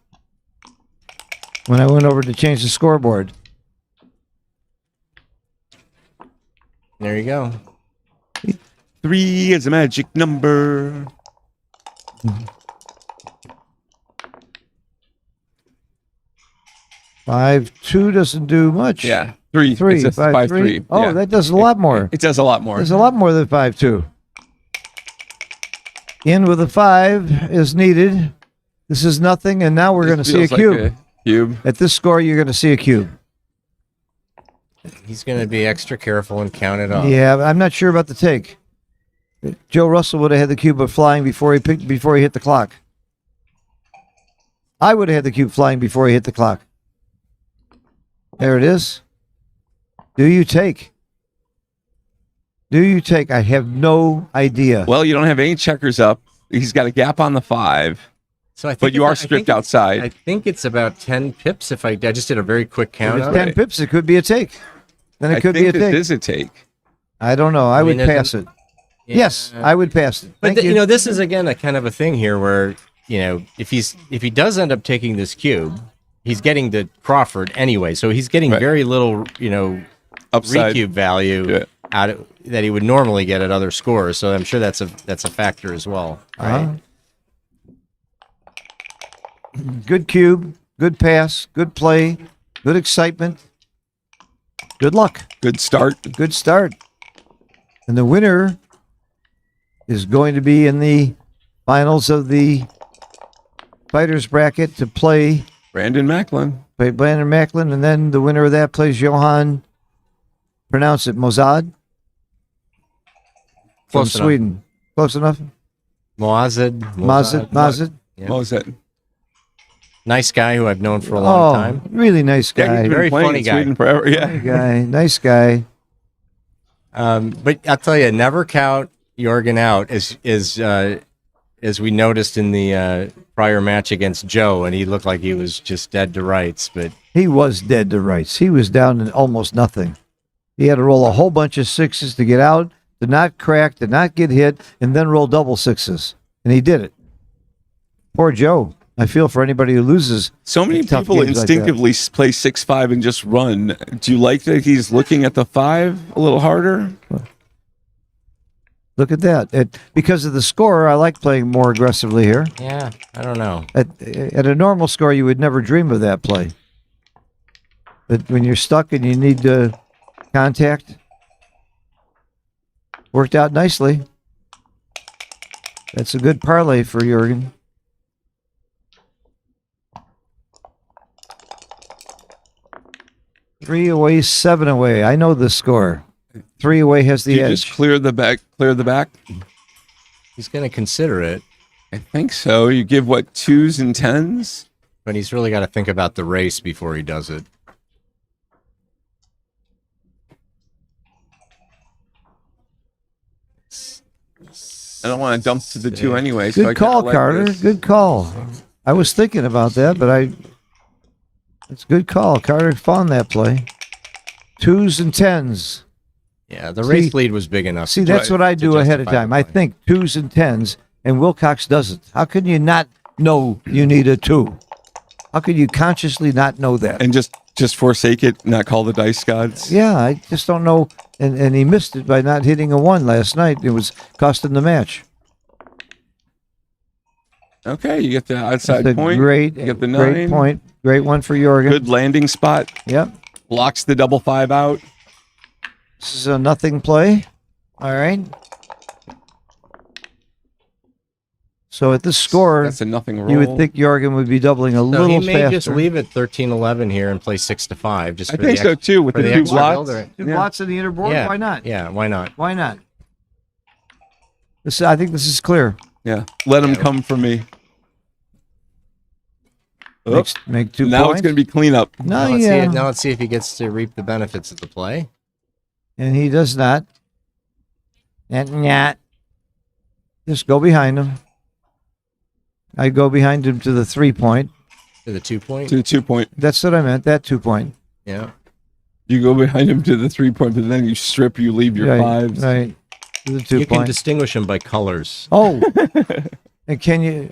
When I went over to change the scoreboard. There you go. 3 is a magic number. Five two doesn't do much. Yeah, 3. Three. It's a 5-3. Oh, Yeah. that does a lot more. It does a lot more. There's a lot more than 5-2. In with a 5 is needed. This is nothing, and now we're going to see a feels like cube. a cube. At this score, you're going to see a cube. He's going to be extra careful and count it off. Yeah, I'm not sure about the take. Joe Russell would have had the cube of flying before he hit the clock. I would have had the cube flying before he hit the clock. There it is. Do you take? Do you take? I have no idea. Well, you don't have any checkers up. He's got a gap on the 5. So I think but you are stripped outside. I think it's about 10 pips. If I just did a very quick count. If it's 10 pips, it could be a take. Then it could be a take. This is a take. I don't know. I would mean, pass it. Yeah. Yes, I would pass it. But Thank you. this is again a kind of a thing here where if he does end up taking this cube, he's getting the Crawford anyway, so he's getting very little upside recube value out of, that he would normally get at other scores. So I'm sure that's a factor as well. Right? Good cube, good pass, good play, good excitement. Good luck. Good start. Good start. And the winner is going to be in the finals of the fighters bracket to play Brandon Macklin. Play Brandon Macklin, and then the winner of that plays Johan. Pronounce it Mozad. Close enough. Sweden. Close enough? Mazid. Yeah. What was that? Nice guy who I've known for a long time. Really nice Yeah, guy. he's been Very playing funny in guy. Sweden forever. Yeah. Funny guy. Nice guy. But I'll tell you, never count Jorgen out, as we noticed in the prior match against Joe, and he looked like he was just dead to rights. But He was dead to rights. He was down in almost nothing. He had to roll a whole bunch of sixes to get out, to not crack, to not get hit, and then roll double sixes. And he did it. Poor Joe. I feel for anybody who loses. So many tough people games like that. instinctively play 6-5 and just run. Do you like that he's looking at the 5 a little harder? Look at that. Because of the score, I like playing more aggressively here. yeah, I don't know. At a normal score, you would never dream of that play. But when you're stuck and you need contact, worked out nicely. That's a good parlay for Jorgen. Three away, 7 away. I know the score. 3 away has the Do you edge. just clear the back? He's going to consider it, I think so. You give what, 2s and 10s? but he's really got to think about the race before he does it. I don't want to dump to the 2 anyway. So I Good kinda call, like Carter. this. Good call. I was thinking about that, but it's a good call. Carter found that play. 2s and 10s. Yeah, the race lead was big enough. See, that's what I do ahead of time. I think 2s and 10s, and Wilcox doesn't. How can you not know you need a 2? How can you consciously not know that? And just forsake it, not call the dice gods? Yeah, I just don't know. And he missed it by not hitting a 1 last night. It was costing the match. Okay, you get the outside That's a point. Great, You get the 9. great point. Great one for Jorgen. Good landing spot. Yep. Locks the double 5 out. This is a nothing play. All right. So at this score, That's a nothing roll. you would think Jorgen would be doubling a So little he may faster. just leave it 13-11 here and play 6-5. Just I for think the so too, with for the the 2 extra blots. builder. Two blots in the inner board? Yeah. Why not? Yeah, why not? Why not? I think this is clear. Yeah, let him come for me. Make 2 Now points. it's going to be cleanup. No, Now let's see if he gets to reap the benefits of the play. And he does not. Not. Just go behind him. I go behind him to the 3 point. To the 2 point? To the 2 point. That's what I meant. That 2 point. Yeah. You go behind him to the 3 point, but then you strip, you leave your Right, 5s. Right. To the 2 You can point. distinguish them by colors. Oh. And can you?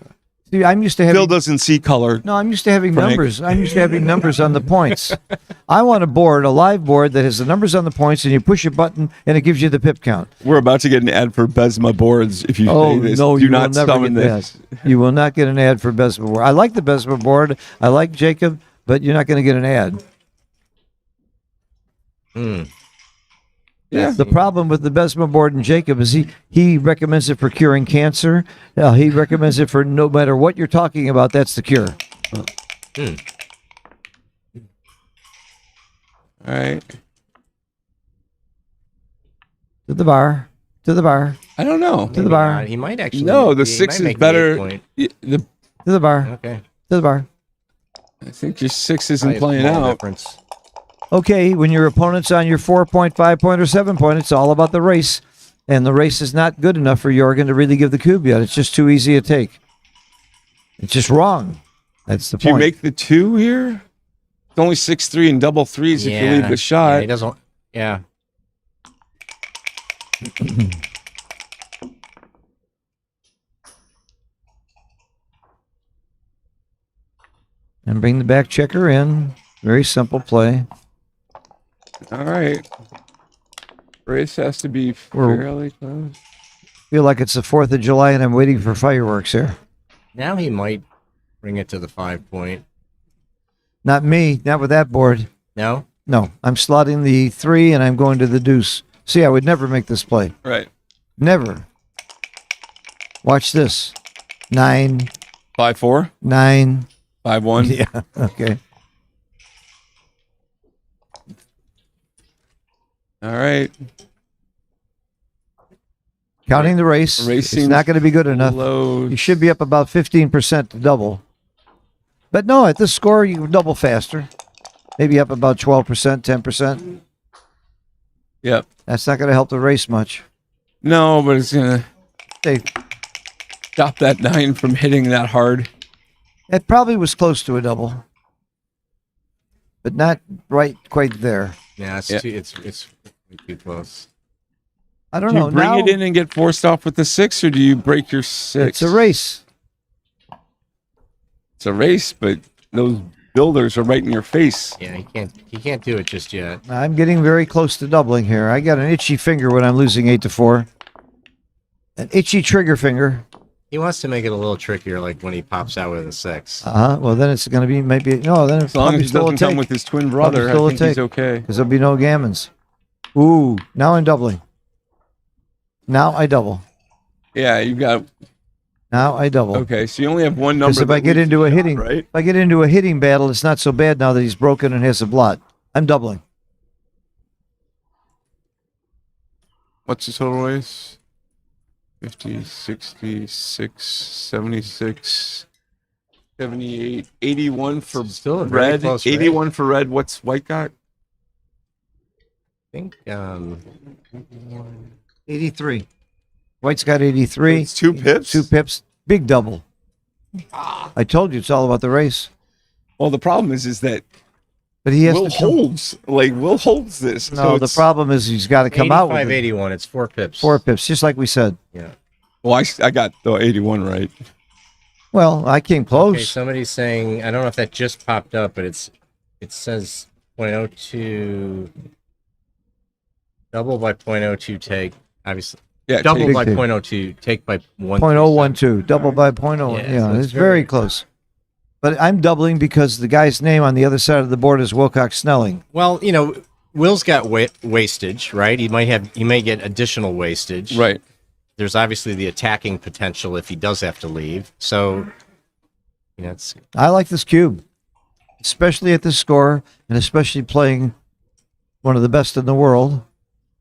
See, I'm used to having. Still doesn't see color. No, I'm used to having Frank. numbers. I'm used to having numbers on the points. I want a live board that has the numbers on the points, and you push a button, and it gives you the pip count. We're about to get an ad for Besma boards. If you Oh, say this, no, do you not will never summon get this. that. You will not get an ad for Besma board. I like the Besma board. I like Jacob, but you're not going to get an ad. Yeah. The problem with the Besma board and Jacob is he recommends it for curing cancer. He recommends it for no matter what you're talking about, that's the cure. All right. To the bar. To the bar. I don't know. To the bar. He might actually. No, the he 6 might is make the better. 8 point. The, To the bar. Okay. To the bar. I think your 6 isn't Probably a playing small out. difference. Okay, when your opponent's on your 4 point, 5 point, or 7 point, it's all about the race. And the race is not good enough for Jorgen to really give the cube yet. It's just too easy a take. It's just wrong. That's the Do you point. make the 2 here? It's only 6-3 and double 3s if you leave the shot. Yeah, he doesn't. Yeah. And bring the back checker in. Very simple play. All right. Race has to be We're- fairly close. Feel like it's the 4th of July and I'm waiting for fireworks here. Now he might bring it to the 5 point. Not me. Not with that board. No? No. I'm slotting the 3 and I'm going to the deuce. See, I would never make this play. Right. Never. Watch this. 9. 5-4. 9. 5-1. Yeah. Okay. All right. Counting the race, Race it's not going to be good enough. low. You should be up about 15% to double. But no, at this score, you can double faster. Maybe up about 12%, 10%. Yep. That's not going to help the race much. No, but it's gonna They, stop that 9 from hitting that hard. it probably was close to a double, but not right quite there. Yeah, it's too close. I don't Do know. you bring Now, it in and get forced off with the 6, or do you break your 6? it's a race. It's a race, but those builders are right in your face. Yeah, he can't do it just yet. I'm getting very close to doubling here. I got an itchy finger when I'm losing 8-4. An itchy trigger finger. He wants to make it a little trickier, like when he pops out with a 6. Well, then it's going to be maybe no. Then As long as he doesn't come with his twin brother, I think he's okay. Because there'll be no gammons. Ooh, now I'm doubling. Now I double. Yeah, you got. Now I double. Okay, so you only have one number. Because if I get into a hitting, right? if I get into a hitting battle, it's not so bad now that he's broken and has a blot. I'm doubling. What's the total race? 50, 66, 76, 78, 81 for Still a very red. close 81 race. for red. What's white got? I think 83. White's got 83. It's 2 pips. 2 pips. Big double. I told you it's all about the race. Well, the problem is that But he has Will to come- holds. Like Will holds this. No, so the it's- problem is he's got to come out with it. 81. It's 4 pips. 4 pips, just like we said. Yeah. Well, I got the 81 right. Well, I came close. Okay, somebody's saying, I don't know if that just popped up, but it says 0.02 double by 0.02 take. Obviously, Yeah, double take. by Big take. 0.02 take by 1. 0.012, double by 0.01. Yeah, Yeah, so it's it's very very- close. But I'm doubling because the guy's name on the other side of the board is Wilcox Snelling. Well, you know, Will's got wastage, right? He may get additional wastage. Right. There's obviously the attacking potential if he does have to leave. So, you know, it's I like this cube, especially at this score, and especially playing one of the best in the world.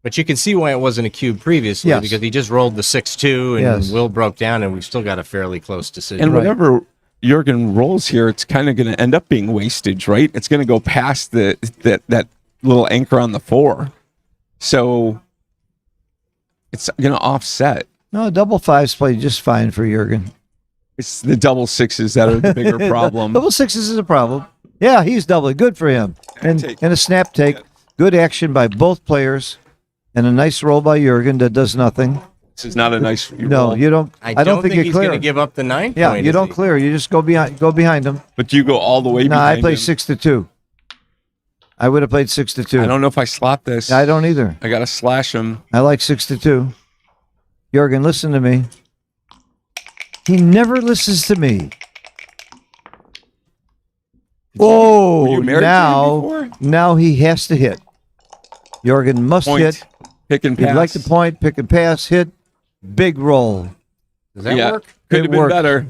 but you can see why it wasn't a cube previously Yes. because he just rolled the 6-2 and Yes. Will broke down and we've still got a fairly close decision. And whatever Jurgen rolls here, it's kind of going to end up being wastage, right? It's going to go past that little anchor on the 4. So it's going to offset. No, double fives played just fine for Jurgen. It's the double 6s that are the bigger problem. Double sixes is a problem. Yeah, he's doubling. Good for him. And a snap take. Good action by both players. And a nice roll by Jurgen that does nothing. This is not a nice No, roll. you don't. I don't don't think think you he's clear. going to give up the 9 Yeah, point, you is don't he? clear. You just go behind him. But do you go all the way No, behind I played him? 6-2. I would have played 6-2. I don't know if I slot this. I don't either. I got to slash him. I like 6-2. Jurgen, listen to me. He never listens to me. Oh, Were you married to him before? now he has to hit. Jurgen must Point, hit. pick and He'd pass. like to point, pick and pass, hit, big roll. Does that Yeah. work? Could It have been works. better.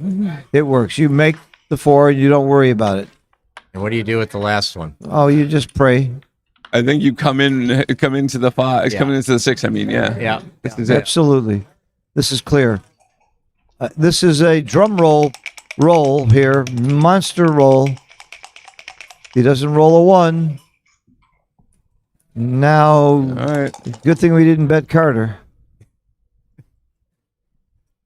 It works. You make the 4 and you don't worry about it. And what do you do with the last one? Oh, you just pray. I think you come into the 5. Yeah. Coming into the 6. I mean, yeah. Yeah. This is it. Absolutely. This is clear. This is a drum roll here. Monster roll. He doesn't roll a 1. Now, All right. good thing we didn't bet Carter.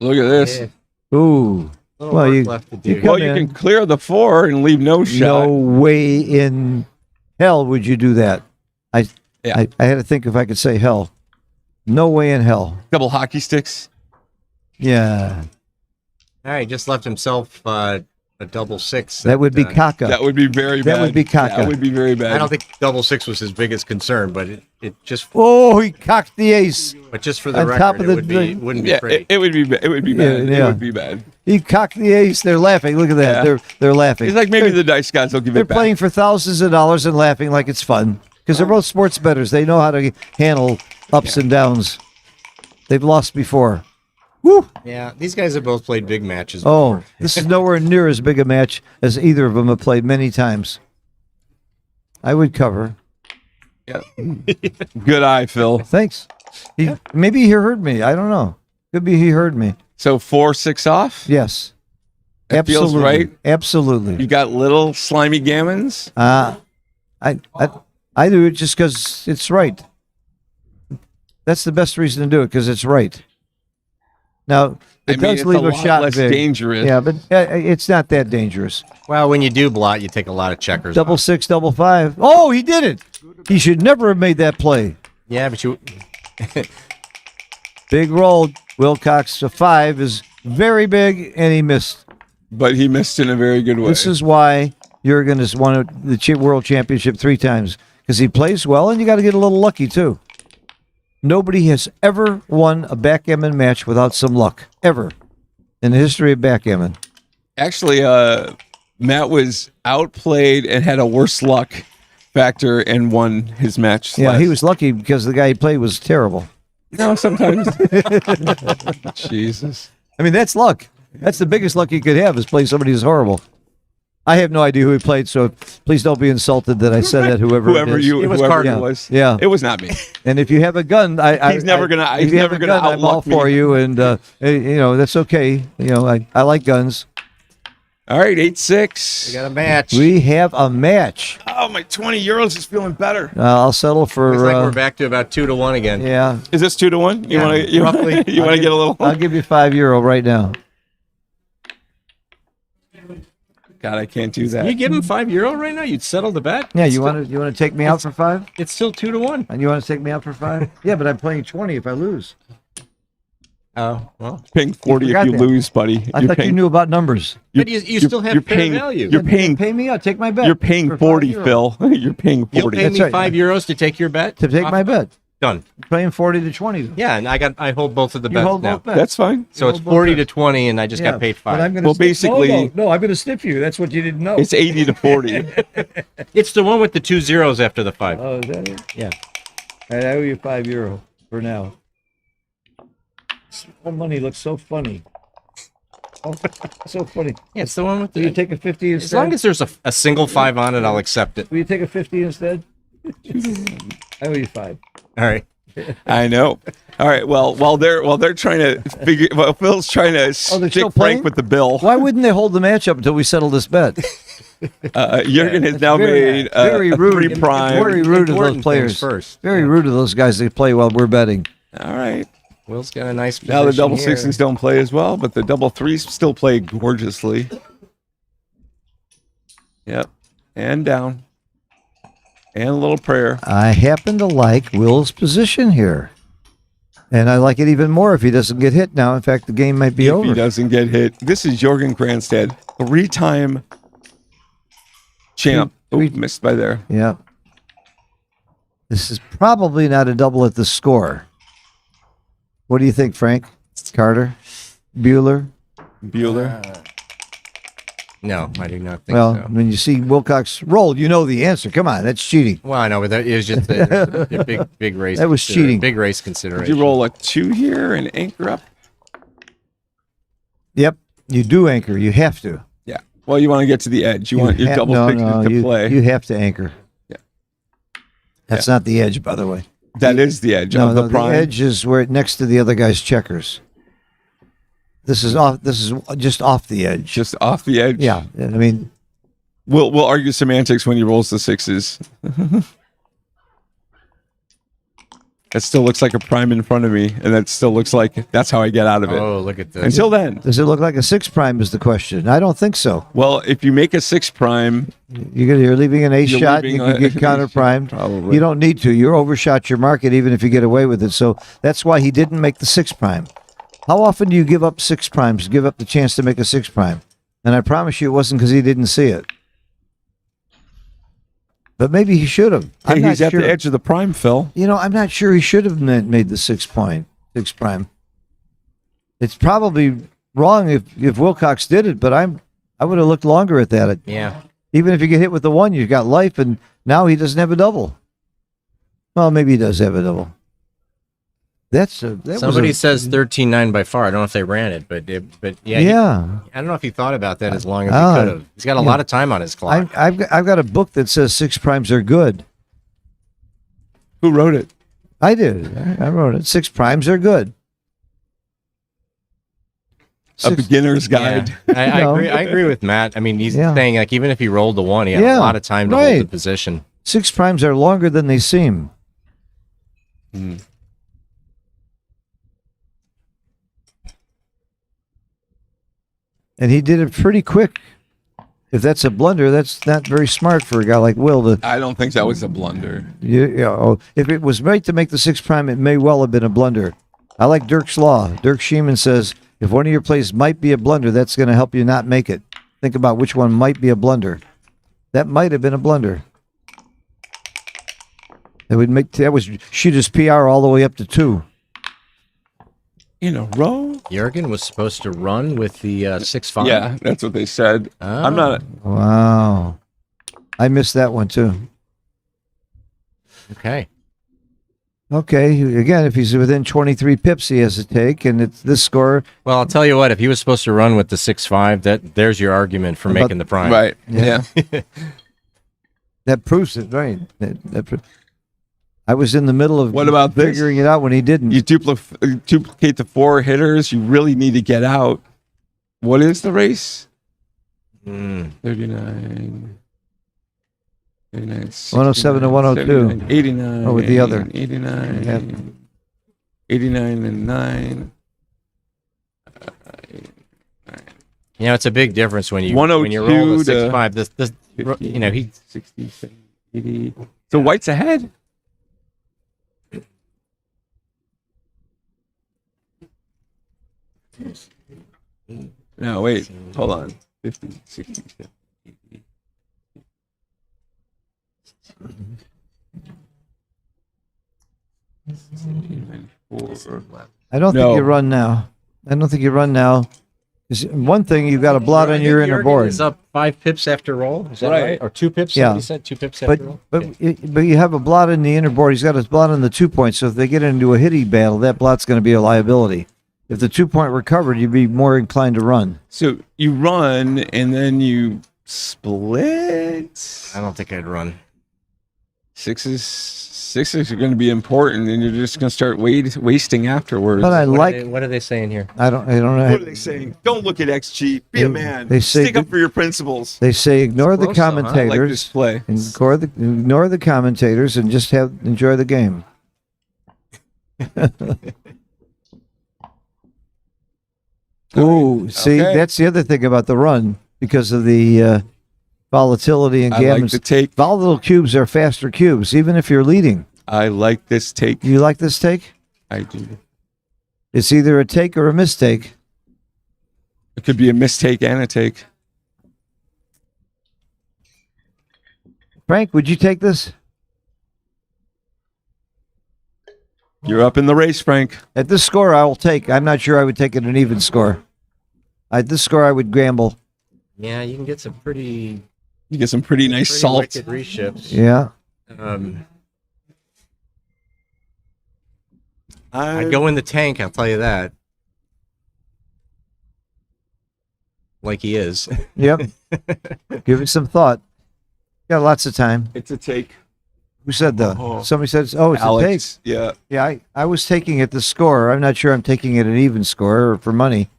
Look at this. Yeah. Ooh. Little Well, work you- left to you do. come Well, you in. can clear the 4 and leave no shot. No way in hell would you do that. I had to think if I could say hell. No way in hell. Couple hockey sticks. Yeah. All right, he just left himself a double 6. That would be caca. That would be very bad. That would be caca. That would be very bad. I don't think double 6 was his biggest concern, but it just Oh, he cocked the ace. but just for the On record, top of it the- would be wouldn't be Yeah, pretty. it would be. It would be bad. Yeah. It would be bad. He cocked the ace. They're laughing. Look at that. Yeah. They're laughing. It's like maybe They're- the dice guys will give They're it back. playing for thousands of dollars and laughing like it's fun because they're both sports bettors. They know how to handle ups and downs. They've lost before. Woo! Yeah, these guys have both played big matches. Oh, before. this is nowhere near as big a match as either of them have played many times. I would cover. Yeah. Good eye, Phil. Thanks. Maybe he heard me. I don't know. Could be he heard me. So 4-6 off. Yes. That feels Absolutely. right. Absolutely. You got little slimy gammons. I do it just because it's right. That's the best reason to do it, because it's right. Now it does it's leave a a lot shot less big. dangerous. Yeah, but it's not that dangerous. Well, when you do blot, you take a lot of checkers. Double off. 6, double 5. Oh, he did it. He should never have made that play. Yeah, but you. Big roll. Wilcox, a 5 is very big, and he missed. But he missed in a very good way. This is why Jurgen has won the World Championship 3 times, because he plays well, and you got to get a little lucky too. Nobody has ever won a backgammon match without some luck, ever, in the history of backgammon. Actually, Matt was outplayed and had a worse luck factor and won his match. Yeah, last. he was lucky because the guy he played was terrible. No, sometimes. Jesus. I mean, that's luck. That's the biggest luck you could have, is play somebody who's horrible. I have no idea who he played, so please don't be insulted that I said that. Whoever it is. It was. Yeah, it was not me. And if you have a gun, He's never gonna I'm all outluck me. for you, and that's okay. I like guns. All right, 8-6. We got a match. We have a match. Oh, my 20 euros is feeling better. I'll settle for. Looks like we're back to about 2-1 again. Yeah. Is this 2-1? You Yeah, want to roughly. you want to get a little? I'll give you €5 right now. God, I can't do that. You give him €5 right now? You'd settle the bet? Yeah, you want to take me out for 5? It's still 2-1. And you want to take me out for 5? Yeah, but I'm playing 20 if I lose. Oh, well. Paying 40 if forgot you that. lose, buddy. I thought you knew about numbers. But you still have fair paying, value. You're paying. Pay me out. Take my bet. You're paying for 40, €5. Phil. You're paying 40. You'll pay me That's right. €5 to take your bet? To take my bet. Done. Playing 40 to 20. Yeah, and I hold both of the You bets hold now. both bets. That's fine. So it's 40 to 20, and I just got paid But I'm 5. gonna Well, basically- no, I'm going to snip you. That's what you didn't know. It's 80 to 40. It's the one with the 2 zeros after the 5. Oh, is that it? Yeah. All right, I owe you €5 for now. Oh, money looks so funny. Oh, so funny. Yeah, it's the one with Will you the. take a 50 instead? As long as there's a single 5 on it, I'll accept it. Will you take a 50 instead? I owe you 5. All right. I know. All right. Well, while they're trying to figure, Phil's trying to still stick playing? Frank with the bill. Why wouldn't they hold the match up until we settle this bet? Jurgen has now made very rude. pre-prime. Very rude of those Important players. things first. Very rude of those guys that play while we're betting. All right. Will's got a nice position Now the double here. sixes don't play as well, but the double threes still play gorgeously. Yep. And down. And a little prayer. I happen to like Will's position here. And I like it even more if he doesn't get hit now. In fact, the game might be If over. he doesn't get hit. This is Jurgen Grandstad, 3-time champ. Missed by there. Yeah. This is probably not a double at the score. What do you think, Frank? Carter? Bueller? No, I do not think Well, so. when you see Wilcox roll, you know the answer. Come on, that's cheating. Well, I know, but that is just a big race. That was cheating. Big race Did consideration. you roll a 2 here and anchor up? Yep, you do anchor. You have to. Yeah. Well, you want to get to the edge. You want your double sixes to play. You have to anchor. Yeah. That's not the edge, by the way. That is the edge No, of no, the the prime. edge is where next to the other guy's checkers. This is off. This is just off the edge. Just off the edge. Yeah, I mean, We'll argue semantics when he rolls the sixes. That still looks like a prime in front of me, and that still looks like that's how I get out of it. Oh, look at this. Until then. does it look like a 6 prime? Is the question. I don't think so. Well, if you make a 6 prime, You're leaving an ace You're shot. leaving You can a- get counter primed. Probably. You don't need to. You're overshot your market, even if you get away with it. So that's why he didn't make the 6 prime. How often do you give up 6 primes? Give up the chance to make a 6 prime? And I promise you, it wasn't because he didn't see it. But maybe he should have. hey, I'm not he's at sure. the edge of the prime, Phil. You know, I'm not sure he should have made the 6 prime. It's probably wrong if Wilcox did it, but I would have looked longer at that. Yeah. Even if you get hit with the 1, you've got life, and now he doesn't have a double. Well, maybe he does have a double. Somebody says 13-9 by far. I don't know if they ran it, but yeah. Yeah. I don't know if he thought about that as long as Oh, he could have. He's got a lot of time on his clock. I've got a book that says 6 primes are good. Who wrote it? I did. I wrote it. 6 primes are good. a beginner's guide. I No. agree. I agree with Matt. I mean, he's Yeah. saying like even if he rolled the 1, he had Yeah, a lot of time to hold right. the position. 6 primes are longer than they seem. And he did it pretty quick. If that's a blunder, that's not very smart for a guy like Will to. I don't think that was a blunder. If it was right to make the 6 prime, it may well have been a blunder. I like Dirk's law. Dirk Sheeman says if one of your plays might be a blunder, that's going to help you not make it. Think about which one might be a blunder. That might have been a blunder. That would shoot his PR all the way up to 2. In a row? Jurgen was supposed to run with the 6-5. Yeah, that's what they said. I'm not. Wow. I missed that one too. Okay. Okay. Again, if he's within 23 pips, he has to take, and it's this score. Well, I'll tell you what. If he was supposed to run with the 6-5, there's your argument for making the prime. Right. Yeah. That proves it, right? I was in the middle of What about this? figuring it out when he didn't. You duplicate the 4 hitters. You really need to get out. What is the race? 39. 107 to 102. 89. Or with the other. 89. Yeah. 89 and 9. You know, it's a big difference when you 102 roll the to 6-5. This 50, you know, he 60, 70, 80. So White's ahead. No, wait. Hold on. 50, 60, 70, 80. I don't think you run now. I don't think you run now. One thing, you've got a blot on your inner board. Is up 5 pips after roll. Is that right? Or 2 pips? Yeah. Somebody said 2 pips after roll. But you have a blot in the inner board. He's got a blot on the 2 point. So if they get into a hitting battle, that blot's going to be a liability. If the 2 point recovered, you'd be more inclined to run. So you run and then you split. I don't think I'd run. Sixes are going to be important, and you're just going to start wasting afterwards. But what are they saying here? I don't know. What are they saying? Don't look at XG. Be a man. They say Stick up for your principles. They say ignore the Close, though, huh? I like commentators. this play. Ignore the commentators and just enjoy the game. Ooh, see, Okay. that's the other thing about the run because of the volatility and I like gammons. the take. Volatile cubes are faster cubes, even if you're leading. I like this take. You like this take? I do. It's either a take or a mistake. It could be a mistake and a take. Frank, would you take this? You're up in the race, Frank. At this score, I will take. I'm not sure I would take it an even score. At this score, I would gamble. Yeah, you can get some pretty. You get some pretty nice salt. Wicked reships. Yeah. I'd go in the tank. I'll tell you that. Like he is. Yep. Give it some thought. Got lots of time. It's a take. Who said that? Oh. Somebody said, "Oh, it's Alex. a take." Yeah. Yeah, I was taking it the score. I'm not sure I'm taking it an even score or for money.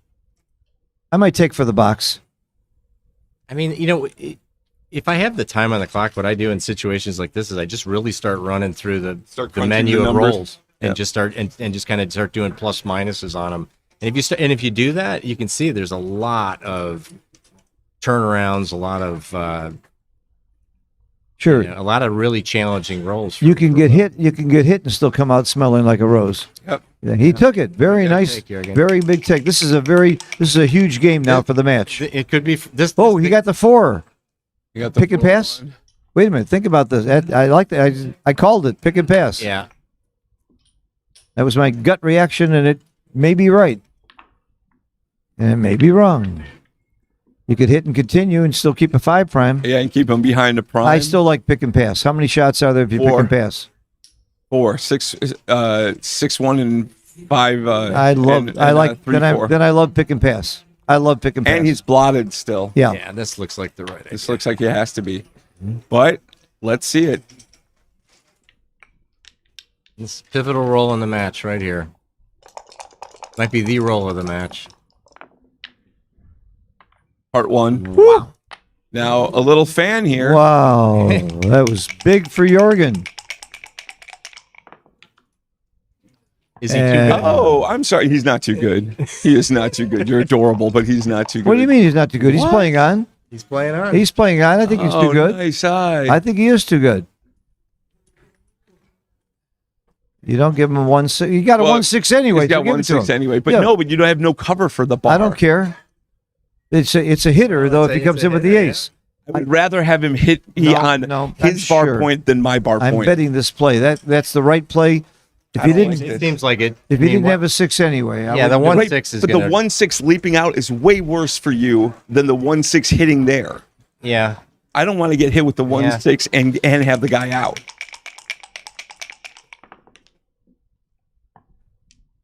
I might take for the box. I mean, you know, if I have the time on the clock, what I do in situations like this is I just really start running through the crunching menu the of numbers. rolls and just start and just kind of start doing plus minuses on them. And if you do that, you can see there's a lot of turnarounds, a lot of Sure. a lot of really challenging rolls. You can get hit. You can get hit and still come out smelling like a rose. Yep. Yeah, he took it. Very nice. take, Jurgen. Very big take. This is a huge game now for the match. It could be this. Oh, he got the 4. You got the Pick and pass. Wait a minute. Think about this. I like that. I called it. Pick and pass. Yeah. That was my gut reaction, and it may be right. And it may be wrong. You could hit and continue and still keep a 5 prime. Yeah, and keep them behind the prime. I still like pick and pass. How many shots are there if you pick 4. and pass? 4, 6, 6, 1, and 5. I love. and, I like. 3, 4. Then I love pick and pass. I love pick and pass. And he's blotted still. Yeah. Yeah, this looks like the right idea. This looks like it has to be. But let's see it. This pivotal roll in the match right here. Might be the roll of the match. Part 1. Wow. Now, a little fan here. Wow, that was big for Jorgen. Is he too good? Oh, I'm sorry. He's not too good. He is not too good. You're adorable, but he's not too good. What do you mean he's not too good? He's playing on. He's playing on. He's playing on. I think he's too good. Nice eye. I think he is too good. You don't give him a 1-6. You got a 1-6 anyway. He's got so give it to 1-6 him. anyway. But Yeah. no, but you don't have no cover for the bar. I don't care. It's a hitter though. If he comes in with the ace, I would rather have him hit on his bar point than my bar I'm point. betting this play. That's the right play. If I he don't didn't, like It seems like it. if he didn't have a 6 anyway, I Yeah, the wouldn't- 1-6 is but gonna. the 1-6 leaping out is way worse for you than the 1-6 hitting there. Yeah. I don't want to get hit with the 1-6 and have the guy out.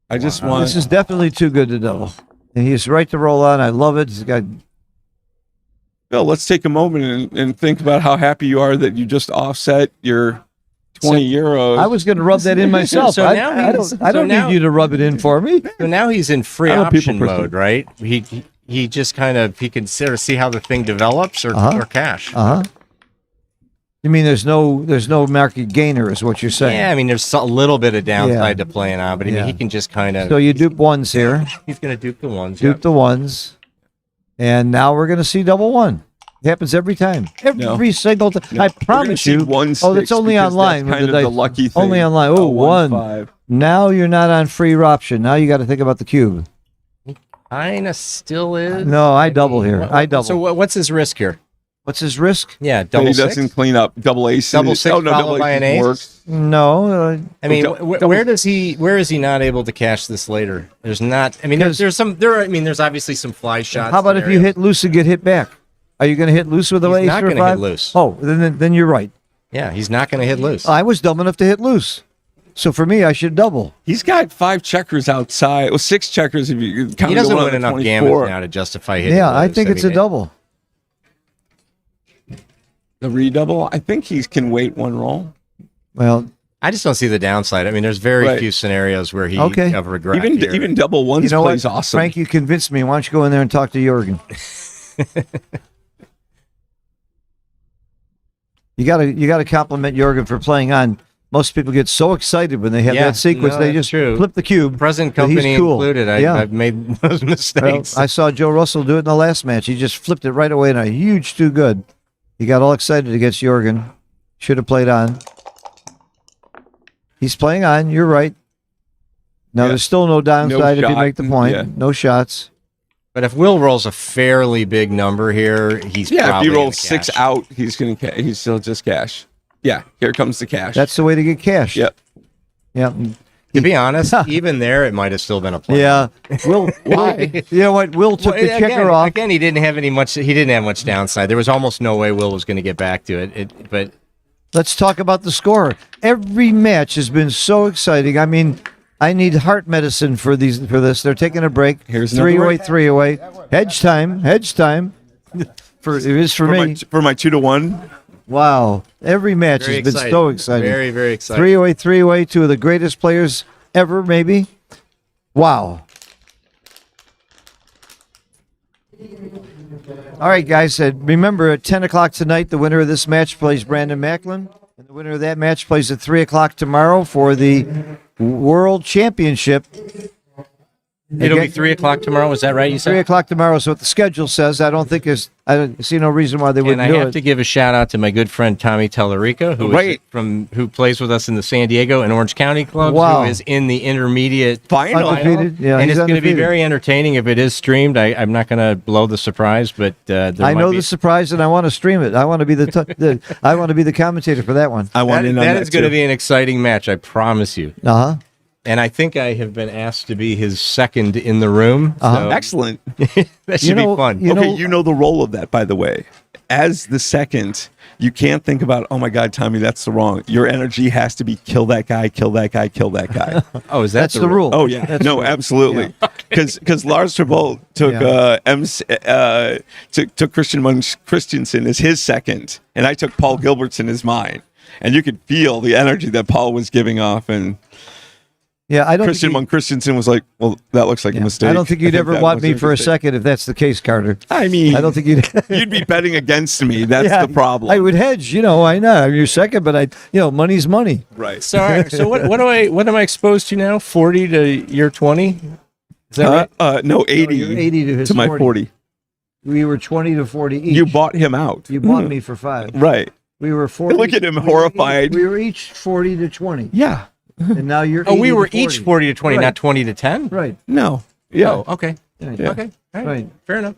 I just want. This is definitely too good to double. And he's right to roll on. I love it. He's got. Bill, let's take a moment and think about how happy you are that you just offset your 20 euros. I was going to rub that in myself. So I, now I he's- don't, I don't so now- need you to rub it in for me. So now he's in free I'm a option people person. mode, right? He just kind of he can sort of see how the thing develops or cash. You mean there's no market gainer is what you're saying? Yeah, I mean there's a little bit of downside to playing on, but I mean Yeah. he can just kind of. So you dupe ones here. He's going to dupe the ones. Dupe the ones. And now we're going to see double one. It happens every time. Every single time. No. I We're gonna promise see you. 1-6 Oh, it's only because online. that's with kind the of the dice. lucky thing. Only online. Oh, 1-5. Now you're not on free option. Now you got to think about the cube. Kinda still is. No, I double here. I double. So what's his risk here? What's his risk? Yeah, But double he six. doesn't clean up double ace. Double six followed double by an ace? works. No. I mean, double- where is he not able to cash this later? There's not. I mean, there's some. I mean, there's obviously some fly shots. How about if you hit loose and get hit back? Are you going to hit loose with the He's ace not or gonna hit 5? loose. Oh, then you're right. Yeah, he's not going to hit loose. I was dumb enough to hit loose. So for me, I should double. He's got 5 checkers outside. Well, 6 checkers if you count He the doesn't one win on the enough 24. gammons now to justify hitting. Yeah, I loose. think it's a mean, double. The redouble. I think he can wait one roll. Well, I just don't see the downside. I mean, there's very Right. few scenarios where he Okay. of regret. Even here. even double ones you know plays what, awesome. Frank, you convinced me. Why don't you go in there and talk to Jorgen? You gotta compliment Jorgen for playing on. Most people get so excited when they have Yeah, that sequence, no, they that's just true. flip the cube. present But he's company cool. included. Yeah. I've made those Well, mistakes. I saw Joe Russell do it in the last match. He just flipped it right away in a huge too good. He got all excited against Jorgen. Should have played on. He's playing on. You're right. Now Yeah. there's still no downside if you shot. make the point. Yeah. No shots. But if Will rolls a fairly big number here, he's Yeah, if probably he rolls gonna 6 cash. out, he's still just cash. Yeah, here comes the cash. That's the way to get cash. Yep. Yeah. To be honest, even there, it might have still been a play. Yeah. Will. Why? You know what? Will took Well, the checker again, off. Again, he didn't have He didn't have much downside. There was almost no way Will was going to get back to it. But Let's talk about the score. Every match has been so exciting. I mean, I need heart medicine for this. They're taking a break. Here's another 3 away. Hedge time. Hedge time. It is for me. For my 2-1. Wow. Every match very has been exciting. so exciting. Very, very exciting. 3 away, 2 of the greatest players ever, maybe. Wow. All right, guys. Remember, at 10 o'clock tonight, the winner of this match plays Brandon Macklin. And the winner of that match plays at 3 o'clock tomorrow for the World Championship. it'll be 3 o'clock tomorrow. Is that right? You 3 said. o'clock tomorrow is what the schedule says. I don't see no reason why they And wouldn't I do have it. to give a shout out to my good friend Tommy Tellerico, who plays with us in the San Diego and Orange County clubs. Wow. Who is in the intermediate Final. Undefeated. Yeah, and he's it's going to be undefeated. very entertaining if it is streamed. I'm not going to blow the surprise, but I know the surprise, and I want to stream it. I want to be I want to be the commentator for that one. I want in on that that is going to too. be an exciting match. I promise you. Uh huh. And I think I have been asked to be his second in the room. So Excellent. that should be fun. You know the role of that, by the way. As the second, you can't think about, oh my God, Tommy, that's the wrong. Your energy has to be kill that guy, kill that guy, kill that guy. Oh, is that That's the rule. Oh yeah, no, absolutely. Because Lars Trabolt took took Christian Christensen as his second, and I took Paul Gilbertson as mine, and you could feel the energy that Paul was giving off, and Yeah, I don't Christian think Mon Christensen was like, well, that looks like a mistake. I don't think you'd think ever that want was me for a mistake. second if that's the case, Carter. I mean, I don't think you'd. you'd be betting against me. That's Yeah, the problem. I would hedge. I know you're second, but money's money. Right. So what am I exposed to now? 40 to year 20? Is that right? No, 80, you're 80 to his to my 40. 40. We were 20 to 40 each. You bought him out. You bought me for 5. Right. We were 40. Look at him, horrified. We were each 40 to 20. Yeah. And now you're. Oh, 80 we to were 40. each 40 to 20, Right. not 20 to 10? Right. No. Yeah. Oh, okay. Right. Yeah. Okay. All right. Right. Fair enough.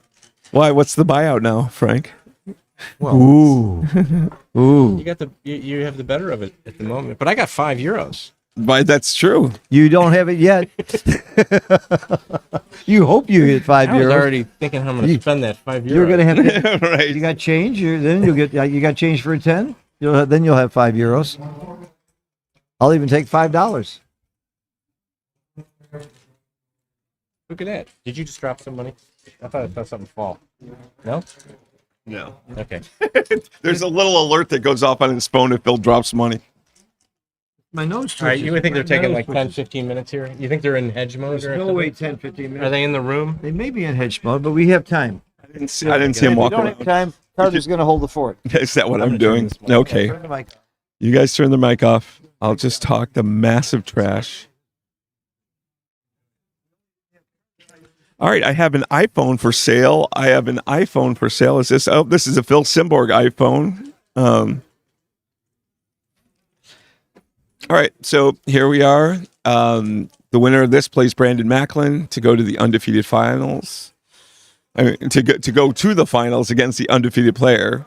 Why? What's the buyout now, Frank? Well, Ooh. Ooh. you have the better of it at the moment. But I got €5. Why? That's true. You don't have it yet. You hope you get €5. I was already thinking how I'm going to spend that €5. You're gonna have. Right. You got change. Then you'll get. You got change for a 10. Then you'll have €5. I'll even take $5. Look at that. Did you just drop some money? I thought I saw something fall. No? No. Okay. There's a little alert that goes off on his phone if Bill drops money. My nose. All right, you would think they're taking like 10, twitches. 15 minutes here? You think they're in hedge mode? There's or no something? way 10, 15 minutes. Are they in the room? They may be in hedge mode, but we have time. I didn't see him If we walk don't around. have time, Carter's going to hold the fort. Is that what I'm gonna turn doing? this mic off. Okay. Turn the mic off. You guys turn the mic off. I'll just talk the massive trash. All right, I have an iPhone for sale. Is this? Oh, this is a Phil Simborg iPhone. All right, so here we are. The winner of this plays Brandon Macklin to go to the undefeated finals. I mean, to go to the finals against the undefeated player.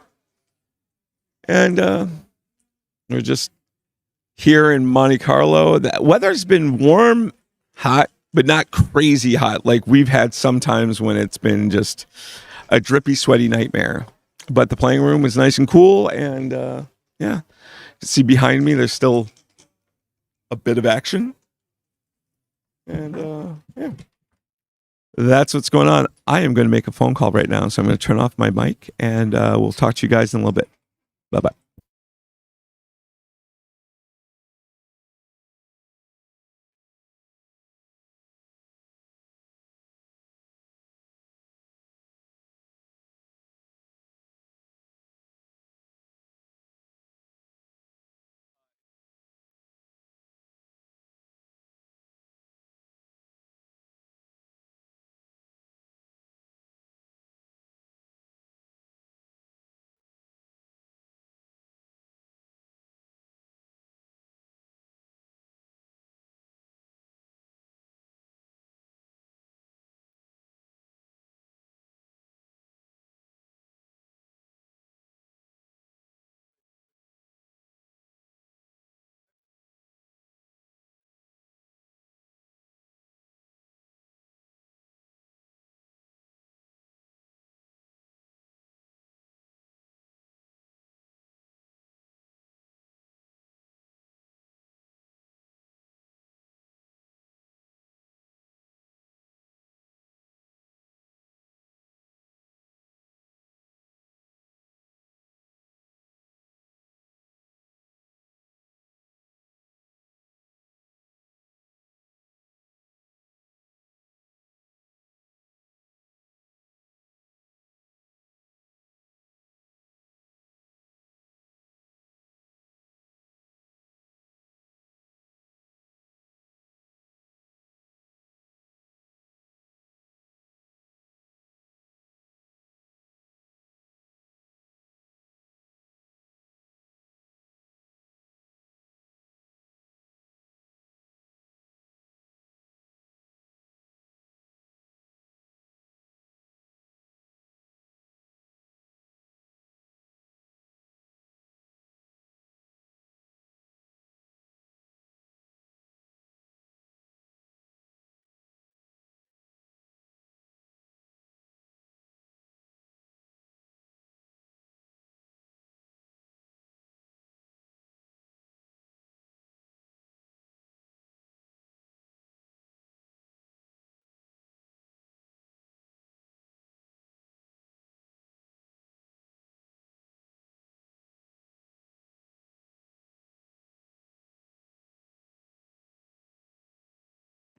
And we're just here in Monte Carlo. The weather's been warm, hot, but not crazy hot like we've had sometimes when it's been just a drippy, sweaty nightmare. But the playing room was nice and cool, and yeah, you see behind me there's still a bit of action, and yeah, that's what's going on. I am going to make a phone call right now, so I'm going to turn off my mic, and we'll talk to you guys in a little bit. Bye bye.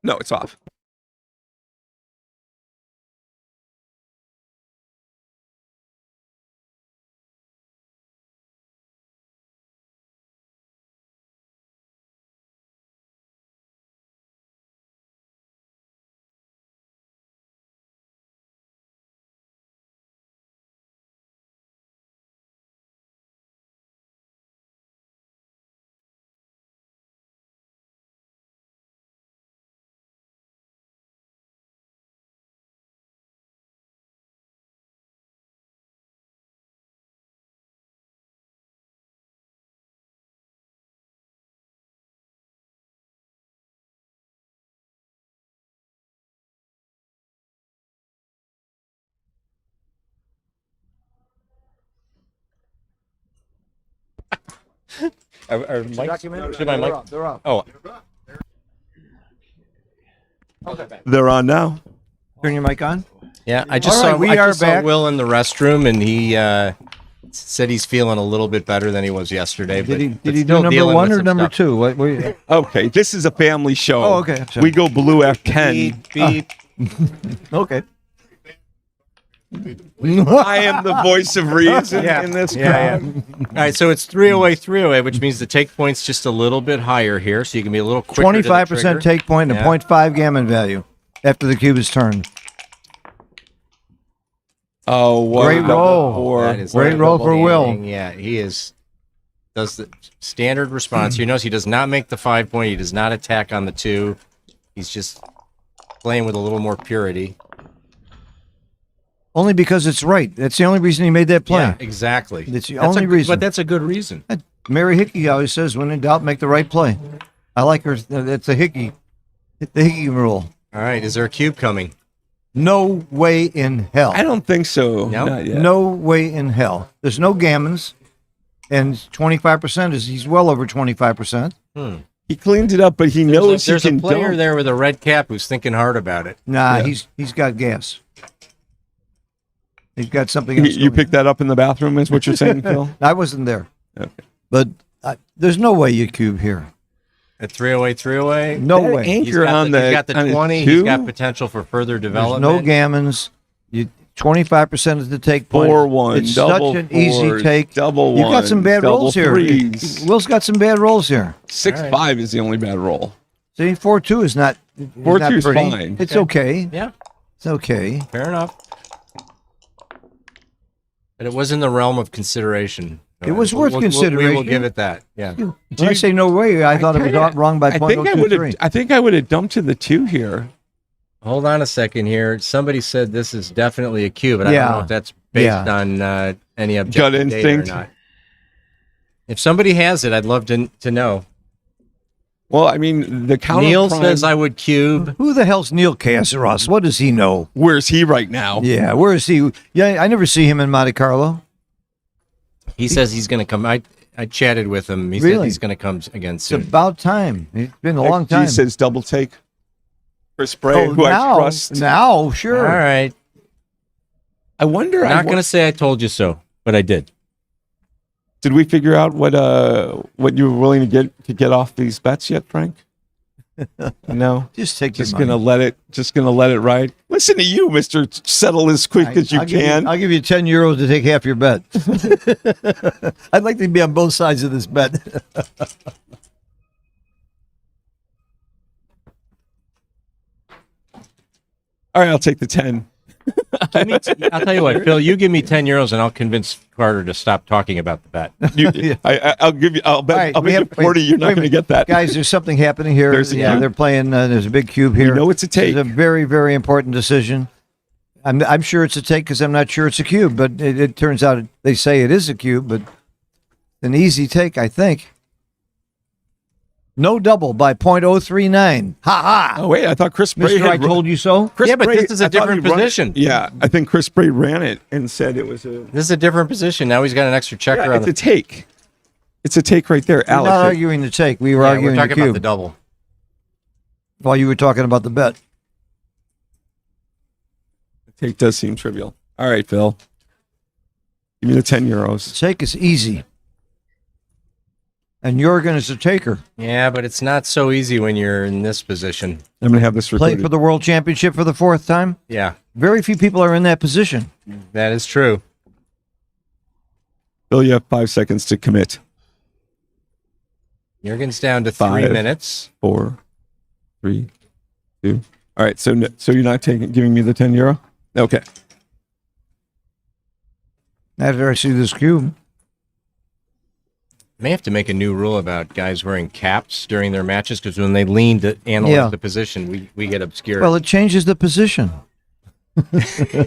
No, it's off. Are Documentary. should my mic? They're off. Oh, They're on now. Turn your mic on. yeah. I just All saw right, we I are just saw back. Will in the restroom, and he said he's feeling a little bit better than he was yesterday. Did he, but did he still do number dealing one with or some number stuff. two? What were you? Okay, this is a family show. Oh, okay. I'm sorry. We go blue F10. Beep, beep. Okay. I am the voice of reason in this crowd. All right, so it's 308, which means the take point's just a little bit higher here, so you can be a little quicker. 25% take point and Yeah. 0.5 gammon value after the cube is turned. Oh, what Great a roll. four. That is Great roll for Will. Yeah, he does the standard response. He knows he does not make the 5 point. He does not attack on the 2. He's just playing with a little more purity. Only because it's right. That's the only reason he made that play. Yeah, exactly. That's the That's only a, reason. But that's a good reason. Mary Hickey always says, when in doubt, make the right play. I like her. That's the Hickey rule. All right, is there a cube coming? No way in hell. I don't think so. No? Not yet. No way in hell. There's no gammons. And 25% is, he's well over 25%. He cleaned it up, but he knows There's he a can player dump. there with a red cap who's thinking hard about it. Nah, Yeah. he's got gas. He's got something else. You going. picked that up in the bathroom, is what you're saying, Phil? I wasn't there. Okay. But there's no way you cube here. At 308. No That way. anchor on He's got the on 20. two? He's got potential for further There's development. no gammons. 25% is the take point. 4-1, It's double such an easy fours, take. double You've got some ones, bad double rolls here. threes. Will's got some bad rolls here. 6-5 is the only bad roll. See, 4-2 is not. 4-2 is pretty. fine. It's okay. Yeah, It's okay. fair enough. But it was in the realm of consideration. It was worth We will consideration. give it that. Yeah. When I say no way, I thought it was wrong by I think I would have. 0.023. I think I would have dumped to the 2 here. Hold on a second here. Somebody said this is definitely a cube, but I Yeah. don't know if that's based Yeah. on any objective Gut data instinct. or not. If somebody has it, I'd love to know. Well, I mean, the counter Neil prime- says I would cube. Who the hell's Neil Casaros? What does he know? Where's he right now? Yeah, where is he? Yeah, I never see him in Monte Carlo. He says he's going to come. I chatted with him. He said Really? he's going to come again It's soon. about time. It's been a long XG time. says double take. Chris Bray, who I now, trust. now, sure. All right. I wonder. I'm not going to say I told you so, but I did. Did we figure out what you were willing to get off these bets yet, Frank? No. Just take Just your money. gonna let it ride. Listen to you, Mister. Settle as quick as you I'll can. I'll give you 10 euros to take half your bet. I'd like to be on both sides of this bet. All right, I'll take the 10. I'll tell you what, Phil. You give me 10 euros, and I'll convince Carter to stop talking about the bet. I'll give you. I'll bet. All right, I'll we bet you have- 40. You're wait not a going to minute. get that, Guys, there's something happening here. There's a cube? They're playing. There's a big cube here. We know it's a take. It's a very, very important decision. I'm sure it's a take because I'm not sure it's a cube, but it turns out they say it is a cube, but an easy take, I think. No double by 0.039. Ha ha! Oh wait, I thought Chris Bray. Mister, I told you so. Chris Yeah, but Bray, this is a I thought different he'd run it. position. Yeah, I think Chris Bray ran it and said it was a. This is a different position. Now he's got an extra checker Yeah, on it's the a take. It's a take right there, We're Alex. not arguing the take. We were Yeah, arguing we're talking the about cube the double. while you were talking about the bet. The take does seem trivial. All right, Phil. Give me the 10 euros. Take is easy. And Jorgen is a taker. Yeah, but it's not so easy when you're in this position. I'm going to have this Played recorded. for the World Championship for the 4th time. Yeah, Very few people are in that position. that is true. Bill, you have 5 seconds to commit. Jurgen's down to 3 5, minutes. 4, 3, 2. All right, so you're not giving me the €10? Okay. After I see this cube. May have to make a new rule about guys wearing caps during their matches because when they lean to analyze the position, we get obscured. Well, it changes the position.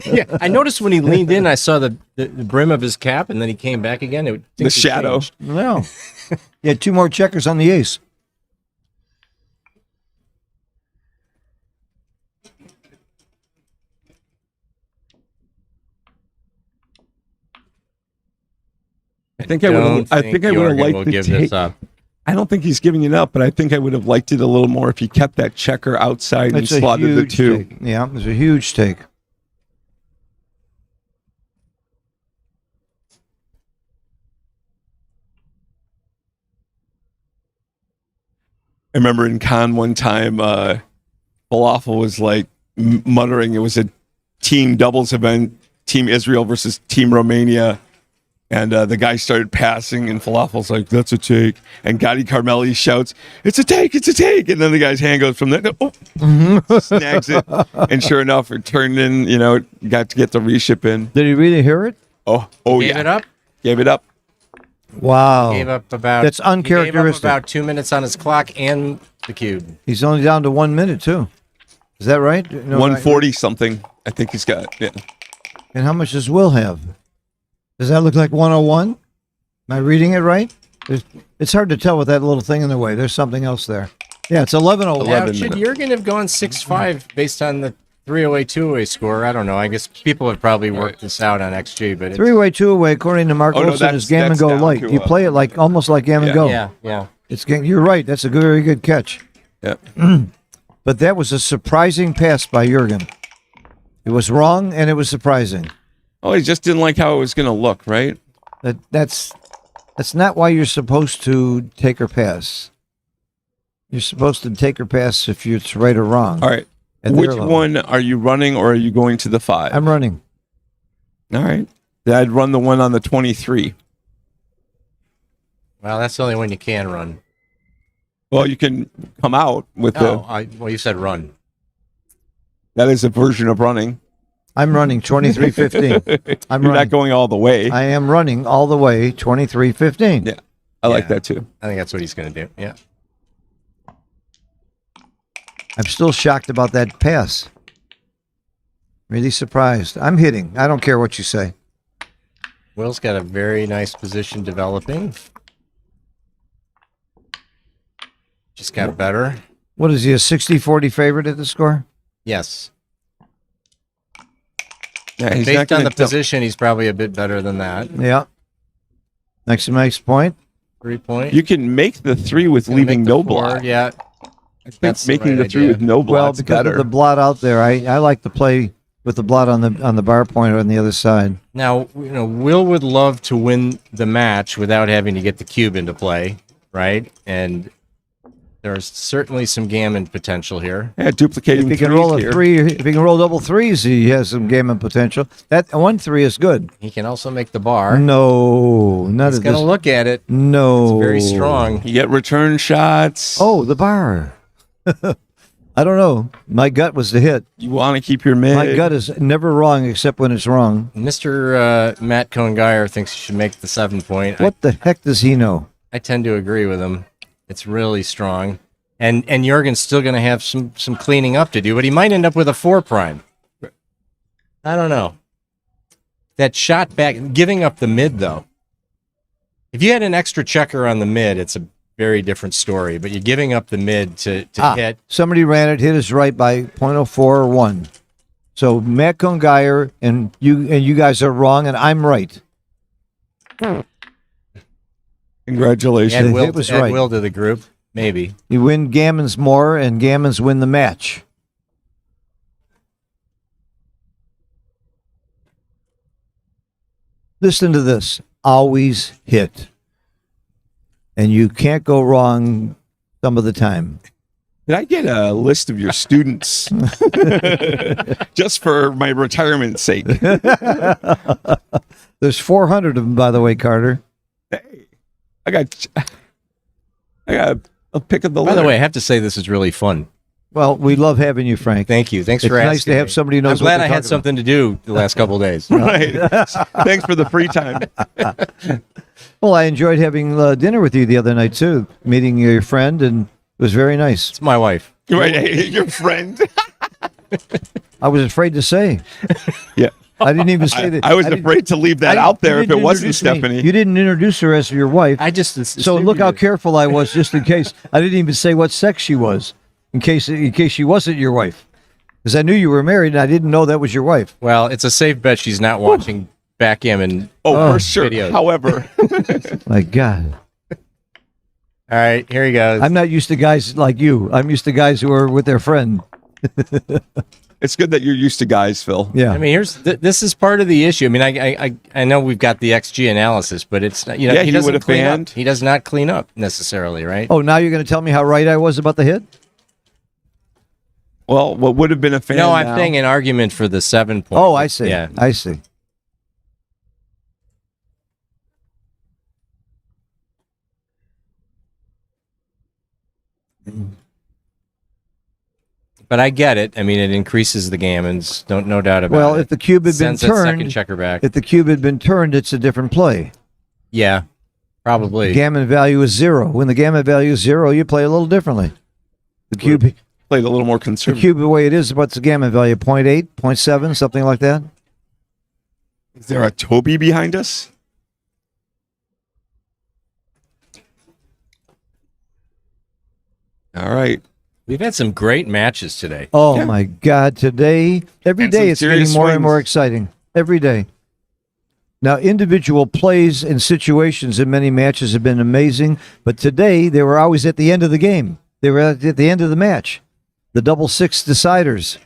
Yeah, I noticed when he leaned in, I saw the brim of his cap, and then he came back again. The shadow. No. You had 2 more checkers on the ace. I think I would have liked will to give take. this up. I don't think he's giving it up, but I think I would have liked it a little more if he kept that checker outside and It's a slotted the huge 2. take. Yeah, it's a huge take. I remember in Con one time, Falafel was like muttering. It was a team doubles event, Team Israel versus Team Romania. And the guy started passing, and Falafel's like, "That's a take." And Gotti Carmelli shouts, "It's a take! It's a take!" And then the guy's hand goes from there, snags it, and sure enough, it turned in. Got to get the reship in. Did he really hear it? Oh, Gave it up. Gave it up. Wow. Gave up about. That's he gave up uncharacteristic. about 2 minutes on his clock and the cube. He's only down to 1 minute, too. Is that right? No, 140 something. I think he's got. Yeah. And how much does Will have? Does that look like 101? Am I reading it right? It's hard to tell with that little thing in the way. There's something else there. Yeah, it's 11:01. Now, should Jurgen have gone 6-5 based on the 3-away, 2-away score? I don't know. I guess people have probably worked this out on XG, but it's, 3-way, 2-away, according to Mark Oh, no, Olson, is that's- Gammon that's Go down light. to, You play it like almost like Gammon Go. yeah. You're right. That's a very good catch. Yeah. But that was a surprising pass by Jurgen. It was wrong and it was surprising. Oh, he just didn't like how it was going to look, right? That's not why you're supposed to take or pass. You're supposed to take or pass if it's right or wrong. All right. At Which their level. one are you running, or are you going to the 5? I'm running. All right. Then I'd run the one on the 23. Well, that's the only one you can run. Well, you can come out with Well, you said run. that is a version of running. I'm running 23-15. I'm You're running. not going all the way. I am running all the way 23-15. Yeah. I like that too. I think that's what he's going to do. Yeah. I'm still shocked about that pass. Really surprised. I'm hitting. I don't care what you say. Will's got a very nice position developing. Just got better. What is he, a 60-40 favorite at the score? Yes. Yeah, he's not Based on gonna the position, he's probably a bit better than that. Yeah. Next point. 3 point. You can make the 3 with Gonna leaving make the no 4, block. Yeah. I think That's the making right the 3 idea. with no Well, block's because better. of the blot out there, I like to play with the blot on the bar point on the other side. Now, Will would love to win the match without having to get the cube into play, right? And there's certainly some gammon potential here. Yeah, duplicating If he can threes roll a here. 3, if he can roll double 3s, he has some gammon potential. That 1-3 is good. He can also make the bar. No, none He's of going this. to look at it. No. It's very strong. You get return shots. Oh, the bar. I don't know. My gut was the hit. You want to keep your mid. My gut is never wrong except when it's wrong. Mr. Matt Cohn-Geyer thinks you should make the 7 point. What the heck does he know? I tend to agree with him. It's really strong. And Jurgen's still going to have some cleaning up to do, but he might end up with a 4 prime. I don't know. That shot back, giving up the mid, though. If you had an extra checker on the mid, it's a very different story, but you're giving up the mid to hit. Somebody ran it, hit us right by 0.04 or 1. So Matt Cohn-Geyer and you guys are wrong, and I'm right. Congratulations. Add Will, It was add right. Will to the group, maybe. You win gammons more, and gammons win the match. Listen to this. Always hit. and you can't go wrong some of the time. Did I get a list of your students just for my retirement's sake? There's 400 of them, by the way, Carter. Hey, I got a pick of the By litter. the way, I have to say this is really fun. Well, we love having you, Frank. Thank you. Thanks It's for asking. nice to have me. somebody who knows I'm what glad they're I had talking something to do the last couple of days. Right. Thanks for the free time. Well, I enjoyed having dinner with you the other night, too, meeting your friend, and it was very nice. It's my wife. Right, your friend. I was afraid to say. Yeah. I didn't even say that. I was didn't- afraid to leave that I- out there you if didn't it wasn't introduce me. Stephanie. You didn't introduce her as your wife. I just So look how careful I was, just in case. I didn't even say what sex she was, in case she wasn't your wife, because I knew you were married and I didn't know that was your wife. Well, it's a safe bet she's not watching Backgammon. Oh, for sure. videos. However, My God, All right, here he goes. I'm not used to guys like you. I'm used to guys who are with their friend. it's good that you're used to guys, Phil. Yeah. I mean, here's this is part of the issue. I mean, I know we've got the XG analysis, but it's not, Yeah, he he doesn't would've clean up. banned. He does not clean up necessarily, right? Oh, now you're going to tell me how right I was about the hit? Well, what would have been a fan? No, I'm now- saying an argument for the 7 point. Oh, I see. Yeah. I see. But I get it. I mean, it increases the gammons. No doubt about Well, it. if the cube had been Sends that second turned, checker back. if the cube had been turned, it's a different play. Yeah, probably. Gammon value is 0. When the gammon value is 0, you play a little differently. The cube, Played a little more the conservative. cube, the way it is, what's the gammon value? 0.8, 0.7, something like that. Is there a Toby behind us? All right. We've had some great matches today. Oh Yeah. my God! Today, every And day, some it's getting serious more and swings. more exciting. Every day. Now, individual plays and situations in many matches have been amazing, but today they were always at the end of the game. They were at the end of the match. The double six deciders.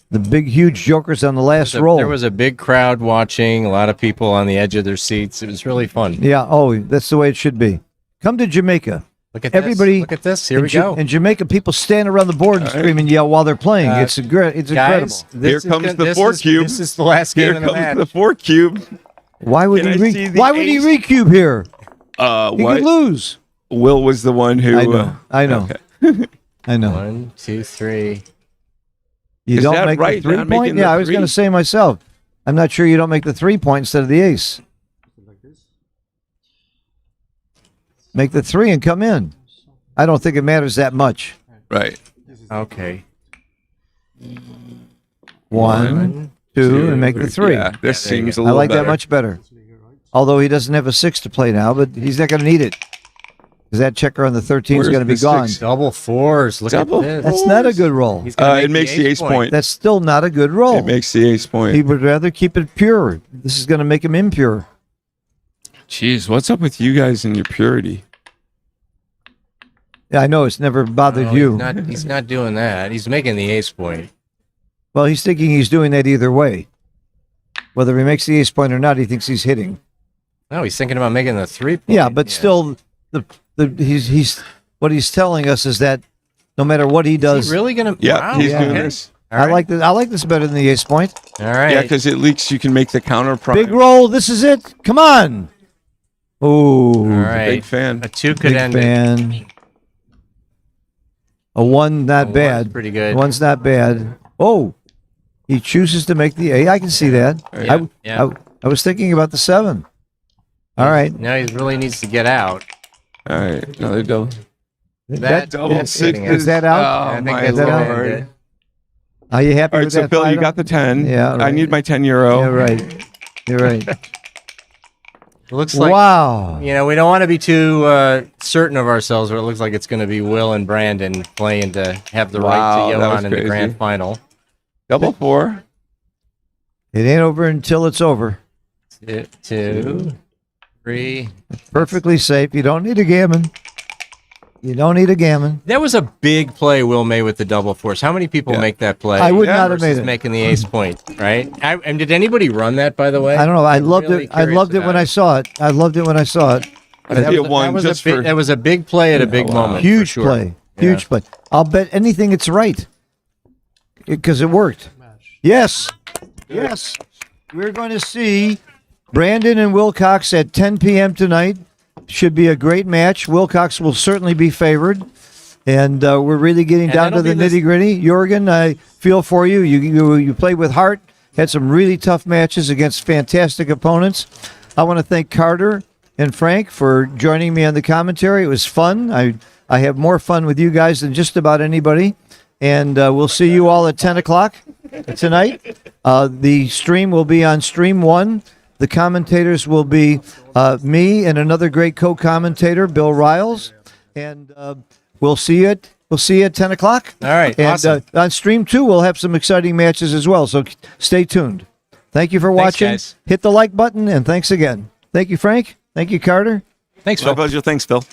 The big, huge jokers on the last roll. There was a big crowd watching, a lot of people on the edge of their seats. It was really fun. Yeah. Oh, that's the way it should be. Come to Jamaica. Look at Everybody. this. Look at this. Here in we go. In Jamaica, people stand around the board and scream and yell while they're playing. It's incredible. Guys, Here comes the 4 cube. This is the last game Here of the comes match. the 4 cube. Why would Can he? I see the Why would he ace? recube here? He What? could lose. Will was the one who. I know. I know. Okay. I know. 1, 2, 3. You Is don't that make right? the 3 Not point? making Yeah, the I was going to three? say myself. I'm not sure you don't make the 3 point instead of the ace. Make the 3 and come in. I don't think it matters that much. Right. Okay. 1, 2, and make the 3. Yeah, this there you seems go. a I little like better. that much better. Although he doesn't have a 6 to play now, but he's not going to need it. Because that checker on the 13 is Where's going to be the gone. 6? Double fours. Look Double at this. That's not a good roll. He's gonna make It makes the ace point. That's still not a good roll. It makes the ace point. He would rather keep it pure. This is going to make him impure. Jeez, what's up with you guys and your purity? Yeah, I know it's never bothered No, you. He's not doing that. He's making the ace point. Well, he's thinking he's doing that either way. Whether he makes the ace point or not, he thinks he's hitting. No, he's thinking about making the 3 point. Yeah, but still, he's what he's telling us is that no matter what he does, Is he really gonna? Yeah, wow, he's okay. doing this. All I right. like this better than the ace point. All right. Yeah, because at least you can make the counter prime. Big roll. This is it. Come on. Oh, All right. Big fan. A 2 could big end it. fan. A 1, not one's bad. pretty good. 1's not bad. Oh, he chooses to make the 8. I can see that. Yeah, yeah. I was thinking about the 7. All right. Now he really needs to get out. All right, another double. That Double that's six hitting it. Is that out? Oh, I think my that's gonna end lord. it. Are you happy All right, with so that? Phil, you final? got the 10. Yeah, I right. need my 10 euro. Yeah, right. You're right. It looks like Wow. you know we don't want to be too certain of ourselves, but it looks like it's going to be Will and Brandon playing to have the Wow, right to that was Johan in the crazy. grand final. Double 4. It ain't over until it's over. 2, 3. Perfectly safe. You don't need a gammon. You don't need a gammon. That was a big play Will made with the double force. How many people make that play? I would not have versus made it. making the ace point, right? And did anybody run that, by the way? I don't know. I loved really it. I curious loved it about when I saw it. I loved it when I saw it. That'd be a one was just a big, for. that was a big play at a big moment. for Huge sure. play. Huge play. I'll bet anything it's right because it worked. Yes. Yes. We're going to see Brandon and Wilcox at 10 p.m. tonight. Should be a great match. Wilcox will certainly be favored. And we're really getting down to the nitty gritty. Jorgen, I feel for you. You played with heart, had some really tough matches against fantastic opponents. I want to thank Carter and Frank for joining me on the commentary. It was fun. I have more fun with you guys than just about anybody. And we'll see you all at 10 o'clock tonight. The stream will be on Stream 1. The commentators will be me and another great co-commentator, Bill Riles. And we'll see you at 10 o'clock. All right, And awesome. on Stream 2, we'll have some exciting matches as well. So stay tuned. Thank you for watching. guys. Hit the like button, and thanks again. Thank you, Frank. Thank you, Carter. Thanks, My Phil. pleasure. Thanks, Phil.